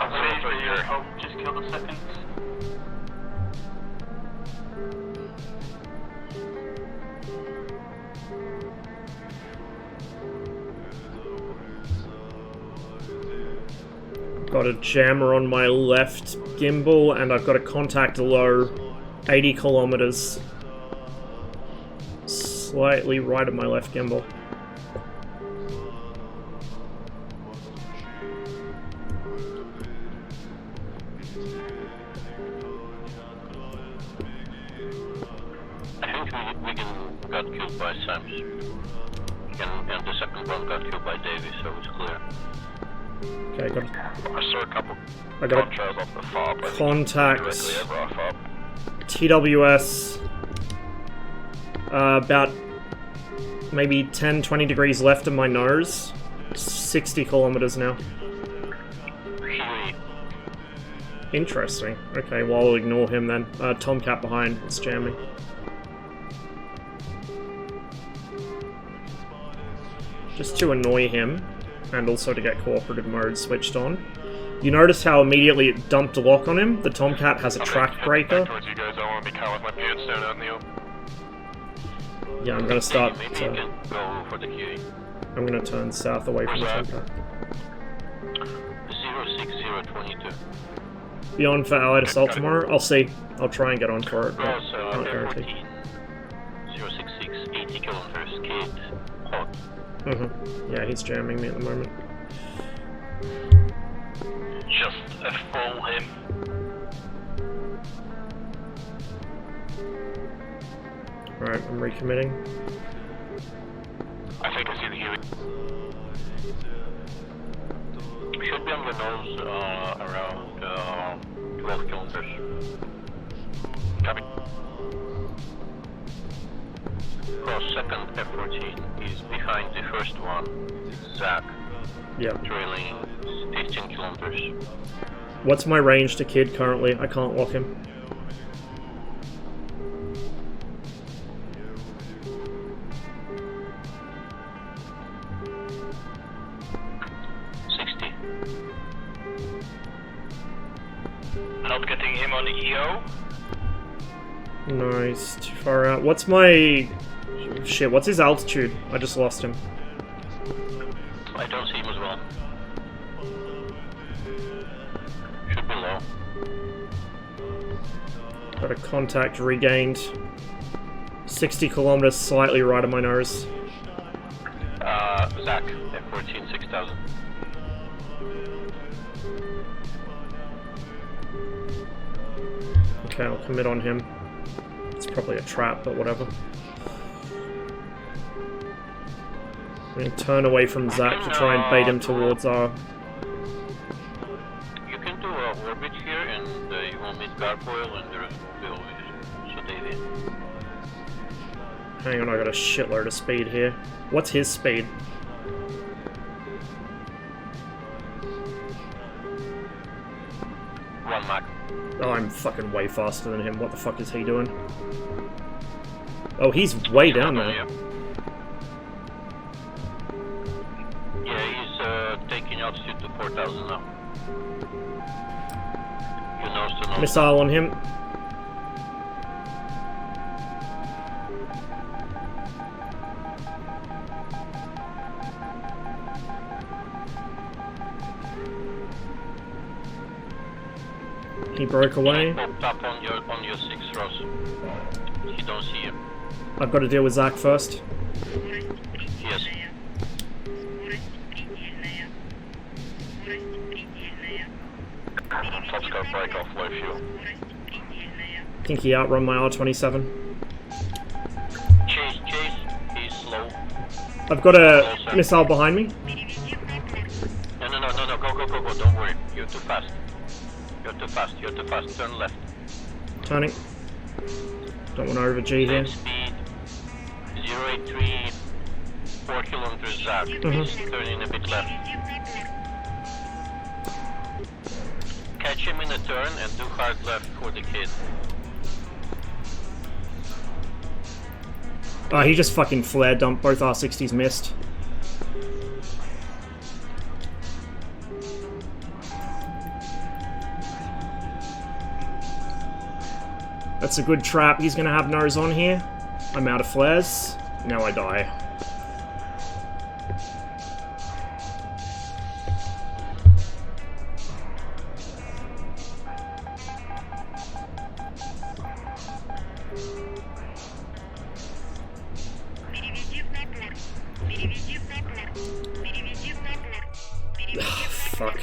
I'm waiting for your help. Just kill the seconds. Got a jammer on my left gimbal, and I've got a contact low 80 kilometers. Slightly right of my left gimbal. I think we got killed by Sams. And the second one got killed by Davies, so it's clear. Okay, got I saw a couple I got contrails off the fob. I think contact directly over our fob. TWS. About maybe 10-20 degrees left of my nose. 60 kilometers now. Interesting. Okay, well, I'll ignore him then. Tomcat behind. It's jamming. Just to annoy him, and also to get cooperative mode switched on. You notice how immediately it dumped a lock on him? The Tomcat has a track breaker. Towards you guys, I want to be caught with my pants down out in the open. Yeah, I'm gonna start. Maybe you can go for the QE. I'm gonna turn south away from the Tomcat. 06022. Be on for Allied Assault tomorrow? I'll see. I'll try and get on for it, but Also, can't Air guarantee. 14. 066, 80 kilometers, Kate, hot. Yeah, he's jamming me at the moment. Just fool him. Alright, I'm recommitting. I think I see the Huey. Should be on the nose around 12 kilometers. Copy. Cross second F-14 is behind the first one. Zach, Yeah. trailing 15 kilometers. What's my range to Kid currently? I can't lock him. Not getting him on the EO. Nice, too far out. What's my... Shit, what's his altitude? I just lost him. I don't see him as well. Should be low. Got a contact regained. 60 kilometers, slightly right of my nose. Zach, F-14, 6000. Okay, I'll commit on him. It's probably a trap, but whatever. I'm gonna turn away from Zach to try and bait him towards our... You can do a orbit here and you will meet Gargoyle and there's Bill so Davey. Hang on, I got a shitload of speed here. What's his speed? One Mach. Oh, I'm fucking way faster than him. What the fuck is he doing? Oh, he's way down there. Yeah, he's taking altitude to 4,000 now. You nose to nose. Missile on him. He broke away. Popped up on your 6 rows. He don't see you. I've got to deal with Zach first. Yes. Top scope break off low fuel. think he outrun my R27. Chase, he's slow. I've got a missile behind me. No, go, don't worry. You're too fast. Turn left. Turning. Don't want to over G here. Speed, 083, 4 kilometers Zach. He's turning a bit left. Catch him in a turn and do hard left for the kid. Oh, he just fucking flare dumped. Both R60s missed. That's a good trap. He's gonna have nose on here. I'm out of flares. Now I die. Fuck.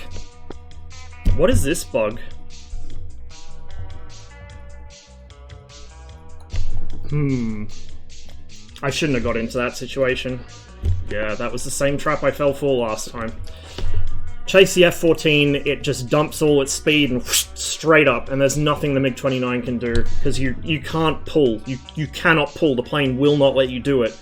What is this bug? I shouldn't have got into that situation. Yeah, that was the same trap I fell for last time. Chase the F-14, it just dumps all its speed and whoosh, straight up, and there's nothing the MiG-29 can do, because you can't pull. You cannot pull. The plane will not let you do it.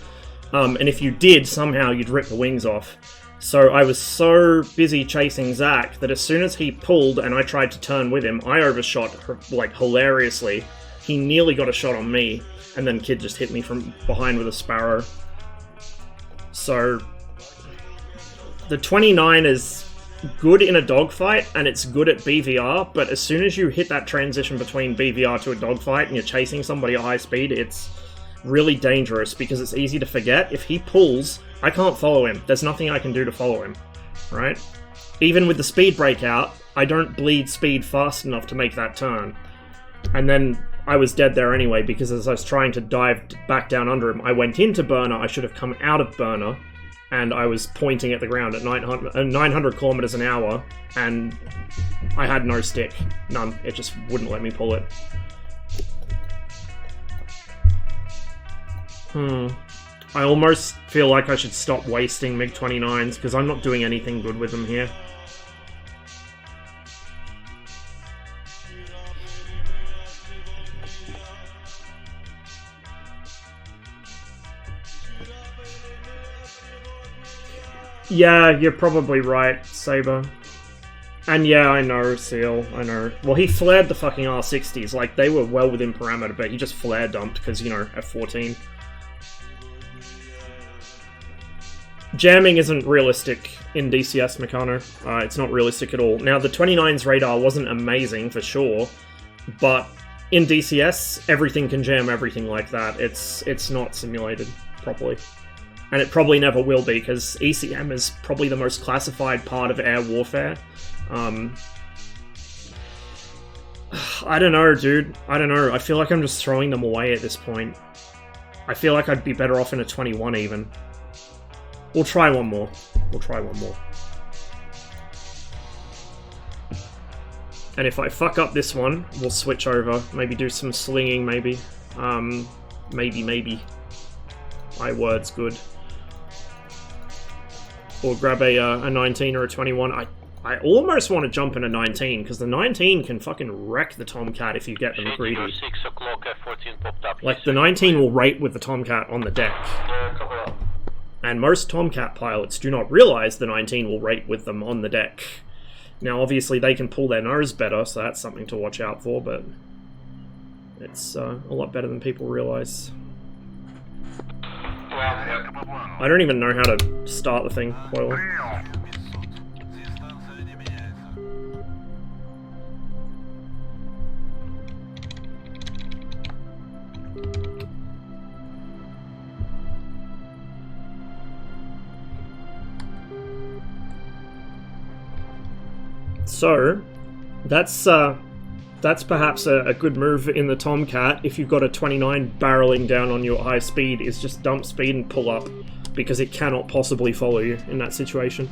And if you did, somehow you'd rip the wings off. So I was so busy chasing Zach that as soon as he pulled and I tried to turn with him, I overshot, like, hilariously. He nearly got a shot on me, and then Kid just hit me from behind with a Sparrow. So the 29 is good in a dogfight, and it's good at BVR, but as soon as you hit that transition between BVR to a dogfight and you're chasing somebody at high speed, it's really dangerous because it's easy to forget. If he pulls, I can't follow him. There's nothing I can do to follow him, right? Even with the speed breakout, I don't bleed speed fast enough to make that turn. And then I was dead there anyway, because as I was trying to dive back down under him, I went into burner. I should have come out of burner, and I was pointing at the ground at 900 kilometers an hour, and I had no stick. None. It just wouldn't let me pull it. I almost feel like I should stop wasting MiG-29s, because I'm not doing anything good with them here. Yeah, you're probably right, Saber. And yeah, I know, Seal, I know. Well, he flared the fucking R60s, like, they were well within parameter, but he just flare dumped, because, you know, F-14. Jamming isn't realistic in DCS, Meccano. It's not realistic at all. Now, the 29's radar wasn't amazing, for sure, but in DCS, everything can jam everything like that. It's not simulated properly. And it probably never will be, because ECM is probably the most classified part of air warfare. I don't know, dude. I don't know. I feel like I'm just throwing them away at this point. I feel like I'd be better off in a 21 even. We'll try one more. We'll try one more. And if I fuck up this one, we'll switch over. Maybe do some slinging, maybe. Maybe. My word's good. Or grab a 19 or a 21. I almost want to jump in a 19, because the 19 can fucking wreck the Tomcat if you get them greedy. 6 o'clock, F-14 popped up. Like, the 19 will rate with the Tomcat on the deck. And most Tomcat pilots do not realize the 19 will rate with them on the deck. Now, obviously, they can pull their nose better, so that's something to watch out for, but it's a lot better than people realize. I don't even know how to start the thing, Boiler. So, that's perhaps a good move in the Tomcat if you've got a 29 barreling down on you at high speed, is just dump speed and pull up, because it cannot possibly follow you in that situation.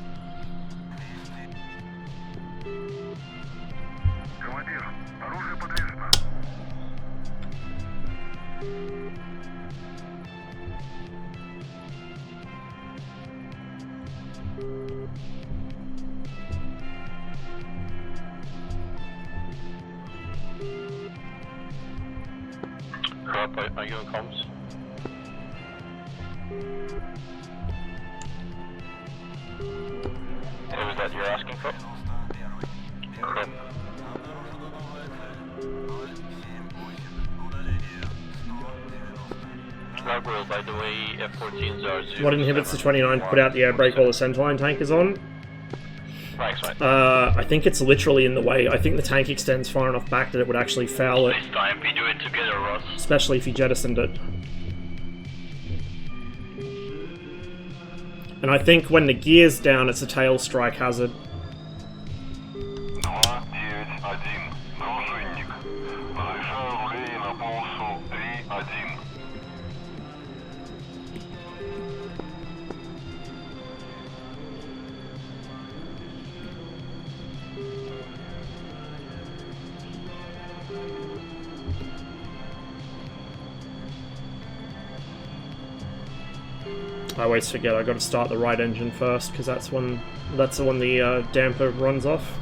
Crop, are you in comms? Who was that you're asking for? Crop. Rockwell, by the way, F-14s are... What inhibits the 29 to put out the air brake while the centerline tank is on? Thanks, mate. I think it's literally in the way. I think the tank extends far enough back that it would actually foul it. This time we do it together, Ross. Especially if you jettisoned it. And I think when the gear's down, it's a tail strike hazard. 291. Дружинник. Разрешаю рулей на полосу 3-1. I always forget I got to start the right engine first because that's the one the damper runs off,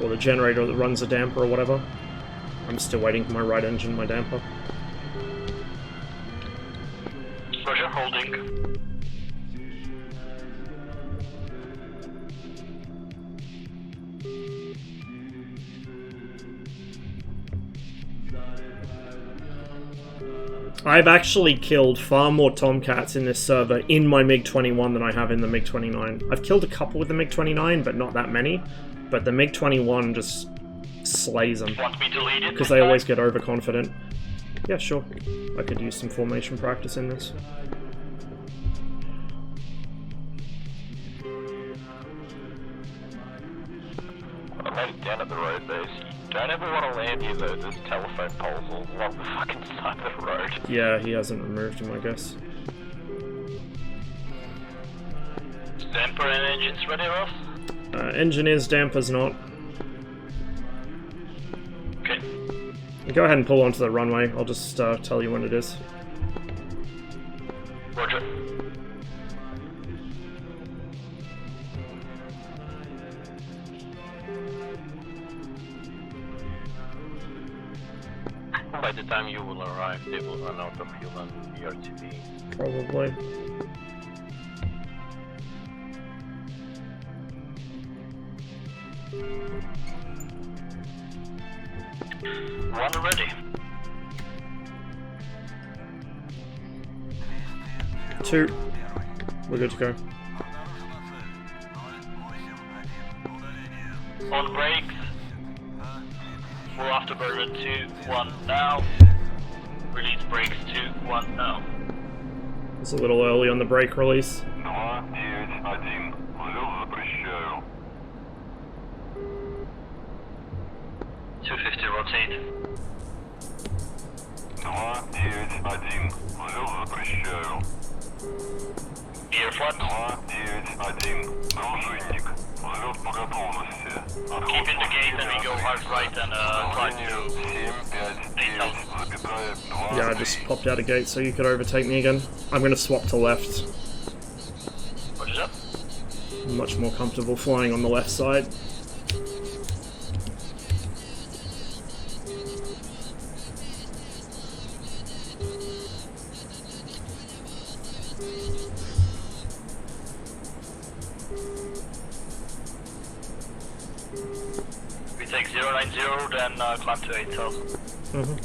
or the generator that runs the damper or whatever. I'm still waiting for my right engine, my damper. Roger, holding. I've actually killed far more Tomcats in this server in my MiG-21 than I have in the MiG-29. I've killed a couple with the MiG-29, but not that many. But the MiG-21 just slays them. Want me to lead it? Because they always get overconfident. Yeah, sure. I could use some formation practice in this. I'm heading down at the road base. Don't ever want to land near those telephone poles along the fucking side of the road. Yeah, he hasn't removed him, I guess. Damper and engines ready, Ross? Engine is, damper's not. Okay. Go ahead and pull onto the runway. I'll just tell you when it is. Roger. By the time you will arrive, they will run out of fuel on the RTB. Probably. One ready. 2. We're good to go. On brakes. Full afterburner 2, 1 now. Release brakes 2, 1 now. It's a little early on the brake release. 291. Взлет запрещаю. 250 rotate. 291. Взлет запрещаю. Gear flat. 291. Дружинник. Взлет по готовности. Keep in the gate and we go hard right and try to 759,2. Yeah, I just popped out a gate so you could overtake me again. I'm going to swap to left. What is that? I'm much more comfortable flying on the left side. We take 090, then climb to 8000. Mm-hmm.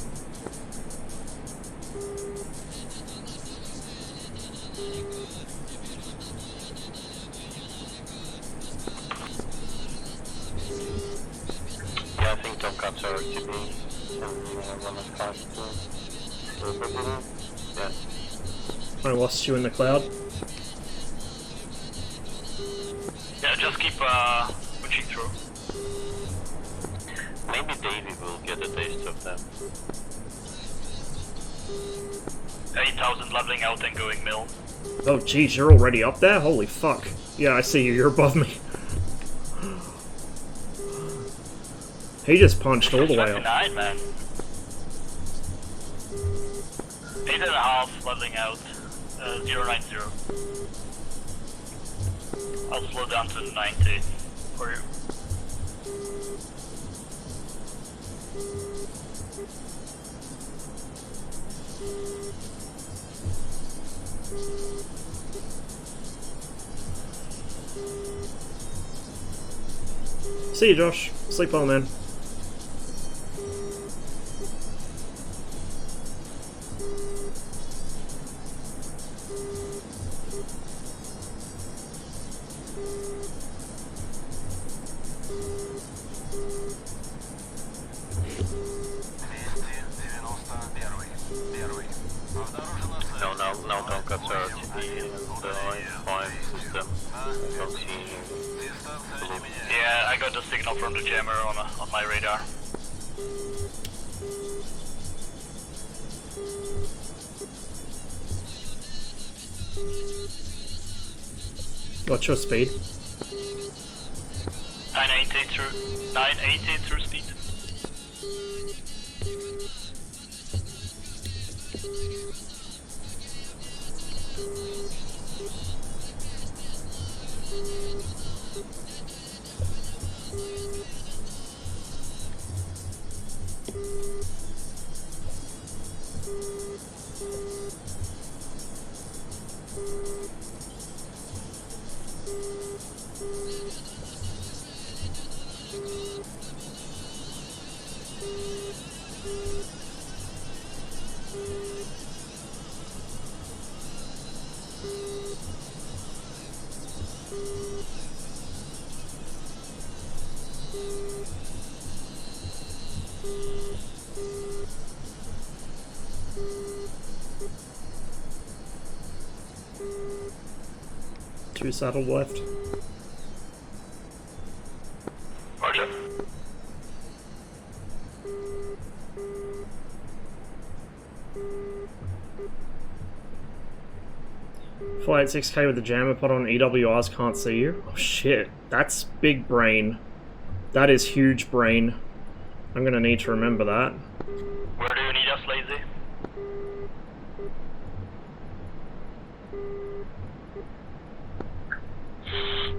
Yeah, I think Tomcats are RTB. Yeah. I lost you in the cloud. Yeah, just keep pushing through. Maybe Davey will get a taste of them. 8000 leveling out and going mill. Oh geez, you're already up there? Holy fuck. Yeah, I see you, you're above me. He just punched all the way up. 29, man. 8.5, leveling out, 090. I'll slow down to 90 for you. See you, Josh. Sleep well, man. No Tomcats are RTB in the line 5 system. I don't see blue. Yeah, I got the signal from the jammer on my radar. What's your speed? 980 through speed. Two saddle left. Roger. Flight 6K with the jammer pod on EWRs can't see you. Oh shit, that's big brain. That is huge brain. I'm gonna need to remember that. Where do you need us, Lazy?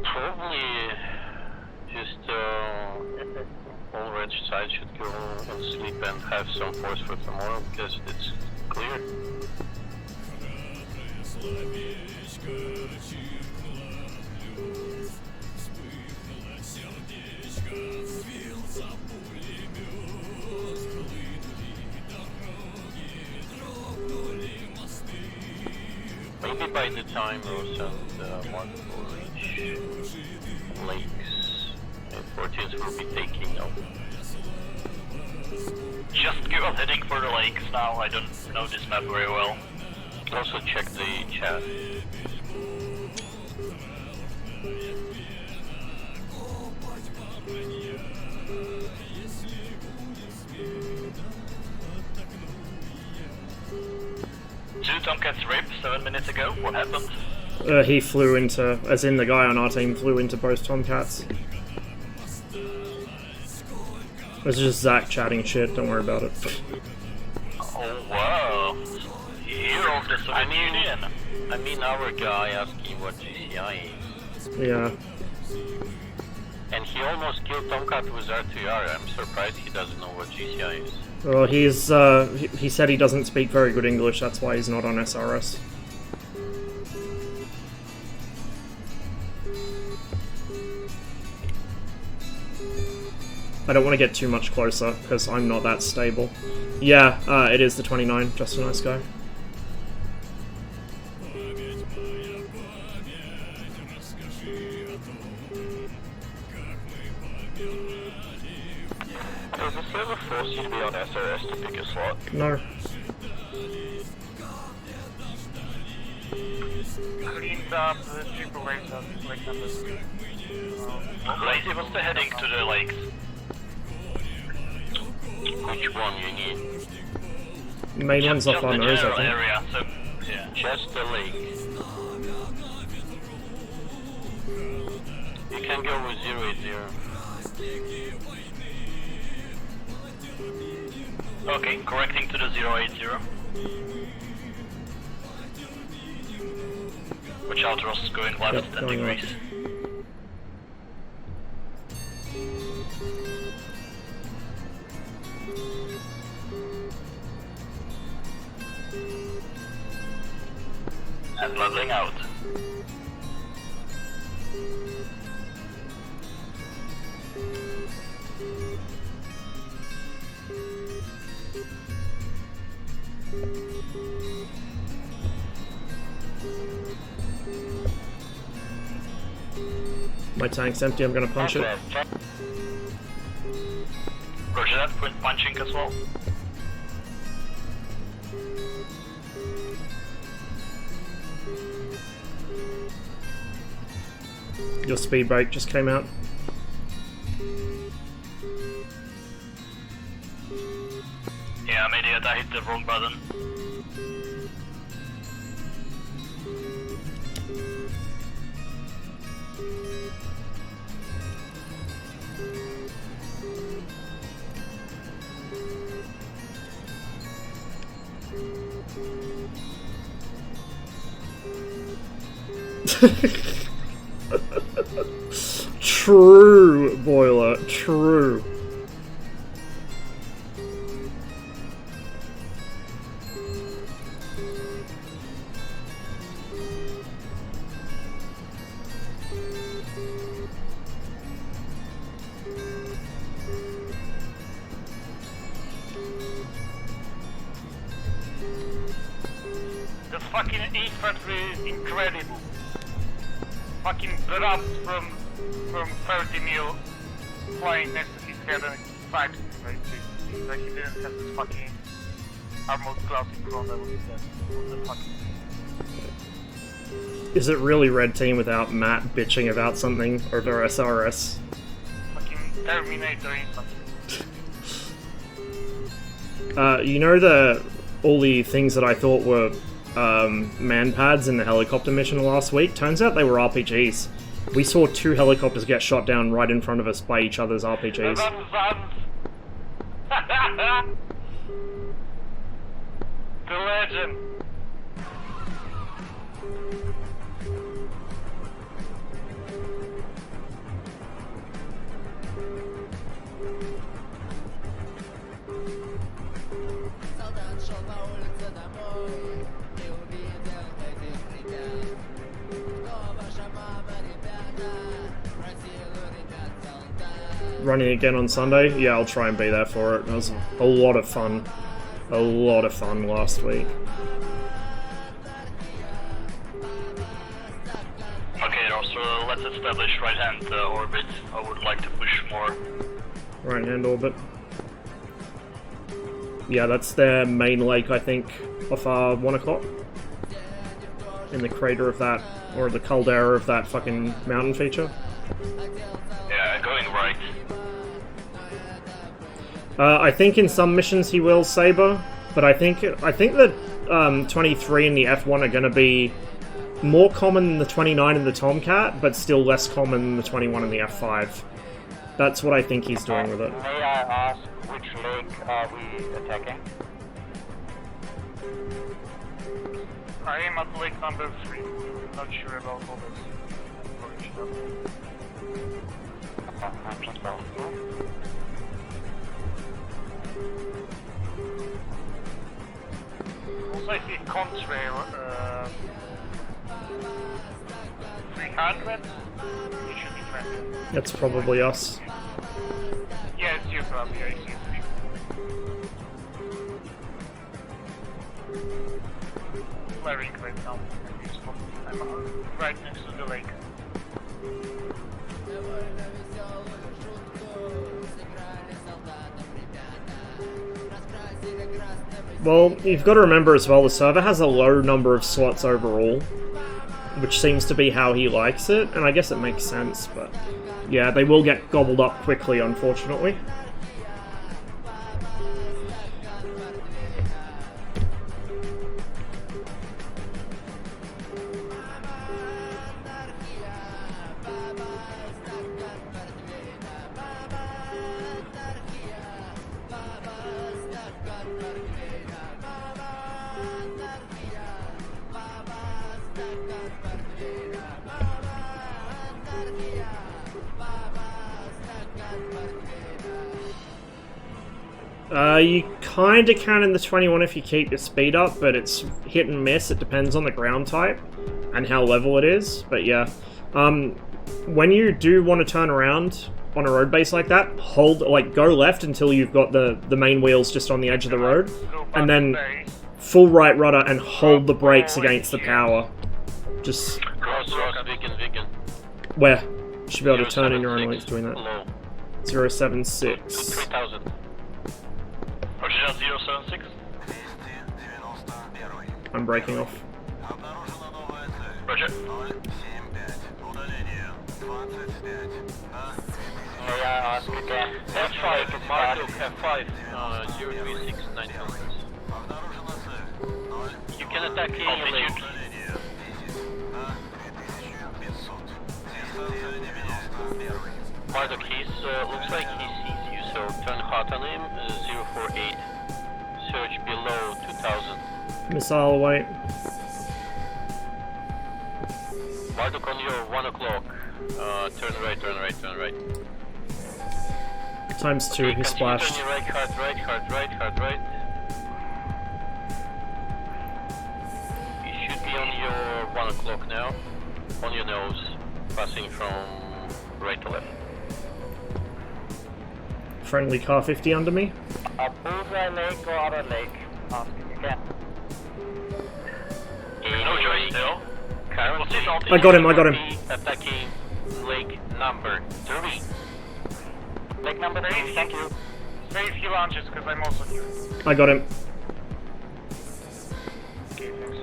Probably just all red side should go and sleep and have some force for tomorrow because it's clear. Maybe by the time Rose and Mark will reach lakes, and 14s will be taking off. Just give up heading for the lakes now. I don't know this map very well. Also check the chat. Two Tomcats ripped 7 minutes ago. What happened? He flew into, as in the guy on our team flew into both Tomcats. It's just Zach chatting shit, don't worry about it. Oh wow. Hero of the Soviet Union. I mean our guy asking what GCI is. Yeah. And he almost killed Tomcat with R2R. I'm surprised he doesn't know what GCI is. Well, he said he doesn't speak very good English, that's why he's not on SRS. I don't want to get too much closer, because I'm not that stable. Yeah, it is the 29, just a nice guy. Does the server force you to be on SRS to pick a slot? No. Cleans up the triple race of lake numbers. Lazy wants the heading to the lakes. Which one you need? The main one's off our nose, I think. Area, so, yeah. Just the lake. You can go with 080. Okay, correcting to the 080. Watch out, Ross, going left, Yep, 10 going degrees. left. And leveling out. My tank's empty, I'm gonna punch it. Roger that, point punching as well. Your speed brake just came out. Yeah, I'm idiot, I hit the wrong button. True, Boiler, true. The fucking infantry is incredible. Fucking dropped from 30 mil, flying next to his head and fighting right? Like he didn't have this fucking armored class in front of him. What the fuck? Is it really red team without Matt bitching about something over SRS? Fucking Terminator infantry. You know all the things that I thought were man pads in the helicopter mission last week? Turns out they were RPGs. We saw 2 helicopters get shot down right in front of us by each other's RPGs. The legend. Running again on Sunday? Yeah, I'll try and be there for it. It was a lot of fun. A lot of fun last week. Okay, also let's establish right hand orbit. I would like to push more. Right hand orbit. Yeah, that's their main lake, I think, off 1 o'clock. In the crater of that, or the caldera of that fucking mountain feature. Yeah, going right. I think in some missions he will Saber, but I think that 23 and the F1 are going to be more common than the 29 and the Tomcat, but still less common than the 21 and the F5. That's what I think he's doing with it. May I ask which lake are we attacking? I am at lake number 3. Not sure about all this. Also, I see contrail 300. It should be friendly. That's probably us. Yeah, it's you probably. I see it. Flaring right now. I'm right next to the lake. Well, you've got to remember as well, the server has a low number of slots overall, which seems to be how he likes it, and I guess it makes sense, but yeah, they will get gobbled up quickly, unfortunately. You kinda can in the 21 if you keep your speed up, but it's hit and miss. It depends on the ground type and how level it is. But yeah, when you do want to turn around on a road base like that, go left until you've got the main wheels just on the edge of the road, and then full right rudder and hold the brakes against the power. Just where? You should be able to turn in your own lanes doing that. 076. 3000. Roger that, 076. I'm breaking off. Roger. May I ask again? F5, Marduk, F5, 0369. You can attack any lake. Marduk, looks like he sees you, so turn hot on him, 048. Search below 2000. Missile away. Marduk on your 1 o'clock. Turn right, turn right, turn right. Times 2, he splashed. Turn your right, hard right. You should be on your 1 o'clock now. On your nose. Passing from right to left. Friendly car 50 under me. Bullseye Lake or other lake? Ask again. No joy still. Currently, I got him. attacking lake number 3. Lake number 3, thank you. Very few launches because I'm also here. I got him. Okay, thanks.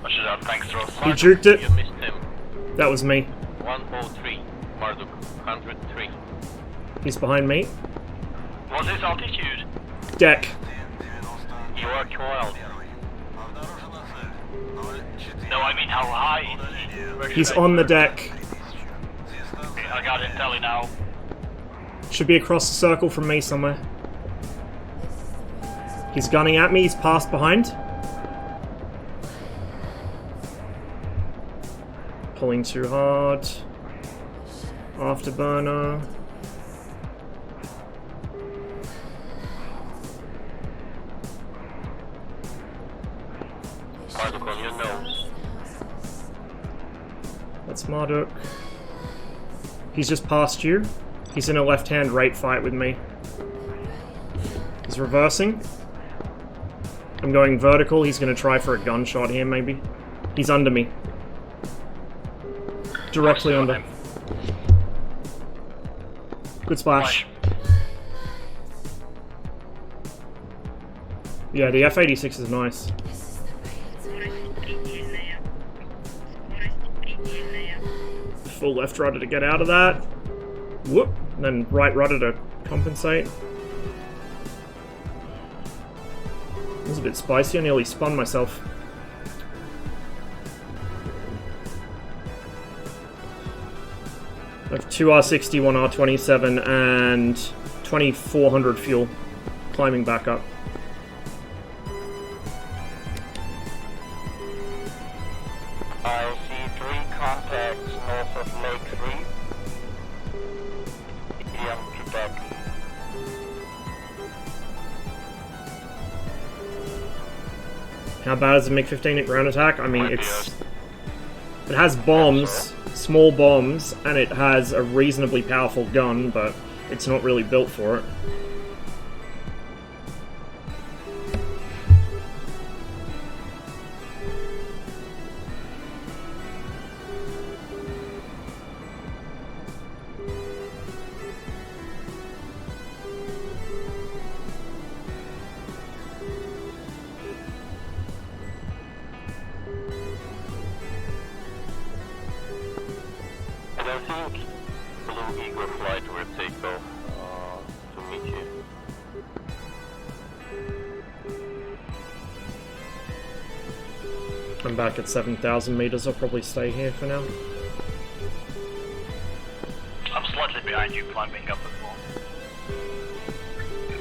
Roger that, thanks Ross. He juked it. You missed him. That was me. 103. Marduk, 103. He's behind me. What's his altitude? Deck. You are 12. No, I mean how high is he? Where He's should I- on the deck. Okay, I got him, telly now. Should be across the circle from me somewhere. He's gunning at me. He's passed behind. Pulling too hard. Afterburner. Marduk on your nose. That's Marduk. He's just past you. He's in a left-hand right fight with me. He's reversing. I'm going vertical. He's going to try for a gunshot here, maybe. He's under me. Directly under. Good splash. Yeah, the F-86 is nice. Full left rudder to get out of that. Whoop. And then right rudder to compensate. It was a bit spicy. I nearly spun myself. I have 2 R60, 1 R27, and 2400 fuel. Climbing back up. I see 3 contacts north of Lake 3. EM to deck. How bad is the MiG-15 at ground attack? I mean, it has bombs, small bombs, and it has a reasonably powerful gun, but it's not really built for it. I think Blue Eagle flight will take off to meet you. I'm back at 7,000 meters. I'll probably stay here for now. I'm slightly behind you, climbing up as well.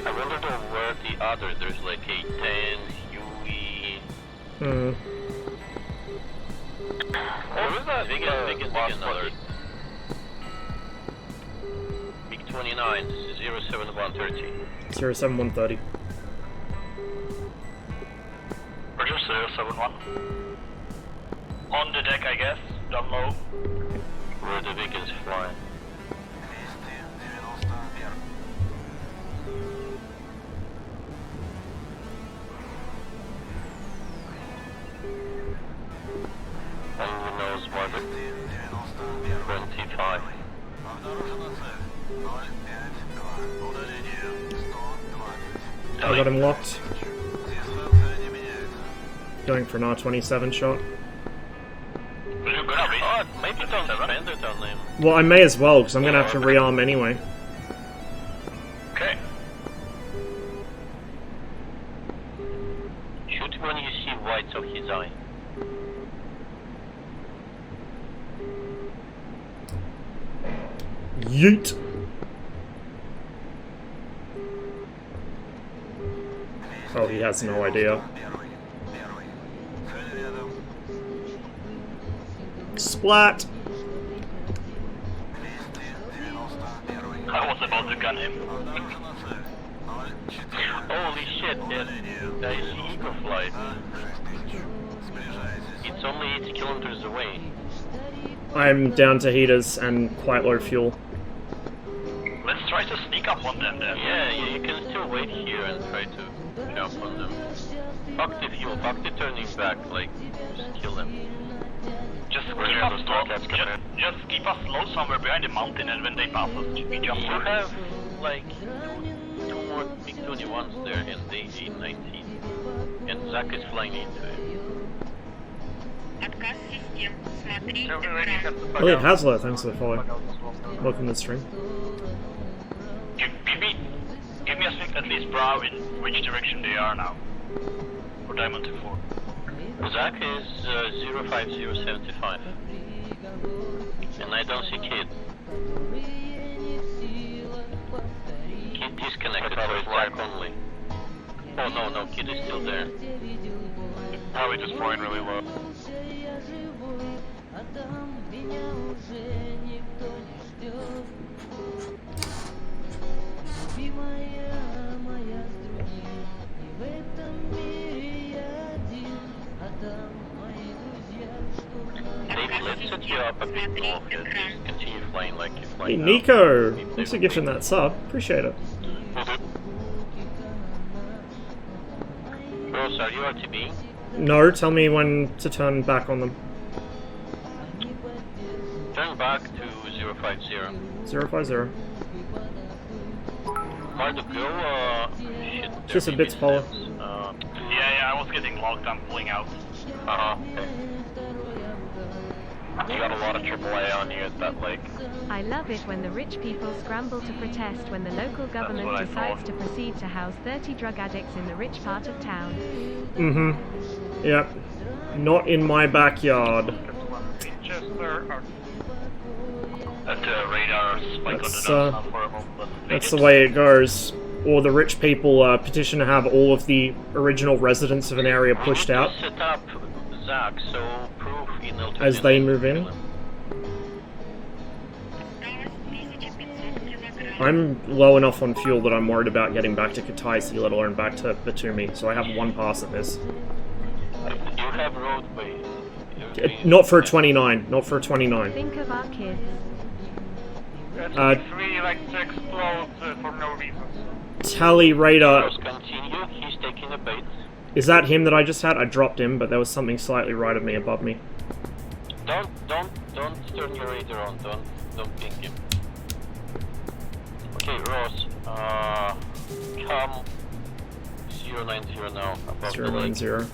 I wonder though where the other, there's like a 10, UE... What was that? Big another. MiG-29 29, 07130. 07130. Roger, 071. On the deck, I guess. Down low. Where the vehicles fly. On the nose marker. 25. I got him locked. Going for an R27 shot. Oh, maybe don't spend it on him. Well, I may as well, because I'm going to have to rearm anyway. Okay. Shoot when you see whites of his eye. Yeet! Oh, he has no idea. Splat! I was about to gun him. Holy shit, that is Eagle Flight. It's only 80 kilometers away. I'm down to heaters and quite low fuel. Let's try to sneak up on them then. Yeah, you can still wait here and try to jump on them. Fuck the fuel, fuck the turning back, like, just kill them. Just keep us low. Just keep us low somewhere behind the mountain, and when they pass us, we jump. You have, like, two more MiG-21s there and the A-19. And Zach is flying into it. Elliot Hasler, thanks for the follow. Welcome to the stream. Give me a sniff at least, bro, in which direction they are now. For Diamond 2-4. Zach is 05075. And I don't see Kid. Kid disconnected, so it's Zach only. Oh no, Kid is still there. Probably just flying really low. Maybe let's set you up a bit more and just continue flying like you're Hey, flying now. Nico! Thanks for gifting that sub. Appreciate it. Rose, are you RTB? No, tell me when to turn back on them. Turn back to 050. 050. Mardo, go, shit. Just a bits, Paula. Yeah, I was getting locked, I'm pulling out. Okay. You got a lot of AAA on you at that lake. I love it when the rich people scramble to protest when the local government what I decides thought. to proceed to house 30 drug addicts in the rich part of town. Mm-hmm. Yep. Not in my backyard. That radar spike on the That's, nose, not horrible, but That's the way it goes. Or the rich people petition to have all of the original residents of an area pushed out Set up Zach, so proof in alternate as they move in. I'm low enough on fuel that I'm worried about getting back to Kataisi, let alone back to Batumi, so I have one pass at this. You have roadway. Not for a 29, not for a 29. Think of our kids. Three like to explode for no reason. Tally Radar, Just continue, he's taking a bait. is that him that I just had? I dropped him, but there was something slightly right of me above me. Don't turn your radar on, don't ping him. Okay, Ross, come 090 now, above the lake. 090.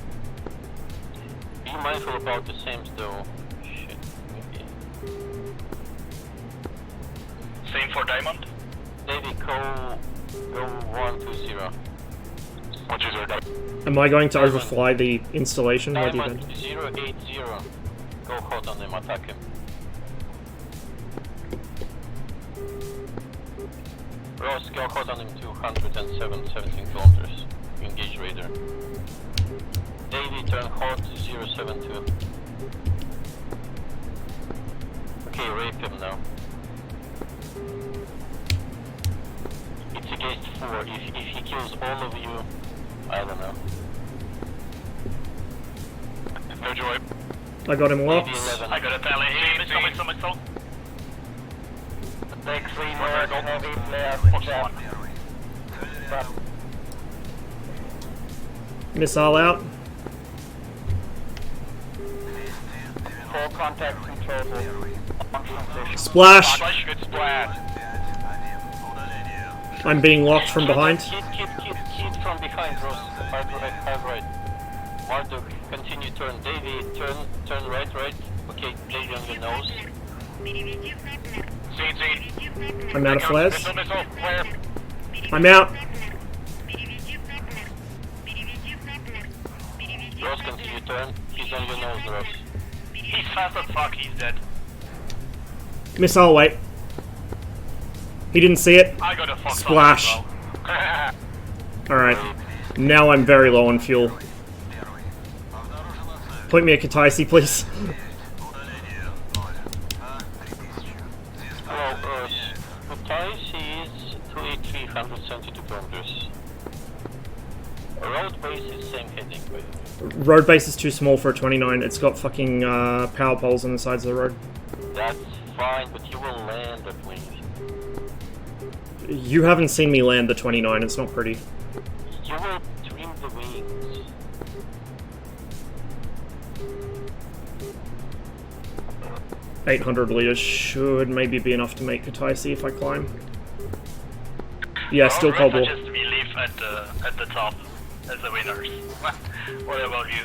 Be mindful about the same though. Shit, maybe. same for Diamond. David, go 120. What is your Am I going to overfly the installation? Where do you Diamond think? 080. Go hot on him, attack him. Ross, go hot on him 17 kilometers. Engage radar. Davey, turn hot 072. Okay, rape him now. It's against 4. If he kills all of you, I don't know. No joy. I got him locked. Maybe 11. I got a tally. Hey, missile. Take 3 more heavy flares. Missile out. 4 contacts in total. On transition. Splash! Good splash. I'm being locked from behind. Kid from behind, Ross. Hard right. Marduk, continue turn. Davey, turn right. Okay, Davey on your nose. See. I'm out of flares. Missile, flare. I'm out. Ross, continue turn. He's on your nose, Ross. He's fast as fuck, he's dead. Missile away. He didn't see it. I got a fuck. Splash. Alright. Now I'm very low on fuel. Point me at Kataisi, please. Well, Kataisi is 28372 kilometers. Road base is same heading, but Road base is too small for a 29. It's got fucking power poles on the sides of the road. that's fine, but you will land at least. You haven't seen me land the 29. It's not pretty. You will trim the wings. $800 liters should maybe be enough to make Kataisi if I climb. Yeah, still I cobble. suggest we leave at the top as the winners. What about you?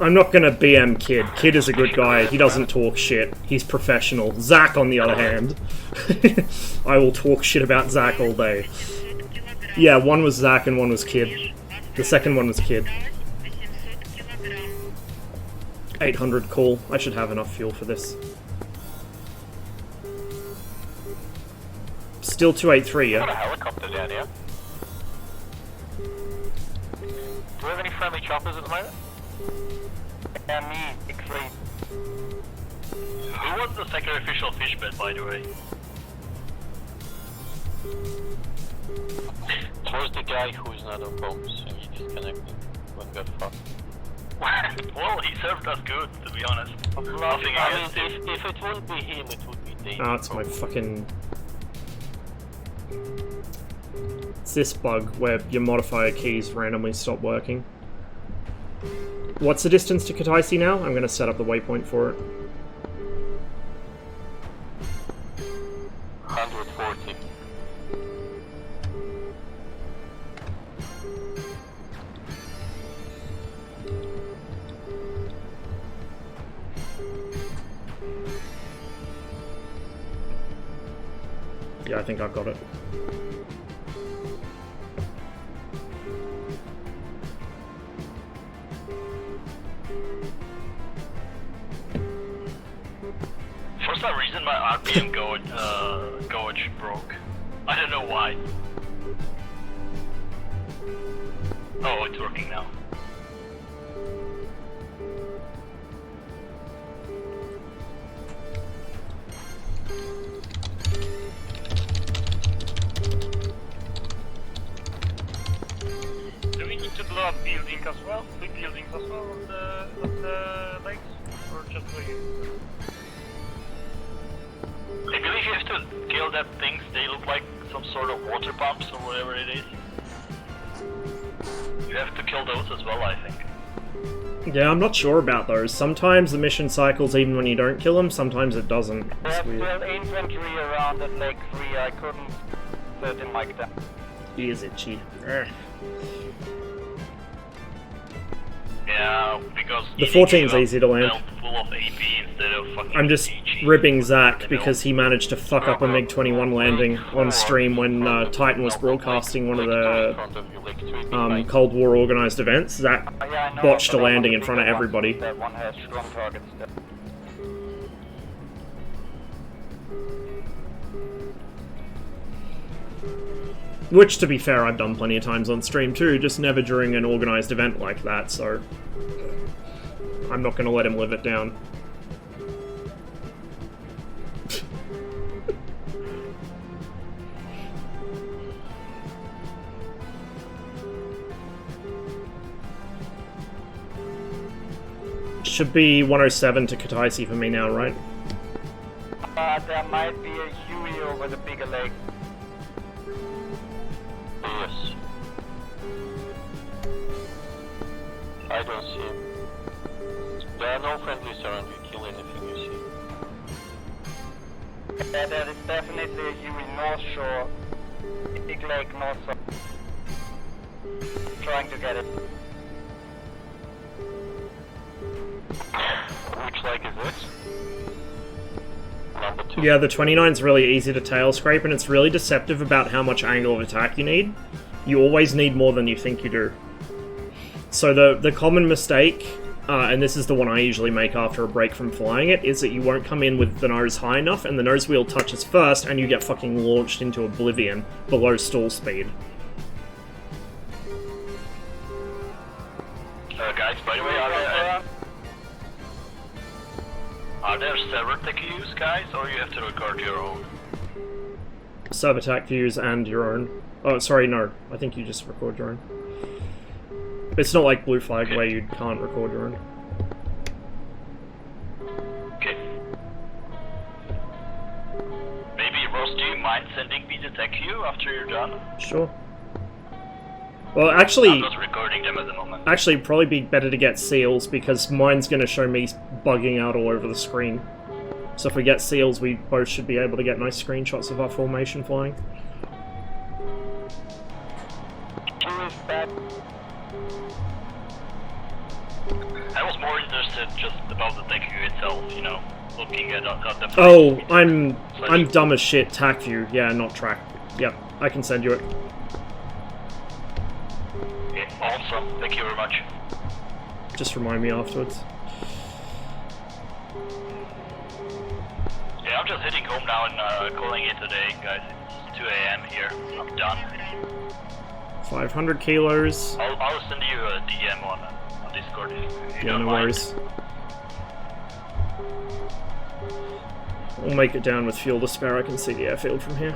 I'm not gonna BM Kid. Kid is a good guy. He doesn't talk shit. He's professional. Zach, on the other hand. I will talk shit about Zach all day. Yeah, one was Zach and one was Kid. The second one was Kid. 800 cool. I should have enough fuel for this. Still 283, Got a yeah? helicopter down here. Do we have any friendly choppers at the moment? Yeah, me, X3. Who was the sacrificial fish bed, by the way? It was the guy who is not on bombs and he disconnected when got fucked. Well, he served us good, to be honest. Nothing I against him. mean, if it wouldn't be him, it would be Dave. Ah, it's my fucking... It's this bug where your modifier keys randomly stop working. What's the distance to Kataisi now? I'm going to set up the waypoint for it. 140. Yeah, I think I've got it. For some reason, my RPM gauge broke. I don't know why. Oh, it's working now. Do we need to blow up buildings as well? Big buildings as well on the lakes? Or just like... I believe you have to kill that things. They look like some sort of water pumps or whatever it is. You have to kill those as well, I think. Yeah, I'm not sure about those. Sometimes the mission cycles even when you don't kill them, sometimes it doesn't. It's There's weird. still infantry around at Lake 3, I couldn't let him like that. He is itchy. Ugh. Yeah, because The 14's easy to land. Full of AP instead of fucking I'm just CG. ribbing Zach because he managed to fuck up a MiG-21 landing on stream when Titan was broadcasting one of the Cold War organized events. Zach botched a landing in front of everybody. That one has strong targets. Which, to be fair, I've done plenty of times on stream too, just never during an organised event like that, so I'm not going to let him live it down. Should be 107 to Kataisi for me now, right? There might be a Huey over the bigger lake. Yes. I don't see him. There are no friendlies around. You kill anything you see. Yeah, there is definitely a Huey north shore. Big lake north shore. Trying to get it. Which lake is this? Number 2. Yeah, the 29's really easy to tail scrape, and it's really deceptive about how much angle of attack you need. You always need more than you think you do. So the common mistake, and this is the one I usually make after a break from flying it, is that you won't come in with the nose high enough, and the nose wheel touches first, and you get fucking launched into oblivion below stall speed. Guys, by the way, are there server tech views, guys, or you have to record your own? Server attack views and your own. Oh, sorry, no. I think you just record your own. It's not like Blue Flag where you can't record your own. Okay. Maybe, Ross, do you mind sending me the tech view after you're done? Sure. Well, actually... I'm not recording them at the moment. Actually, it'd probably be better to get seals, because mine's going to show me bugging out all over the screen. So if we get seals, we both should be able to get nice screenshots of our formation flying. I was more interested just about the tech view itself, you know, looking at the... Oh, I'm dumb as shit. Tac view, yeah, not track. Yep, I can send you it. Okay, awesome. Thank you very much. Just remind me afterwards. Yeah, I'm just heading home now and calling it today, guys. It's 2 AM here. I'm done. 500 kilos. I'll send you a DM on Discord if you Yeah, don't no mind. worries. We'll make it down with fuel to spare. I can see the airfield from here.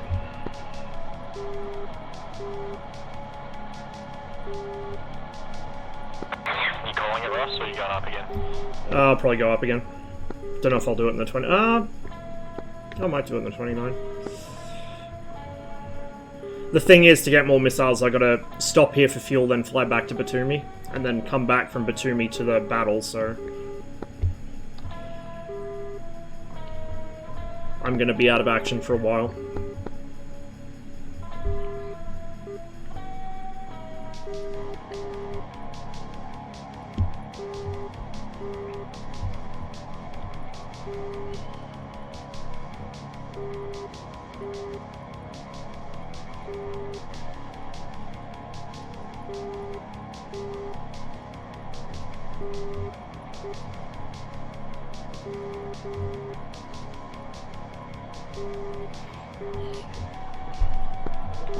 You calling it, Ross, or you going up again? I'll probably go up again. Don't know if I'll do it in the 20... I might do it in the 29. The thing is, to get more missiles, I gotta stop here for fuel, then fly back to Batumi, and then come back from Batumi to the battle, so... I'm gonna be out of action for a while.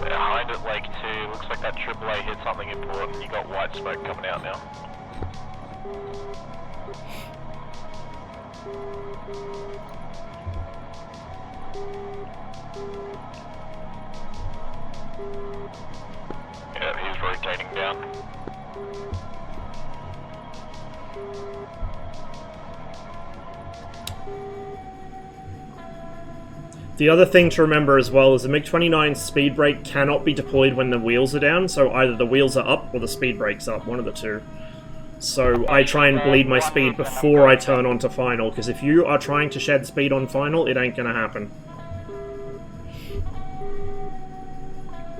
Behind it, Lake 2, looks like that AAA hit something important. You got white smoke coming out now. Yeah, he's rotating down. The other thing to remember as well is the MiG-29's speed brake cannot be deployed when the wheels are down, so either the wheels are up or the speed brake's up, one of the two. So I try and bleed my speed before I turn on to final, because if you are trying to shed speed on final, it ain't gonna happen.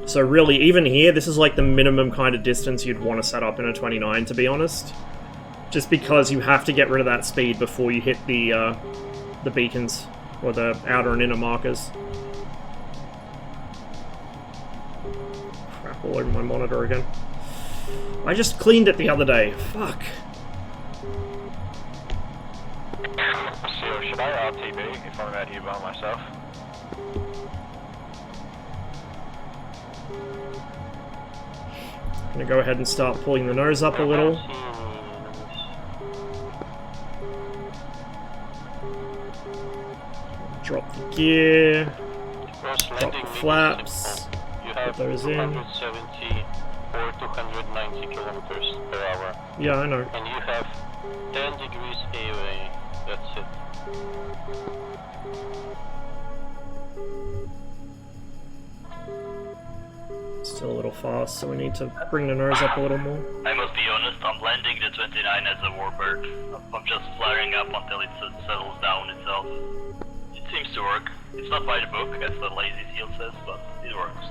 So really, even here, this is like the minimum kind of distance you'd want to set up in a 29, to be honest. Just because you have to get rid of that speed before you hit the beacons, or the outer and inner markers. Crap all over my monitor again. I just cleaned it the other day. Fuck. So should I RTB if I'm out here by myself? I'm gonna go ahead and start pulling the nose up a little. Drop the gear. Drop the flaps. Put those in. 270 or 290 kilometers per hour. Yeah, I know. And you have 10 degrees AOA. That's it. Still a little fast, so we need to bring the nose up a little more. I must be honest, I'm landing the 29 as a warbird. I'm just flaring up until it settles down itself. It seems to work. It's not by the book, as the lazy seal says, but it works.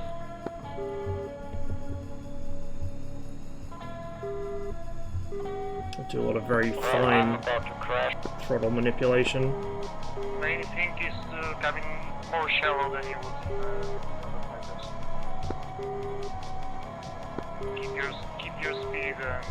I do a lot of very fine throttle manipulation. Main thing is having more shallow than you would. Keep your speed and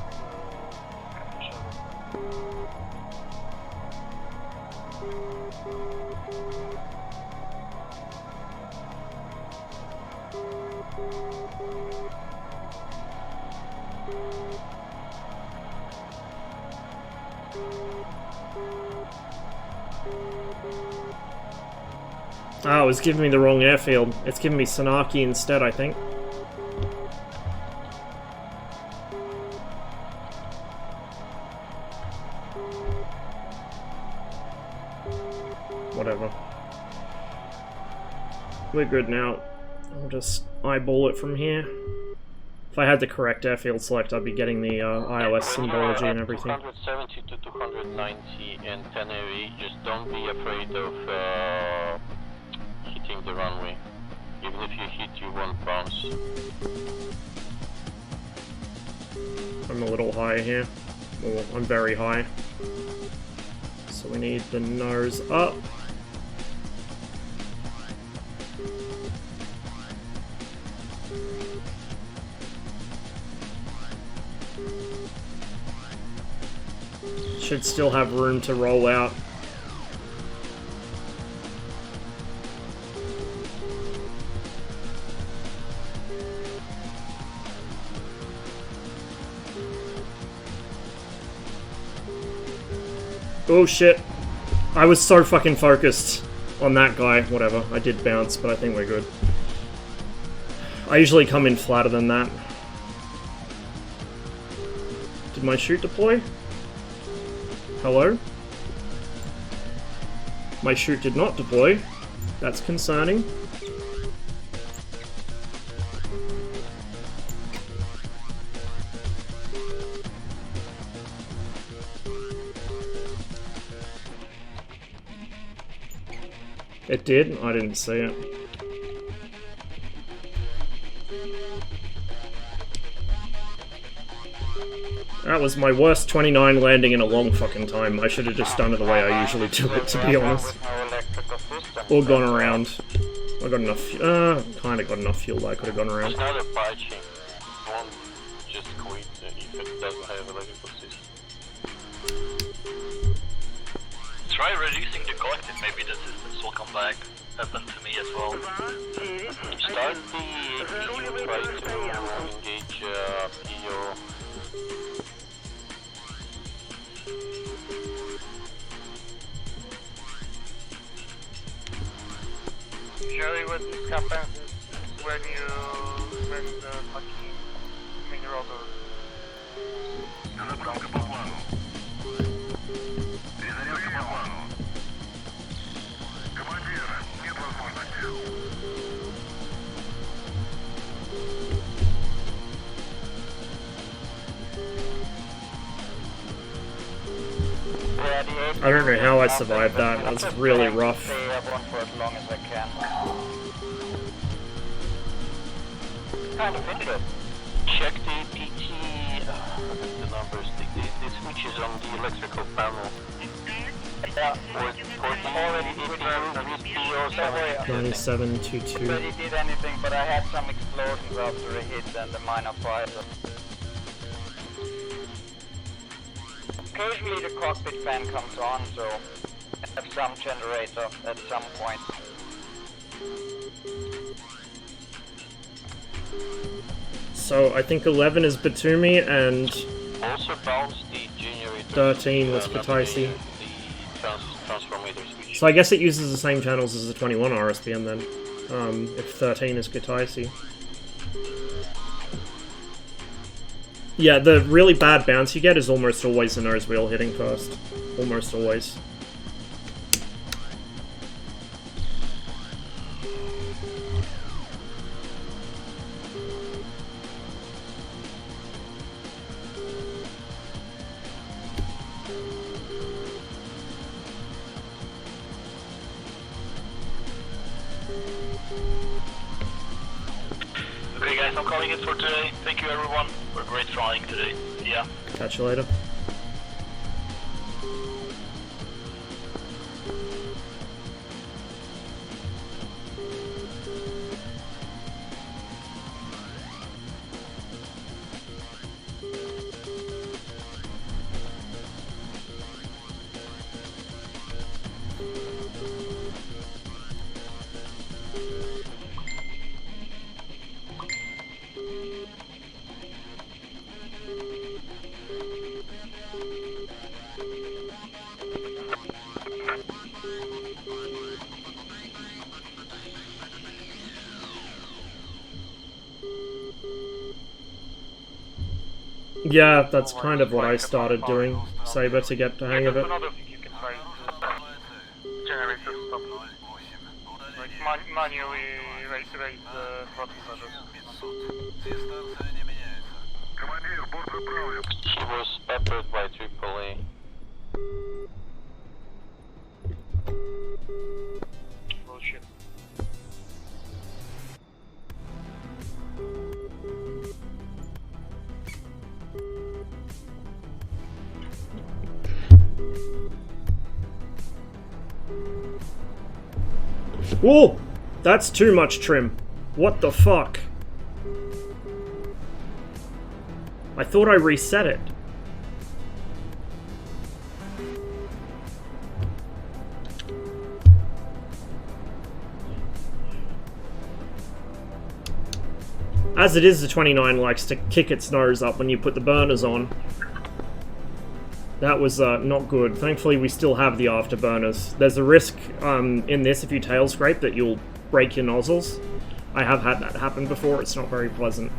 Oh, it's giving me the wrong airfield. It's giving me Sanaki instead, I think. Whatever. We're good now. I'll just eyeball it from here. If I had the correct airfield select, I'd be getting the iOS symbology and everything. 270 to 290 and 10 AOE, just don't be afraid of hitting the runway. Even if you hit, you won't bounce. I'm a little high here. Well, I'm very high. So we need the nose up. Should still have room to roll out. Oh shit. I was so fucking focused on that guy. Whatever, I did bounce, but I think we're good. I usually come in flatter than that. Did my chute deploy? Hello? My chute did not deploy. That's concerning. It did? I didn't see it. That was my worst 29 landing in a long fucking time. I should have just done it the way I usually do it, to be honest. Or gone around. I got enough, kinda got enough fuel that I could have gone around. It's not a patching. Don't just quit if it doesn't have electrical system. Try reducing the collective, maybe the systems will come back. Happened to me as well. Start the APU, try to engage PO. usually what this happens is when the fucking mini rotor. Перезарядка по плану. Перезарядка по плану. Командир, нет возможности. I don't know how I survived that. That was really rough. Stay airborne for as long as I can. Kind of interesting. Check the PT, the numbers, the switches on the electrical panel. Yeah. I'm already POs. 9722. Nobody did anything, but I had some explosions after a hit and a minor fire. Occasionally the cockpit fan comes on, so I have some generator at some point. So I think 11 is Batumi and Also bounce the generator. 13 was Kataisi. The transformator switch. So I guess it uses the same channels as the 21 RSPN then, if 13 is Kataisi. Yeah, the really bad bounce you get is almost always the nose wheel hitting first. Almost always. Okay guys, I'm calling it for today. Thank you everyone for great flying today. Yeah. Catch you later. Yeah, that's kind of what I started doing, Saber, to get the hang of it. Another thing you can try to generate the stuff. Like manually raise the throttle levels. He was peppered by AAA. Bullshit. Whoa! That's too much trim. What the fuck? I thought I reset it. As it is, the 29 likes to kick its nose up when you put the burners on. That was not good. Thankfully, we still have the afterburners. There's a risk in this, if you tail scrape, that you'll break your nozzles. I have had that happen before. It's not very pleasant.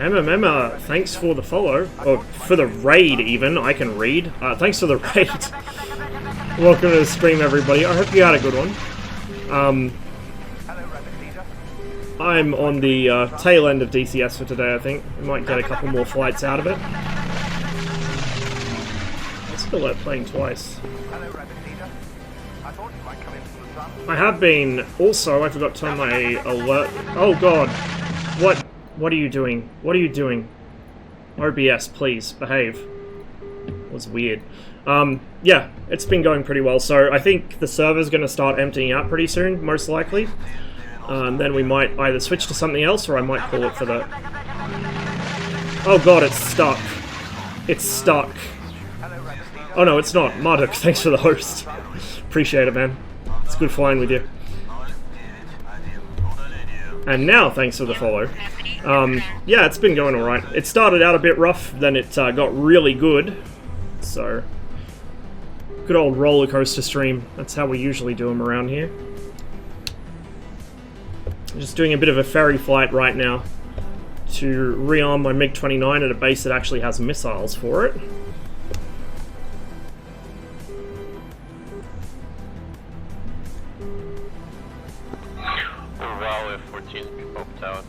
Emma, thanks for the follow. Or for the raid, even. I can read. Thanks for the raid. Welcome to the stream, everybody. I hope you had a good one. I'm on the tail end of DCS for today, I think. We might get a couple more flights out of it. I still like playing twice. I have been... Also, I forgot to turn my alert... Oh god. What are you doing? What are you doing? OBS, please, behave. That was weird. Yeah, it's been going pretty well, so I think the server's going to start emptying out pretty soon, most likely. Then we might either switch to something else, or I might call it for that. Oh god, it's stuck. It's stuck. Oh no, it's not. Marduk, thanks for the host. Appreciate it, man. It's good flying with you. And now, thanks for the follow. Yeah, it's been going alright. It started out a bit rough, then it got really good. So, good old roller coaster stream. That's how we usually do them around here. Just doing a bit of a ferry flight right now to rearm my MiG-29 at a base that actually has missiles for it. Oh wow, F-14 popped out.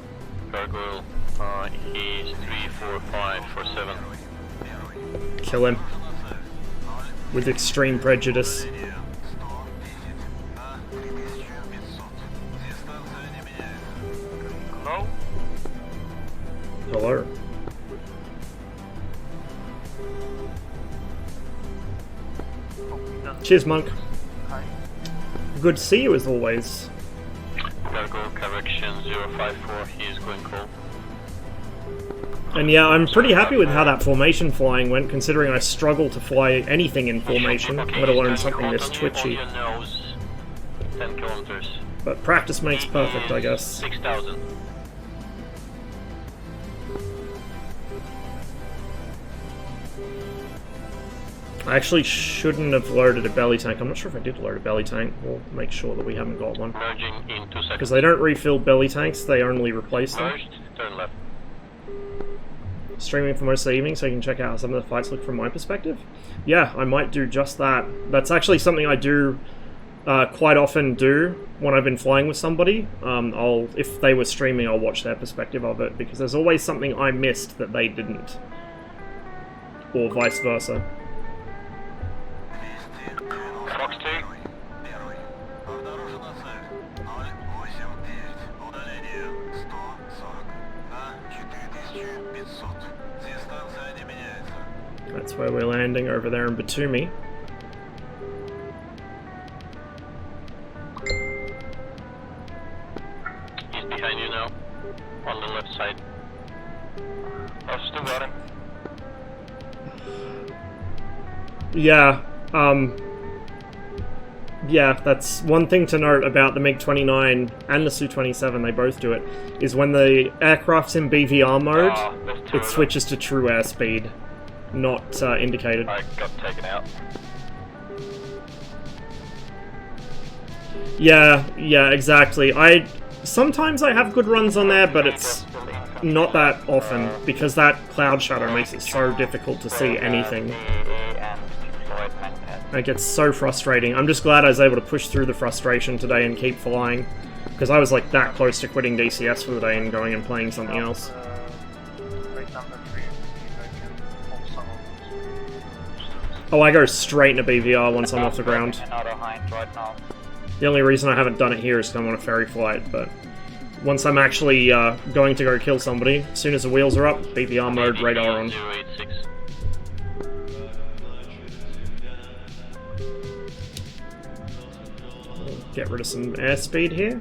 gargoyle. He's 34547. Kill him. With extreme prejudice. Hello? Hello. Cheers, Monk. Hi. Good to see you as always. Gargoyle correction 054, he is going cold. And yeah, I'm pretty happy with how that formation flying went, considering I struggle to fly anything in formation, let alone something this twitchy. 10 kilometers. But practice makes perfect, I guess. 6,000. I actually shouldn't have loaded a belly tank. I'm not sure if I did load a belly tank. We'll make sure that we haven't got one. Merging in 2 seconds. Because they don't refill belly tanks, they only replace them. Merged, turn left. Streaming for most of the evening so you can check out how some of the fights look from my perspective. Yeah, I might do just that. That's actually something I do quite often do when I've been flying with somebody. If they were streaming, I'll watch their perspective of it, because there's always something I missed that they didn't. Or vice versa. Fox 2. That's where we're landing, over there in Batumi. He's behind you now. On the left side. I've still got him. Yeah, yeah, that's one thing to note about the MiG-29 and the Su-27, they both do it, is when the aircraft's in BVR mode, it switches to true airspeed, not indicated. I got taken out. Yeah, exactly. Sometimes I have good runs on there, but it's not that often, because that cloud shadow makes it so difficult to see anything. It gets so frustrating. I'm just glad I was able to push through the frustration today and keep flying, because I was like that close to quitting DCS for the day and going and playing something else. Oh, I go straight into BVR once I'm off the ground. The only reason I haven't done it here is because I'm on a ferry flight, but once I'm actually going to go kill somebody, as soon as the wheels are up, BVR mode, radar on. 086. Get rid of some airspeed here.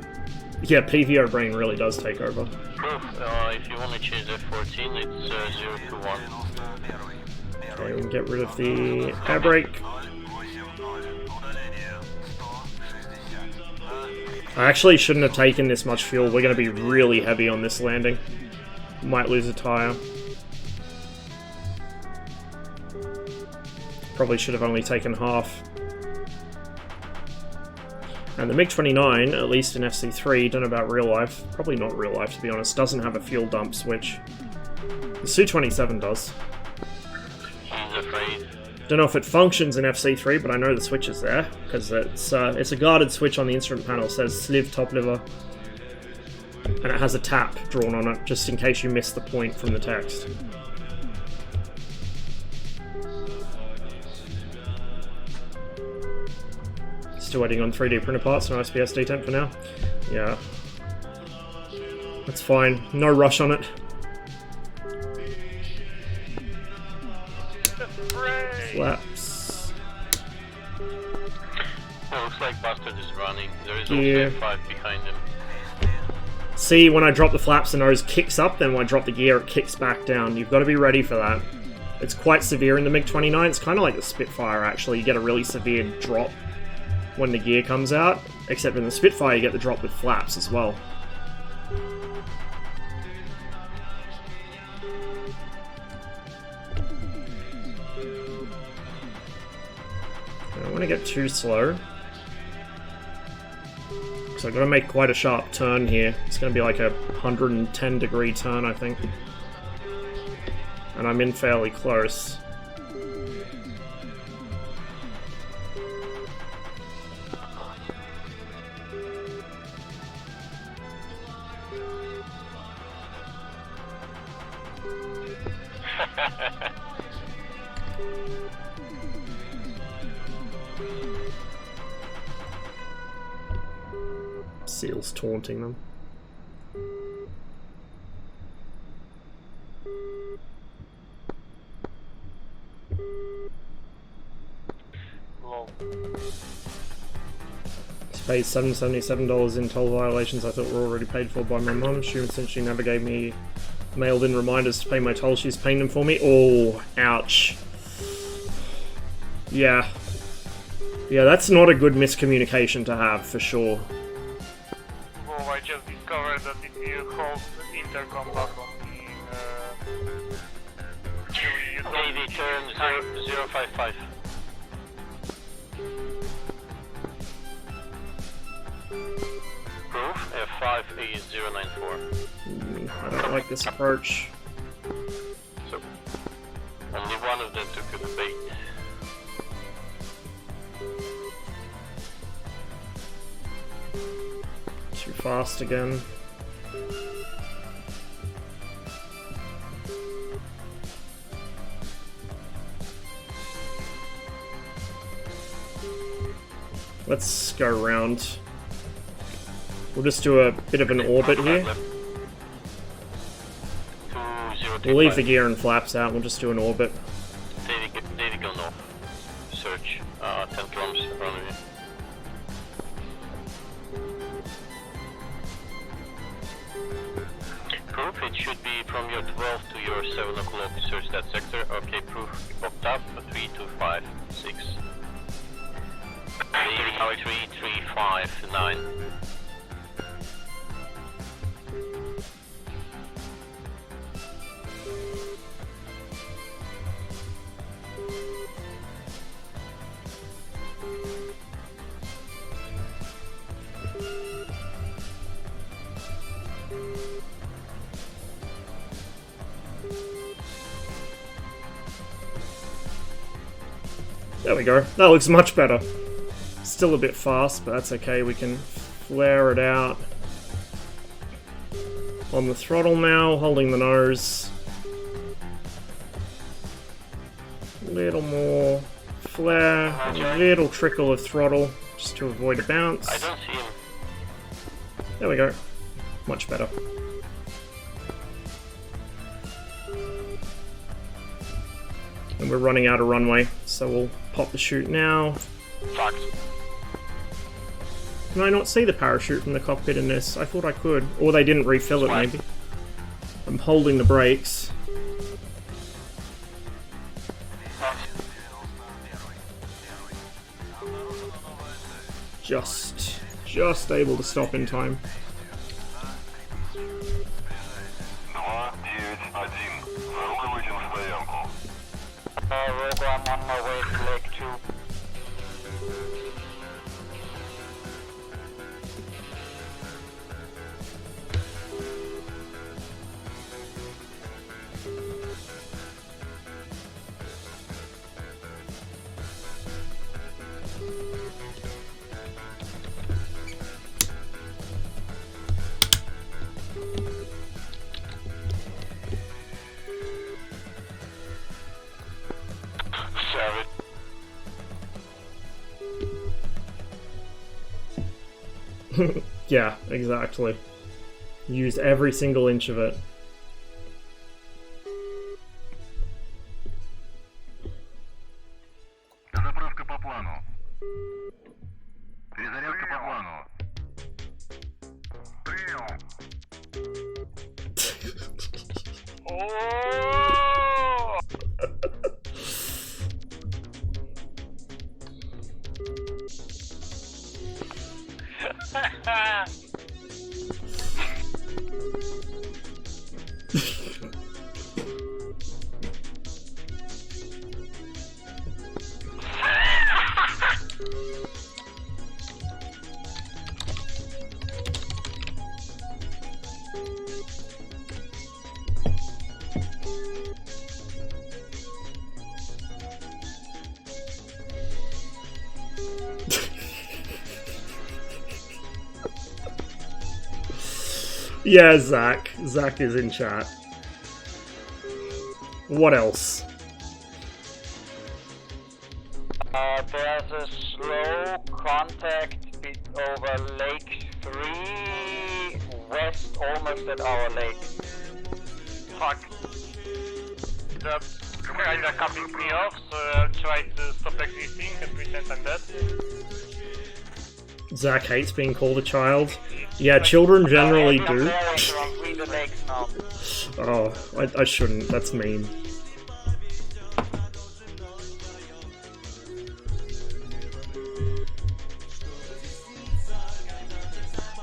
Yeah, PVO brain really does take over. If you want to change F14, it's 021. Okay, we can get rid of the air brake. I actually shouldn't have taken this much fuel. We're going to be really heavy on this landing. Might lose a tire. Probably should have only taken half. And the MiG-29, at least in FC3, don't know about real life, probably not real life to be honest, doesn't have a fuel dump switch. The Su-27 does. He's afraid. Don't know if it functions in FC3, but I know the switch is there, because it's a guarded switch on the instrument panel. It says Sliv top liver, and it has a tap drawn on it, just in case you miss the point from the text. Still waiting on 3D printer parts, no SPS D10 for now. Yeah. That's fine. No rush on it. Flaps. Well, looks like Bastard is running. There is Yeah. also 5 behind him. See, when I drop the flaps, the nose kicks up, then when I drop the gear, it kicks back down. You've got to be ready for that. It's quite severe in the MiG-29. It's kind of like the Spitfire, actually. You get a really severe drop when the gear comes out, except in the Spitfire you get the drop with flaps as well. I don't want to get too slow, so I've got to make quite a sharp turn here. It's going to be like a 110 degree turn, I think. And I'm in fairly close. SEAL's taunting them. Lol. To pay $777 in toll violations I thought were already paid for by my mum. She essentially never gave me mailed-in reminders to pay my toll. She's paying them for me. Oh, ouch. Yeah. Yeah, that's not a good miscommunication to have, for sure. Oh, I just discovered that if you hold the intercom button you don't Navy turn 055. Proof F5A094. I don't like this approach. So, only one of them took a bait. Too fast again. Let's go around. We'll just do a bit of an orbit here. We'll leave the gear and flaps out, we'll just do an orbit. Davy go north. Search 10 kilometers in front of you. Proof, it should be from your 12 to your 7 o'clock. Search that sector. Okay, proof, you popped up 3256. 3359. There we go. That looks much better. Still a bit fast, but that's okay. We can flare it out. On the throttle now, holding the nose. A little more flare, a little trickle of throttle, just to avoid a bounce. I don't see him. There we go. Much better. And we're running out of runway, so we'll pop the chute now. Fucked. Can I not see the parachute from the cockpit in this? I thought I could. Or they didn't refill it, maybe. I'm holding the brakes. Just able to stop in time. 291. Заруливайте на стоянку. Rogue, I'm on my way to Lake 2. Yeah, exactly. Used every single inch of it. Заправка по плану. Перезарядка по плану. Принял. Yeah, Zach. Zach is in chat. What else? There's a slow contact over Lake 3 west, almost at our lake. Fuck. The guys are cutting me off, so I'll try to stop existing and pretend I'm dead. Zach hates being called a child. Yeah, children generally do. Oh, I shouldn't. That's mean.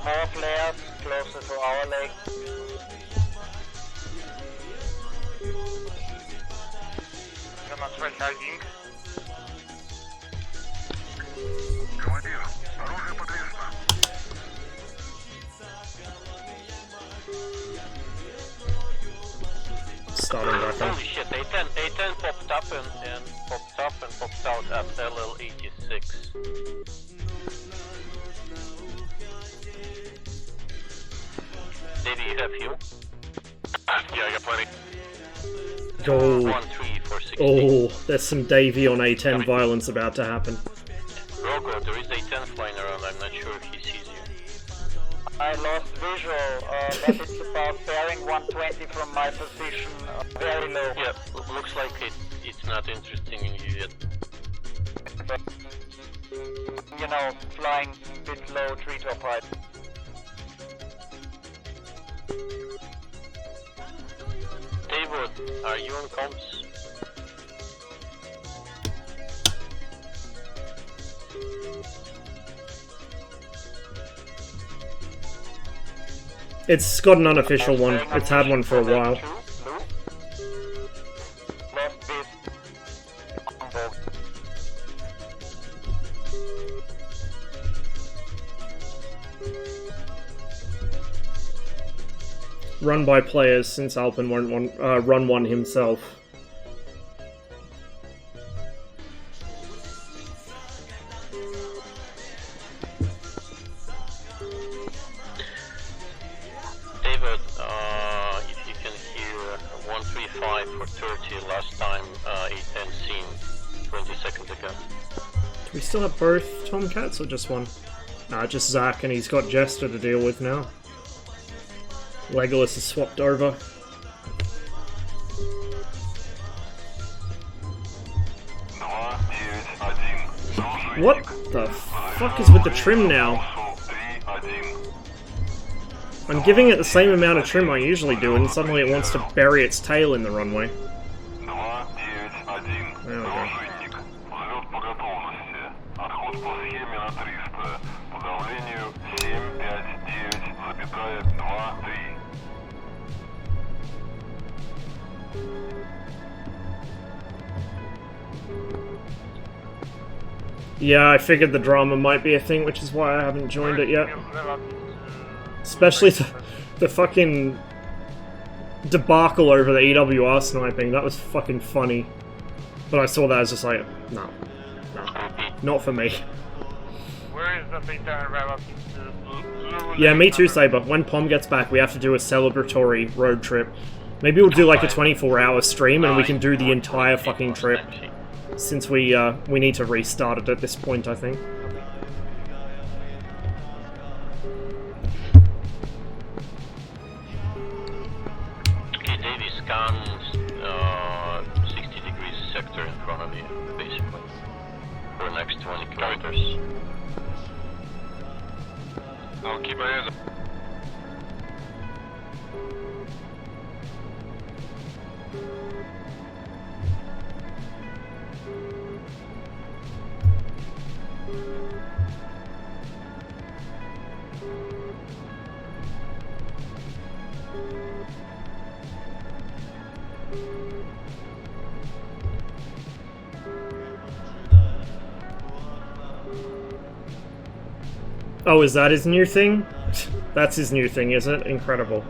More flares closer to our lake. I'm not try hiding. Starting back up. Holy shit, A10 popped up and popped out at LL86. Maybe you have fuel? Yeah, I got plenty. Oh. 1-3 for 60. Oh, there's some Davey on A10 violence about to happen. Rogo, there is A10 flying around, I'm not sure if he sees you. I lost visual, but it's about bearing 120 from my position, very low. Yeah, looks like it's not interesting in you yet. You know, flying a bit low, treetop height. David, are you on comms? It's got an unofficial one. It's had one for a while. Run by players, since Alpin won't run one himself. David, if you can hear 135 for 30 last time, A10 seen 20 seconds ago. Do we still have both Tomcats or just one? Nah, just Zach, and he's got Jester to deal with now. Legolas is swapped over. What the fuck is with the trim now? I'm giving it the same amount of trim I usually do, and suddenly it wants to bury its tail in the runway. There we go. Yeah, I figured the drama might be a thing, which is why I haven't joined it yet. Especially the fucking debacle over the EWR sniping. That was fucking funny. But I saw that as just like, no, not for me. Where is the big relative to Yeah, me too, Saber. When Pom gets back, we have to do a celebratory road trip. Maybe we'll do like a 24-hour stream and we can do the entire fucking trip. Since we need to restart it at this point, I think. Okay, Davey, scan 60 degrees sector in front of you, basically, for the next 20 kilometers. I'll keep my eyes up. Oh, is that his new thing? That's his new thing, is it? Incredible.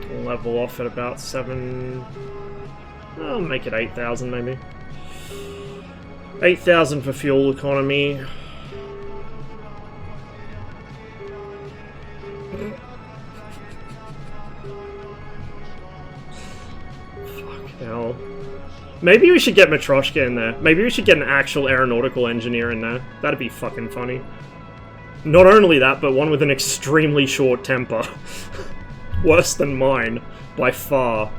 We'll level off at about 7... I'll make it 8,000 maybe. 8,000 for fuel economy. Maybe we should get Matroshka in there. Maybe we should get an actual aeronautical engineer in there. That'd be fucking funny. Not only that, but one with an extremely short temper. Worse than mine, by far.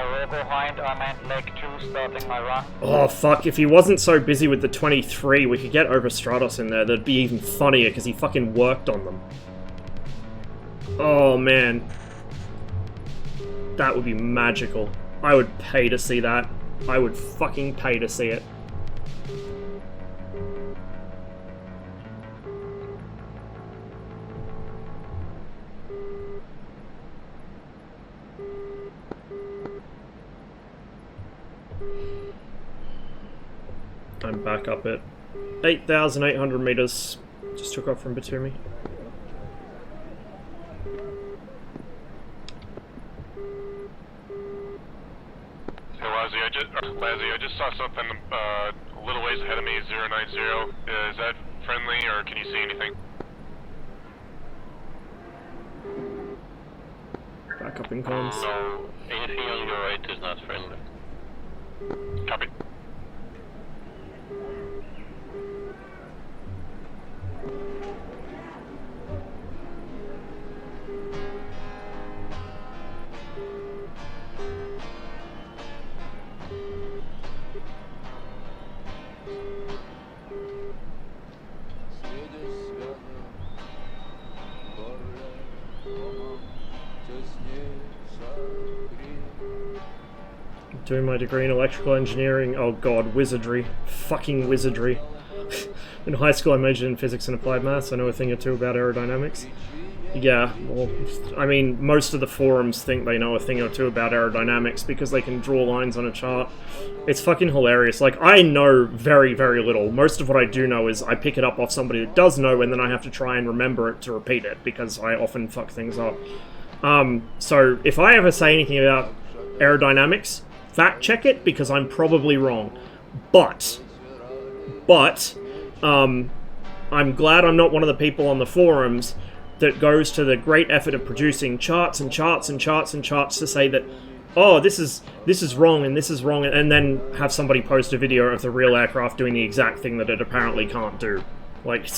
We're behind. I'm at leg 2 starting my run. Oh fuck, if he wasn't so busy with the 23, we could get Overstratos in there. That'd be even funnier, because he fucking worked on them. Oh man. That would be magical. I would pay to see that. I would fucking pay to see it. I'm back up at 8,800 meters. Just took off from Batumi. Lazzy, I just saw something a little ways ahead of me, 090. Is that friendly, or can you see anything? Back up in comms. No, anything on your right is not friendly. Copy. Doing my degree in electrical engineering. Oh god, wizardry. Fucking wizardry. In high school I majored in physics and applied maths. I know a thing or two about aerodynamics. Yeah, well, I mean, most of the forums think they know a thing or two about aerodynamics because they can draw lines on a chart. It's fucking hilarious. Like, I know very, very little. Most of what I do know is I pick it up off somebody that does know, and then I have to try and remember it to repeat it, because I often fuck things up. So, if I ever say anything about aerodynamics, fact check it, because I'm probably wrong. But, I'm glad I'm not one of the people on the forums that goes to the great effort of producing charts and charts and charts and charts to say that, oh, this is wrong and this is wrong, and then have somebody post a video of the real aircraft doing the exact thing that it apparently can't do. Like,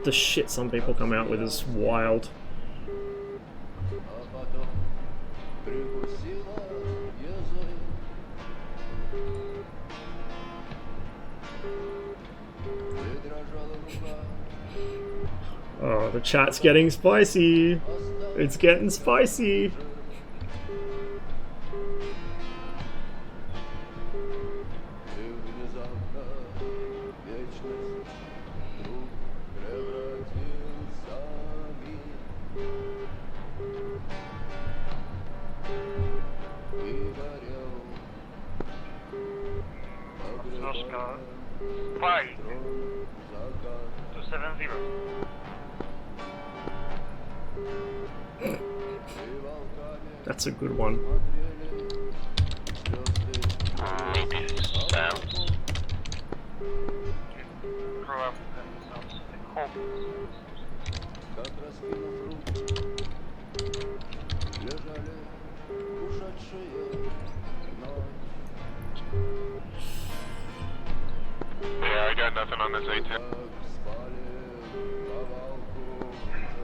the shit some people come out with is wild. Oh, the chat's getting spicy. It's getting spicy. Oscar 5 270. That's a good one. Maybe sounds. Grow up and sounds like hope. Yeah, I got nothing on this A10.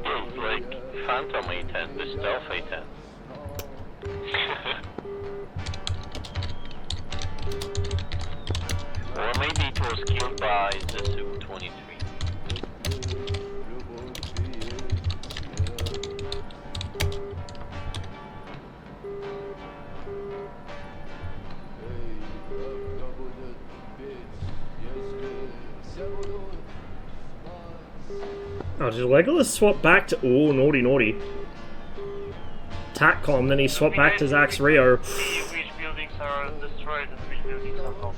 It's like Phantom A10, the Stealth A10. Or maybe it was killed by the Su-23. Oh, did Legolas swap back to... Ooh, naughty, naughty. TACCOM, then he swapped back to Zax Rio. Which buildings are destroyed and which buildings are not.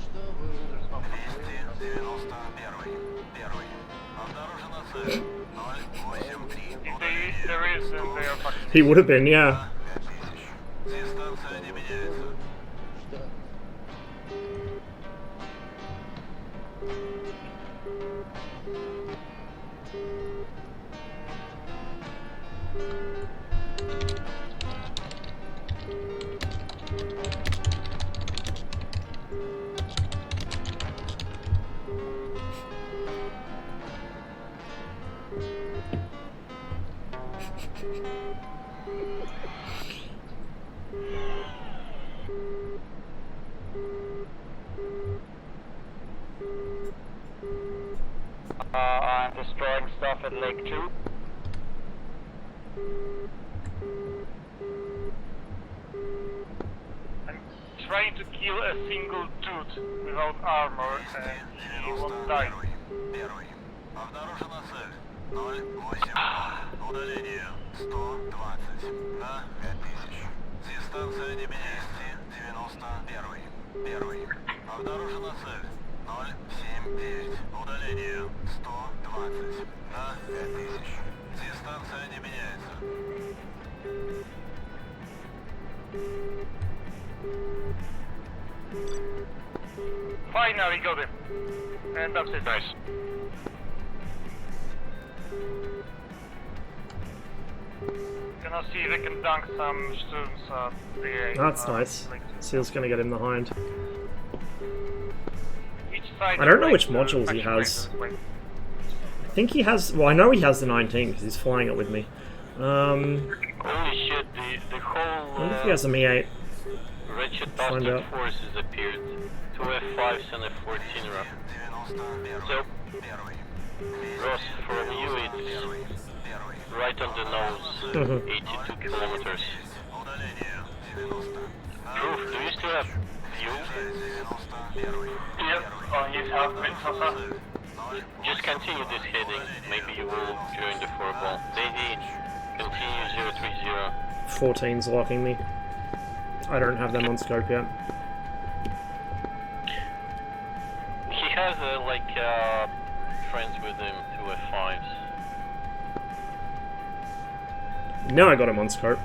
If there is, then they are fucking... He would have been, yeah. I'm destroying stuff at Lake 2. I'm trying to kill a single dude without armor and he won't die. Первый. Обнаружена цель. 08. Удаление 120 на 5000. Дистанция не меняется. 91. Первый. Обнаружена цель. 079. Удаление 120 на 5000. Дистанция не меняется. Finally got him. And that's it. Nice. Gonna see if we can dunk some students at the That's nice. Lake 2. Seal's gonna get in the hind. Each side I don't know is which like, modules he actually has. like- I think he has. Well, I know he has the 19 because he's flying it with me. Holy shit, the whole I wonder if he has a Mi-8. wretched Find bastard out. forces appeared. 2 F5s and a 14 run. So, Ross, from you it's right on the nose, 82 kilometers. Proof, do you still have fuel? Yep, on his outfit, Sasa. Just continue this heading, maybe you will join the 4-ball. Lady, continue 030. 14's locking me. I don't have them on scope yet. He has friends with him, 2 F5s. Now I got him on scope.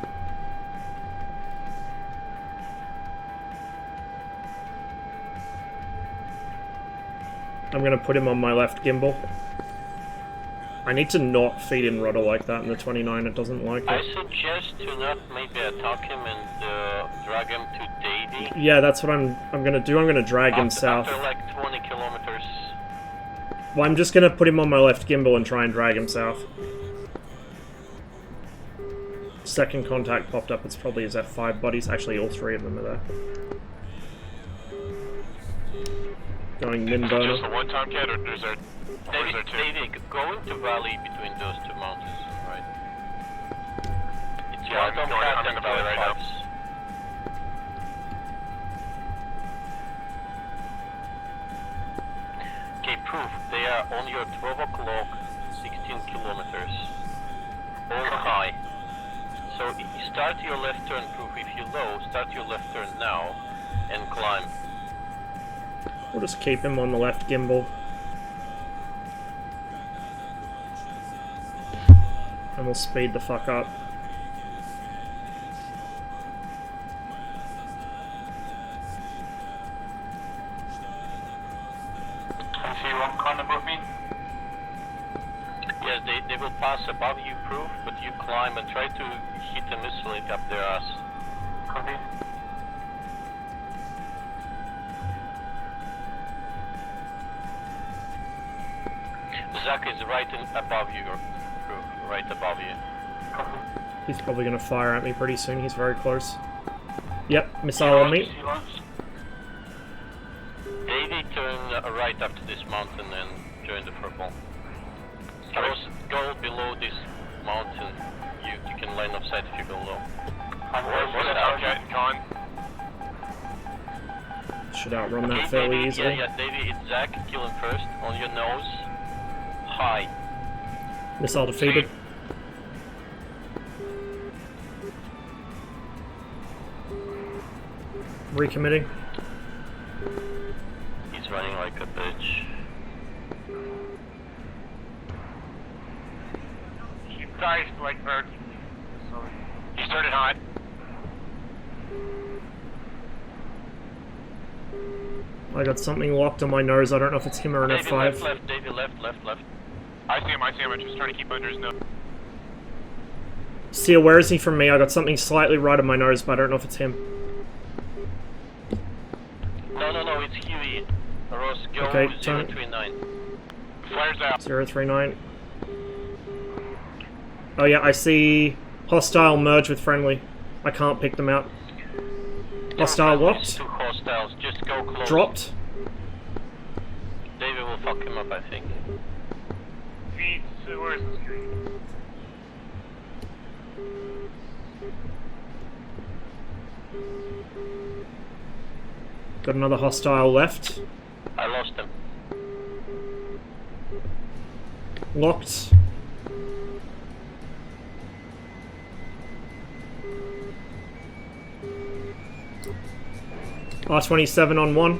I'm gonna put him on my left gimbal. I need to not feed in rudder like that in the 29, it doesn't like I it. suggest to not maybe attack him and drag him to Davy. Yeah, that's what I'm gonna do. I'm gonna drag him south. After like 20 kilometers. Well, I'm just gonna put him on my left gimbal and try and drag him south. Second contact popped up, it's probably his F5 buddies. Actually, all three of them are there. Going min Just a burner. one Tomcat, or is there two? Davy, go into valley between those two mountains, right? It's Yeah, one I'm in the valley right now. Okay, proof. They are on your 12 o'clock, 16 kilometers. All high. So you start your left turn, proof. If you're low, start your left turn now and climb. We'll just keep him on the left gimbal. And we'll speed the fuck up. I see one con above me. Yes, they will pass above you, proof, but you climb and try to hit a missile up their ass. Copy. Zach is right above you, proof, right above you. Copy. He's probably gonna fire at me pretty soon, he's very close. Yep, missile on me. Davey, turn right up to this mountain and join the purple. Go below this mountain. You can line of sight if you go low. Where's the Tomcat and con? Should outrun that fairly Davey, easily. Yeah, Davey, it's Zach. Kill him first. On your nose. High. Missile defeated. Recommitting. He's running like a bitch. He dies like virgin. So He started hot. I got something locked on my nose, I don't know if it's him or an Davey F5. left, Davey left. I see him, I'm just trying to keep under his nose. Seal, where is he from me? I got something slightly right on my nose, but I don't know if it's him. No, it's Huey. Ross, go Okay, 039. Flares out. 039. Oh yeah, I see hostile merge with friendly. I can't pick them out. Hostile locked. Two hostiles, just go close. Dropped. David will fuck him up, I think. Feet, where's the screen? Got another hostile left. I lost him. Locked. R27 on 1.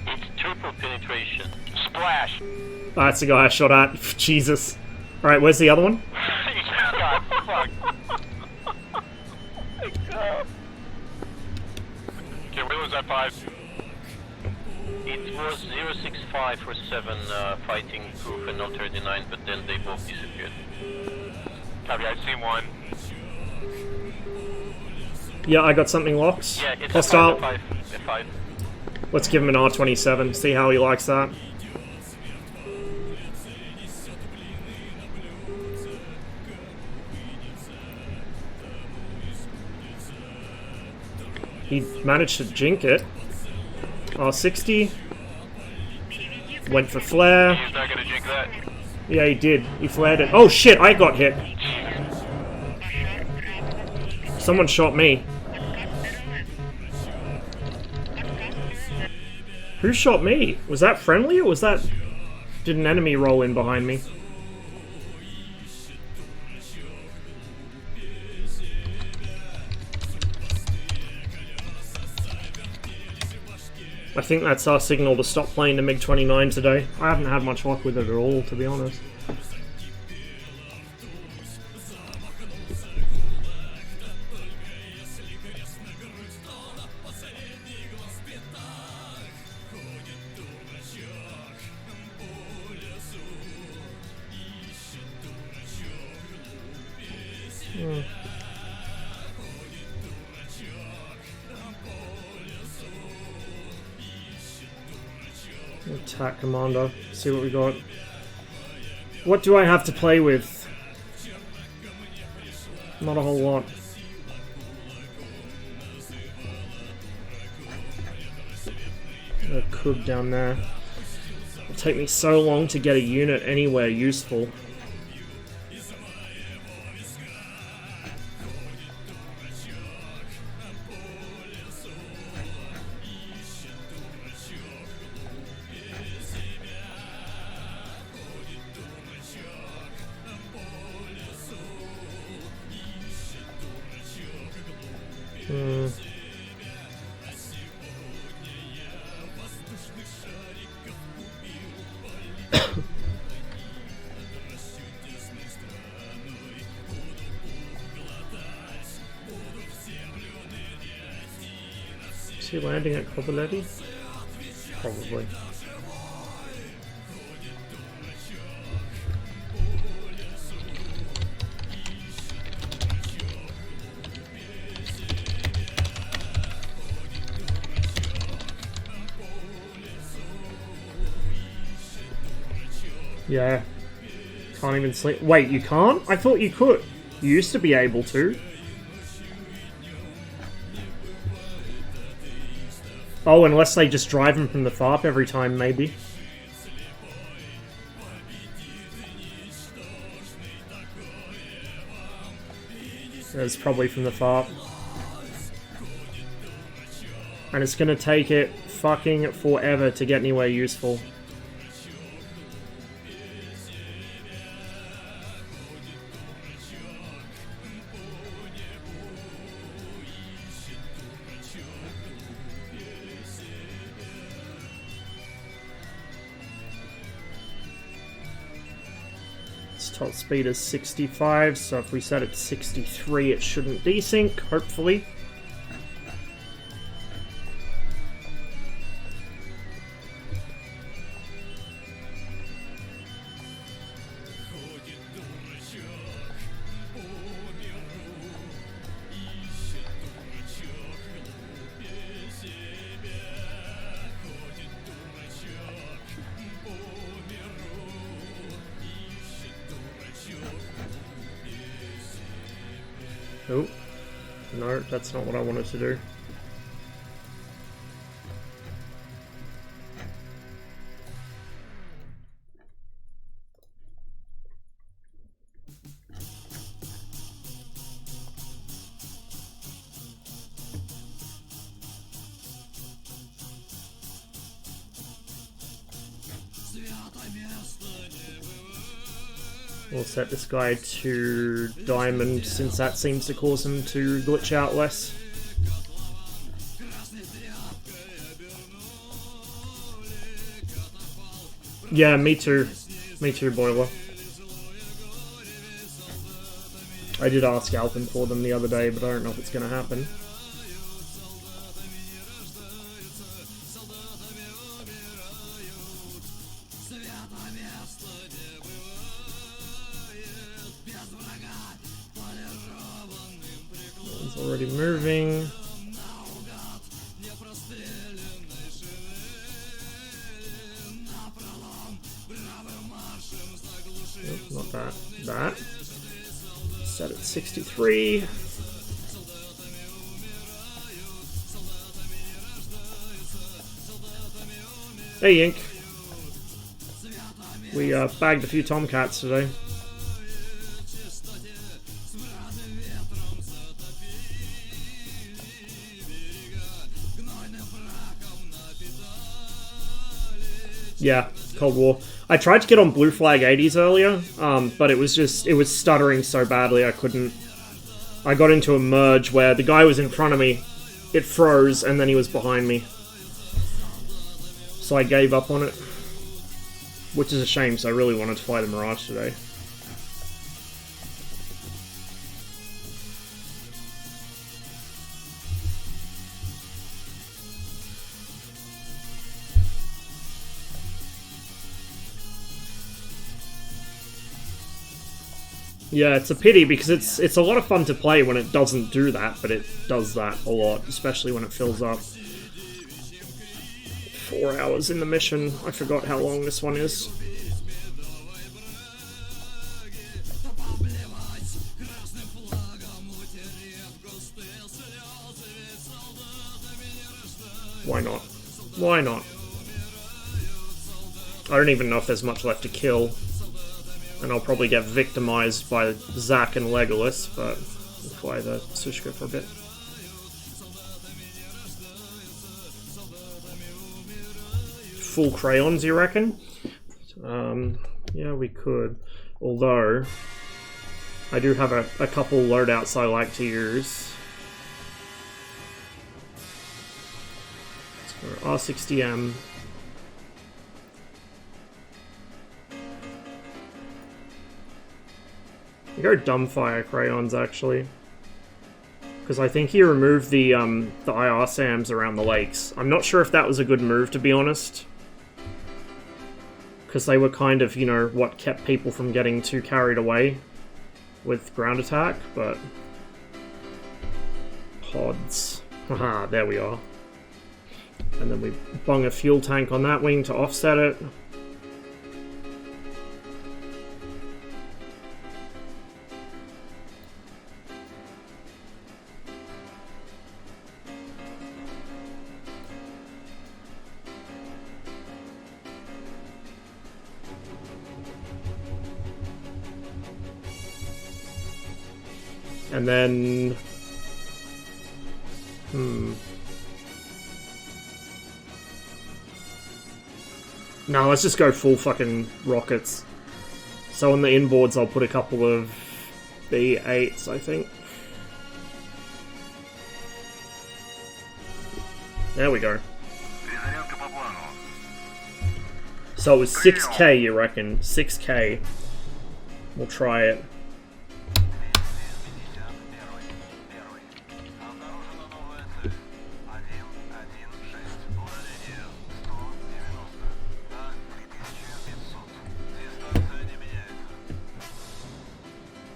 It's triple penetration. Splash. Oh, that's the guy I shot at. Jesus. Alright, where's the other one? God, fuck. Okay, where was that 5? It was 065 for 7 fighting proof and not 39, but then they both disappeared. Copy, I see one. Yeah, I got something locked. Yeah, it's hostile. a 5. Let's give him an R27, see how he likes that. He managed to jink it. R60. Went for flare. He's not gonna jink that. Yeah, he did. He flared it. Oh shit, I got hit. Someone shot me. Who shot me? Was that friendly or was that... Did an enemy roll in behind me? I think that's our signal to stop playing the MiG-29 today. I haven't had much luck with it at all, to be honest. Attack commander. See what we got. What do I have to play with? Not a whole lot. A Kub down there. It'll take me so long to get a unit anywhere useful. Is he landing at Kovaleti? Probably. Yeah. Can't even sleep. Wait, you can't? I thought you could. You used to be able to. Oh, unless they just drive him from the FARP every time, maybe. It's probably from the FARP. And it's gonna take it fucking forever to get anywhere useful. Top speed is 65, so if we set it to 63 it shouldn't desync, hopefully. Oh, no, that's not what I wanted to do. We'll set this guy to diamond since that seems to cause him to glitch out less. Yeah, me too. Me too, Boiler. I did ask Alpin for them the other day, but I don't know if it's going to happen. One's already moving. Nope, not that. That. Set at 63. Hey, Ink. We bagged a few tomcats today. Yeah, Cold War. I tried to get on Blue Flag 80s earlier, but it was stuttering so badly I couldn't. I got into a merge where the guy was in front of me, it froze, and then he was behind me. So I gave up on it. Which is a shame, so I really wanted to fly the Mirage today. Yeah, it's a pity because it's a lot of fun to play when it doesn't do that, but it does that a lot, especially when it fills up. 4 hours in the mission. I forgot how long this one is. Why not? Why not? I don't even know if there's much left to kill. And I'll probably get victimized by Zack and Legolas, but I'll fly the Sushka for a bit. Full crayons, you reckon? Yeah, we could. Although, I do have a couple loadouts I like to use. Let's go R60M. I go Dumbfire crayons, actually. Because I think he removed the IR SAMs around the lakes. I'm not sure if that was a good move, to be honest. Because they were kind of, you know, what kept people from getting too carried away with ground attack, but... Pods. Haha, there we are. And then we bung a fuel tank on that wing to offset it. And then... No, let's just go full fucking rockets. So on the inboards I'll put a couple of B8s, I think. There we go. So it was 6k, you reckon? 6k. We'll try it.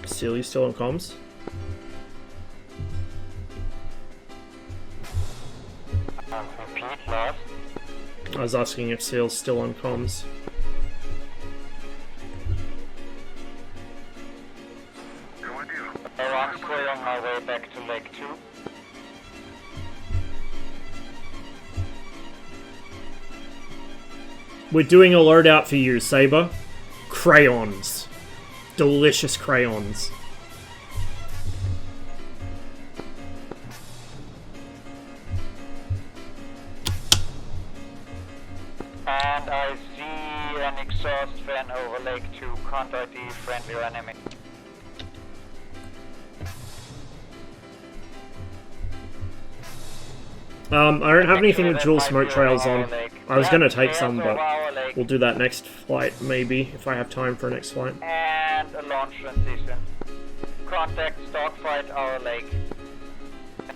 Seal, you still on comms? Repeat last. I was asking if Seal's still on comms. Oh, I'm still on my my way back to Lake 2. We're doing a loadout for you, Saber. Crayons. Delicious crayons. And I see an exhaust fan over Lake 2. Can't ID friendly or enemy. I don't have anything with dual smoke trails on. I was gonna take some, but we'll do that next flight, maybe, if I have time for a next flight. And a launch transition. Contact Stockfight our lake.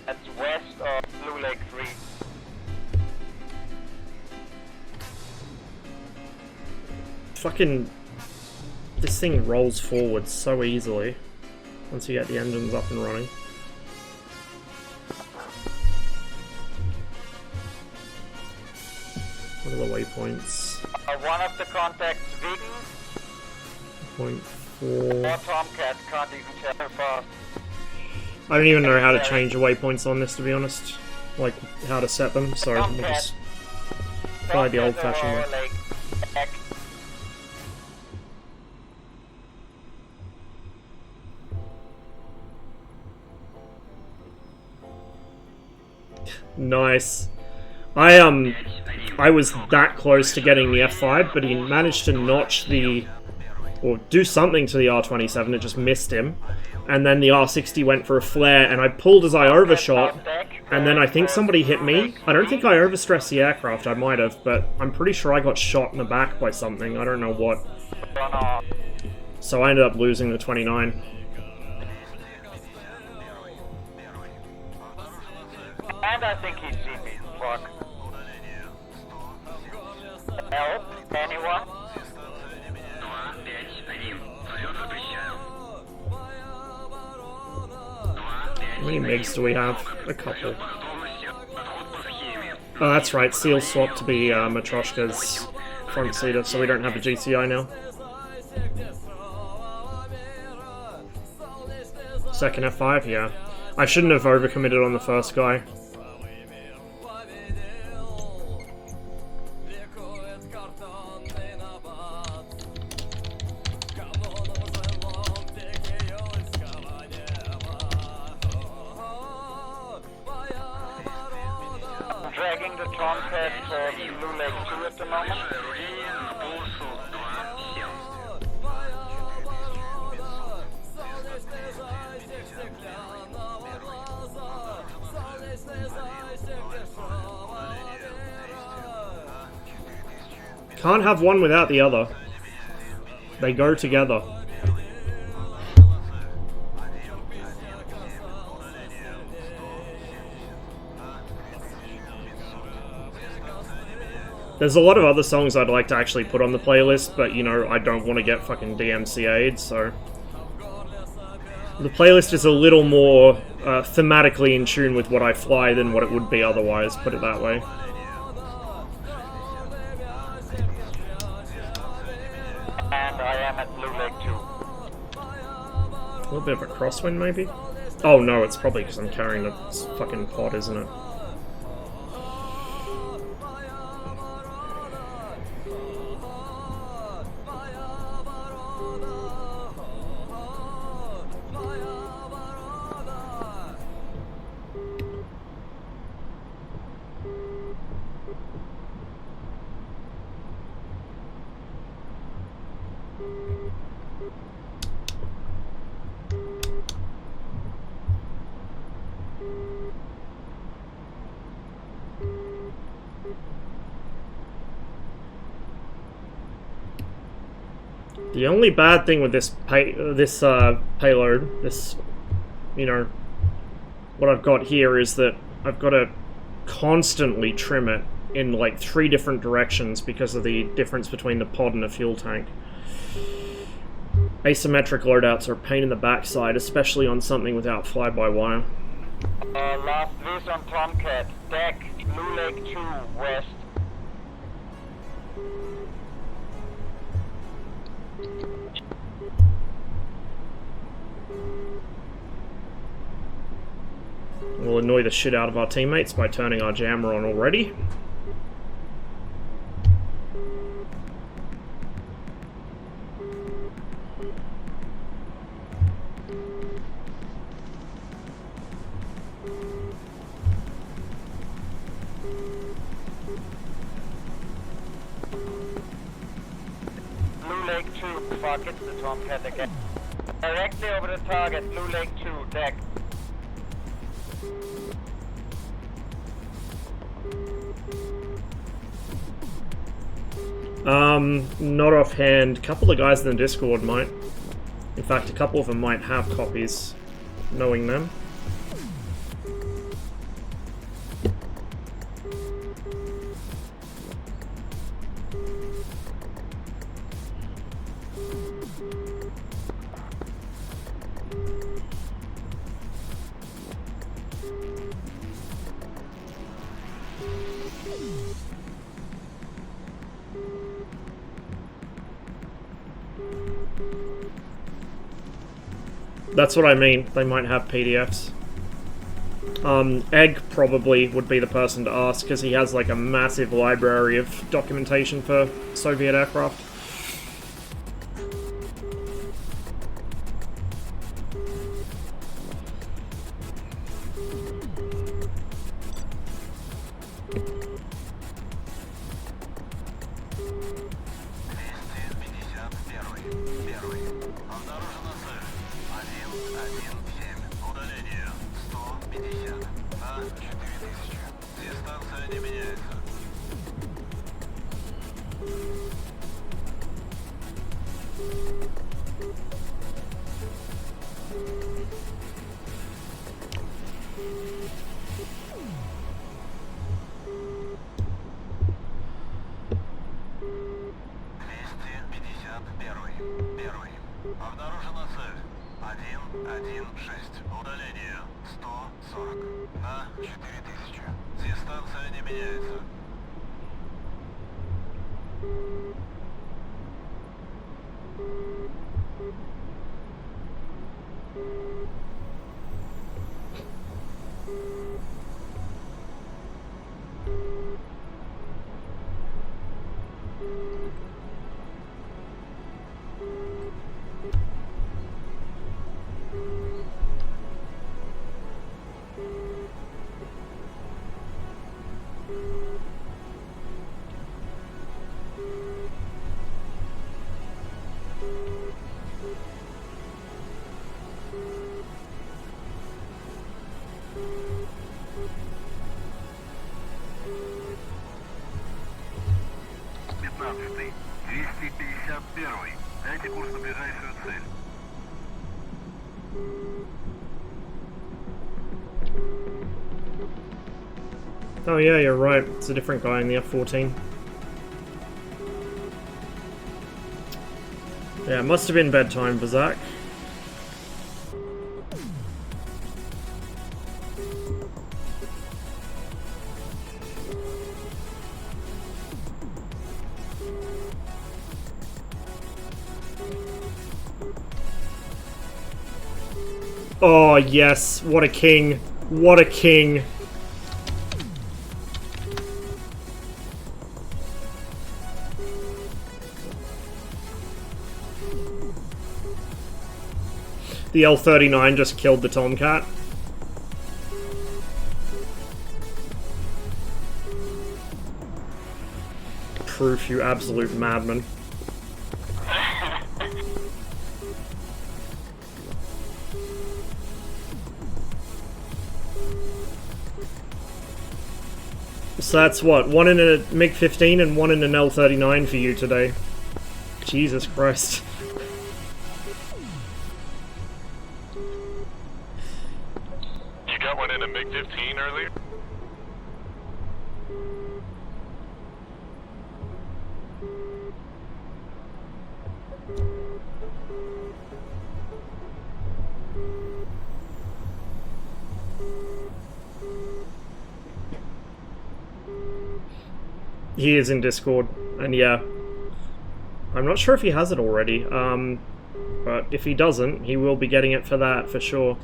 That's west of Blue Lake 3. Fucking... This thing rolls forward so easily once you get the engines up and running. What are the waypoints? One of the contacts, Vegan. Point Or 4. Tomcat, can't even tell how fast. I don't even know how to change the waypoints on this, to be honest. Like, how to set them, so we'll just try the old-fashioned way. Lake. Back. Nice. I was that close to getting the F5, but he managed to notch the... or do something to the R27, it just missed him. And then the R60 went for a flare, and I pulled as I overshot, and then I think somebody hit me. I don't think I overstressed the aircraft, I might have, but I'm pretty sure I got shot in the back by something, I don't know what. So I ended up losing the 29. And I think he's seen me. Fuck. Help? Anyone? How many MiGs do we have? A couple. Oh, that's right, Seal swapped to be Matryoshka's front seater, so we don't have a GCI now. Second F5, yeah. I shouldn't have overcommitted on the first guy. Dragging the Tomcat for Blue Lake 2 at the moment. Can't have one without the other. They go together. There's a lot of other songs I'd like to actually put on the playlist, but, you know, I don't want to get fucking DMCA'd, so... The playlist is a little more thematically in tune with what I fly than what it would be otherwise, put it that way. And I am at Blue Lake 2. A little bit of a crosswind, maybe? Oh no, it's probably because I'm carrying the fucking pod, isn't it? The only bad thing with this payload, this, you know, what I've got here is that I've got to constantly trim it in like 3 different directions because of the difference between the pod and the fuel tank. Asymmetric loadouts are a pain in the backside, especially on something without fly-by-wire. Last vis on Tomcat. Deck, Blue Lake 2, west. annoy the shit out of our teammates by turning our jammer on already. Blue Lake 2, fuck, it's the Tomcat again. Directly over the target, Blue Lake 2, deck. Not offhand. A couple of guys in the Discord might. In fact, a couple of them might have copies, knowing them. That's what I mean. They might have PDFs. Egg probably would be the person to ask, because he has like a massive library of documentation for Soviet aircraft. Oh yeah, you're right. It's a different guy in the F-14. Yeah, it must have been bedtime for Zach. Oh yes, what a king. What a king. The L-39 just killed the Tomcat. Proof, you absolute madman. So that's what, one in a MiG-15 and one in an L-39 for you today. Jesus Christ. You got one in a MiG-15 earlier? He is in Discord, and yeah. I'm not sure if he has it already, but if he doesn't, he will be getting it for that, for sure.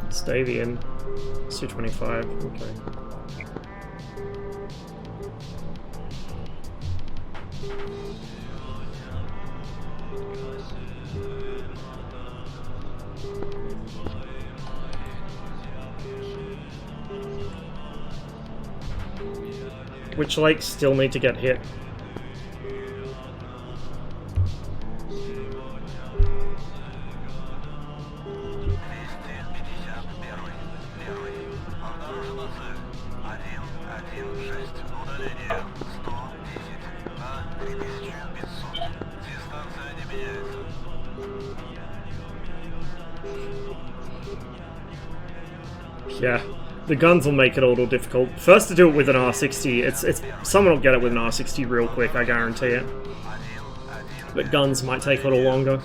Stavian, Su-25, okay. Which lakes still need to get hit? Yeah, the guns will make it a little difficult. First to do it with an R60, it's someone will get it with an R60 real quick, I guarantee it. But guns might take a little longer.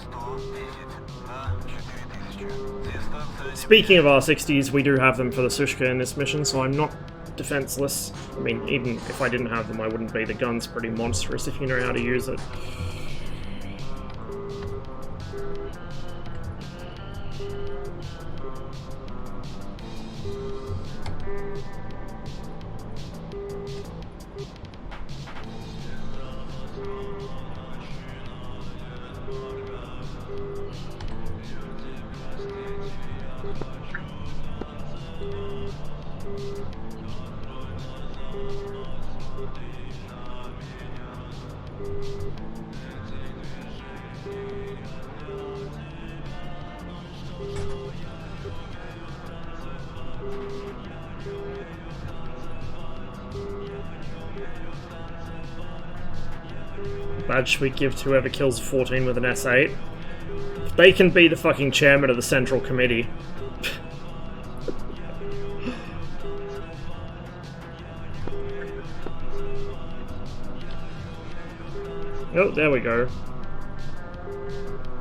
Speaking of R60s, we do have them for the Sushka in this mission, so I'm not defenseless. I mean, even if I didn't have them, I wouldn't be. The gun's pretty monstrous if you know how to use it. Badge we give to whoever kills 14 with an S8. They can be the fucking chairman of the Central Committee. Oh, there we go.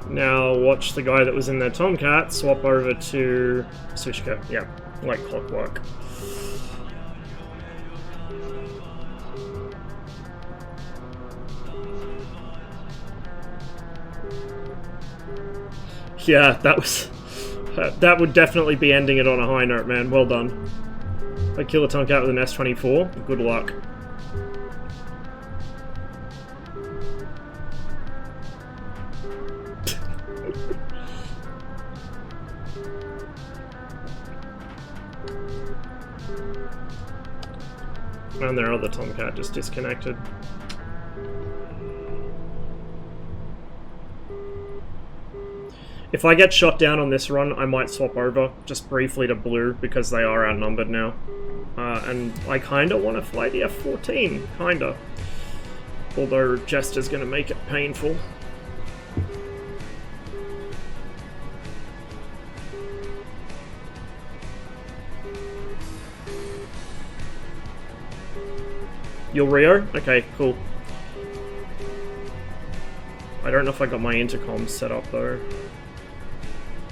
Now watch the guy that was in their Tomcat swap over to Sushka. Yeah, like clockwork. Yeah, that would definitely be ending it on a high note, man. Well done. I kill a Tomcat with an S24. Good luck. And their other Tomcat just disconnected. If I get shot down on this run, I might swap over, just briefly to blue, because they are outnumbered now. And I kinda want to fly the F-14, kinda. Although Jester's gonna make it painful. You're Rio? Okay, cool. I don't know if I got my intercom set up though.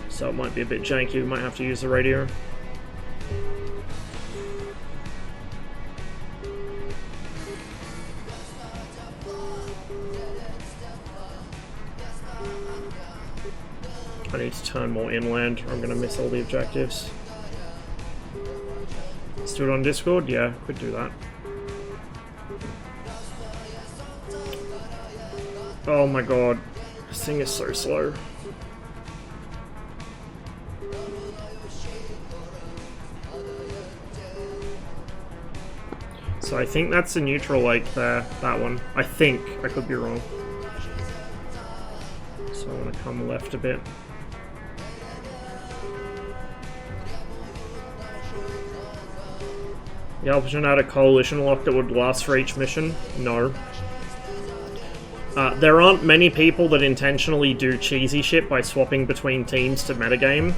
So it might be a bit janky, we might have to use the radio. I need to turn more inland or I'm going to miss all the objectives. Let's do it on Discord? Yeah, could do that. Oh my god, this thing is so slow. So I think that's a neutral lake there, that one. I think, I could be wrong. So I'm gonna come left a bit. The Alpine had a coalition lock that would last for each mission? No. There aren't many people that intentionally do cheesy shit by swapping between teams to metagame.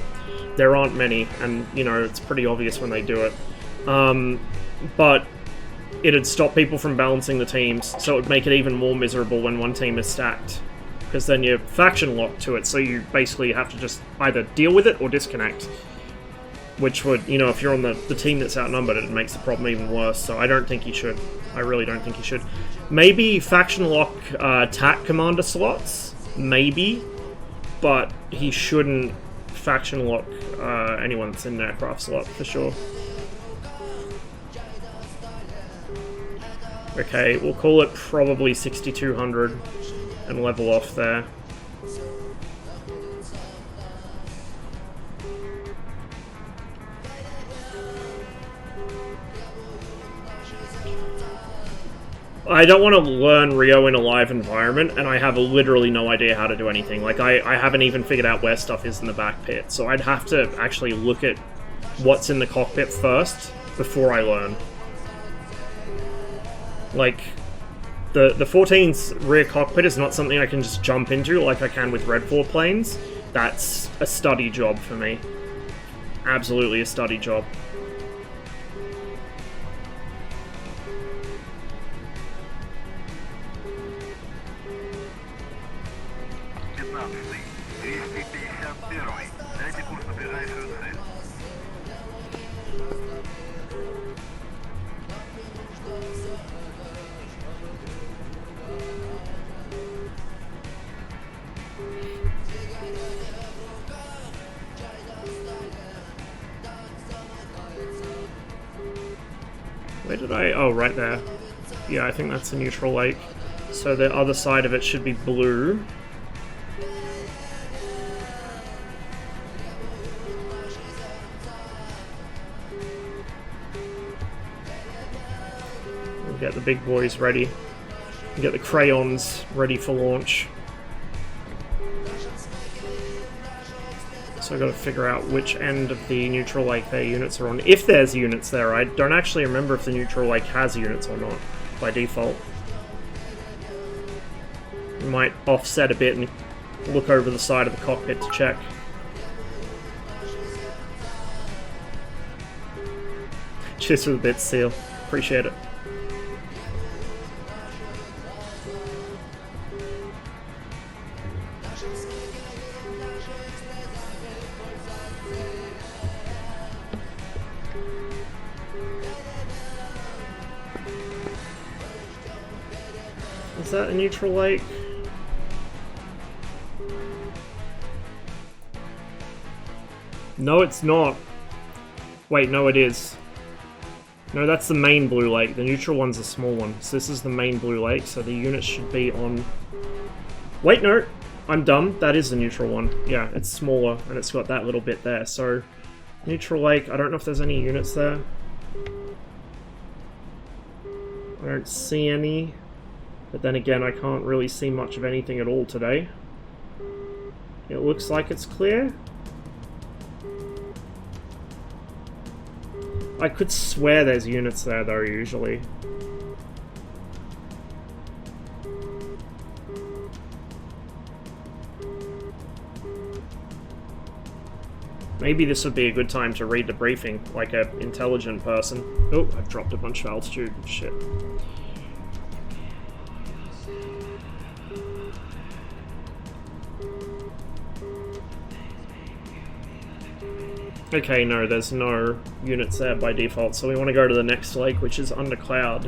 There aren't many, and, you know, it's pretty obvious when they do it. But it'd stop people from balancing the teams, so it would make it even more miserable when one team is stacked. because then you're faction locked to it, so you basically have to just either deal with it or disconnect. Which would, you know, if you're on the team that's outnumbered, it makes the problem even worse, so I don't think he should. I really don't think he should. Maybe faction lock TAC commander slots, maybe, but he shouldn't faction lock anyone that's in an aircraft slot, for sure. Okay, we'll call it probably 6200 and level off there. I don't want to learn Rio in a live environment, and I have literally no idea how to do anything. Like, I haven't even figured out where stuff is in the back pit, so I'd have to actually look at what's in the cockpit first before I learn. Like, the 14's rear cockpit is not something I can just jump into like I can with Red 4 planes. That's a study job for me. Absolutely a study job. Where did I... oh, right there. Yeah, I think that's a neutral lake. So the other side of it should be blue. We'll get the big boys ready. We'll get the crayons ready for launch. So I've got to figure out which end of the neutral lake their units are on. If there's units there, I don't actually remember if the neutral lake has units or not, by default. We might offset a bit and look over the side of the cockpit to check. Cheers for the bits, Seal. Appreciate it. Is that a neutral lake? No, it's not. Wait, no, it is. No, that's the main blue lake. The neutral one's a small one. So this is the main blue lake, so the units should be on... Wait, no! I'm dumb. That is the neutral one. Yeah, it's smaller, and it's got that little bit there. So, neutral lake, I don't know if there's any units there. I don't see any. But then again, I can't really see much of anything at all today. It looks like it's clear. I could swear there's units there though, usually. Maybe this would be a good time to read the briefing, like an intelligent person. Oh, I've dropped a bunch of altitude. Shit. Okay, no, there's no units there by default, so we want to go to the next lake, which is under cloud.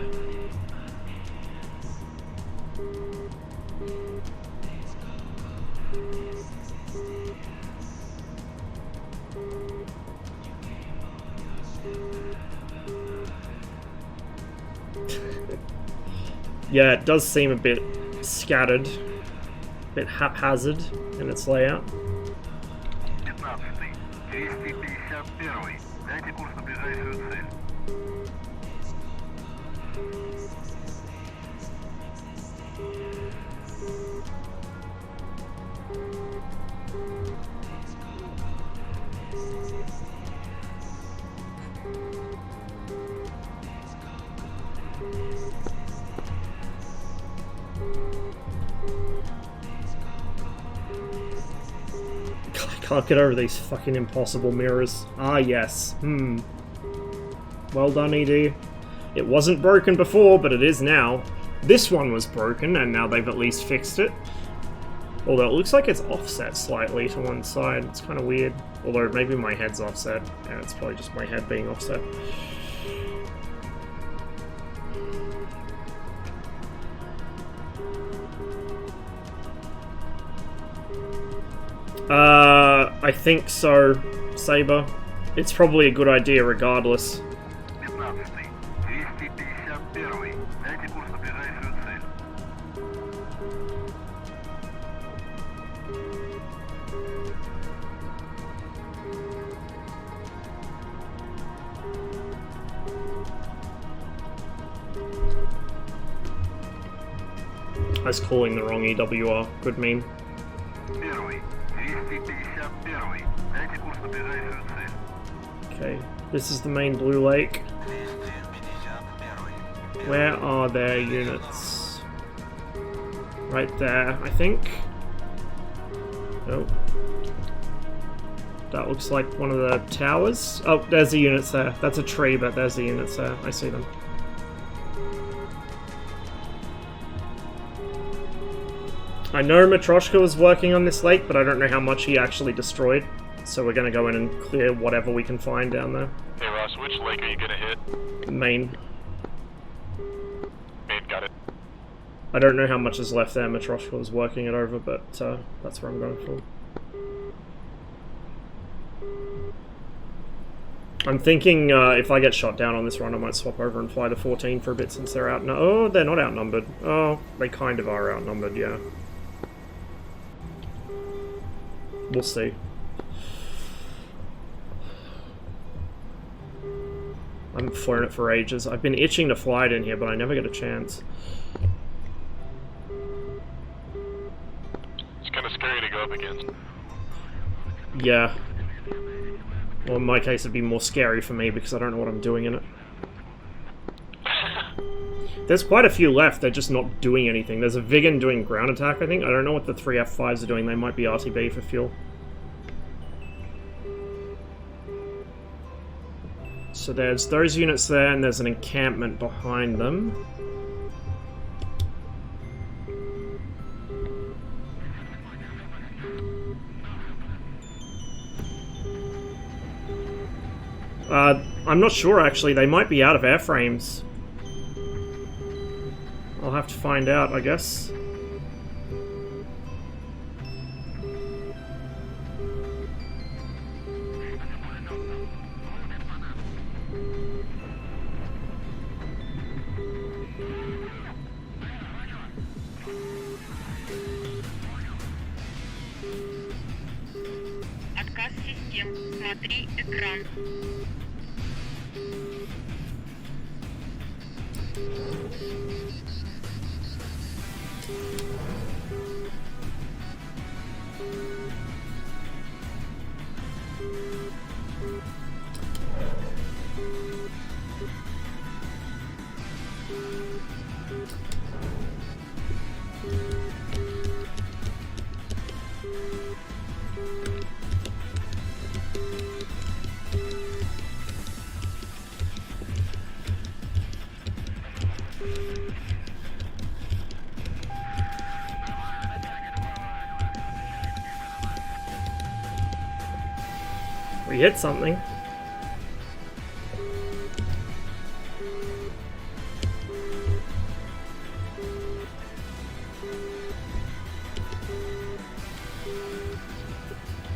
Yeah, it does seem a bit scattered, a bit haphazard in its layout. Can't get over these fucking impossible mirrors. Ah, yes. Well done, ED. It wasn't broken before, but it is now. This one was broken, and now they've at least fixed it. Although it looks like it's offset slightly to one side. It's kind of weird. Although maybe my head's offset. Yeah, it's probably just my head being offset. I think so, Saber. It's probably a good idea regardless. 15-й, 251-й. Дайте курс на ближайшую цель. I was calling the wrong EWR. Good meme. 1-й, 251-й. Дайте курс на ближайшую цель. Okay, this is the main blue lake. Where are their units? Right there, I think. Oh. That looks like one of the towers. Oh, there's the units there. That's a tree, but there's the units there. I see them. I know Matroshka was working on this lake, but I don't know how much he actually destroyed. So we're gonna go in and clear whatever we can find down there. Hey Ross, which lake are you gonna hit? Main. Main, got it. I don't know how much is left there. Matroshka was working it over, but that's where I'm going for. I'm thinking if I get shot down on this run, I might swap over and fly the 14 for a bit since they're out. Oh, they're not outnumbered. Oh, they kind of are outnumbered, yeah. We'll see. I haven't flown it for ages. I've been itching to fly it in here, but I never get a chance. It's kind of scary to go up against. Yeah. Well, in my case, it'd be more scary for me because I don't know what I'm doing in it. There's quite a few left. They're just not doing anything. There's a Vigan doing ground attack, I think. I don't know what the 3 F5s are doing. They might be RTB for fuel. So there's those units there, and there's an encampment behind them. I'm not sure, actually. They might be out of airframes. I'll have to find out, I guess. Отказ систем. Смотри экран. We hit something.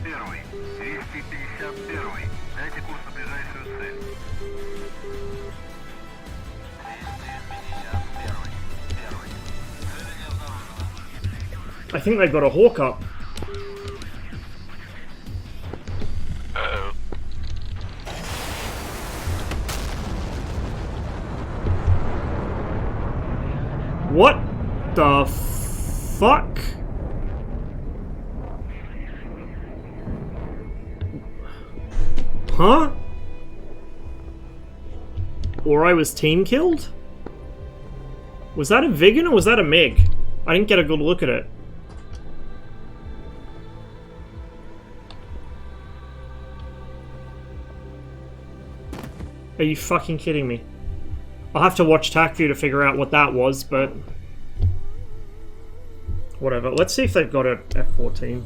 Первый, 251-й. Дайте курс на ближайшую цель. 251-й. I think they've got a hawk up. What the fuck? Huh? Or I was team killed? Was that a Vigan or was that a MiG? I didn't get a good look at it. Are you fucking kidding me? I'll have to watch TAC View to figure out what that was, but... Whatever. Let's see if they've got a F-14.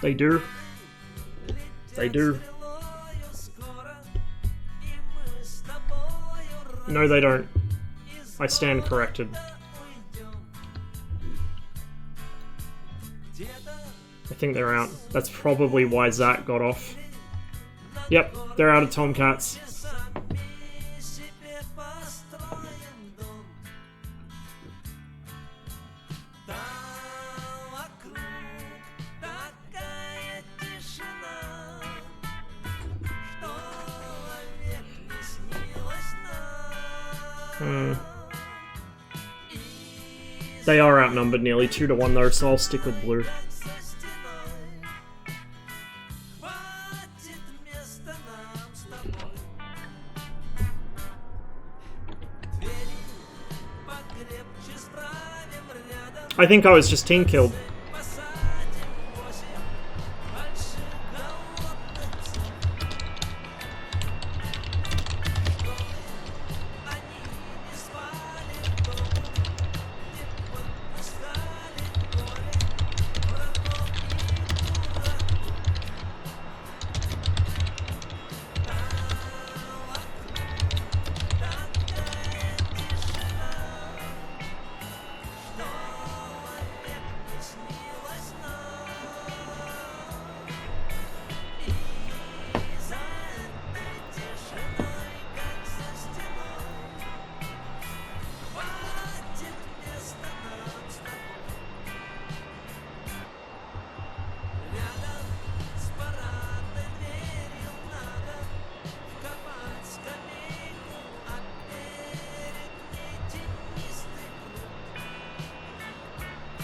They do. They do. No, they don't. I stand corrected. I think they're out. That's probably why Zach got off. Yep, they're out of Tomcats. They are outnumbered nearly 2-1 though, so I'll stick with blue. I think I was just team killed.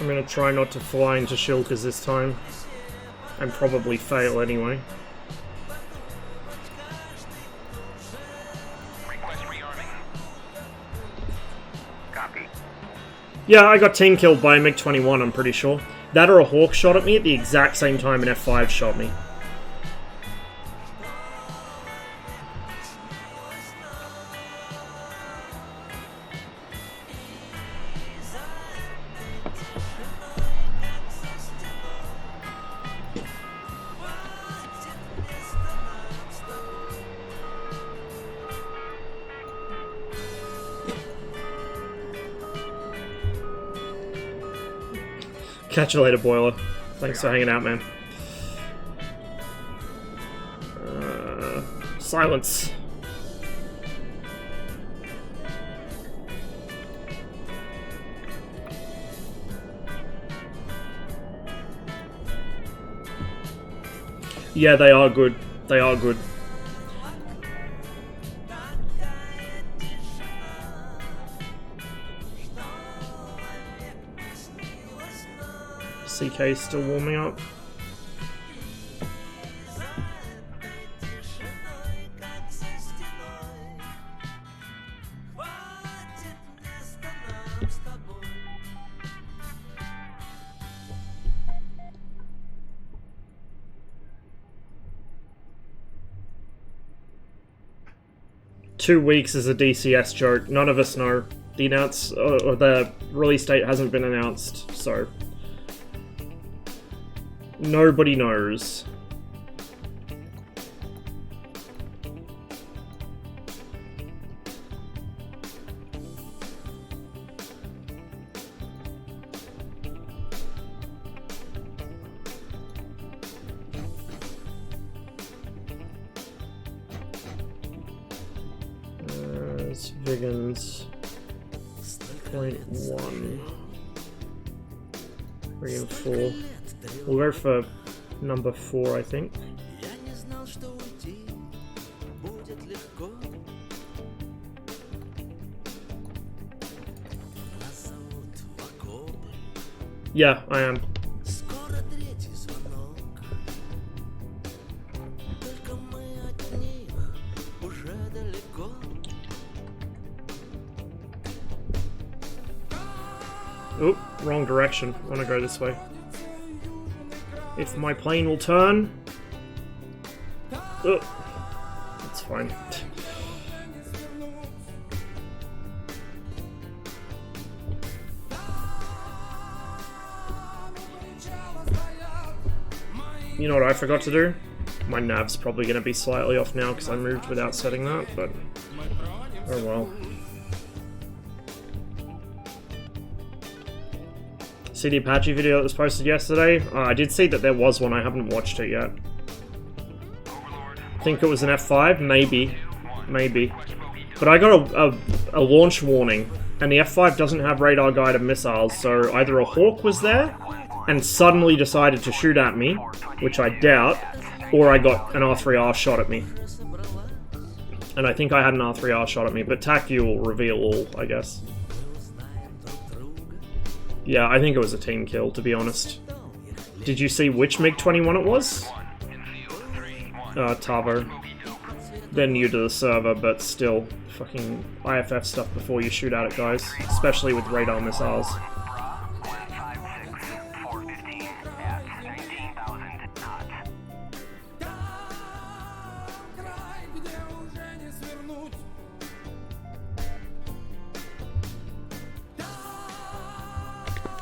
I'm gonna try not to fly into shulkers this time, and probably fail anyway. Copy. Yeah, I got team killed by a MiG-21, I'm pretty sure. That or a Hawk shot at me at the exact same time an F5 shot me. Catch you later, Boiler. Thanks for hanging out, man. Silence. Yeah, they are good. They are good. CK still warming up. Two weeks is a DCS joke. None of us know. The the release date hasn't been announced, so nobody knows. Vigans 0.1 3 and 4. We'll go for number 4, I think. Yeah, I am. Oop, wrong direction. I want to go this way. If my plane will turn... It's fine. you know what I forgot to do? My nav's probably going to be slightly off now because I moved without setting that, but oh well. See the Apache video that was posted yesterday? I did see that there was one, I haven't watched it yet. I think it was an F5? Maybe. Maybe. But I got a launch warning, and the F5 doesn't have radar-guided missiles, so either a Hawk was there and suddenly decided to shoot at me, which I doubt, or I got an R3R shot at me. And I think I had an R3R shot at me, but TACU will reveal all, I guess. Yeah, I think it was a team kill, to be honest. Did you see which MiG-21 it was? Tavo. They're new to the server, but still, fucking IFF stuff before you shoot at it, guys. Especially with radar missiles.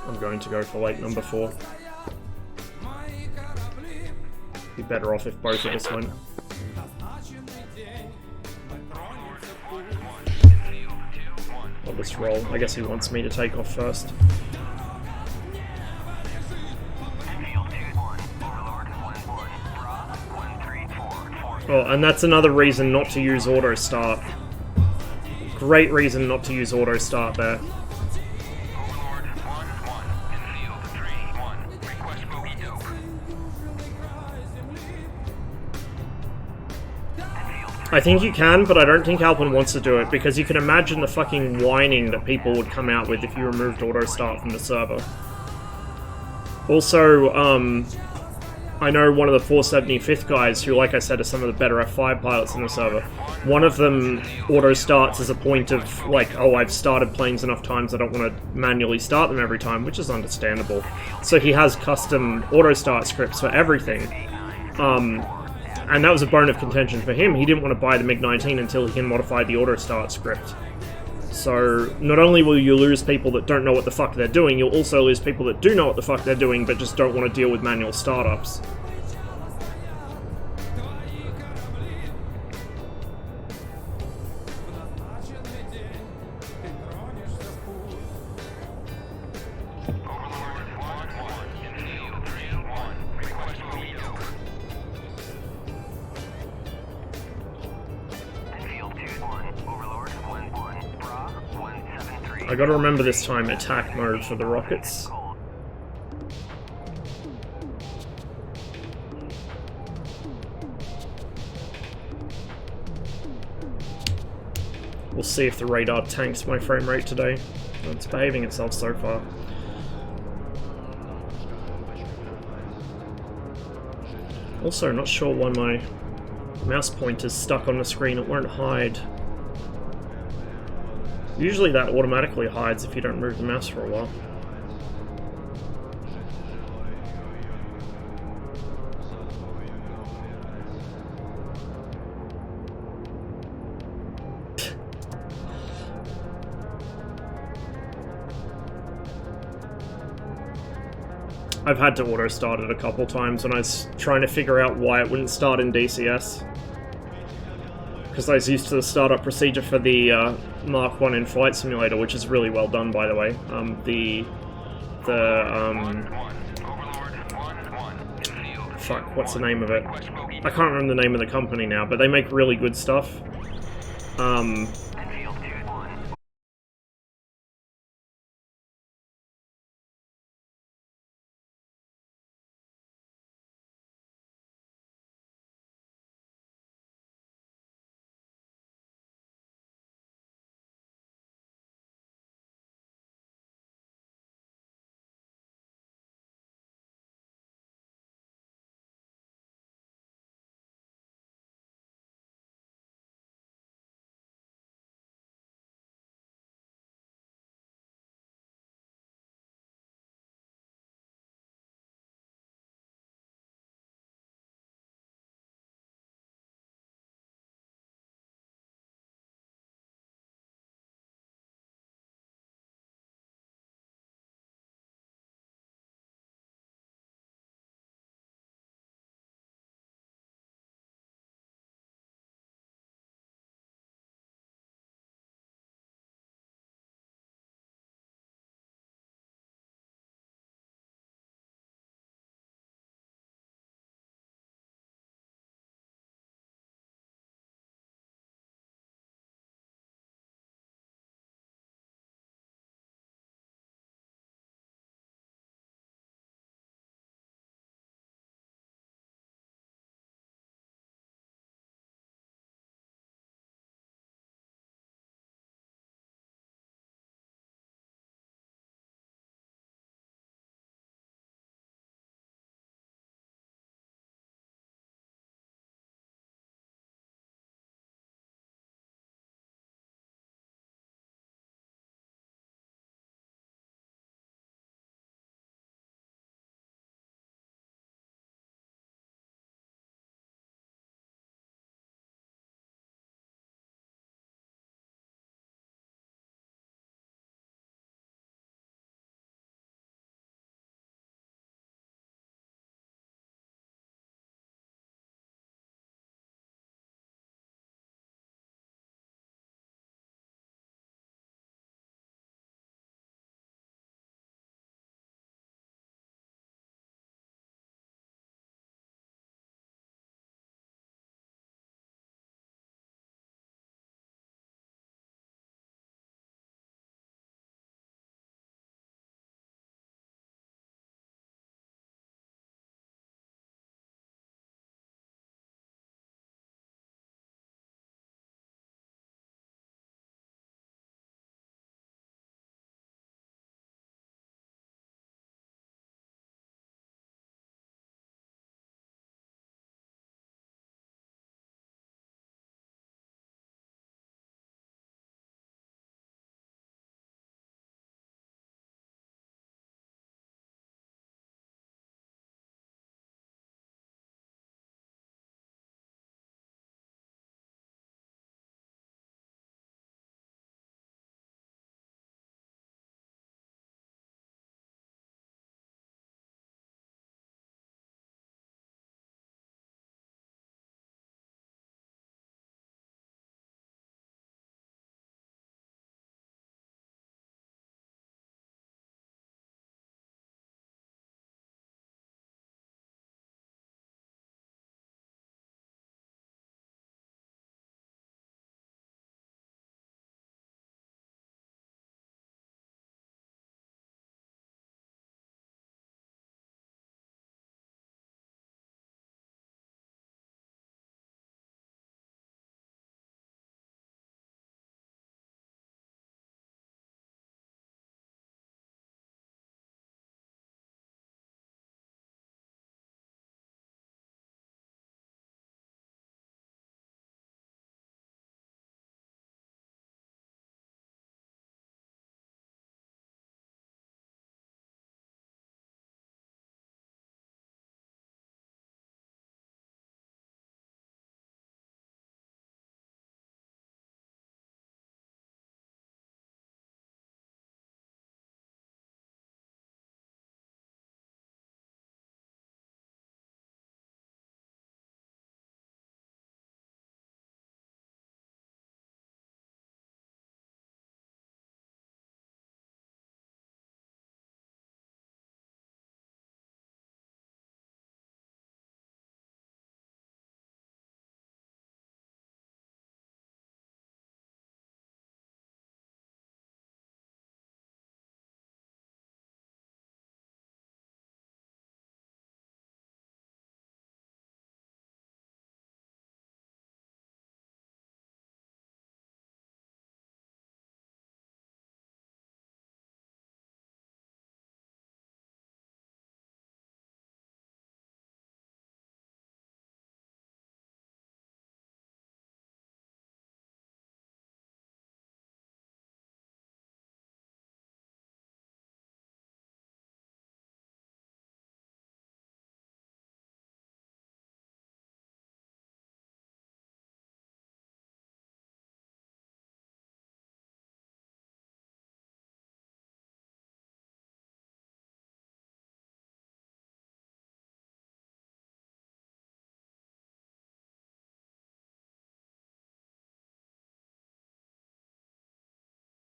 I'm going to go for lake number 4. Be better off if both of us went. I'll just roll. I guess he wants me to take off first. Oh, and that's another reason not to use auto start. Great reason not to use auto start there. I think you can, but I don't think Alpin wants to do it, because you can imagine the fucking whining that people would come out with if you removed auto start from the server. Also, I know one of the 475th guys who, like I said, are some of the better F5 pilots in the server. One of them auto starts as a point of, like, oh, I've started planes enough times, I don't want to manually start them every time, which is understandable. So he has custom auto start scripts for everything. And that was a bone of contention for him. He didn't want to buy the MiG-19 until he can modify the auto start script. So, not only will you lose people that don't know what the fuck they're doing, you'll also lose people that do know what the fuck they're doing, but just don't want to deal with manual startups. I gotta remember this time attack mode for the rockets. We'll see if the radar tanks my frame rate today. It's behaving itself so far. Also, not sure why my mouse pointer's stuck on the screen, it won't hide. Usually that automatically hides if you don't move the mouse for a while. I've had to auto start it a couple times when I was trying to figure out why it wouldn't start in DCS. Because I was used to the startup procedure for the Mark 1 in Flight Simulator, which is really well done, by the way. Fuck, what's the name of it? I can't remember the name of the company now, but they make really good stuff.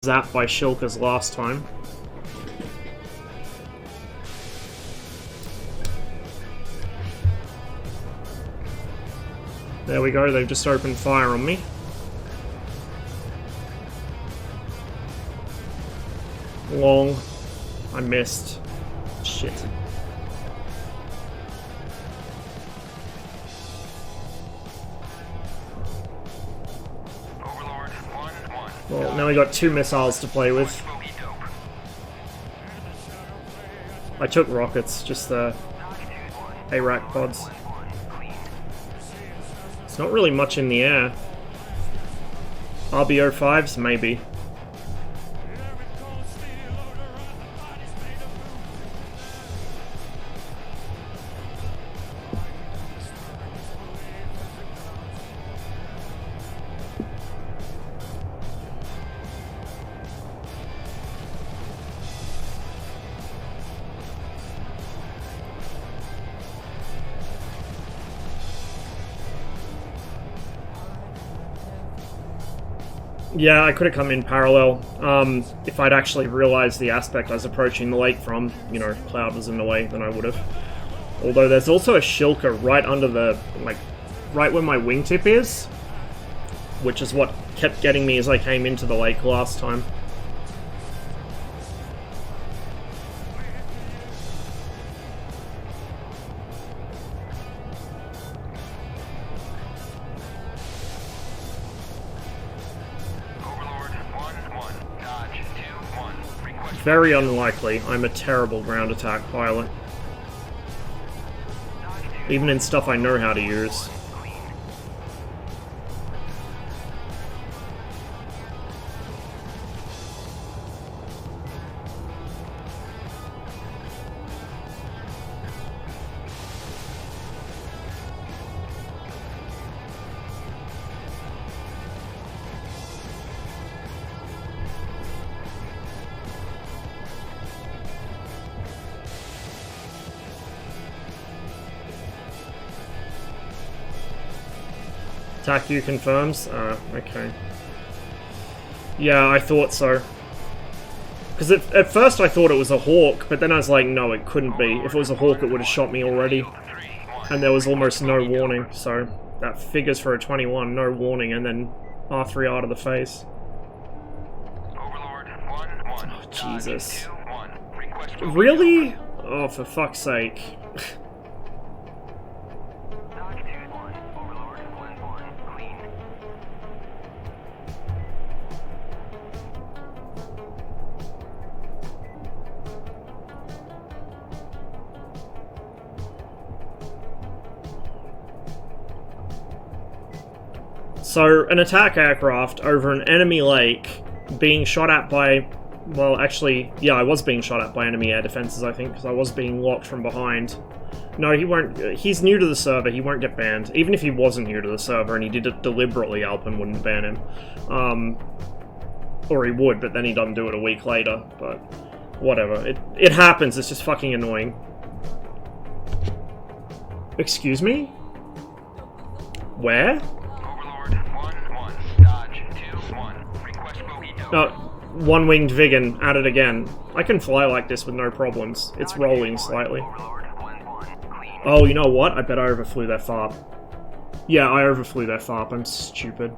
zapped by shulkers last time. There we go, they've just opened fire on me. Long. I missed. Shit. Well, now we got 2 missiles to play with. I took rockets, just the ARAC pods. It's not really much in the air. RBO5s, maybe. Yeah, I could have come in parallel. If I'd actually realized the aspect I was approaching the lake from, you know, cloud was in the way, then I would have. Although there's also a shilker right under the, like, right where my wingtip is, which is what kept getting me as I came into the lake last time. Very unlikely. I'm a terrible ground attack pilot. Even in stuff I know how to use. Attack you confirms? Okay. Yeah, I thought so. Because at first I thought it was a hawk, but then I was like, no, it couldn't be. If it was a hawk, it would have shot me already. And there was almost no warning, so that figures for a 21, no warning, and then R3R to the face. Oh, Jesus. Really? Oh, for fuck's sake. So, an attack aircraft over an enemy lake being shot at by... Well, actually, yeah, I was being shot at by enemy air defenses, I think, because I was being locked from behind. No, he won't... He's new to the server, he won't get banned. Even if he wasn't new to the server and he did it deliberately, Alpin wouldn't ban him. Or he would, but then he'd undo it a week later. But, whatever. It happens, it's just fucking annoying. Excuse me? Where? One-winged Vigan, at it again. I can fly like this with no problems. It's rolling slightly. Oh, you know what? I bet I overflew their FARP. Yeah, I overflew their FARP. I'm stupid.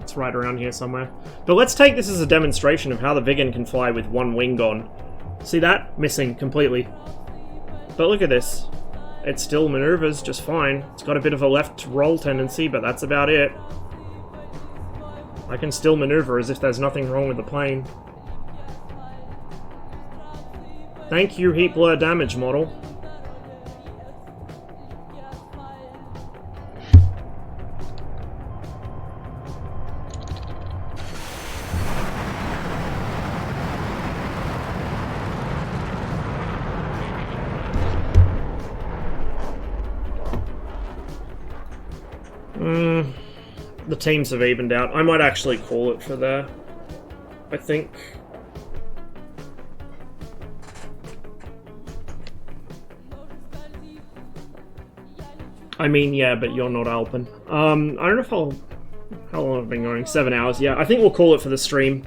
It's right around here somewhere. But let's take this as a demonstration of how the Vigan can fly with one wing gone. See that? Missing completely. But look at this. It still maneuvers just fine. It's got a bit of a left roll tendency, but that's about it. I can still maneuver as if there's nothing wrong with the plane. Thank you, heat blur damage model. The teams have evened out. I might actually call it for there. I think. I mean, yeah, but you're not Alpin. I don't know if how long I've been going. 7 hours. Yeah, I think we'll call it for the stream.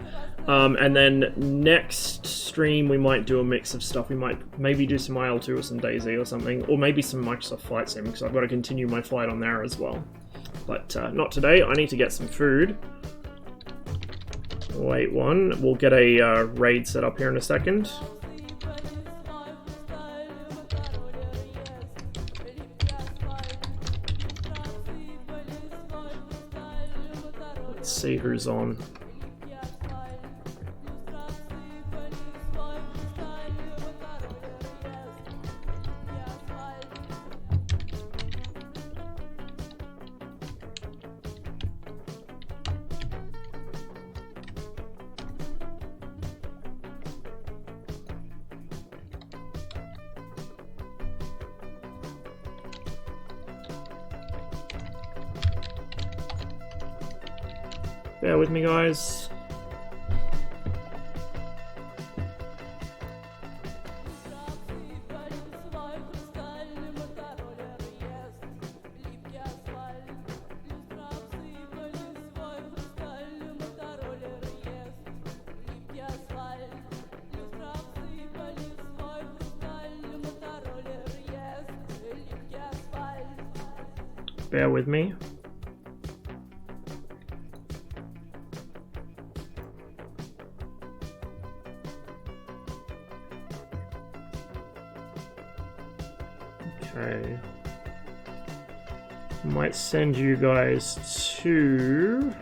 And then next stream we might do a mix of stuff. We might maybe do some IL-2 or some DayZ or something, or maybe some Microsoft Flight Sim, because I've got to continue my flight on there as well. But not today. I need to get some food. Wait one. We'll get a raid set up here in a second. Let's see who's on. Bear with me, guys. Bear with me. Okay. Might send you guys to...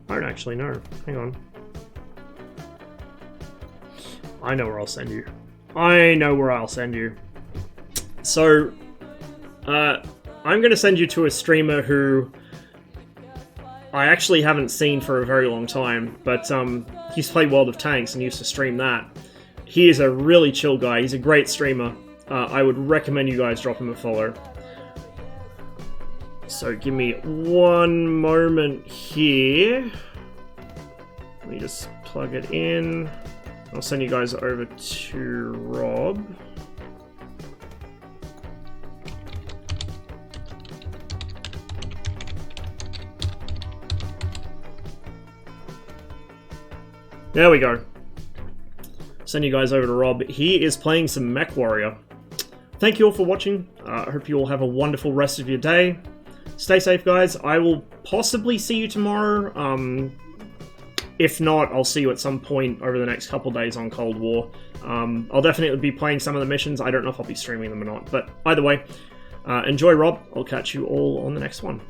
I don't actually know. Hang on. I know where I'll send you. I know where I'll send you. So, I'm going to send you to a streamer who I actually haven't seen for a very long time, but he's played World of Tanks and used to stream that. He is a really chill guy. He's a great streamer. I would recommend you guys drop him a follow. So give me one moment here. Let me just plug it in. I'll send you guys over to Rob. There we go. Send you guys over to Rob. He is playing some Mech Warrior. Thank you all for watching. I hope you all have a wonderful rest of your day. Stay safe, guys. I will possibly see you tomorrow. If not, I'll see you at some point over the next couple days on Cold War. I'll definitely be playing some of the missions. I don't know if I'll be streaming them or not. But either way, enjoy, Rob. I'll catch you all on the next one.